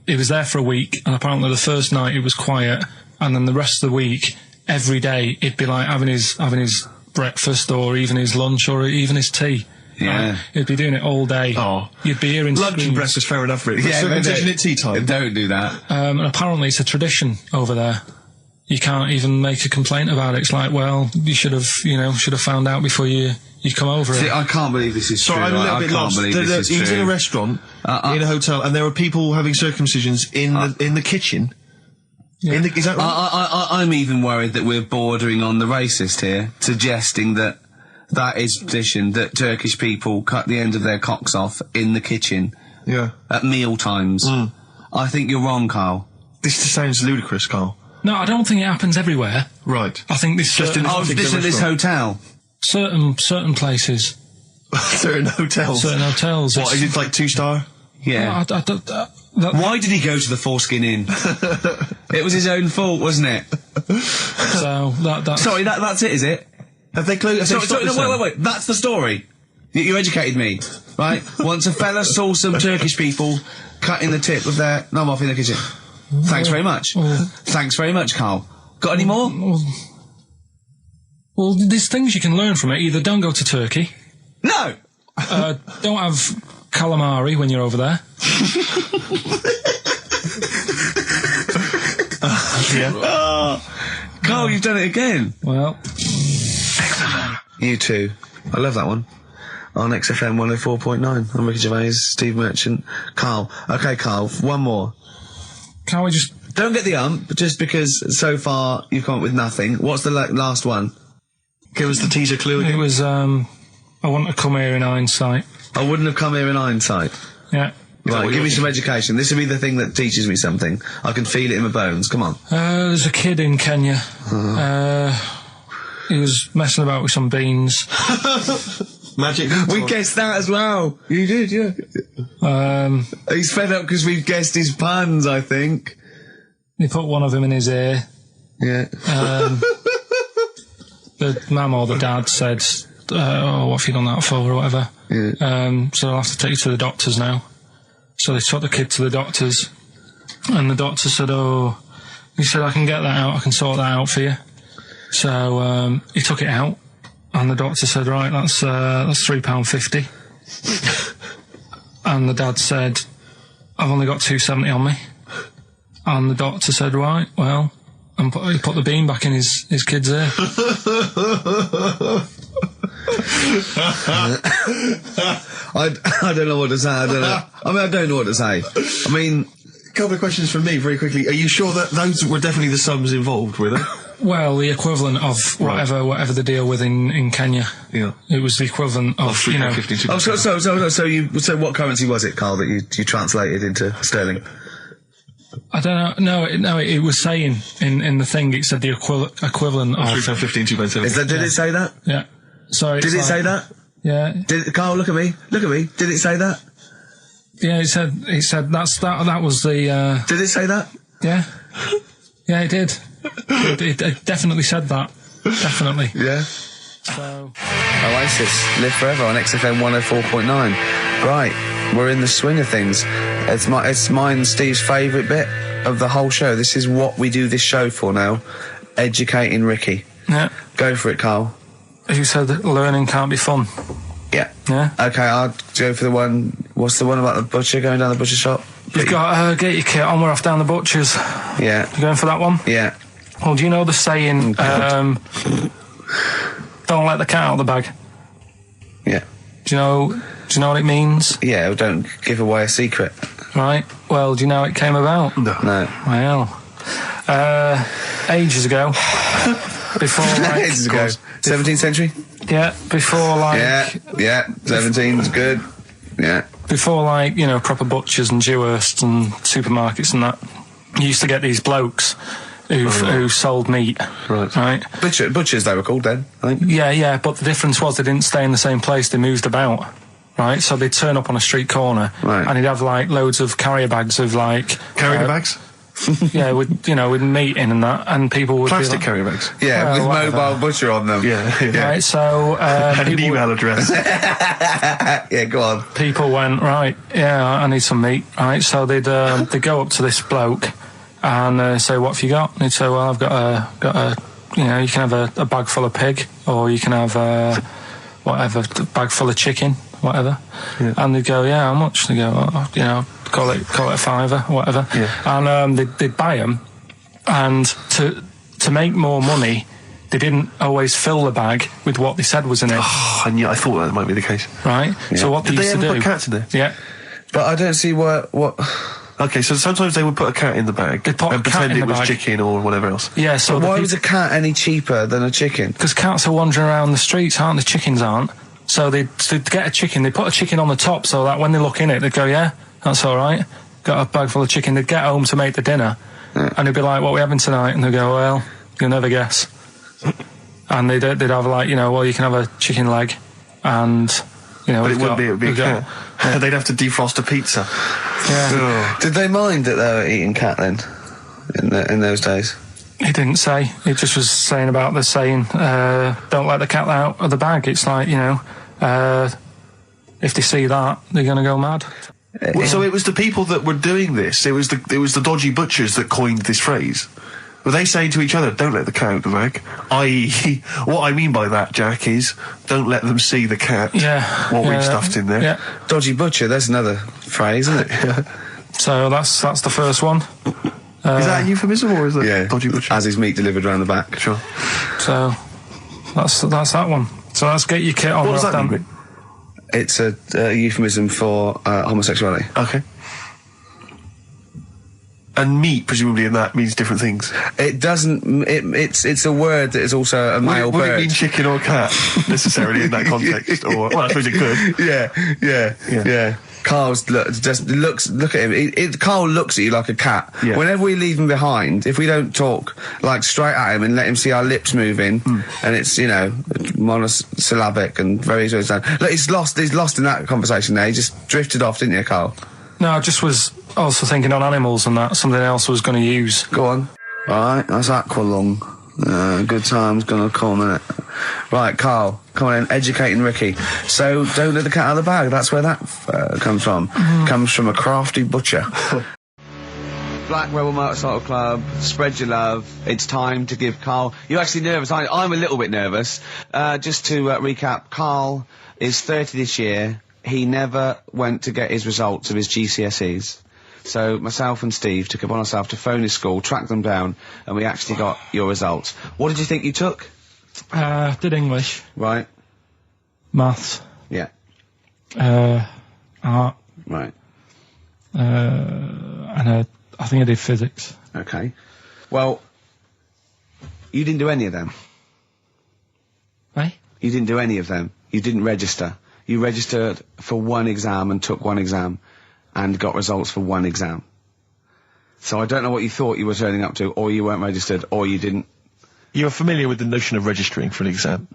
It was there for a week, and apparently the first night it was quiet, and then the rest of the week, every day, it'd be like having his breakfast, or even his lunch, or even his tea. Yeah. He'd be doing it all day. Oh. You'd be hearing Lunch and screams. breakfast, fair enough, really. Yeah, Circumcision at tea time. Don't do that. And apparently it's a tradition over there. You can't even make a complaint about it. It's like, well, you should have found out before you come over. See, I can't believe this is true. I'm a little bit lost. Believe this is He was true. in a restaurant, in a hotel, and there were people having circumcisions in the kitchen. Yeah. Is that right? I'm even worried that we're bordering on the racist here, suggesting that is tradition, that Turkish people cut the end of their cocks off in the kitchen. Yeah. At meal times. I think you're wrong, Carl. This sounds ludicrous, Carl. No, I don't think it happens everywhere. Right. I think this Just in this hotel. certain places. Certain hotels. Certain hotels. What, is it like 2-star? Yeah. Why did he go to the Foreskin Inn? It was his own fault, wasn't it? So that's Sorry, that's it, is it? Have they closed? Wait. That's the story. You educated me, right? Once a fella saw some Turkish people cutting the tip of their knob off in the kitchen. Thanks very much. Thanks very much, Karl. Got any more? Well, there's things you can learn from it. Either don't go to Turkey. No! Don't have calamari when you're over there. Karl, you've done it again. Well. You too. I love that one. On XFM 104.9. I'm Ricky Gervais, Steve Merchant, Karl. Okay, Karl, one more. Can't we just... Don't get the just because so far you've come up with nothing. What's the last one? Give us the teaser clue again. It was, I want to come here in hindsight. I wouldn't have come here in hindsight. Yeah. Right, give me some education. This will be the thing that teaches me something. I can feel it in my bones. Come on. There's a kid in Kenya. He was messing about with some beans. Magic. We guessed that as well. You did, yeah. He's fed up because we've guessed his puns, I think. He put one of them in his ear. Yeah. The mum or the dad said, what have you done that for, or whatever. Yeah. So I'll have to take you to the doctors now. So they took the kid to the doctors, and the doctor said, he said, I can get that out, I can sort that out for you. So, he took it out, and the doctor said, right, that's £3.50. And the dad said, I've only got £2.70 on me. And the doctor said, right, well, and he put the bean back in his kid's ear. I don't know what to say. I don't know what to say. I mean, a couple of questions from me very quickly. Are you sure that those were definitely the sums involved, were they? Well, the equivalent of whatever the deal with in Kenya. Yeah. It was the equivalent of So what currency was it, Karl, that you translated into sterling? I don't know. No, it was saying in the thing. It said the equivalent of £3.15, £2.7. Did it say that? Yeah. Sorry. Did it say that? Yeah. Karl, look at me. Did it say that? Yeah, it said that was the. Did it say that? Yeah. Yeah, it did. It definitely said that. Definitely. Yeah. So. Oasis, Live Forever on XFM 104.9. Right, we're in the swing of things. It's mine and Steve's favourite bit of the whole show. This is what we do this show for now. Educating Ricky. Yeah. Go for it, Karl. You said that learning can't be fun. Yeah. Yeah. Okay, I'll go for the one. What's the one about the butcher going down the butcher shop? You've got get your kit on. We're off down the butcher's. Yeah. You going for that one? Yeah. Well, do you know the saying? Don't let the cat out of the bag. Yeah. Do you know what it means? Yeah. Don't give away a secret. Right. Well, do you know how it came about? No. Well, ages ago. Before ages ago. 17th century. Yeah. Before Yeah. 17's good. Yeah. Before proper butchers and Dewhursts and supermarkets and that, you used to get these blokes who sold meat. Right. Butchers they were called then, I think. Yeah, but the difference was they didn't stay in the same place, they moved about. Right, so they'd turn up on a street corner, and he'd have loads of carrier bags of carrier bags. Yeah, with meat in and that, and people would plastic carrier bags. Yeah, with mobile butcher on them. Yeah. Right, so and an email address. Yeah, go on. People went right. Yeah, I need some meat. Right, so they'd go up to this bloke and say, "What have you got?" And he'd say, "Well, I've got a you can have a bag full of pig, or you can have a bag full of chicken." Whatever, and they'd go, yeah, how much? They go, call it a fiver, whatever, and they'd buy them, and to make more money, they didn't always fill the bag with what they said was in it. Oh, and I thought that might be the case. Right. Yeah. So what did they used ever to do? Put cats in there? Yeah. But I don't see what. Okay, so sometimes they would put a cat in the bag and pretend it was chicken or whatever else. Yeah. So why was a cat any cheaper than a chicken? Because cats are wandering around the streets, aren't they? Chickens aren't. So they'd get a chicken, they put a chicken on the top so that when they look in it, they'd go, yeah, that's all right. Got a bag full of chicken. They'd get home to make the dinner, and they'd be like, what are we having tonight? And they'd go, well, you'll never guess. And they'd have well, you can have a chicken leg, and, But it wouldn't be a cat. They'd have to defrost a pizza. Yeah. Did they mind that they were eating cat then, in those days? He didn't say. He just was saying about the saying, don't let the cat out of the bag. It's like, you know, if they see that, they're going to go mad. Well, so it was the people that were doing this, it was the dodgy butchers that coined this phrase. Were they saying to each other, don't let the cat out of the bag? I.e., what I mean by that, Jack, is don't let them see the cat. Yeah. What we've stuffed in there. Yeah. Dodgy butcher, that's another phrase, isn't it? Yeah. So that's the first one. Is that a euphemism or is that dodgy butcher? As his meat delivered round the back. Sure. So that's that one. So let's get your kit on. What does that mean? It's a euphemism for homosexuality. Okay. And meat, presumably, in that means different things. It doesn't. It's a word that is also a male would bird. it mean chicken or cat necessarily in that context? Or well, I suppose it could. Yeah. Carl's look at him. Carl looks at you like a cat. Yeah. Whenever we leave him behind, if we don't talk like straight at him and let him see our lips moving, and it's, you know, monosyllabic and very sad. Look, he's lost in that conversation there. He just drifted off, didn't you, Carl? No, I just was also thinking on animals and that. Something else I was going to use. Go on. Alright, that's Aqualung. Good time's gonna come, innit? Right, Carl, come on in, educating Ricky. So, don't let the cat out of the bag, that's where that comes from. Comes from a crafty butcher. Black Rebel Motorcycle Club, spread your love. It's time to give Carl... You're actually nervous, aren't you? I'm a little bit nervous. Just to recap, Carl is 30 this year. He never went to get his results of his GCSEs. So myself and Steve took it upon ourselves to phone his school, track them down, and we actually got your results. What did you think you took? Did English. Right. Maths. Yeah. Art. Right. And I think I did physics. Okay. Well, you didn't do any of them. Eh? You didn't do any of them. You didn't register. You registered for one exam and took one exam. And got results for one exam. So I don't know what you thought you were turning up to, or you weren't registered, or you didn't. You're familiar with the notion of registering for an exam.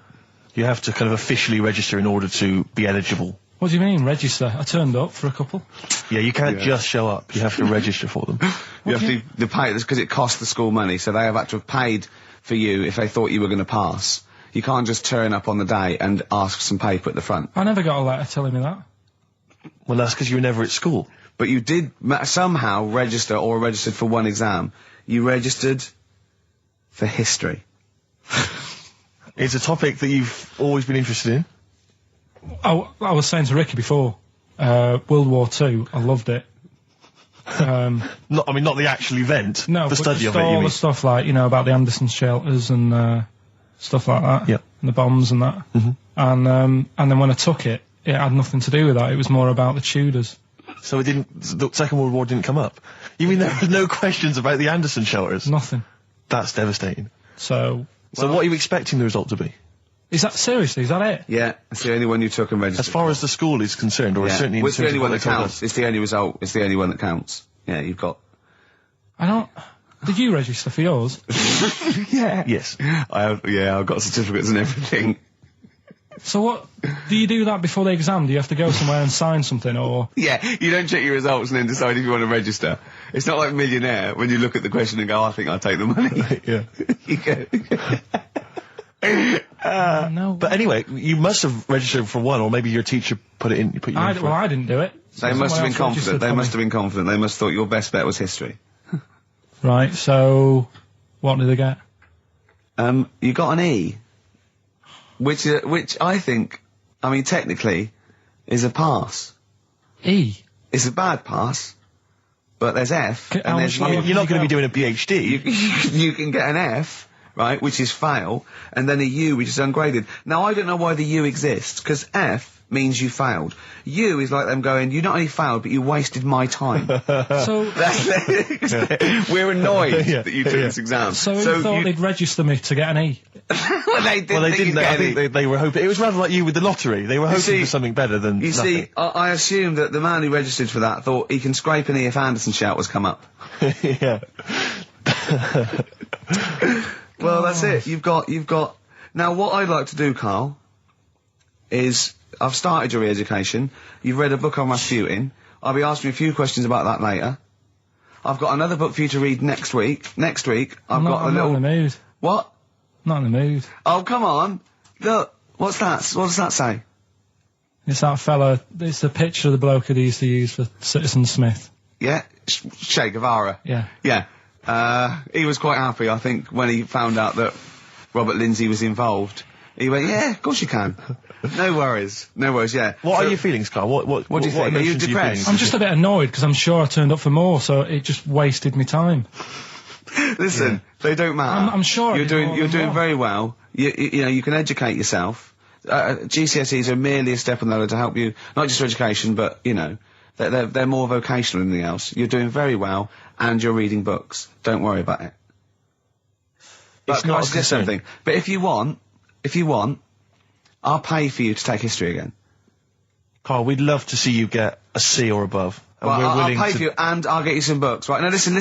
You have to kind of officially register in order to be eligible. What do you mean, register? I turned up for a couple. Yeah, you can't just show up. You have to register for them. You have to pay this because it costs the school money, so they have had to have paid for you if they thought you were going to pass. You can't just turn up on the day and ask for some paper at the front. I never got a letter telling me that. Well, that's because you were never at school. But you did somehow register or registered for one exam. You registered for history. It's a topic that you've always been interested in. I was saying to Ricky before, World War II, I loved it. Not the actual event. No, the study of it. all the stuff like, you know, about the Anderson shelters and stuff like that. Yeah. And the bombs and that. And then when I took it, it had nothing to do with that. It was more about the Tudors. So the Second World War didn't come up? You mean there were no questions about the Anderson shelters? Nothing. That's devastating. So what are you expecting the result to be? Is that seriously? Is that it? Yeah, it's the only one you took and registered. As far as the school is concerned, or certainly in it's the only one that counts. us. It's the only result. It's the only one that counts. Yeah, you've got. I don't. Did you register for yours? Yeah. Yes. I've got certificates and everything. So what, do you do that before the exam? Do you have to go somewhere and sign something, or...? Yeah, you don't check your results and then decide if you want to register. It's not like Millionaire, when you look at the question and go, I think I'll take the money. Yeah. You go. No. But anyway, you must have registered for one, or maybe your teacher put you in for it. Well, I didn't do it. They must have been confident. They must have been confident. They must have thought your best bet was history. Right, so... What did they get? You got an E. Which I think, technically, is a pass. E? It's a bad pass, but there's F, and there's you're not going to be doing a PhD. You can get an F, right, which is fail, and then a U, which is ungraded. Now, I don't know why the U exists, because F means you failed. U is like them going, you not only failed, but you wasted my time. So... We're annoyed that you took this exam. So you thought they'd register me to get an E? Well, they didn't. I think they were hoping... It was rather like you with the lottery. They were hoping for something better than You nothing. see, I assume that the man who registered for that thought he can scrape an E if Anderson shouters come up. Yeah. Well, that's it. You've got... Now, what I'd like to do, Carl, is... I've started your re-education. You've read a book on Rasputin. I'll be asking you a few questions about that later. I've got another book for you to read next week. Next week, I've got a I'm little... not in the mood. What? Not in the mood. Oh, come on. Look, what's that? What does that say? It's that fella, it's the picture of the bloke that he used to use for Citizen Smith. Yeah? Che Guevara. Yeah. Yeah. He was quite happy, I think, when he found out that Robert Lindsay was involved. He went, yeah, of course you can. No worries, yeah. What are your feelings, Carl? What do you think? Are you depressed? I'm just a bit annoyed because I'm sure I turned up for more, so it just wasted me time. Listen, they don't matter. I'm sure you're doing very well. You know, you can educate yourself. GCSEs are merely a step on the ladder to help you, not just for education, but, you know, they're more vocational than anything else. You're doing very well, and you're reading books. Don't worry about it. It's not just something. But if you want, I'll pay for you to take history again. Carl, we'd love to see you get a C or above. And Well, we're I'll willing pay to... for you, and I'll get you some books. Right, now listen.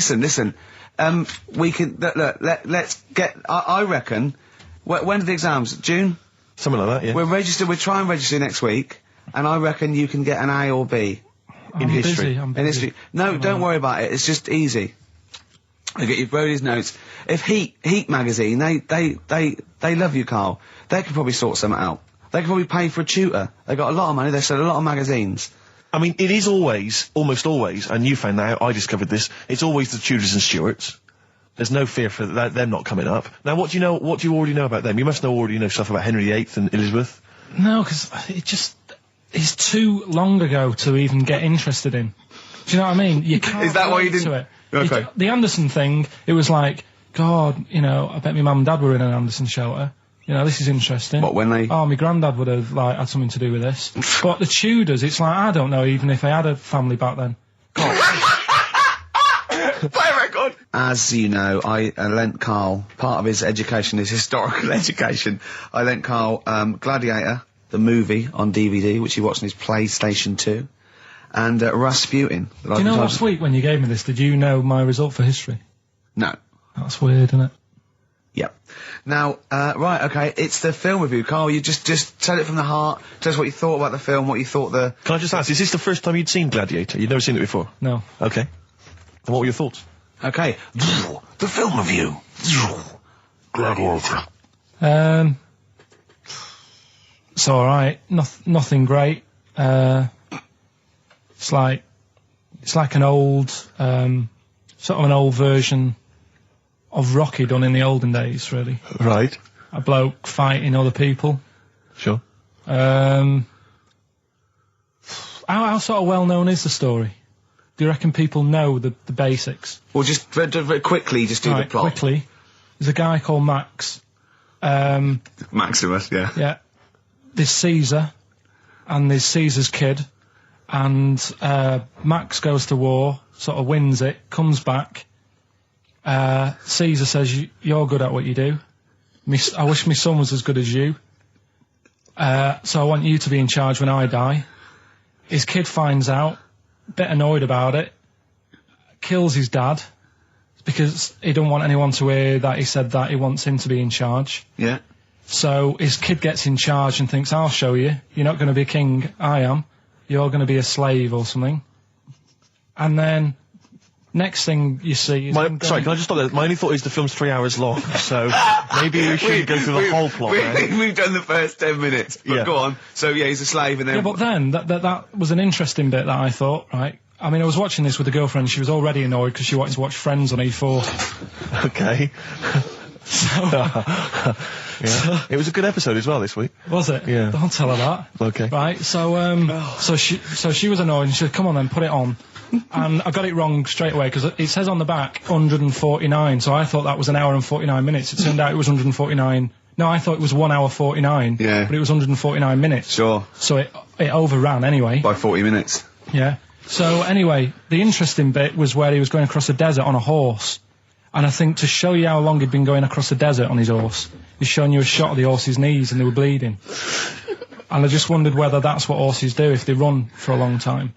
We can, let's get, I reckon, when are the exams? June? Something like that, yeah. We'll try and register next week, and I reckon you can get an A or B. I'm history. I'm In history. No, don't worry about it, it's just easy. I get you Brody's notes. If Heat magazine, they love you, Carl. They could probably sort something out. They could probably pay for a tutor. They got a lot of money, they sell a lot of magazines. I mean, it is always, almost always, and you found that out, I discovered this, it's always the Tudors and Stuarts. There's no fear for them not coming up. Now, what do you already know about them? You must already know stuff about Henry VIII and Elizabeth. No, because it's too long ago to even get interested in. Do you know what I mean? You can't Is that why you relate didn't- to it. Okay. The Anderson thing, it was like, God, you know, I bet my mum and dad were in an Anderson shelter. You know, this is interesting. What, when they... Oh, my granddad would have, like, had something to do with this. But the Tudors, it's like, I don't know even if I had a family back then. Play record! As you know, I lent Carl, part of his education, his historical education, I lent Carl Gladiator, the movie, on DVD, which he watched on his PlayStation 2, and Rasputin. Do you know last week when you gave me this, did you know my result for history? No. That's weird, isn't it? Yep. Now, right, okay, it's the film review. Carl, you just tell it from the heart, tell us what you thought about the film, what you thought the... Can I just ask, is this the first time you'd seen Gladiator? You'd never seen it before? No. Okay. And what were your thoughts? Okay. The film review. Gladiator. It's alright. Nothing great. It's like an old, sort of an old version of Rocky done in the olden days, really. Right. A bloke fighting other people. Sure. How sort of well known is the story? Do you reckon people know the basics? Well, just very quickly, just do the plot. Quickly. There's a guy called Max. Maximus, yeah. Yeah. There's Caesar, and there's Caesar's kid, and Max goes to war, sort of wins it, comes back. Caesar says, you're good at what you do. I wish my son was as good as you. So I want you to be in charge when I die. His kid finds out, a bit annoyed about it, kills his dad, because he don't want anyone to hear that he said that he wants him to be in charge. Yeah. So his kid gets in charge and thinks, I'll show you. You're not going to be king, I am. You're going to be a slave or something. And then, next thing you see is... Sorry, can I just stop there? My only thought is the film's 3 hours long, so maybe we shouldn't go through the whole plot, right? We've done the first 10 minutes, but Yeah. go on. So, yeah, he's a slave and then... Yeah, but then, that was an interesting bit that I thought, right? I mean, I was watching this with a girlfriend, she was already annoyed because she wanted to watch Friends on E4. Okay. Yeah. It was a good episode as well this week. Was it? Yeah. Don't tell her that. Okay. Right, so she was annoyed and she said, come on then, put it on. And I got it wrong straight away because it says on the back 149, so I thought that was an hour and 49 minutes. It turned out it was 149. No, I thought it was 1 hour 49. Yeah. But it was 149 minutes. Sure. So it overran anyway. By 40 minutes. Yeah. So anyway, the interesting bit was where he was going across the desert on a horse. And I think to show you how long he'd been going across the desert on his horse, he's showing you a shot of the horse's knees and they were bleeding. And I just wondered whether that's what horses do if they run for a long time.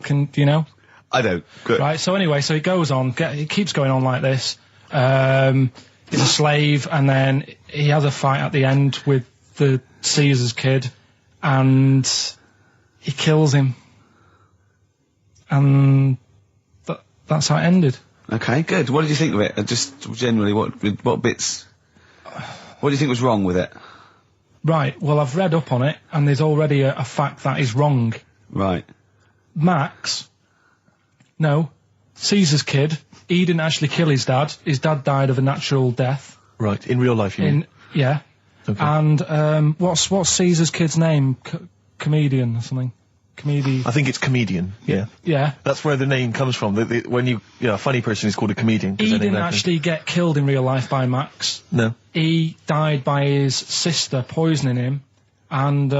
Do you know? I don't. Good. Right, so anyway, so he goes on, he keeps going on like this. He's a slave, and then he has a fight at the end with the Caesar's kid, and he kills him. And that's how it ended. Okay, good. What did you think of it? Just generally, what bits? What do you think was wrong with it? Right, well, I've read up on it, and there's already a fact that is wrong. Right. Max, no, Caesar's kid, he didn't actually kill his dad. His dad died of a natural death. Right, in real life, you mean? Yeah. Okay. And, what's Caesar's kid's name? Comedian or something? I think it's comedian, yeah. Yeah. That's where the name comes from. When a funny person is called a comedian. He didn't actually get killed in real life by Max. No. He died by his sister poisoning him, and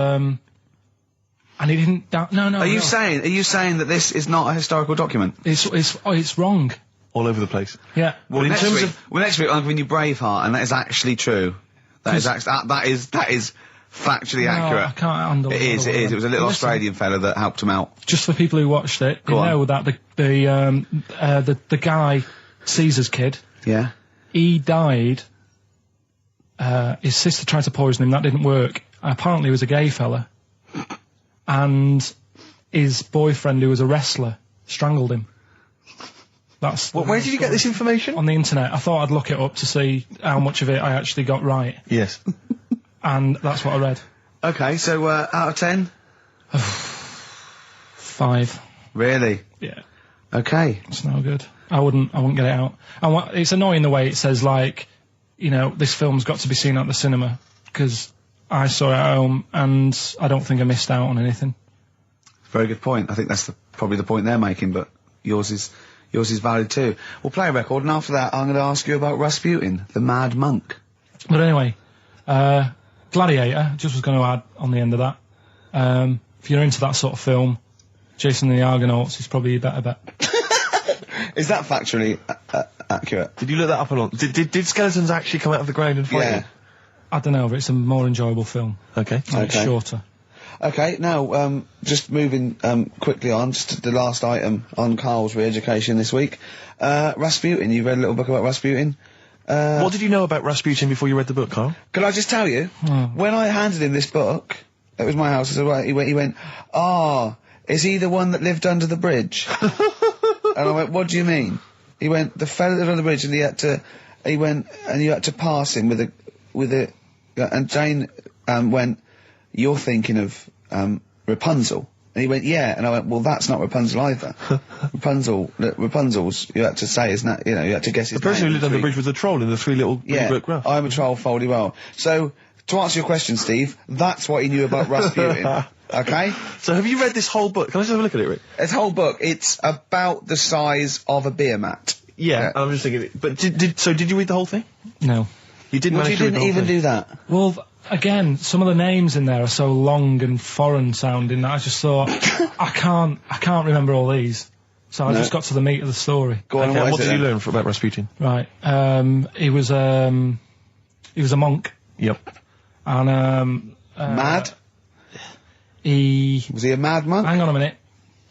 he didn't die. No. Are you saying that this is not a historical document? It's wrong. All over the place. Yeah. Well, next week I'm giving you Braveheart, and that is actually true. That is factually accurate. I can't handle it. It is. It was a little Australian fella that helped him out. Just for people who watched it, you know that the guy, Caesar's kid. Yeah. He died. His sister tried to poison him. That didn't work. Apparently, he was a gay fella, and his boyfriend, who was a wrestler, strangled him. Where did you get this information? On the internet. I thought I'd look it up to see how much of it I actually got right. Yes. And that's what I read. Okay, so out of 10? 5. Really? Yeah. Okay. It's no good. I wouldn't get it out. It's annoying the way it says, like, you know, this film's got to be seen at the cinema, because I saw it at home, and I don't think I missed out on anything. Very good point. I think that's probably the point they're making, but yours is valid too. We'll play a record, and after that I'm going to ask you about Rasputin, the Mad Monk. But anyway, Gladiator, just was going to add on the end of that. If you're into that sort of film, Jason and the Argonauts is probably a better bet. Is that factually accurate? Did you look that up along? Did skeletons actually come out of the ground and fight? Yeah. I don't know, but it's a more enjoyable film. Okay. It's shorter. Okay, now, just moving quickly on, just to the last item on Karl's re-education this week. Rasputin, you read a little book about Rasputin? What did you know about Rasputin before you read the book, Karl? Can I just tell you, when I handed him this book, it was my house, he went, is he the one that lived under the bridge? And I went, what do you mean? He went, the fella that lived under the bridge, and you had to pass him and Jane, went, you're thinking of, Rapunzel. And he went, yeah. And I went, well, that's not Rapunzel either. Rapunzel's, you had to say, isn't that, you know, you had to guess his The person name. who lived under the bridge was a troll in the Three Little Brick Rough. I'm a troll, foldy well. So, to answer your question, Steve, that's what he knew about Rasputin. Okay? So have you read this whole book? Can I just have a look at it, Rick? This whole book, it's about the size of a beer mat. Yeah, I'm just thinking, but did you read the whole thing? No. You didn't Well, manage you to read the didn't whole even thing? do that. Well, again, some of the names in there are so long and foreign sounding that I just thought, I can't remember all these. So I just got to the meat of the story. Go on, Okay, what is did it you then? learn about Rasputin? Right. He was a monk. Yep. And, Mad? Was he a mad monk? Hang on a minute.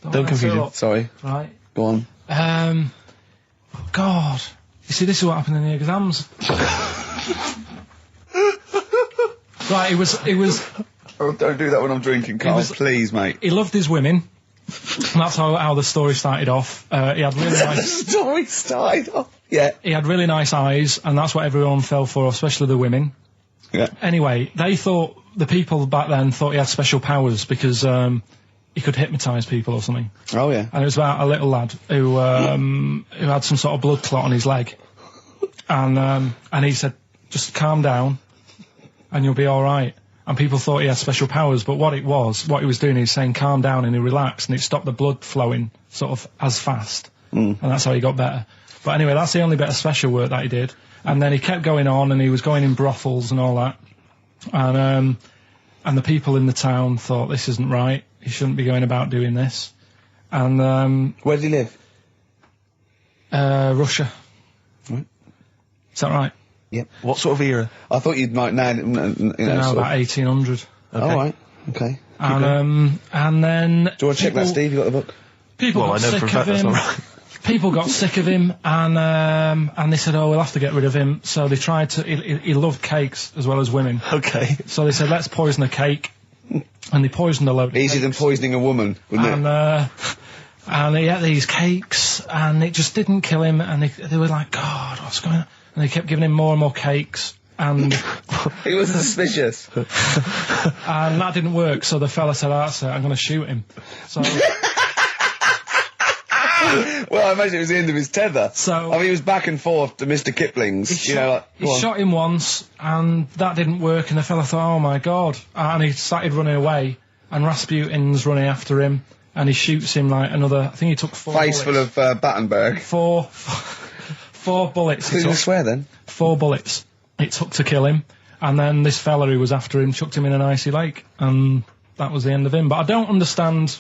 Don't confuse him. Sorry. Right. Go on. God. You see, this is what happened in the exams. Right, it was... Oh, don't do that when I'm drinking, Karl, please, mate. He loved his women. And that's how the story started off. He had really nice... story started off? Yeah. He had really nice eyes, and that's what everyone fell for, especially the women. Yeah. Anyway, the people back then thought he had special powers because he could hypnotise people or something. Oh, yeah. And it was about a little lad who had some sort of blood clot on his leg. And he said, just calm down and you'll be alright. And people thought he had special powers, but what he was doing, he was saying calm down and he relaxed and it stopped the blood flowing sort of as fast. And that's how he got better. But anyway, that's the only bit of special work that he did. And then he kept going on and he was going in brothels and all that. And the people in the town thought this isn't right. He shouldn't be going about doing this. And, where did he live? Russia. Right. Is that right? Yep. What sort of era? I thought you'd like now, you know, Now about 1800. Okay. All right. Okay. And then... Do you want to check that, Steve? You got the book? People got sick of him. People got sick of him, and they said, "Oh, we'll have to get rid of him." So they tried to. He loved cakes as well as women. Okay. So they said, "Let's poison a cake," and they poisoned a load. Easier than poisoning a woman, wouldn't it? And And he ate these cakes, and it just didn't kill him, and they were like, God, what's going on? And they kept giving him more and more cakes, and... He was suspicious. And that didn't work, so the fella said, that's it, I'm going to shoot him. So... Well, I imagine it was the end of his tether. So... I mean, he was back and forth to Mr. Kipling's, He shot him once, and that didn't work, and the fella thought, oh my God. And he started running away, and Rasputin's running after him. And he shoots him like another. I think he took 4 Face bullets. full of Battenberg. Four bullets. Did you swear then? 4 bullets it took to kill him. And then this fella who was after him chucked him in an icy lake. And that was the end of him. But I don't understand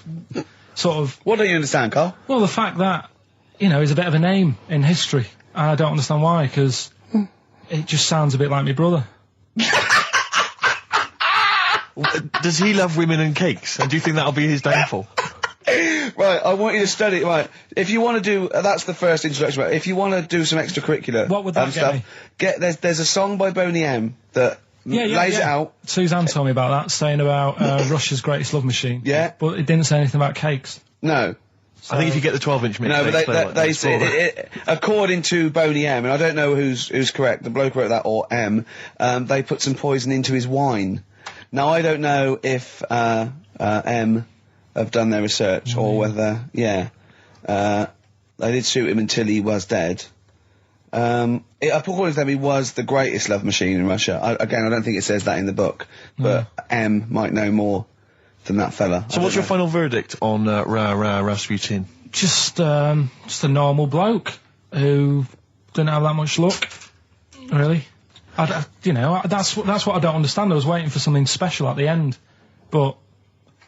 sort of... What don't you understand, Carl? Well, the fact that, you know, he's a bit of a name in history. And I don't understand why, because it just sounds a bit like my brother. Does he love women and cakes? And do you think that'll be his downfall? Right, I want you to study. Right, if you want to do, that's the first introduction. Right, if you want to do some extracurricular, What would that stuff, there's a song by Boney M that lays it out. Suzanne told me about that, saying about Russia's Greatest Love Machine. Yeah, but it didn't say anything about cakes. No. I think if you get the 12-inch mix, no, but they say according to Boney M, and I don't know who's correct, the bloke wrote that or M. They put some poison into his wine. Now I don't know if M have done their research or whether they did shoot him until he was dead. According to them, he was the greatest love machine in Russia. I don't think it says that in the book, but M might know more than that fella. So what's your final verdict on Rasputin? Just a normal bloke who didn't have that much luck, really. That's what I don't understand. I was waiting for something special at the end, but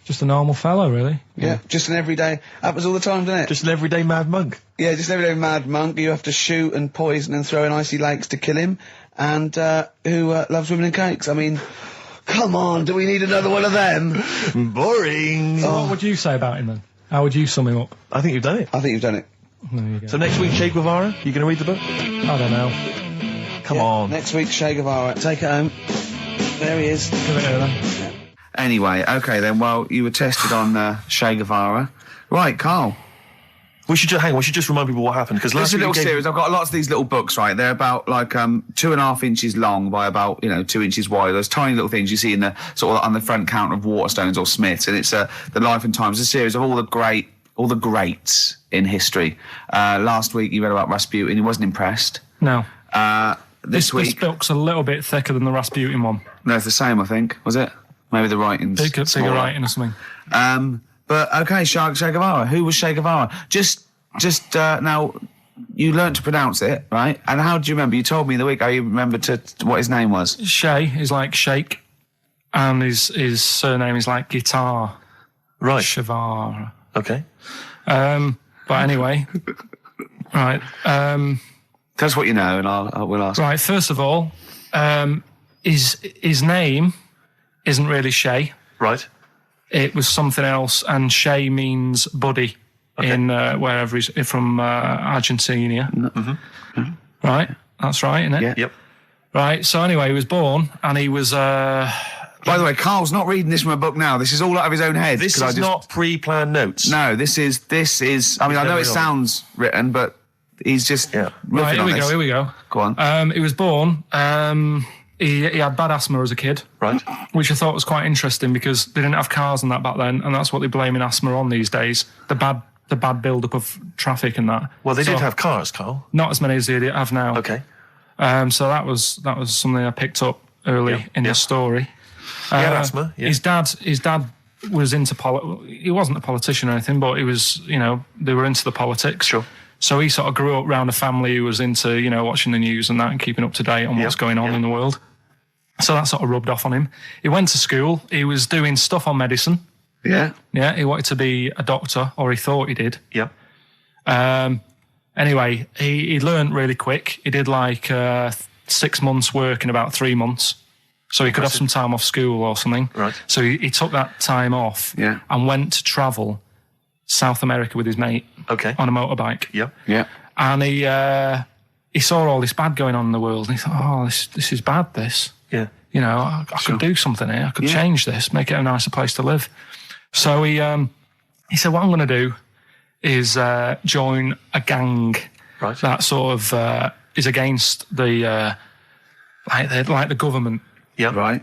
just a normal fellow, really. Yeah, just an everyday. Happens all the time, doesn't it? Just an everyday mad monk. Yeah, just an everyday mad monk. You have to shoot and poison and throw in icy lakes to kill him, and who loves women and cakes. I mean, come on, do we need another one of them? Boring. So what would you say about him then? How would you sum him up? I think you've done it. I think you've done it. There you go. So next week, Che Guevara, you going to read the book? I don't know. Come on. Next week, Che Guevara. Take it home. There he is. Give it here then. Anyway, okay then, well, you were tested on Che Guevara. Right, Carl. We should just remind people what happened, because This last is a week little series. I've got lots of these little books, right? They're about, like, 2.5 inches long by about, 2 inches wide. Those tiny little things you see in the, sort of, on the front counter of Waterstones or Smiths, and it's, The Life and Times, a series of all the greats in history. Last week you read about Rasputin. He wasn't impressed. No. This week... This book's a little bit thicker than the Rasputin one. No, it's the same, I think. Was it? Maybe the writing's Bigger writing or something. But, okay, Che Guevara. Who was Che Guevara? Just now, you learnt to pronounce it, right? And how do you remember? You told me the week how you remembered what his name was. Che is like shake, and his surname is like guitar. Right. Shavara. Okay. But anyway, right. Tell us what you know, and we'll ask. Right. First of all, his name isn't really Che. Right. It was something else, and Che means buddy in wherever he's from, Argentina. Mm-hmm. Right. That's right, isn't it? Yeah. Yep. Right. So anyway, he was born, and he was. By the way, Carl's not reading this from a book now. This is all out of his own head. This is not pre-planned notes. No, this is. I mean, I know it sounds written, but he's just. Right, here we go. Go on. He was born. He had bad asthma as a kid. Right. Which I thought was quite interesting because they didn't have cars and that back then, and that's what they're blaming asthma on these days. The bad build-up of traffic and that. Well, they did have cars, Carl. Not as many as they have now. Okay. So that was something I picked up early in the story. He had asthma. Yeah. His dad was into he wasn't a politician or anything, but he was, they were into the politics. Sure. So he sort of grew up around a family who was into, watching the news and that and keeping up to date on what's going on in the world. So that sort of rubbed off on him. He went to school. He was doing stuff on medicine. Yeah. Yeah, he wanted to be a doctor, or he thought he did. Yeah. Anyway, he learned really quick. He did 6 months work in about 3 months. So he could have some time off school or something. Right. So he took that time off and went to travel South America with his mate on a motorbike. Yeah. Yeah. And he saw all this bad going on in the world, and he thought, oh, this is bad, this. Yeah. I could do something here. I could change this, make it a nicer place to live. So he said, what I'm going to do is join a gang that sort of is against the like the government. Yeah. Right.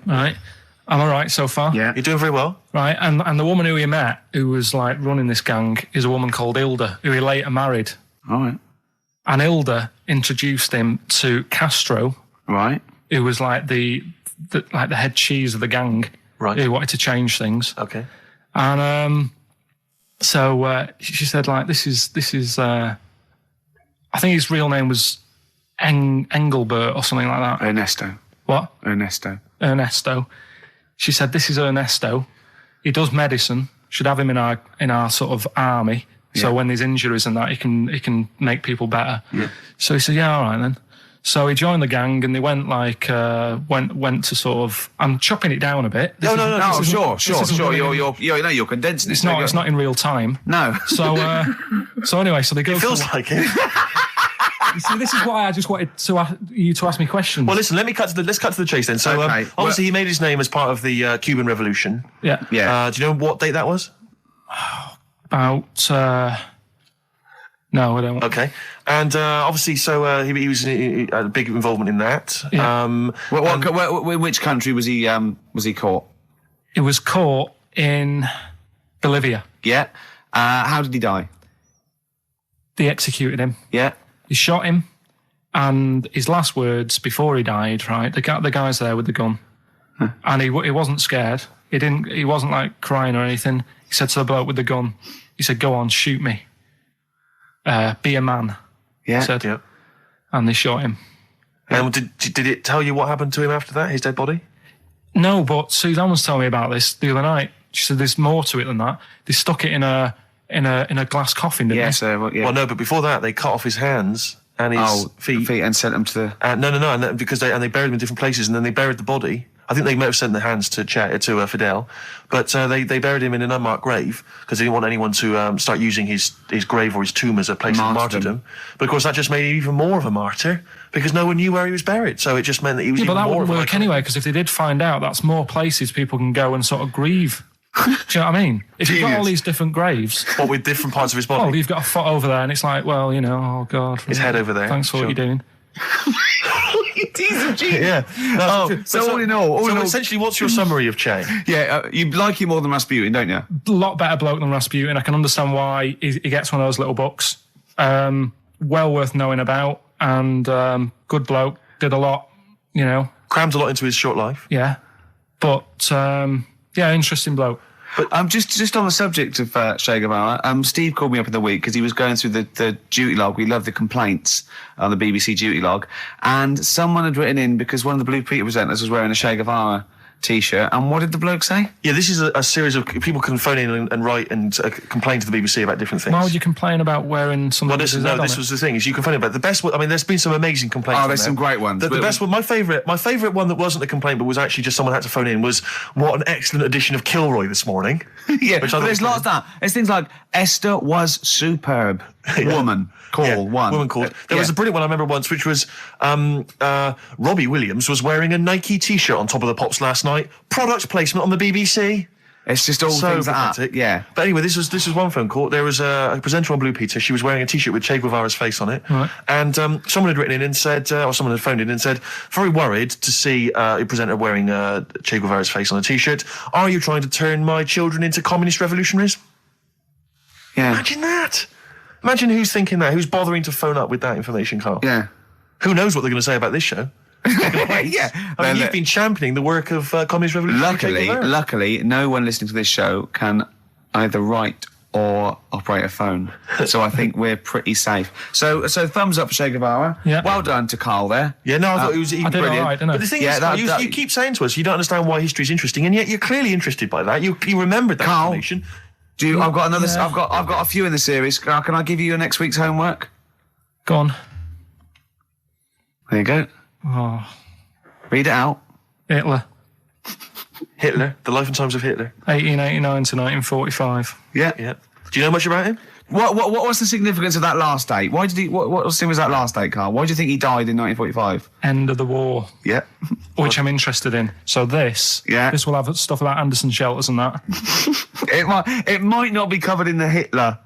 Am I right so far? Yeah. You're doing very well. Right. And the woman who he met, who was like running this gang, is a woman called Hilda, who he later married. All right. And Hilda introduced him to Castro. Right. Who was like the head cheese of the gang. Right. Who wanted to change things. Okay. And so she said, like, this is I think his real name was Engelbert or something like that. Ernesto. What? Ernesto. She said, this is Ernesto. He does medicine. Should have him in our sort of army. Yeah. So when there's injuries and that, he can make people better. Yeah. So he said, yeah, all right then. So he joined the gang and they went like went to sort of. I'm chopping it down a bit. No, sure. You're condensing it. It's not in real time. No. So anyway, so they go. It feels like it. See, this is why I just wanted you to ask me questions. Well, listen, let's cut to the chase then. So, obviously, he made his name as part of the Cuban Revolution. Yeah. Yeah. Do you know what date that was? About. No, I don't. Okay. And obviously, so he was had a big involvement in that. Yeah. Which country was he caught? It was caught in Bolivia. Yeah. How did he die? They executed him. Yeah. He shot him, and his last words before he died, right? The guy's there with the gun, and he wasn't scared. He wasn't like crying or anything. He said to the bloke with the gun, he said, "Go on, shoot me. Be a man." Yeah. He said, and they shot him. And did it tell you what happened to him after that? His dead body? No, but Suzanne was telling me about this the other night. She said there's more to it than that. They stuck it in a glass coffin, didn't they? Well, no, but before that, they cut off his hands and his feet and sent them to the. No, and because they buried him in different places, and then they buried the body. I think they may have sent the hands to Fidel, but they buried him in an unmarked grave because they didn't want anyone to start using his grave or his tomb as a place of martyrdom. But of course, that just made him even more of a martyr because no one knew where he was buried. So it just meant that he was. Yeah, even but that more wouldn't of work anyway because if they did find out, that's more places people can go and sort of grieve. Do you know what I mean? If you've got all these different graves... What, with different parts of his body? Well, you've got a foot over there and it's like, well, you know, oh, God. His head over there. Thanks for what you're doing. He's a genius. Yeah. So all in all... essentially, what's your summary of Che? Yeah, you like him more than Rasputin, don't you? A lot better bloke than Rasputin. I can understand why he gets one of those little books. Well worth knowing about and good bloke. Did a lot, you know. Crammed a lot into his short life. Yeah. But... interesting bloke. But just on the subject of Che Guevara, Steve called me up in the week because he was going through the duty log. We love the complaints on the BBC duty log, and someone had written in because one of the Blue Peter presenters was wearing a Che Guevara T-shirt, and what did the bloke say? Yeah, this is a series of people can phone in and write and complain to the BBC about different things. Why would you complain about wearing something? This was the thing. Is you can phone about the best. I mean, there's been some amazing complaints. Oh, there's some great ones. The best one, my favourite one that wasn't a complaint, but was actually just someone had to phone in. Was what an excellent edition of Kilroy this morning. Yeah, but there's lots of that. There's things like Esther was superb. Woman called one. Woman called. There was a brilliant one I remember once, which was Robbie Williams was wearing a Nike T-shirt on Top of the Pops last night. Product placement on the BBC. It's just all things like that. Yeah. But anyway, this was one phone call. There was a presenter on Blue Peter. She was wearing a T-shirt with Che Guevara's face on it. Right. And someone had written in and said, or someone had phoned in and said, very worried to see a presenter wearing Che Guevara's face on a T-shirt. Are you trying to turn my children into communist revolutionaries? Yeah. Imagine that. Imagine who's thinking that, who's bothering to phone up with that information, Carl. Yeah. Who knows what they're going to say about this show? Yeah. I mean, you've been championing the work of communist revolution. Luckily, no one listening to this show can either write or operate a phone. So I think we're pretty safe. So thumbs up for Che Guevara. Yeah. Well done to Carl there. Yeah, no, I thought it was I did brilliant. all right, didn't I? But the thing is, you keep saying to us you don't understand why history's interesting, and yet you're clearly interested by that. You remembered that information. I've got another. Yeah. I've got a few in the series. Can I give you next week's homework? Go on. There you go. Oh. Read it out. Hitler, the life and times of Hitler. 1889 to 1945. Yeah. Yeah. Do you know much about him? What was the significance of that last date? Why did he? What was that last date, Carl? Why do you think he died in 1945? End of the war. Yeah. Which I'm interested in. So this will have stuff about Anderson shelters and that. It might not be covered in the Hitler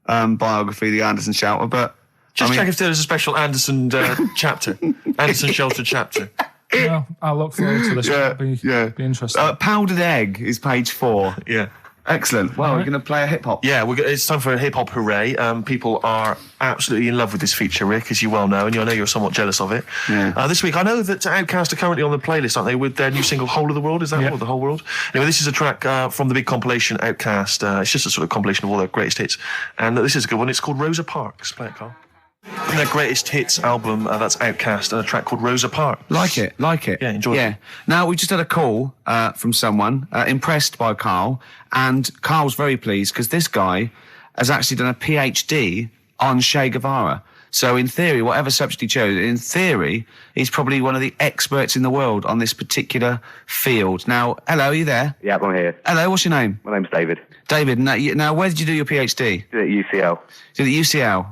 biography, The Anderson Shelter, but... Just check if there's a special Anderson chapter. Anderson Shelter chapter. Well, I'll look forward to this. It'll be interesting. Powdered Egg is page 4. Yeah. Excellent. Well, we're going to play a hip-hop. Yeah, it's time for a hip-hop hooray. People are absolutely in love with this feature, Rick, as you well know, and I know you're somewhat jealous of it. Yeah. This week, I know that Outkast are currently on the playlist, aren't they, with their new single, Whole of the World? Is that what, The Whole World? Anyway, this is a track from the big compilation, Outkast. It's just a sort of compilation of all their greatest hits. And this is a good one. It's called Rosa Parks. Play it, Carl. From their greatest hits album, that's Outkast, and a track called Rosa Parks. Like it. Yeah, enjoy it. Yeah. Now, we just had a call from someone impressed by Karl, and Karl's very pleased because this guy has actually done a PhD on Che Guevara. So in theory, whatever subject he chose, in theory, he's probably one of the experts in the world on this particular field. Now, hello, are you there? Yeah, I'm here. Hello, what's your name? My name's David. David, now where did you do your PhD? Did it at UCL. Did it at UCL,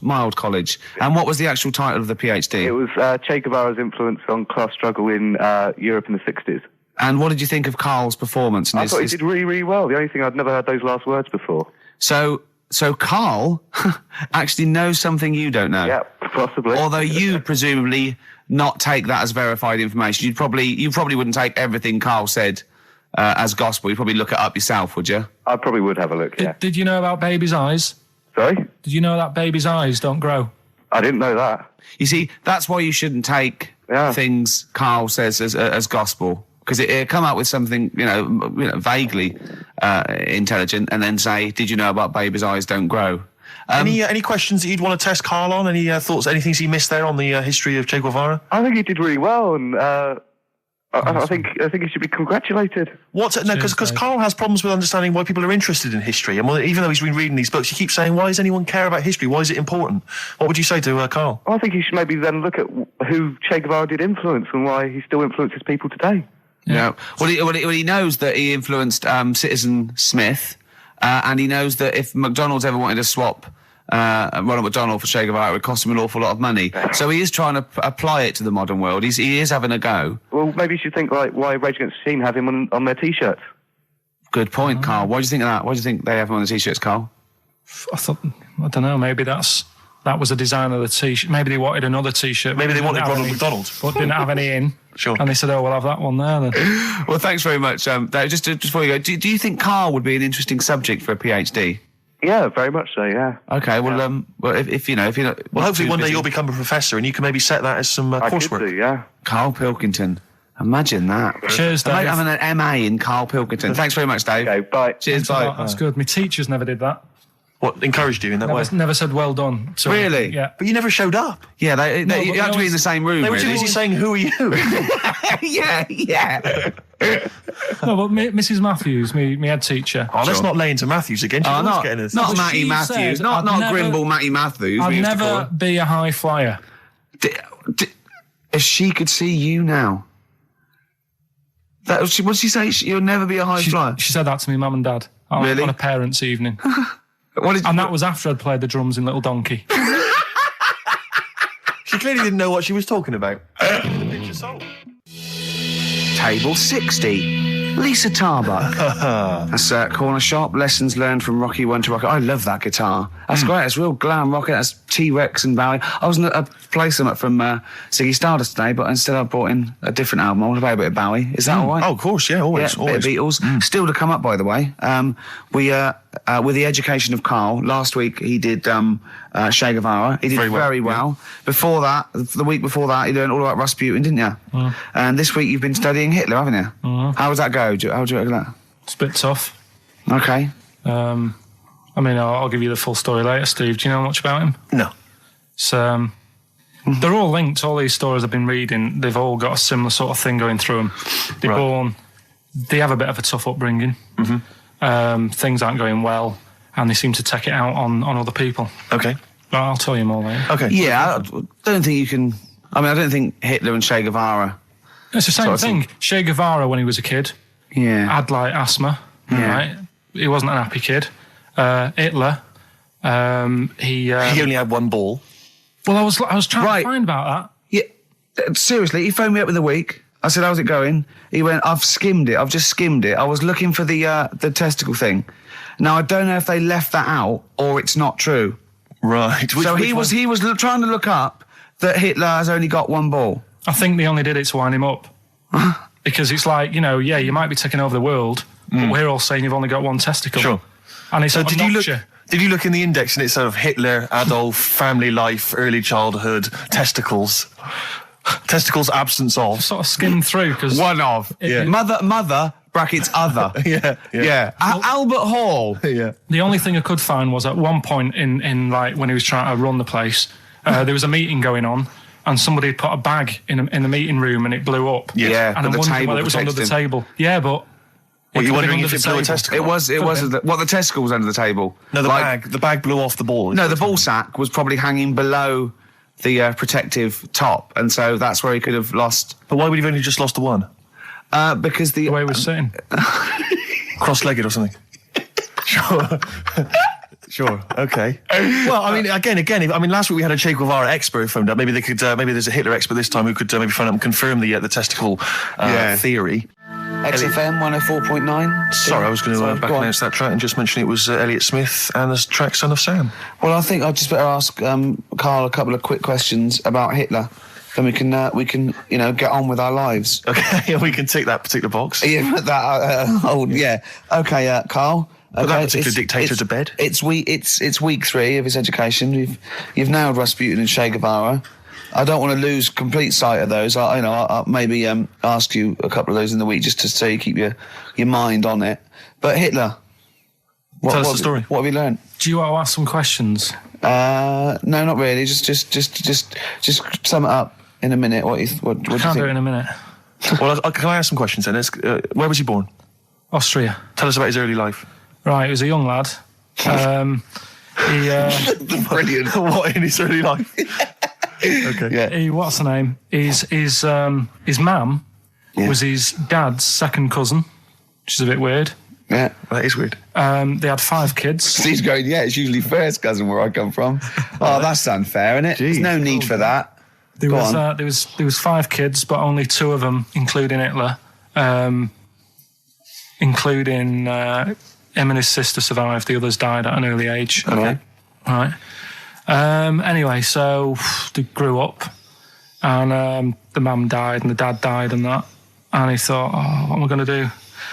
mild college. And what was the actual title of the PhD? It was Che Guevara's influence on class struggle in Europe in the 60s. And what did you think of Karl's performance? I thought he did really, really well. The only thing, I'd never heard those last words before. So Karl actually knows something you don't know. Yeah, possibly. Although you presumably not take that as verified information. You probably wouldn't take everything Karl said as gospel. You'd probably look it up yourself, would you? I probably would have a look, yeah. Did you know about babies' eyes? Sorry? Did you know that babies' eyes don't grow? I didn't know that. You see, that's why you shouldn't take things Karl says as gospel. Because it come out with something, vaguely intelligent, and then say, "Did you know about babies' eyes don't grow?" Any questions that you'd want to test Karl on? Any thoughts? Any things he missed there on the history of Che Guevara? I think he did really well, and I think he should be congratulated. Because Karl has problems with understanding why people are interested in history, and even though he's been reading these books, he keeps saying, "Why does anyone care about history? Why is it important?" What would you say to Karl? I think he should maybe then look at who Che Guevara did influence and why he still influences people today. Yeah. Well, he knows that he influenced Citizen Smith, and he knows that if McDonald's ever wanted to swap Ronald McDonald for Che Guevara, it would cost him an awful lot of money. So he is trying to apply it to the modern world. He is having a go. Well, maybe you should think like why Rage Against the Machine have him on their T-shirts. Good point, Karl. Why do you think of that? Why do you think they have him on the T-shirts, Karl? I don't know, maybe that was a design of the T-shirt. Maybe they wanted another T-shirt. Maybe they wanted Ronald McDonald. But didn't have any in. Sure. And they said, we'll have that one there then. Well, thanks very much. Dave, just before you go, do you think Karl would be an interesting subject for a PhD? Yeah, very much so, yeah. Okay, well, if you're not... Well, hopefully one day you'll become a professor and you can maybe set that as some coursework. I could do, yeah. Karl Pilkington. Imagine that. Cheers, Dave. Having an MA in Karl Pilkington. Thanks very much, Dave. Okay, bye. Cheers, bye. That's good. My teachers never did that. What, encouraged you in that way? Never said well done. So, really? Yeah. But you never showed up. Yeah, you have to be in the same room, They were too really. busy saying, "Who are you?" Yeah. No, but Mrs. Matthews, me head teacher. Oh, let's not lay into Matthews again. Not Matty she Matthews. said Not I'd Grimble Matty Matthews. I'd never be a high flyer. If she could see you now. What did she say? You'll never be a high flyer? She said that to me, mum and dad. Really? On a parents' evening. And that was after I'd played the drums in Little Donkey. She clearly didn't know what she was talking about. Table 60. Lisa Tarbuck. That's Corner Shop. Lessons learned from Rocky 1 to Rocky. I love that guitar. That's great. It's real glam rock. That's T-Rex and Bowie. I was going to play some from Ziggy Stardust today, but instead I brought in a different album. I want to play a bit of Bowie. Is that all right? Oh, of course, yeah, always. Yeah, always. Bit of Beatles. Still to come up, by the way. With The Education of Karl, last week he did Che Guevara. He did very well. Yeah. Before that, the week before that, you learned all about Rasputin, didn't you? And this week you've been studying Hitler, haven't you? How does that go? How do you like that? It's a bit tough. Okay. I mean, I'll give you the full story later, Steve. Do you know much about him? No. So, they're all linked. All these stories I've been reading, they've all got a similar sort of thing going through them. They have a bit of a tough upbringing. Things aren't going well, and they seem to take it out on other people. Okay. But I'll tell you more later. Okay. Yeah, I don't think you can... I mean, I don't think Hitler and Che Guevara... It's the same thing. Che Guevara, when he was a kid, had, like, asthma, right? He wasn't an happy kid. Hitler, he only had one ball. Well, I was trying to find about that. Yeah, seriously, he phoned me up in the week. I said, how's it going? He went, I've skimmed it. I've just skimmed it. I was looking for the testicle thing. Now, I don't know if they left that out or it's not true. Right. He was trying to look up that Hitler has only got one ball. I think they only did it to wind him up. Because it's like, you know, yeah, you might be taking over the world, but we're all saying you've only got one testicle. Sure. And it's so did you look in the index and it's sort of Hitler, Adolf, family life, early childhood, testicles? Testicles, absence of. Sort of skimmed through because one of. Mother brackets other. yeah. Albert Hall. Yeah. The only thing I could find was at one point in like when he was trying to run the place, there was a meeting going on, and somebody had put a bag in the meeting room and it blew up. Yeah. And I'm wondering whether it was under the table. Yeah, but. Were you wondering if it blew a testicle? It was. The testicle was under the table. No, the bag blew off the ball. No, the ball sack was probably hanging below the protective top, and so that's where he could have lost. But why would he have only just lost the one? Because the way he was sitting, cross-legged or something. Sure. Okay. Well, I mean, again. Last week we had a Che Guevara expert phoned up. Maybe they could. Maybe there's a Hitler expert this time who could maybe phone up and confirm the testicle theory. XFM 104.9. Sorry, I was going to back announce that track and just mention it was Elliott Smith and the track Son of Sam. Well, I think I'd just better ask Karl a couple of quick questions about Hitler. Then we can get on with our lives. Okay, we can tick that particular box. Yeah, that. Okay, Karl. Put that particular dictator to bed. It's week 3 of his education. You've nailed Rasputin and Che Guevara. I don't want to lose complete sight of those. I'll maybe ask you a couple of those in the week just to so you keep your mind on it. But Hitler, tell us the story. What have you learned? Do you want to ask some questions? No, not really. Just sum it up in a minute. What do you think? Can't do it in a minute. Well, can I ask some questions then? Where was he born? Austria. Tell us about his early life. Right, he was a young lad. Brilliant. What in his early life? Okay. Yeah. What's the name? His mum was his dad's second cousin, which is a bit weird. Yeah, that is weird. They had 5 kids. Steve's going, it's usually first cousin where I come from. Oh, that's unfair, isn't it? Jeez. There's no need for that. There was 5 kids, but only 2 of them, including Hitler, including him and his sister survived. The others died at an early age. Okay. Right. Anyway, so they grew up, and the mum died and the dad died and that, and he thought, what am I going to do?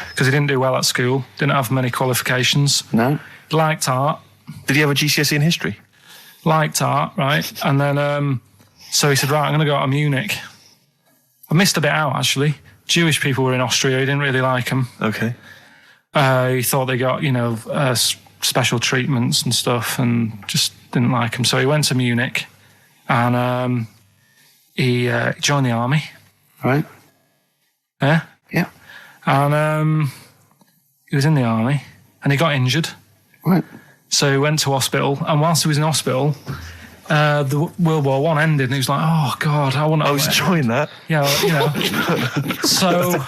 Because he didn't do well at school, didn't have many qualifications. No. Liked art. Did he have a GCSE in history? Liked art, right? And then, so he said, right, I'm going to go out to Munich. I missed a bit out, actually. Jewish people were in Austria, he didn't really like them. Okay. He thought they got, special treatments and stuff, and just didn't like him. So he went to Munich, and he joined the army. Right. Yeah? Yeah. And he was in the army, and he got injured. Right. So he went to hospital, and whilst he was in hospital, the World War I ended, and he was like, oh, God, I want to... I was enjoying that. Yeah, so...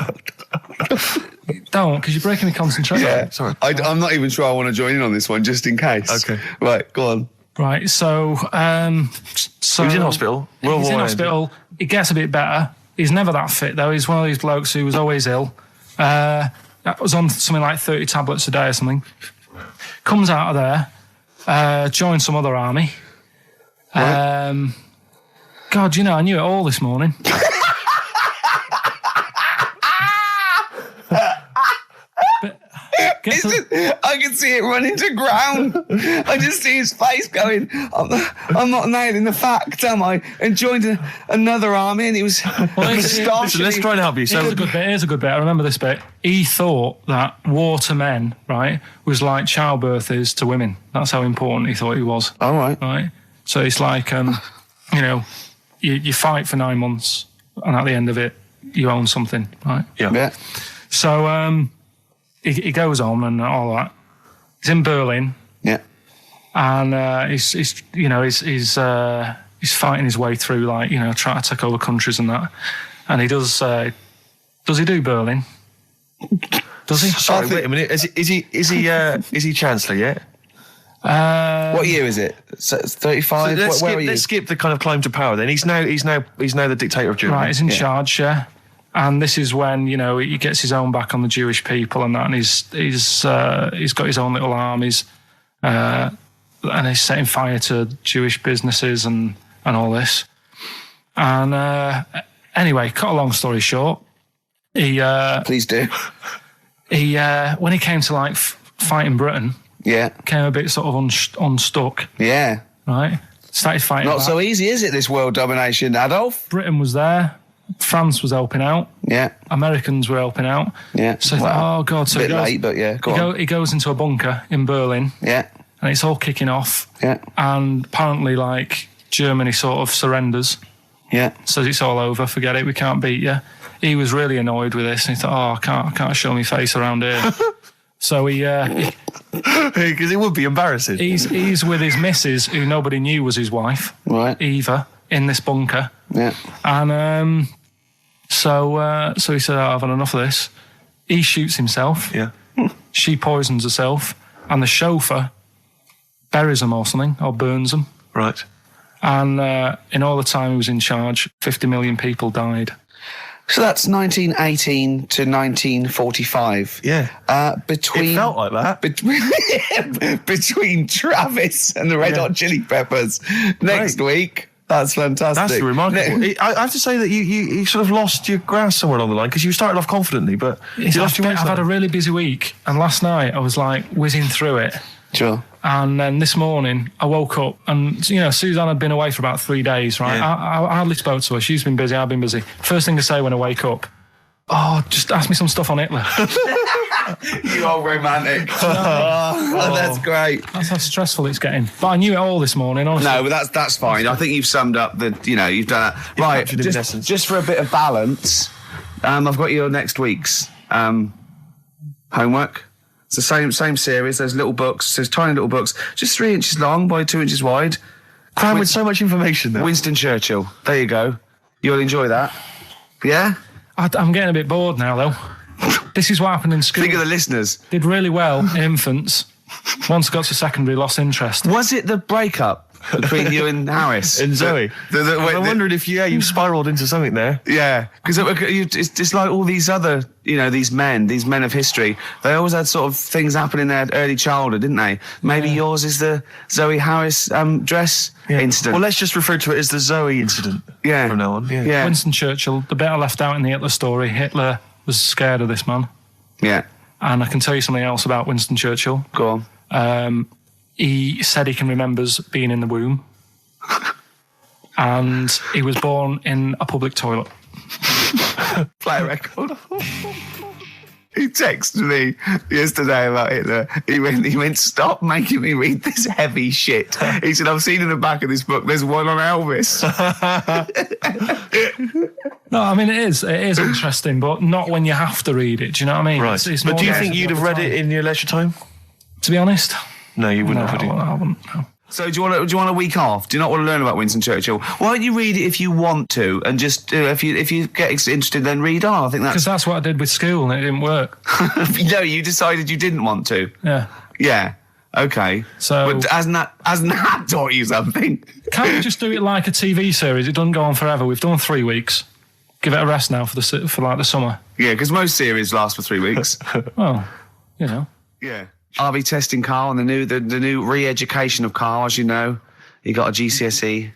Don't, because you're breaking the concentration. Yeah, sorry. I'm not even sure I want to join in on this one, just in case. Okay. Right, go on. Right, so... he was in hospital. He's in hospital. He gets a bit better. He's never that fit, though. He's one of these blokes who was always ill. That was on something like 30 tablets a day or something. Comes out of there, joins some other army. Right. God, I knew it all this morning. I can see it running to ground. I just see his face going, I'm not nailing the fact, am I? And joined another army, and he was moustache. Let's try and help you. Here's a good bit. I remember this bit. He thought that war to men, right, was like childbirth is to women. That's how important he thought he was. All right. Right? So it's like, you fight for 9 months, and at the end of it, you own something, right? Yeah. So, he goes on and all that. He's in Berlin. Yeah. And he's fighting his way through, trying to take over countries and that. And he does he do Berlin? Does he? Sorry, wait a minute. Is he Chancellor yet? What year is it? 35. So let's skip the kind of climb to power. Then he's now the dictator of Germany. Right, he's in charge. Yeah. And this is when, you know, he gets his own back on the Jewish people and that, and he's got his own little armies, and he's setting fire to Jewish businesses and all this. And anyway, cut a long story short, he please do. He when he came to like fighting Britain, came a bit sort of unstuck. Yeah, right. Started fighting. Not so easy, is it? This world domination, Adolf. Britain was there. France was helping out. Yeah. Americans were helping out. Yeah. So oh god, so a bit late, but yeah. He goes into a bunker in Berlin. Yeah. And it's all kicking off. Yeah. And apparently, like, Germany sort of surrenders. Yeah. Says it's all over, forget it, we can't beat you. He was really annoyed with this, and he thought, I can't show my face around here. So he because it would be embarrassing. He's with his missus, who nobody knew was his wife, right? Eva, in this bunker. Yeah. And so he said, I've had enough of this. He shoots himself. Yeah. She poisons herself, and the chauffeur buries him or something, or burns him. Right. And in all the time he was in charge, 50 million people died. So that's 1918 to 1945. Yeah. Between it felt like that. Between Travis and the Red Hot Chili Peppers. Next week. That's fantastic. That's remarkable. I have to say that you sort of lost your grasp somewhere along the line, because you started off confidently, but you lost your I've had a really busy week, and last night I was like whizzing through it. Sure. And then this morning I woke up, and you know, Suzanne had been away for about 3 days, right? Yeah. I hardly spoke to her. She's been busy, I've been busy. First thing I say when I wake up, just ask me some stuff on Hitler. You are romantic. That's great. That's how stressful it's getting. But I knew it all this morning, honestly. No, but that's fine. I think you've summed up you've done that. Right, just for a bit of balance, I've got your next week's homework. It's the same series. There's little books. There's tiny little books, just 3 inches long by 2 inches wide. Crammed with so much information, though. Winston Churchill. There you go. You'll enjoy that. Yeah? I'm getting a bit bored now, though. This is what happened in school. Think of the listeners. Did really well in infants. Once got to secondary, lost interest. Was it the breakup between you and Harris? And Zoe? I'm wondering if you spiralled into something there. Yeah, because it's like all these other, these men of history. They always had sort of things happen in their early childhood, didn't they? Maybe yours is the Zoe Harris dress incident. Well, let's just refer to it as the Zoe incident. Yeah. From now on. Yeah. Winston Churchill, the bit I left out in the Hitler story, Hitler was scared of this man. Yeah. And I can tell you something else about Winston Churchill. Go on. He said he can remember being in the womb. And he was born in a public toilet. Play a record. He texted me yesterday about Hitler. He went, stop making me read this heavy shit. He said, I've seen in the back of this book, there's one on Elvis. No, I mean, it is interesting, but not when you have to read it. Do you know what I mean? Right. But do you think you'd have read it in your leisure time? To be honest? No, you wouldn't have. I wouldn't. No. So do you want a week off? Do you not want to learn about Winston Churchill? Why don't you read it if you want to, and just if you get interested, then read on. I think that's because that's what I did with school, and it didn't work. No, you decided you didn't want to. Yeah. Yeah. Okay. So but hasn't that taught you something? Can't we just do it like a TV series? It doesn't go on forever. We've done 3 weeks. Give it a rest now for the summer. Yeah, because most series last for 3 weeks. Well, Yeah. I'll be testing Karl on the new re-education of Karl, as you know. He got a GCSE.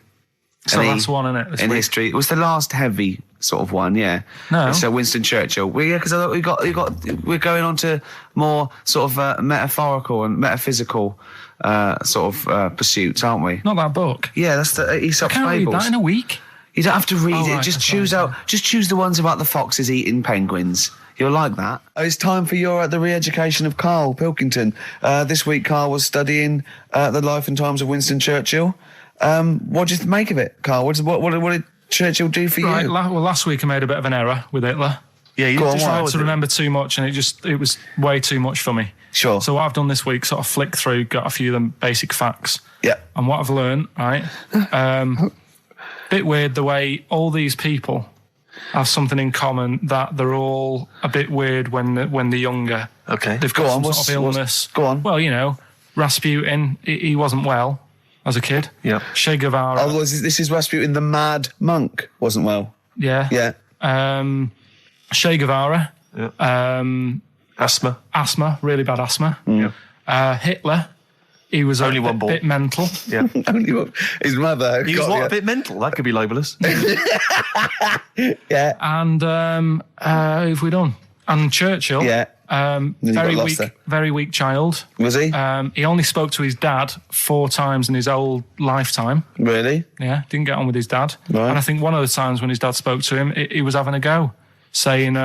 It's the last one, isn't it? In history. It was the last heavy sort of one, yeah. No. So Winston Churchill. Because we're going on to more sort of metaphorical and metaphysical pursuits, aren't we? Not that book. Yeah, that's the Aesop's I can't Fables. read that in a week. You don't have to read it. Right, Just choose the ones about the foxes eating penguins. You'll like that. It's time for the re-education of Karl Pilkington. This week, Karl was studying the life and times of Winston Churchill. What did you make of it, Karl? What did Churchill do for you? Well, last week I made a bit of an error with Hitler. Yeah, you just tried to remember too much, and it was way too much for me. Sure. So what I've done this week, sort of flicked through, got a few of them basic facts. Yeah. And what I've learned, right? Bit weird the way all these people have something in common, that they're all a bit weird when they're younger. Okay. They've got some sort of illness. Go on. Well, Rasputin, he wasn't well as a kid. Yeah. Che Guevara. Oh, this is Rasputin, the mad monk, wasn't well. Yeah. Yeah. Che Guevara. Asthma. Really bad asthma. Hitler. He was only one bit mental. Yeah. Only one. His mother. He was a bit mental. That could be libelous. Yeah. And who have we done? And Churchill. Yeah. Very weak child. Was he? He only spoke to his dad 4 times in his whole lifetime. Really? Yeah, didn't get on with his dad. Right. And I think one of the times when his dad spoke to him, he was having a go, saying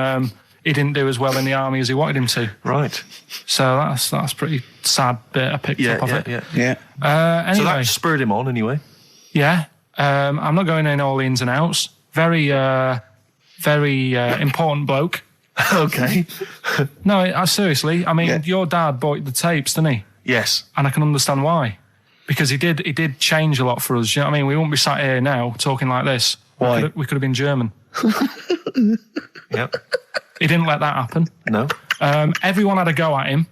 he didn't do as well in the army as he wanted him to. Right. So that's pretty sad bit I picked up of it. Yeah. Anyway. So that spurred him on anyway. Yeah. I'm not going in all the ins and outs. Very important bloke. Okay. No, seriously. I mean, your dad bought the tapes, didn't he? Yes. And I can understand why. Because he did change a lot for us. You know what I mean? We wouldn't be sat here now talking like this. Why? We could have been German. Yep. He didn't let that happen. No. Everyone had a go at him,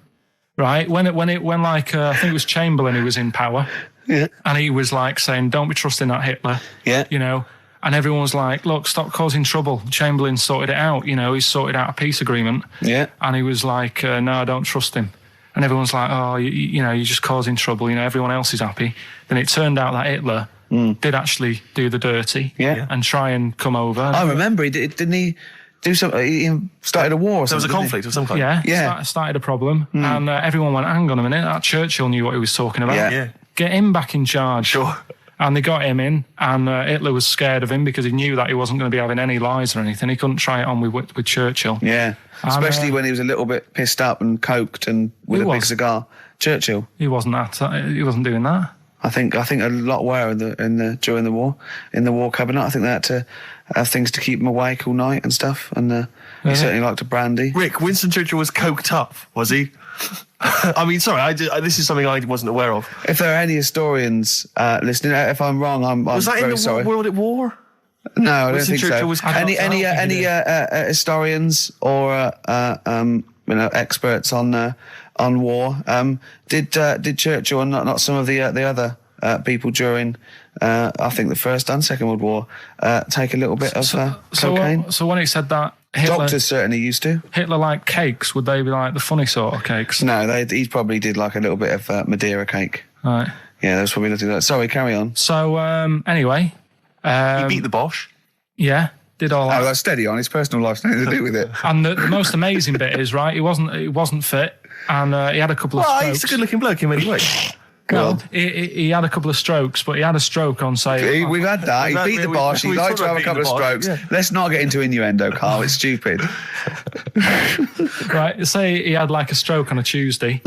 right? When I think it was Chamberlain who was in power. Yeah. And he was like saying, don't be trusting that Hitler. Yeah. You know? And everyone was like, look, stop causing trouble. Chamberlain sorted it out. You know, he sorted out a peace agreement. Yeah. And he was like, no, I don't trust him. And everyone's like, oh, you know, you're just causing trouble. You know, everyone else is happy. Then it turned out that Hitler did actually do the dirty and try and come over. I remember, didn't he do something? He started a war or something. There was a conflict of some kind. Yeah. Started a problem. And everyone went, hang on a minute, that Churchill knew what he was talking about. Yeah. Get him back in charge. Sure. And they got him in, and Hitler was scared of him because he knew that he wasn't going to be having any lies or anything. He couldn't try it on with Churchill. Yeah, especially when he was a little bit pissed up and coked and with a big cigar. Churchill. He wasn't He wasn't doing that. I think a lot were during the war in the war cabinet. I think they had to have things to keep him awake all night and stuff. And he certainly liked a brandy. Rick, Winston Churchill was coked up, was he? I mean, sorry, this is something I wasn't aware of. If there are any historians listening, if I'm wrong, I'm was that very in the sorry. World at War? No, I don't Winston think Churchill so. was Any historians or experts on war? Did Churchill and not some of the other people during I think the First and Second World War take a little bit of cocaine? So when he said that, Hitler, doctors certainly used to. Hitler liked cakes. Would they be like the funny sort of cakes? No, he probably did like a little bit of Madeira cake. Right. Yeah, that's probably nothing like that. Sorry, carry on. So anyway, he beat the Bosch. Yeah, did all that. Oh, that's steady on. His personal life's nothing to do with it. And the most amazing bit is, right, he wasn't fit, and he had a couple of strokes. He's a good-looking bloke in many ways. Well, he had a couple of strokes, but he had a stroke on, say... We've had that. He beat the Bosch. He liked to have a couple of strokes. Yeah. Let's not get into innuendo, Carl. It's stupid. Right, say he had like a stroke on a Tuesday.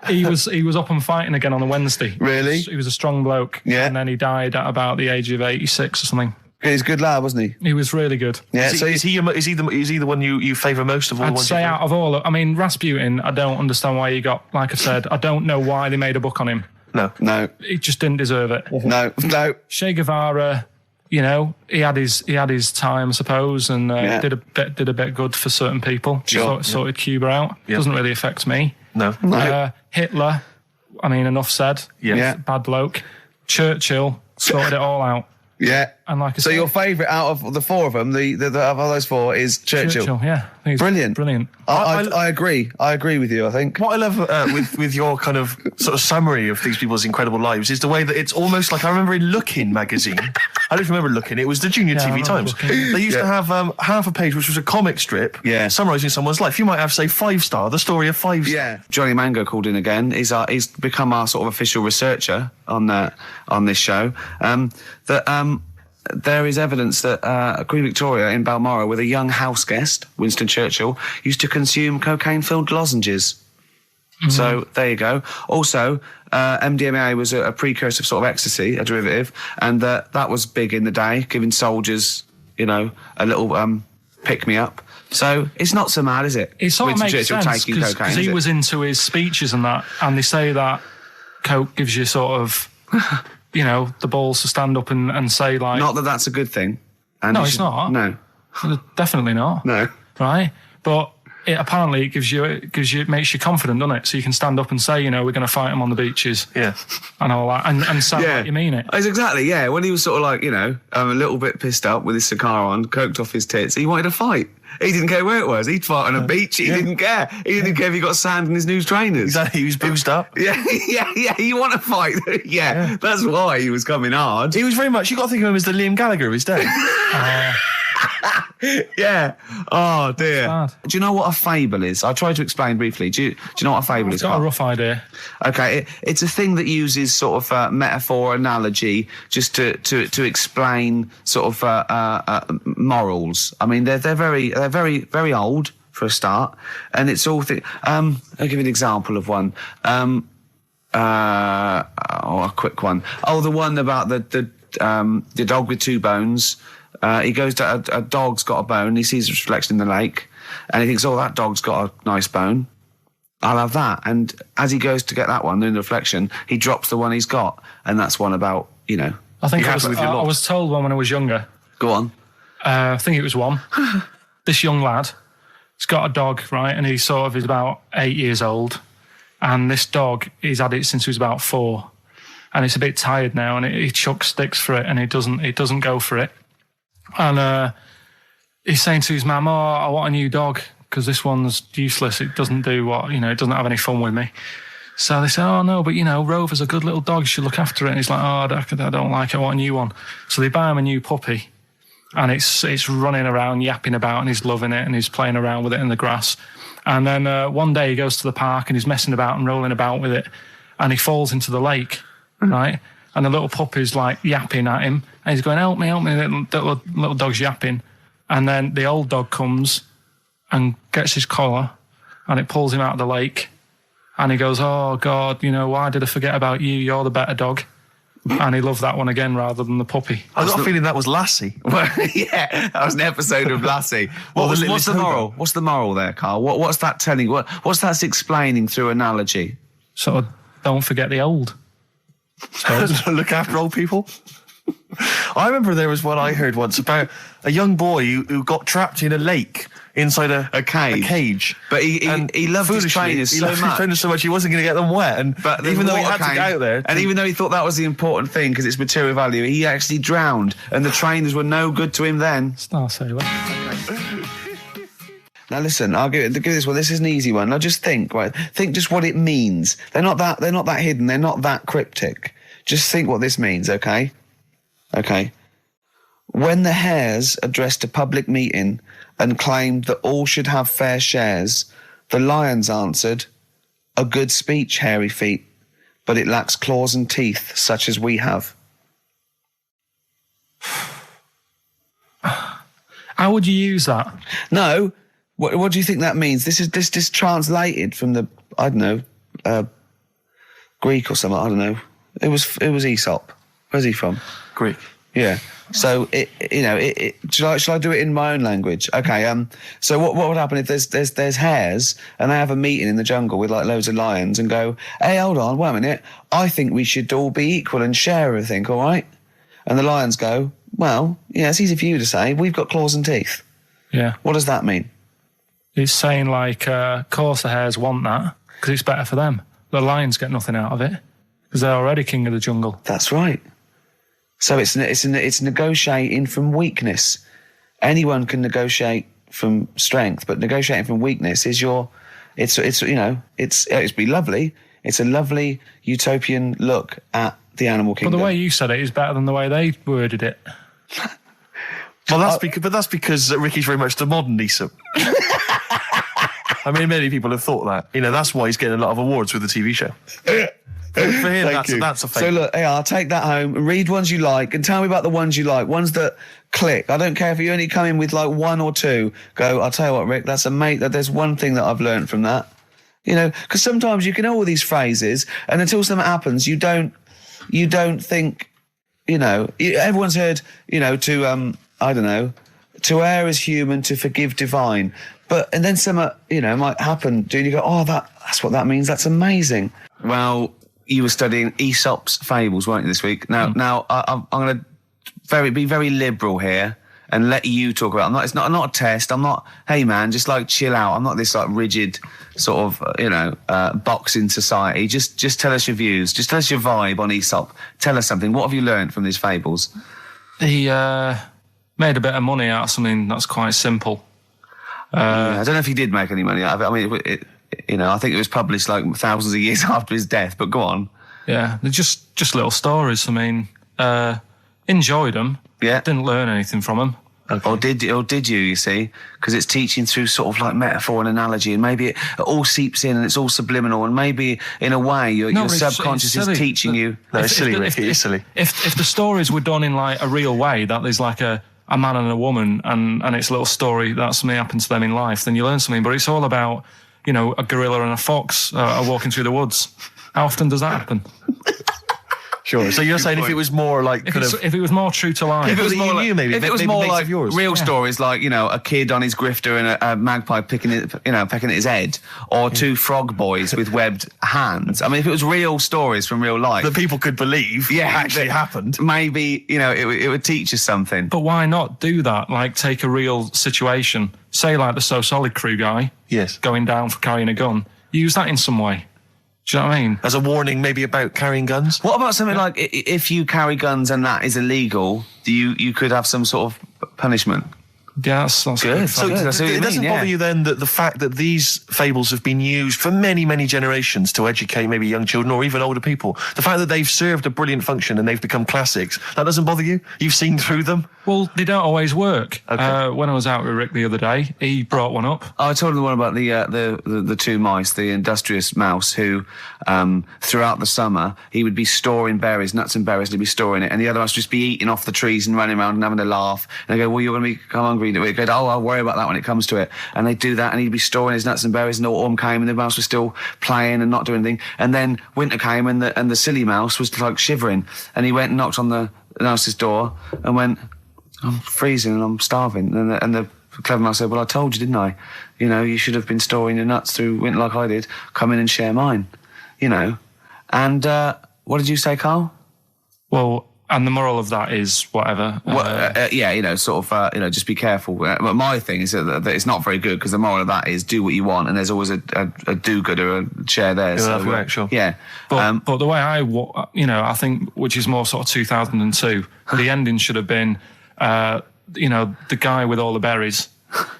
He was up and fighting again on a Wednesday. Really? He was a strong bloke. Yeah. And then he died at about the age of 86 or something. He's a good lad, wasn't he? He was really good. Yeah. Is he the one you favour most of all? I'd the ones say out of all, I mean, Rasputin, I don't understand why he got, like I said, I don't know why they made a book on him. No. He just didn't deserve it. No. Che Guevara, you know, he had his time, I suppose, and did a bit good for certain people. Sure. Sorted Cuba out. Yeah. Doesn't really affect me. No. Hitler, I mean, enough said. Yeah. Bad bloke. Churchill sorted it all out. Yeah. And like I so said, your favourite out of the four of them, the of those four, is Churchill. Yeah. I think Brilliant. Brilliant. I agree. I agree with you, I think. What I love with your kind of sort of summary of these people's incredible lives is the way that it's almost like, I remember in Looking magazine, I don't remember Looking, it was the Junior TV Times. They used to have half a page which was a comic strip summarising someone's life. You might have, say, 5-star, the story of 5-star. Yeah. Johnny Mango called in again. He's become our sort of official researcher on this show. There is evidence that Queen Victoria in Balmoral, with a young house guest, Winston Churchill, used to consume cocaine-filled lozenges. Mm-hmm. So there you go. Also, MDMA was a precursor of sort of ecstasy, a derivative, and that was big in the day, giving soldiers, you know, a little pick-me-up. So it's not so mad, is it? It sort of Winston makes Churchill sense taking cocaine, because he was into his speeches and that, and they say that coke gives you sort of... you know, the balls to stand up and say, like... Not that that's a good thing. And no, it's not. No. Definitely not. No. Right? But apparently it makes you confident, doesn't it? So you can stand up and say, you know, we're going to fight them on the beaches. Yeah. And all that. And sound like you mean it. It's exactly, yeah. When he was sort of like, you know, a little bit pissed up with his cigar on, coked off his tits, he wanted to fight. He didn't care where it was. He'd fight on a beach. He didn't care. He didn't care if he got sand in his new trainers. Exactly. He was boozed up. Yeah. You want to fight? yeah. That's why he was coming hard. He was very much. You got to think of him as the Liam Gallagher of his day. Yeah. Oh dear. Do you know what a fable is? I'll try to explain briefly. Do you know what a fable is? I've got a rough idea. Okay, it's a thing that uses sort of metaphor, analogy, just to explain sort of morals. I mean, they're very old for a start, and it's all. I'll give you an example of one. A quick one. Oh, the one about the dog with two bones. He goes to a dog's got a bone. He sees a reflection in the lake, and he thinks, "Oh, that dog's got a nice bone. I'll have that." And as he goes to get that one in the reflection, he drops the one he's got, and that's one about, you know. I think I was told one when I was younger. Go on. I think it was one. This young lad, he's got a dog, right, and he sort of is about 8 years old, and this dog, he's had it since he was about 4, and it's a bit tired now, and he chucks sticks for it, and it doesn't go for it. And he's saying to his mum, "Oh, I want a new dog because this one's useless. It doesn't do it doesn't have any fun with me." So they say, "Oh no, but you know, Rover's a good little dog. You should look after it." And he's like, "Oh, I don't like it. I want a new one." So they buy him a new puppy, and it's running around, yapping about, and he's loving it, and he's playing around with it in the grass. And then one day he goes to the park and he's messing about and rolling about with it, and he falls into the lake, right? And the little puppy's like yapping at him, and he's going, help me, the little dog's yapping. And then the old dog comes and gets his collar, and it pulls him out of the lake. And he goes, "Oh, God, you know, why did I forget about you? You're the better dog." And he loved that one again rather than the puppy. I got a feeling that was Lassie. Well, yeah, that was an episode of Lassie. What's the moral? What's the moral there, Carl? What's that telling? What's that explaining through analogy? Sort of, don't forget the old. Look after old people. I remember there was one I heard once about a young boy who got trapped in a lake inside a cage. But he loved his trainers so much he wasn't going to get them wet. But even though he had to get out there, and even though he thought that was the important thing because it's material value, he actually drowned, and the trainers were no good to him then. Star Sailor. Now listen, I'll give this one. This is an easy one. Now just think, right? Think just what it means. They're not that hidden. They're not that cryptic. Just think what this means, okay? Okay. When the Hares addressed a public meeting and claimed that all should have fair shares, the Lions answered, "A good speech, hairy feet, but it lacks claws and teeth such as we have." How would you use that? No. What do you think that means? This is translated from the, I don't know, Greek or something. I don't know. It was Aesop. Where's he from? Greek. Yeah. So shall I do it in my own language? Okay. So what would happen if there's hares and they have a meeting in the jungle with like loads of lions and go, "Hey, hold on, wait a minute. I think we should all be equal and share everything, all right?" And the lions go, "Well, yeah, it's easy for you to say. We've got claws and teeth." Yeah. What does that mean? It's saying like, of course the hares want that because it's better for them. The lions get nothing out of it because they're already king of the jungle. That's right. So it's negotiating from weakness. Anyone can negotiate from strength, but negotiating from weakness is it's be lovely. It's a lovely utopian look at the animal kingdom. But the way you said it is better than the way they worded it. Well, that's because Ricky's very much the modern Aesop. I mean, many people have thought that. You know, that's why he's getting a lot of awards with the TV show. For him, that's a fake. So look, hey, I'll take that home and read ones you like and tell me about the ones you like, ones that click. I don't care if you only come in with like one or two. Go, I'll tell you what, Rick, there's one thing that I've learned from that. You know, because sometimes you can know all these phrases and until something happens, you don't think, you know, everyone's heard, you know, to err is human, to forgive divine. And then something, you know, might happen. Do you go, oh, that's what that means. That's amazing. Well, you were studying Aesop's fables, weren't you, this week? Now, I'm going to be very liberal here and let you talk about it. It's not a test. I'm not, hey man, just like chill out. I'm not this like rigid sort of, box in society. Just tell us your views. Just tell us your vibe on Aesop. Tell us something. What have you learned from these fables? He made a bit of money out of something that's quite simple. I don't know if he did make any money out of it. I mean, I think it was published like thousands of years after his death, but go on. Yeah, they're just little stories. I mean, enjoyed them. Yeah. Didn't learn anything from them. Okay. Or did you see? Because it's teaching through sort of like metaphor and analogy, and maybe it all seeps in and it's all subliminal, and maybe in a way your subconscious is teaching you. No, it's silly, Ricky. It's silly. If the stories were done in like a real way, that there's like a man and a woman, and it's a little story that something happened to them in life, then you learn something. But it's all about, a gorilla and a fox are walking through the woods. How often does that happen? Sure. So you're saying if it was more like if it was more true to life, if it was more like, if it was more like real Yeah. stories, like a kid on his grifter and a magpie pecking at his head, or two frog boys with webbed hands. I mean, if it was real stories from real life that people could believe, actually happened, maybe it would teach us something. But why not do that? Like take a real situation, say like the So Solid Crew guy, yes, going down for carrying a gun. Use that in some way. Do you know what I mean? As a warning, maybe about carrying guns. What about something like if you carry guns and that is illegal, you could have some sort of punishment? Yeah, that's good. So it doesn't bother you then that the fact that these fables have been used for many, many generations to educate maybe young children or even older people, the fact that they've served a brilliant function and they've become classics, that doesn't bother you? You've seen through them? Well, they don't always work. Okay. When I was out with Rick the other day, he brought one up. I told him the one about the two mice, the industrious mouse, who throughout the summer he would be storing berries, nuts and berries, and he'd be storing it, and the other mouse would just be eating off the trees and running around and having a laugh. And they go, well, you're going to become hungry. He'd go, oh, I'll worry about that when it comes to it. And they'd do that, and he'd be storing his nuts and berries, and autumn came, and the mouse was still playing and not doing anything. And then winter came, and the silly mouse was like shivering, and he went and knocked on the mouse's door and went, I'm freezing and I'm starving. And the clever mouse said, well, I told you, didn't I? You should have been storing your nuts through winter like I did. Come in and share mine. And what did you say, Carl? Well, and the moral of that is whatever. Just be careful. But my thing is that it's not very good, because the moral of that is do what you want, and there's always a do-gooder, a share there. Sure. Yeah. But the way I think, which is more sort of 2002, the ending should have been, the guy with all the berries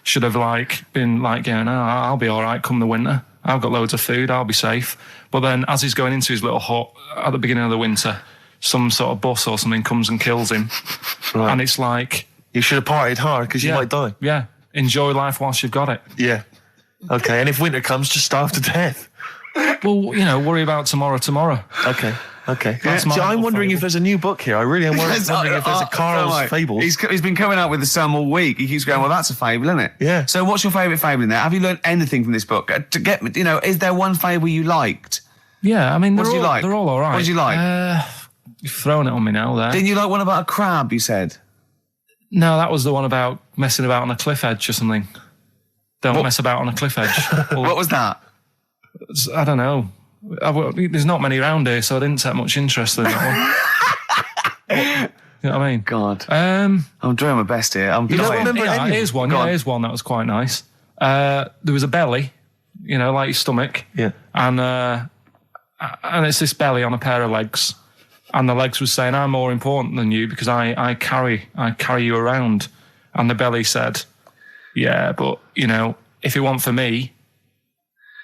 should have been going, I'll be all right come the winter. I've got loads of food. I'll be safe. But then as he's going into his little hut at the beginning of the winter, some sort of bus or something comes and kills him. Right. And it's like, you should have partied hard because you might die. Yeah. Enjoy life whilst you've got it. Yeah. Okay. And if winter comes, just starve to death. Well, worry about tomorrow. Okay. I'm wondering if there's a new book here. I really am wondering if there's a Karl's Fables. He's been coming out with some all week. He keeps going, well, that's a fable, isn't it? Yeah. So what's your favourite fable in there? Have you learned anything from this book? Is there one fable you liked? Yeah, I mean, what did you like? They're all right. What did you like? You've thrown it on me now there. Didn't you like one about a crab, you said? No, that was the one about messing about on a cliff edge or something. Don't mess about on a cliff edge. What was that? I don't know. There's not many around here, so I didn't take much interest in that one. You know what I mean? God. I'm doing my best here. Here's one. Here's one that was quite nice. There was a belly, like your stomach. Yeah. And it's this belly on a pair of legs. And the legs was saying, I'm more important than you because I carry you around. And the belly said, yeah, but, if it weren't for me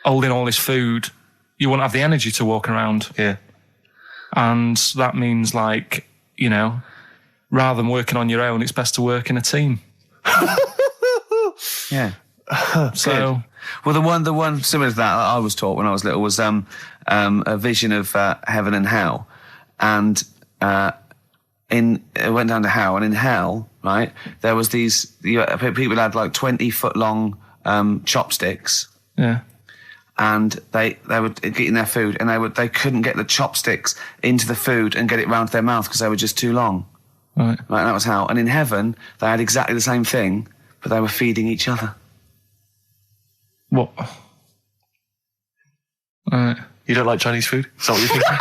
holding all this food, you wouldn't have the energy to walk around. Yeah. And that means rather than working on your own, it's best to work in a team. Yeah. So, well, the one similar to that I was taught when I was little was a vision of heaven and hell, and it went down to hell, and in hell, right, there was these people had like 20-foot long chopsticks. Yeah. And they were getting their food, and they couldn't get the chopsticks into the food and get it round to their mouth because they were just too long. Right. Right, that was hell. And in heaven, they had exactly the same thing, but they were feeding each other. What? You don't like Chinese food? Is that what you're thinking?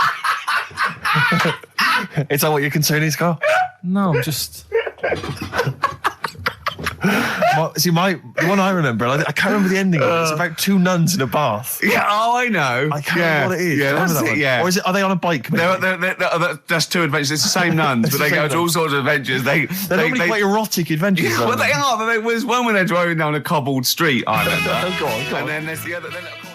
Is that what your concern is, Carl? No, I'm just... The one I remember, I can't remember the ending of it. It's about two nuns in a bath. Yeah, I know. I can't remember what it is. Yeah, that's that it, one. yeah. Or are they on a bike? That's two adventures. It's the same nuns, but they go to all sorts of adventures. They're normally quite erotic adventures. Well, they are. But there was one when they're driving down a cobbled street, I remember. Go on. And then there's the other... Then, of course,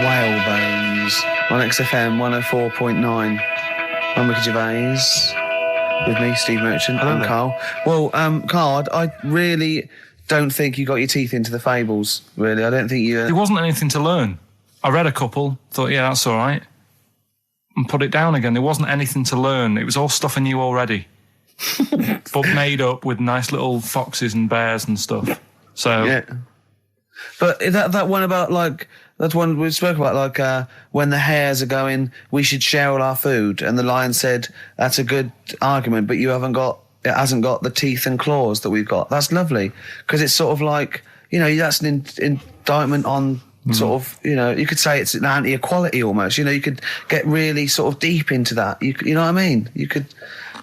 Whalebones on XFM 104.9. I'm Ricky Gervais. With me, Steve Merchant, and Carl. Well, Carl, I really don't think you got your teeth into the fables, really. I don't think you... There wasn't anything to learn. I read a couple, thought, yeah, that's all right, and put it down again. There wasn't anything to learn. It was all stuff I knew already, but made up with nice little foxes and bears and stuff. So... Yeah. But that one about, like... That's one we spoke about, like, when the hares are going, we should share all our food, and the lion said, that's a good argument, but it hasn't got the teeth and claws that we've got. That's lovely, because it's sort of like, that's an indictment on sort of, you could say it's an anti-equality almost. You could get really sort of deep into that. You know what I mean? You could...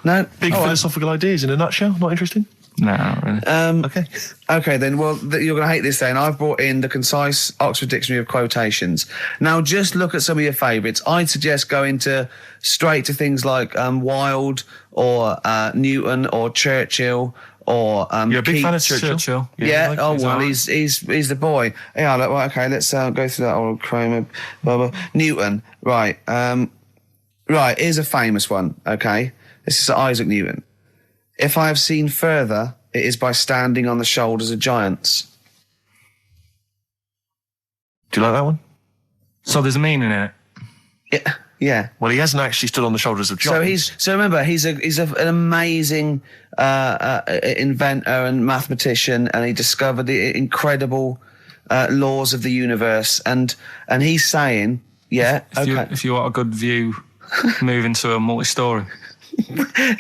No? Big philosophical ideas in a nutshell, not interesting? No, not really. Okay, then. Well, you're going to hate this then. I've brought in the concise Oxford Dictionary of Quotations. Now, just look at some of your favourites. I'd suggest going straight to things like Wilde or Newton or Churchill or You're a big Keats. fan of Churchill? Yeah. He's the boy. Yeah. Right. Okay. Let's go through that old Kramer. Newton. Right. Right. Here's a famous one. Okay. This is Isaac Newton. If I have seen further, it is by standing on the shoulders of giants. Do you like that one? So there's a meaning in it? Yeah. Well, he hasn't actually stood on the shoulders of giants. So remember, he's an amazing inventor and mathematician, and he discovered the incredible laws of the universe. And he's saying, if you want a good view, move into a multi-story.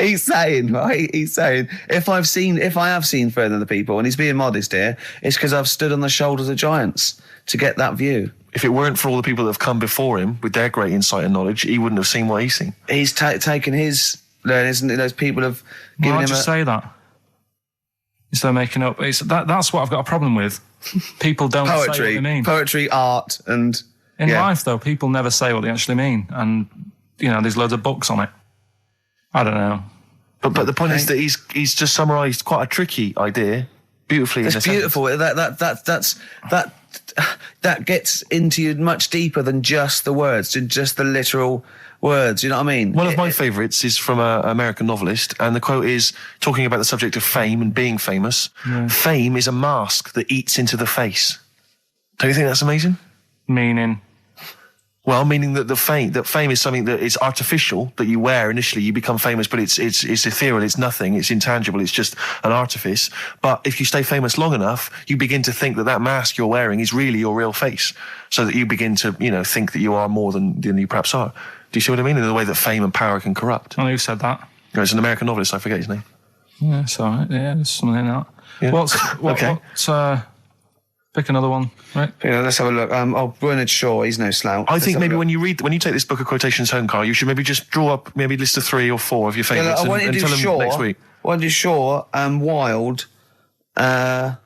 He's saying, if I have seen further than the people, and he's being modest here, it's because I've stood on the shoulders of giants to get that view. If it weren't for all the people that have come before him with their great insight and knowledge, he wouldn't have seen what he's seen. He's taken his learning, isn't it? Those people have given him say that instead of making up. That's what I've got a problem with. People don't say what they mean. Poetry, art, and... In life, though, people never say what they actually mean. And, there's loads of books on it. I don't know. But the point is that he's just summarised quite a tricky idea beautifully. It's beautiful. That gets into you much deeper than just the words, just the literal words. You know what I mean? One of my favourites is from an American novelist, and the quote is talking about the subject of fame and being famous. Yeah. Fame is a mask that eats into the face. Don't you think that's amazing? Meaning? Well, meaning that fame is something that is artificial, that you wear initially, you become famous, but it's ethereal, it's nothing, it's intangible, it's just an artifice. But if you stay famous long enough, you begin to think that mask you're wearing is really your real face. So that you begin to, think that you are more than you perhaps are. Do you see what I mean? In the way that fame and power can corrupt. I know who said that. It's an American novelist, I forget his name. Yeah, it's all right. Yeah, there's something in that. Yeah. Pick another one, right? Let's have a look. Bernard Shaw, he's no slouch. I think maybe when you take this book of quotations home, Carl, you should maybe just draw up maybe a list of 3 or 4 of your favourites and tell them next week. I want to do Shaw and Wilde. I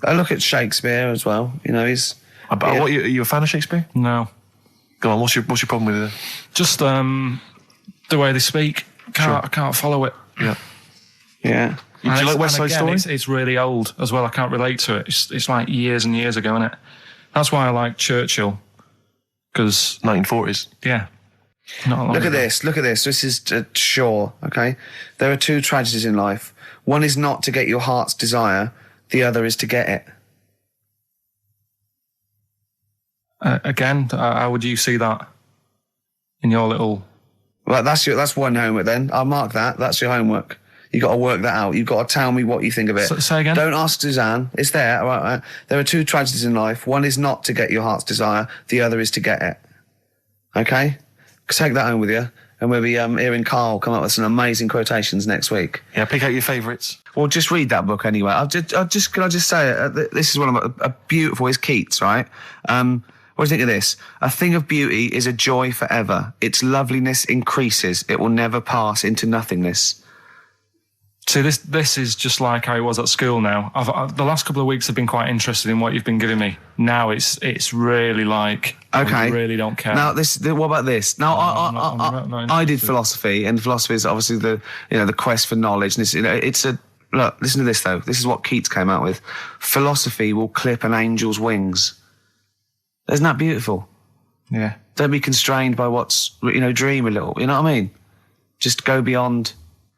look at Shakespeare as well. He's... Are you a fan of Shakespeare? No. Go on, what's your problem with it? Just the way they speak. I can't follow it. Yeah. Yeah. Do you like West Side Story? It's really old as well. I can't relate to it. It's like years and years ago, isn't it? That's why I like Churchill. Because 1940s. Yeah. Look at this. This is Shaw, okay? There are 2 tragedies in life. One is not to get your heart's desire. The other is to get it. Again, how would you see that in your little... Well, that's one homework then. I'll mark that. That's your homework. You've got to work that out. You've got to tell me what you think of it. Say again? Don't ask Suzanne. It's there. All right. There are 2 tragedies in life. One is not to get your heart's desire. The other is to get it. Okay? Take that home with you. And we'll be hearing Carl come up with some amazing quotations next week. Yeah, pick out your favourites. Well, just read that book anyway. Can I just say, this is one of a beautiful, it's Keats, right? What do you think of this? A thing of beauty is a joy forever. Its loveliness increases. It will never pass into nothingness. See, this is just like how it was at school now. The last couple of weeks have been quite interested in what you've been giving me. Now it's really like, I really don't care. Now, what about this? Now, I did philosophy, and philosophy is obviously the quest for knowledge. And look, listen to this though. This is what Keats came out with. Philosophy will clip an angel's wings. Isn't that beautiful? Yeah. Don't be constrained by what's, dream a little. You know what I mean? Just go beyond.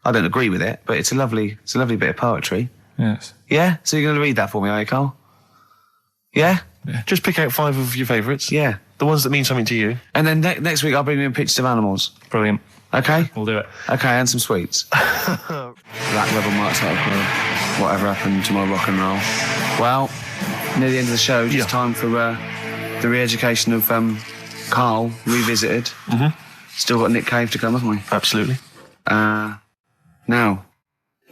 I don't agree with it, but it's a lovely bit of poetry. Yes. Yeah? So you're going to read that for me, are you, Carl? Yeah? Just pick out 5 of your favourites. Yeah. The ones that mean something to you. And then next week I'll bring you in pictures of animals. Brilliant. Okay? We'll do it. Okay, and some sweets. Black Rebel Marks out of whatever happened to my rock and roll. Well, near the end of the show, just time for the re-education of Carl, revisited. Mm-hmm. Still got Nick Cave to come, haven't we? Absolutely. Now,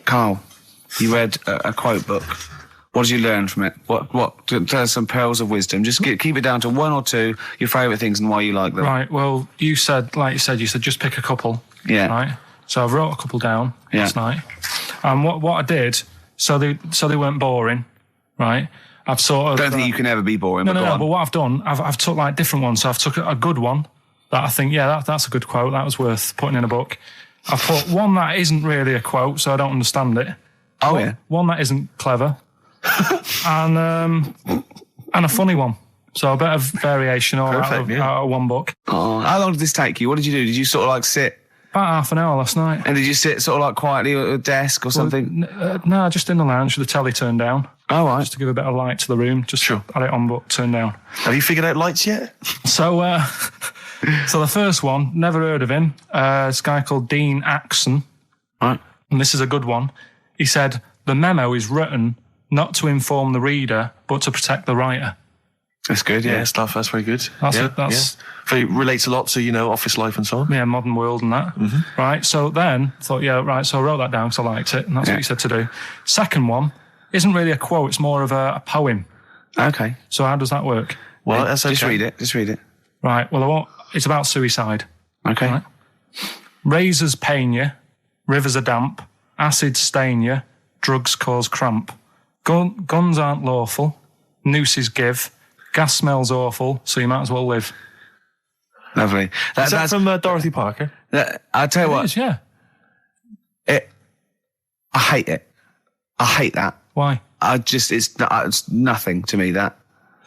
Carl, you read a quote book. What did you learn from it? What? Tell us some pearls of wisdom. Just keep it down to 1 or 2, your favourite things and why you like them. Right, well, you said just pick a couple. Yeah. Right? So I've wrote a couple down last night. And what I did, so they weren't boring, right? I've sort of... Don't think you can ever be boring, No, but but what I've done, I've took like different ones. So I've took a good one that I think, that's a good quote. That was worth putting in a book. I've put one that isn't really a quote, so I don't understand it. Oh, yeah. One that isn't clever. and a funny one. So a bit of variation out of one book. Oh, how long did this take you? What did you do? Did you sort of like sit? About half an hour last night. And did you sit sort of like quietly at a desk or something? No, just in the lounge with the telly turned down. Oh, right. Just to give a bit of light to the room. Just had it on, but turned down. Have you figured out lights yet? So, so the first one, never heard of him. This guy called Dean Axon. Right. And this is a good one. He said, the memo is written not to inform the reader, but to protect the writer. That's good, yeah. That's very good. That's It relates a lot to, office life and so on. Yeah, modern world and that. Mm-hmm. Right, so then, I thought, so I wrote that down because I liked it, and that's what he said to do. Second one isn't really a quote, it's more of a poem. Okay. So how does that work? Well, that's okay. Just read it. Right, well, it's about suicide. Okay. Right? Razors pain you, rivers are damp, acid stain you, drugs cause cramp. Guns aren't lawful, nooses give, gas smells awful, so you might as well live. Lovely. That's from Dorothy Parker. I'll tell you what. It is, yeah. I hate it. I hate that. Why? It's nothing to me, that.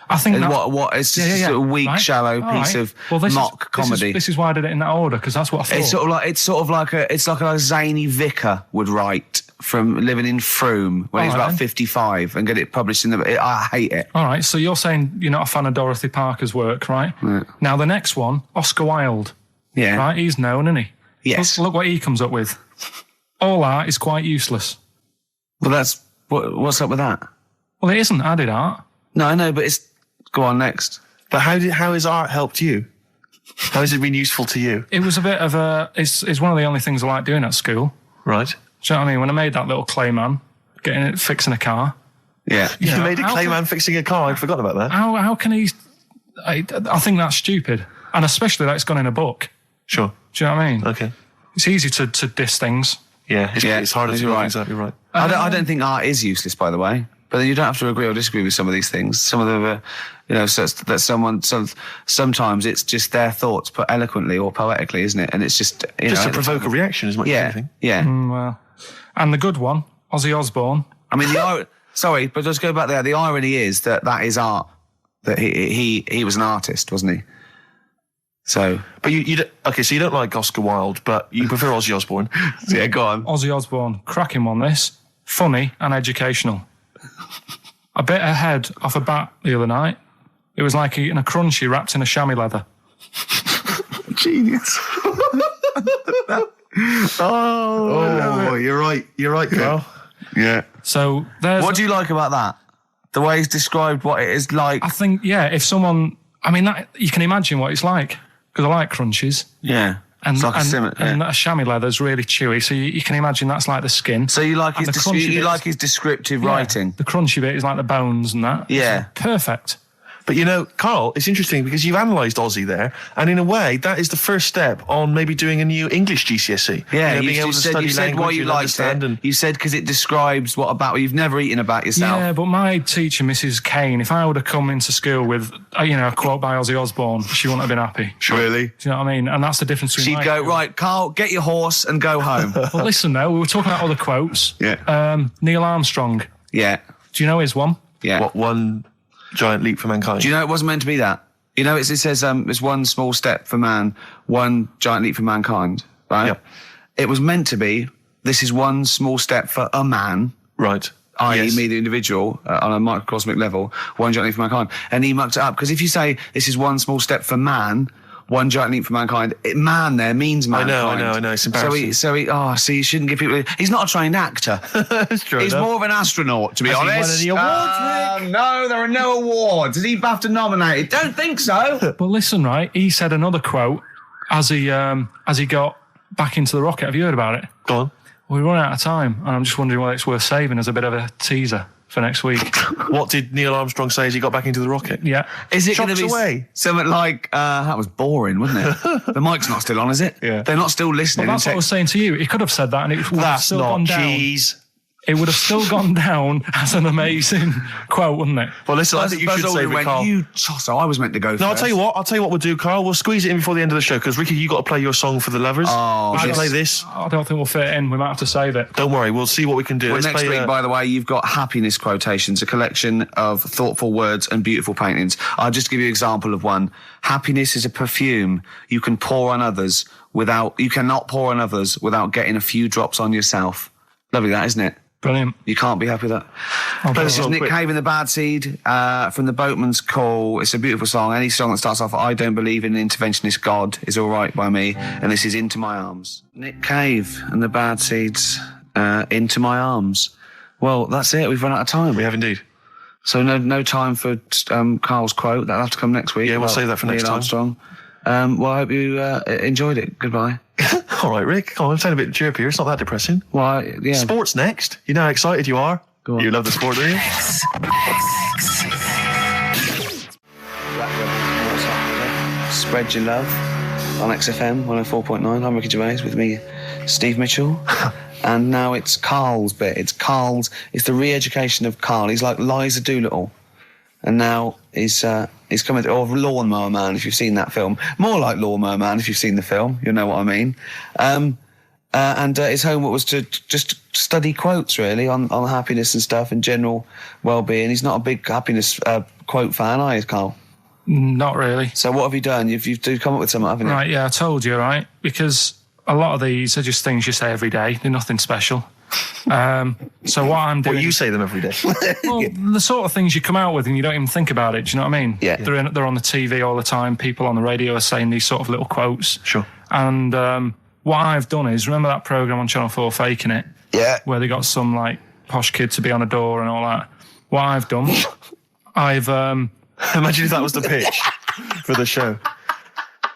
I think it's just a weak, shallow piece of mock comedy. This is why I did it in that order, because that's what I thought. It's sort of like a zany vicar would write from living in Frome when he's about 55 and get it published in the... I hate it. All right, so you're saying you're not a fan of Dorothy Parker's work, right? Yeah. Now, the next one, Oscar Wilde. Yeah. Right, he's known, isn't he? Yes. Look what he comes up with. All art is quite useless. Well, that's... What's up with that? Well, it isn't added art. No, I know, but it's... Go on, next. But how has art helped you? How has it been useful to you? It was a bit of a... It's one of the only things I like doing at school. Right. Do you know what I mean? When I made that little clay man, fixing a car. Yeah. You made a clay man fixing a car. I'd forgotten about that. How can he... I think that's stupid. And especially that it's gone in a book. Sure. Do you know what I mean? Okay. It's easy to diss things. Yeah, it's harder to do things out. You're right. I don't think art is useless, by the way. But then you don't have to agree or disagree with some of these things. Some of them are, sometimes it's just their thoughts put eloquently or poetically, isn't it? And it's just, to provoke a reaction as much as anything. Yeah. Well, and the good one, Ozzy Osbourne. I mean, sorry, but let's go back there. The irony is that is art. That he was an artist, wasn't he? So, but so you don't like Oscar Wilde, but you prefer Ozzy Osbourne. Yeah, go on. Ozzy Osbourne, cracking one. This funny and educational. I bit a head off a bat the other night. It was like eating a crunchy wrapped in a chamois leather. Genius. You're right, Carl. Yeah. So there's. What do you like about that? The way he's described what it is like. I think, if someone, you can imagine what it's like, because I like crunchies. Yeah. And, it's like and a chamois leather is really chewy, so you can imagine that's like the skin. So you like his descriptive writing. The crunchy bit is like the bones and that. Yeah. Perfect. But you know, Karl, it's interesting because you've analysed Aussie there, and in a way, that is the first step on maybe doing a new English GCSE. Yeah, being able to study you said why language you and liked understand. it. And You said because it describes what you've never eaten about yourself. Yeah, but my teacher, Mrs. Kane, if I would have come into school with, a quote by Ozzy Osbourne, she wouldn't have been happy. Really? Do you know what I mean? And that's the difference between... She'd go, right, Karl, get your horse and go home. Well, listen, though, we were talking about other quotes. Yeah. Neil Armstrong. Yeah. Do you know his one? Yeah. what one giant leap for mankind? Do you know it wasn't meant to be that? You know, it says it's one small step for man, one giant leap for mankind, right? Yep. It was meant to be, this is one small step for a man, Right. i.e. Yes. me, the individual, on a microcosmic level, one giant leap for mankind. And he mucked it up, because if you say this is one small step for man, one giant leap for mankind, man there means mankind. I know, it's embarrassing. So you shouldn't give people... He's not a trained actor. That's true. He's more of an astronaut, to be Has he honest. won any awards, Rick? No, there are no awards. Is he BAFTA nominated? Don't think so. But listen, right, he said another quote as he got back into the rocket. Have you heard about it? Go on. We run out of time, and I'm just wondering whether it's worth saving as a bit of a teaser for next week. What did Neil Armstrong say as he got back into the rocket? Yeah. Is it going to Chocks be away. something like, that was boring, wasn't it? The mic's not still on, is it? Yeah. They're not still listening. Well, that's what I was saying to you. He could have said that, and it would have That's still not gone down. cheese. It would have still gone down as an amazing quote, wouldn't it? Well, listen, I think you should save it, Karl. You tosser, I was meant to go first. No, I'll tell you what we'll do, Karl. We'll squeeze it in before the end of the show, because, Ricky, you got to play your song for the lovers. Oh, we should yes. play this. I don't think we'll fit it in. We might have to save it. Don't worry, we'll see what we can do. Well, Let's next play, week, by the way, you've got happiness quotations, a collection of thoughtful words and beautiful paintings. I'll just give you an example of one. Happiness is a perfume you can pour on others you cannot pour on others without getting a few drops on yourself. Lovely that, isn't it? Brilliant. You can't be happy with that. This is Nick Cave and the Bad Seed from the Boatman's Call. It's a beautiful song. Any song that starts off, I don't believe in an interventionist God is all right by me. And this is Into My Arms. Nick Cave and the Bad Seeds, Into My Arms. Well, that's it. We've run out of time. We have indeed. So no time for Karl's quote. That'll have to come next week. Yeah, we'll save that for next Neil time. Armstrong. Well, I hope you enjoyed it. Goodbye. All right, Rick. Come on, I'm sounding a bit chirpier. It's not that depressing. Well, yeah. Sports next. You know how excited you are. Go on. You love the sport, do you? Spread your love on XFM 104.9. I'm Ricky Gervais with me, Steve Mitchell. And now it's Karl's bit. It's the re-education of Karl. He's like Liza Doolittle. And now he's coming, or Lawnmower Man, if you've seen that film. More like Lawnmower Man, if you've seen the film. You'll know what I mean. And his homework was to just study quotes, really, on happiness and stuff and general well-being. He's not a big happiness quote fan, are you, Karl? Not really. So what have you done? You've come up with something, haven't you? Right, yeah, I told you, right? Because a lot of these are just things you say every day. They're nothing special. So what I'm doing... Well, you say them every day. Well, the sort of things you come out with and you don't even think about it, do you know what I mean? Yeah. They're on the TV all the time. People on the radio are saying these sort of little quotes. Sure. And what I've done is, remember that programme on Channel 4, Faking It? Yeah. Where they got some, like, posh kid to be on a door and all that. What I've done, I've... Imagine if that was the pitch for the show.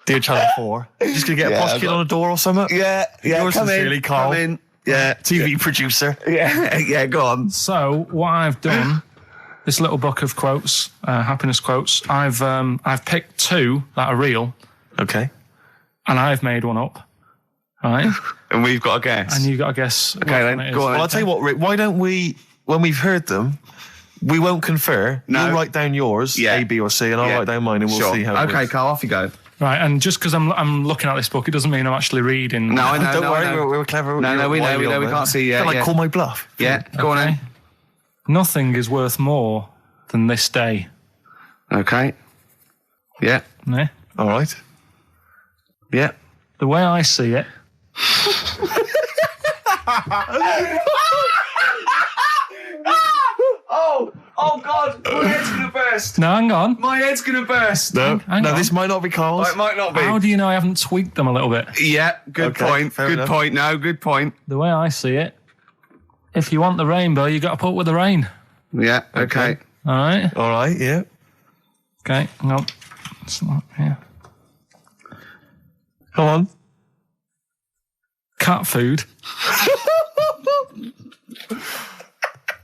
Dear Channel 4, just going to get a posh kid on a door or something? Yeah. Yours Come sincerely, in, Karl. come in. Yeah. TV producer. Yeah, go on. So what I've done, this little book of quotes, happiness quotes, I've picked two that are real. Okay. And I've made one up. Right? And we've got to guess. And you've got to guess. Okay, then, go on. Well, I'll tell you what, Rick, why don't we, when we've heard them, we won't confer. No. You'll write down yours, A, B, or C, and I'll write down mine, and we'll see how it Okay, works. Karl, off you go. Right, and just because I'm looking at this book, it doesn't mean I'm actually reading. No, I know. Don't worry, I know. we're clever. No, we know. We can't see yet. Like, call my bluff. Yeah, go on then. Nothing is worth more than this day. Okay. Yeah. Yeah. All right. Yeah. The way I see it. Oh God, my head's gonna burst. No, hang on. My head's gonna burst. No, Hang no, on. this might not be Karl's. It might not be. How do you know I haven't tweaked them a little bit? Yeah, good Okay, point. fair Good enough. point. No, good point. The way I see it, if you want the rainbow, you got to put up with the rain. Yeah, okay. All right? All right, yeah. Okay, hang on. It's not here. Come on. Cat food.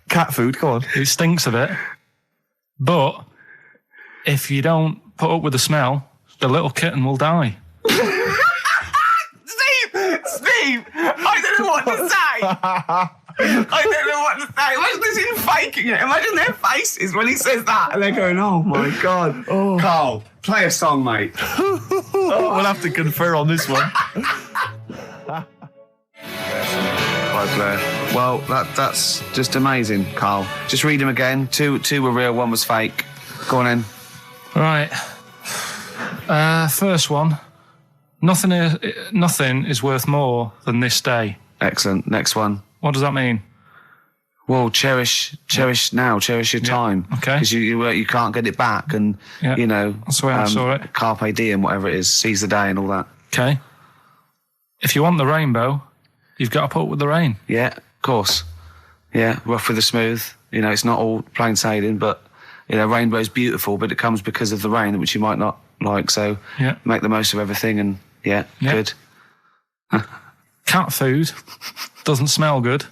Cat food, go on. It stinks a bit. But if you don't put up with the smell, the little kitten will die. Steve, I don't know what to say. Imagine this in faking it. Imagine their faces when he says that, and they're going, "Oh my God." Oh. Carl, play a song, mate. We'll have to confer on this one. Well, that's just amazing, Carl. Just read them again. Two were real, one was fake. Go on in. Right. First one. Nothing is worth more than this day. Excellent. Next one. What does that mean? Well, cherish now, cherish your time. Okay. Because you can't get it back, and you know that's the way I saw it. Carpe diem, whatever it is, seize the day, and all that. Okay. If you want the rainbow, you've got to put up with the rain. Yeah, of course. Yeah, rough with the smooth. You know, it's not all plain sailing, but you know, rainbow's beautiful, but it comes because of the rain, which you might not like. So make the most of everything, and good. Cat food doesn't smell good,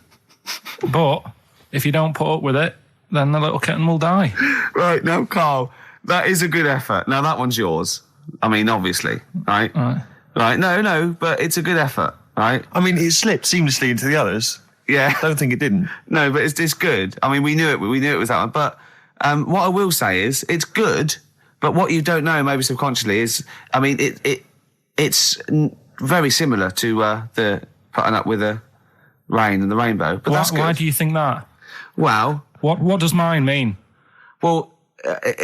but if you don't put up with it, then the little kitten will die. Right, now, Carl, that is a good effort. Now, that one's yours. I mean, obviously, right? Right, no, but it's a good effort, right? I mean, it slipped seamlessly into the others. Yeah. Don't think it didn't. No, but it's good. I mean, we knew it was that one. But what I will say is, it's good, but what you don't know, maybe subconsciously, is, I mean, it's very similar to the putting up with the rain and the rainbow. But that's good. Why do you think that? Well... What does mine mean? Well,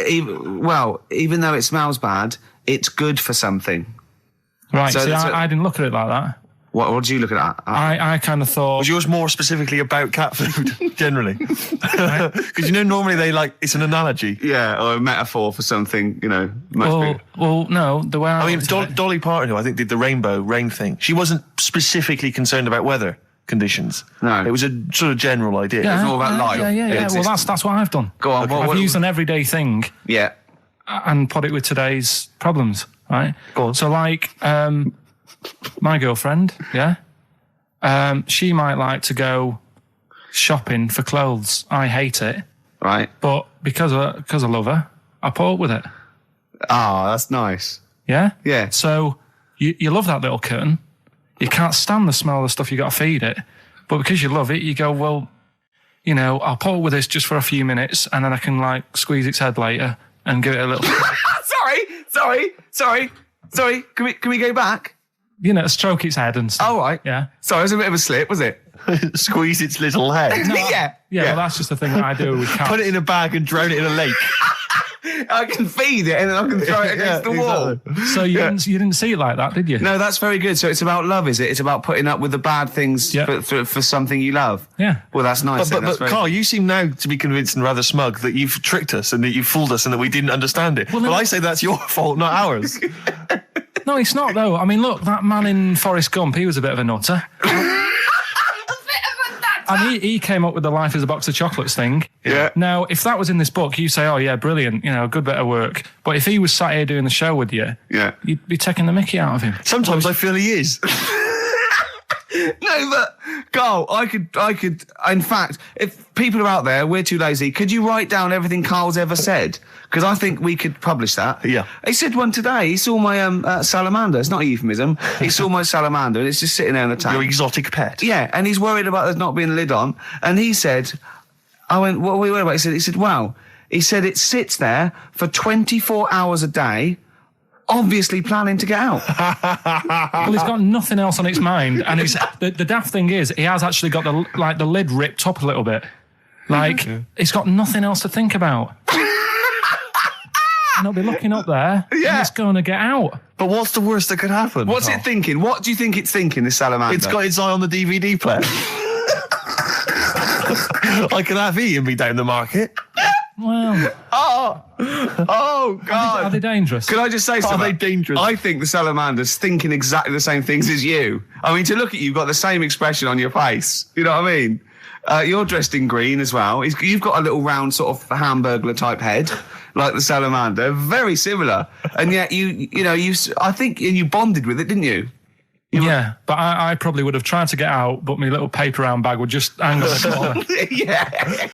even though it smells bad, it's good for something. Right, so I didn't look at it like that. What did you look at that? I kind of thought... Was yours more specifically about cat food, generally? Because you know, normally it's an analogy. Yeah, or a metaphor for something, you know. Well, no, the way I mean, Dolly Parton, who I think did the rainbow rain thing, she wasn't specifically concerned about weather conditions. No. It was a sort of general idea. Yeah, it was more about life. Yeah. Well, that's what I've done. Go on. I've used an everyday thing. Yeah. And put it with today's problems, right? Go on. So, like, my girlfriend, she might like to go shopping for clothes. I hate it. Right. But because I love her, I put up with it. Ah, that's nice. Yeah? Yeah. So, you love that little kitten. You can't stand the smell of the stuff you got to feed it. But because you love it, you go, well, you know, I'll put up with this just for a few minutes, and then I can, like, squeeze its head later and give it a little... Sorry. Can we go back? You know, stroke its head and stuff. Oh, right. Yeah. Sorry, it was a bit of a slip, was it? Squeeze its little head. No, yeah. Well, that's just the thing that I do with cats. Put it in a bag and drown it in a lake. I can feed it and then I can throw it against the wall. Exactly. So you didn't see it like that, did you? No, that's very good. So it's about love, is it? It's about putting up with the bad things for something you love. Yeah. Well, that's nice. But Carl, you seem now to be convinced and rather smug that you've tricked us and that you've fooled us and that we didn't understand it. Well, I say that's your fault, not ours. No, it's not, though. I mean, look, that man in Forrest Gump, he was a bit of a nutter. And he came up with the life as a box of chocolates thing. Yeah. Now, if that was in this book, you say, oh, yeah, brilliant, you know, good bit of work. But if he was sat here doing the show with you, you'd be taking the mickey out of him. Sometimes I feel he is. No, but Carl, I could. In fact, if people are out there, we're too lazy. Could you write down everything Carl's ever said? Because I think we could publish that. Yeah. He said one today. He saw my salamander. It's not a euphemism. He saw my salamander, and it's just sitting there in the tank. Your exotic pet. Yeah, and he's worried about there not being a lid on. And he said, I went, what are we worried about? He said, wow. He said it sits there for 24 hours a day, obviously planning to get out. Well, he's got nothing else on its mind, and the daft thing is, he has actually got the lid ripped up a little bit. Like, it's got nothing else to think about. And it'll be looking up there, and it's going to get out. But what's the worst that could happen? What's it thinking? What do you think it's thinking, this salamander? It's got its eye on the DVD player. I can have Ian be down the market. Well... Oh, God. Are they dangerous? Can I just say something? Are they dangerous? I think the salamander's thinking exactly the same things as you. I mean, to look at you, you've got the same expression on your face. You know what I mean? You're dressed in green as well. You've got a little round sort of Hamburglar type head, like the salamander. Very similar. And yet I think you bonded with it, didn't you? Yeah, but I probably would have tried to get out, but my little paper round bag would just hang on the corner. Yeah.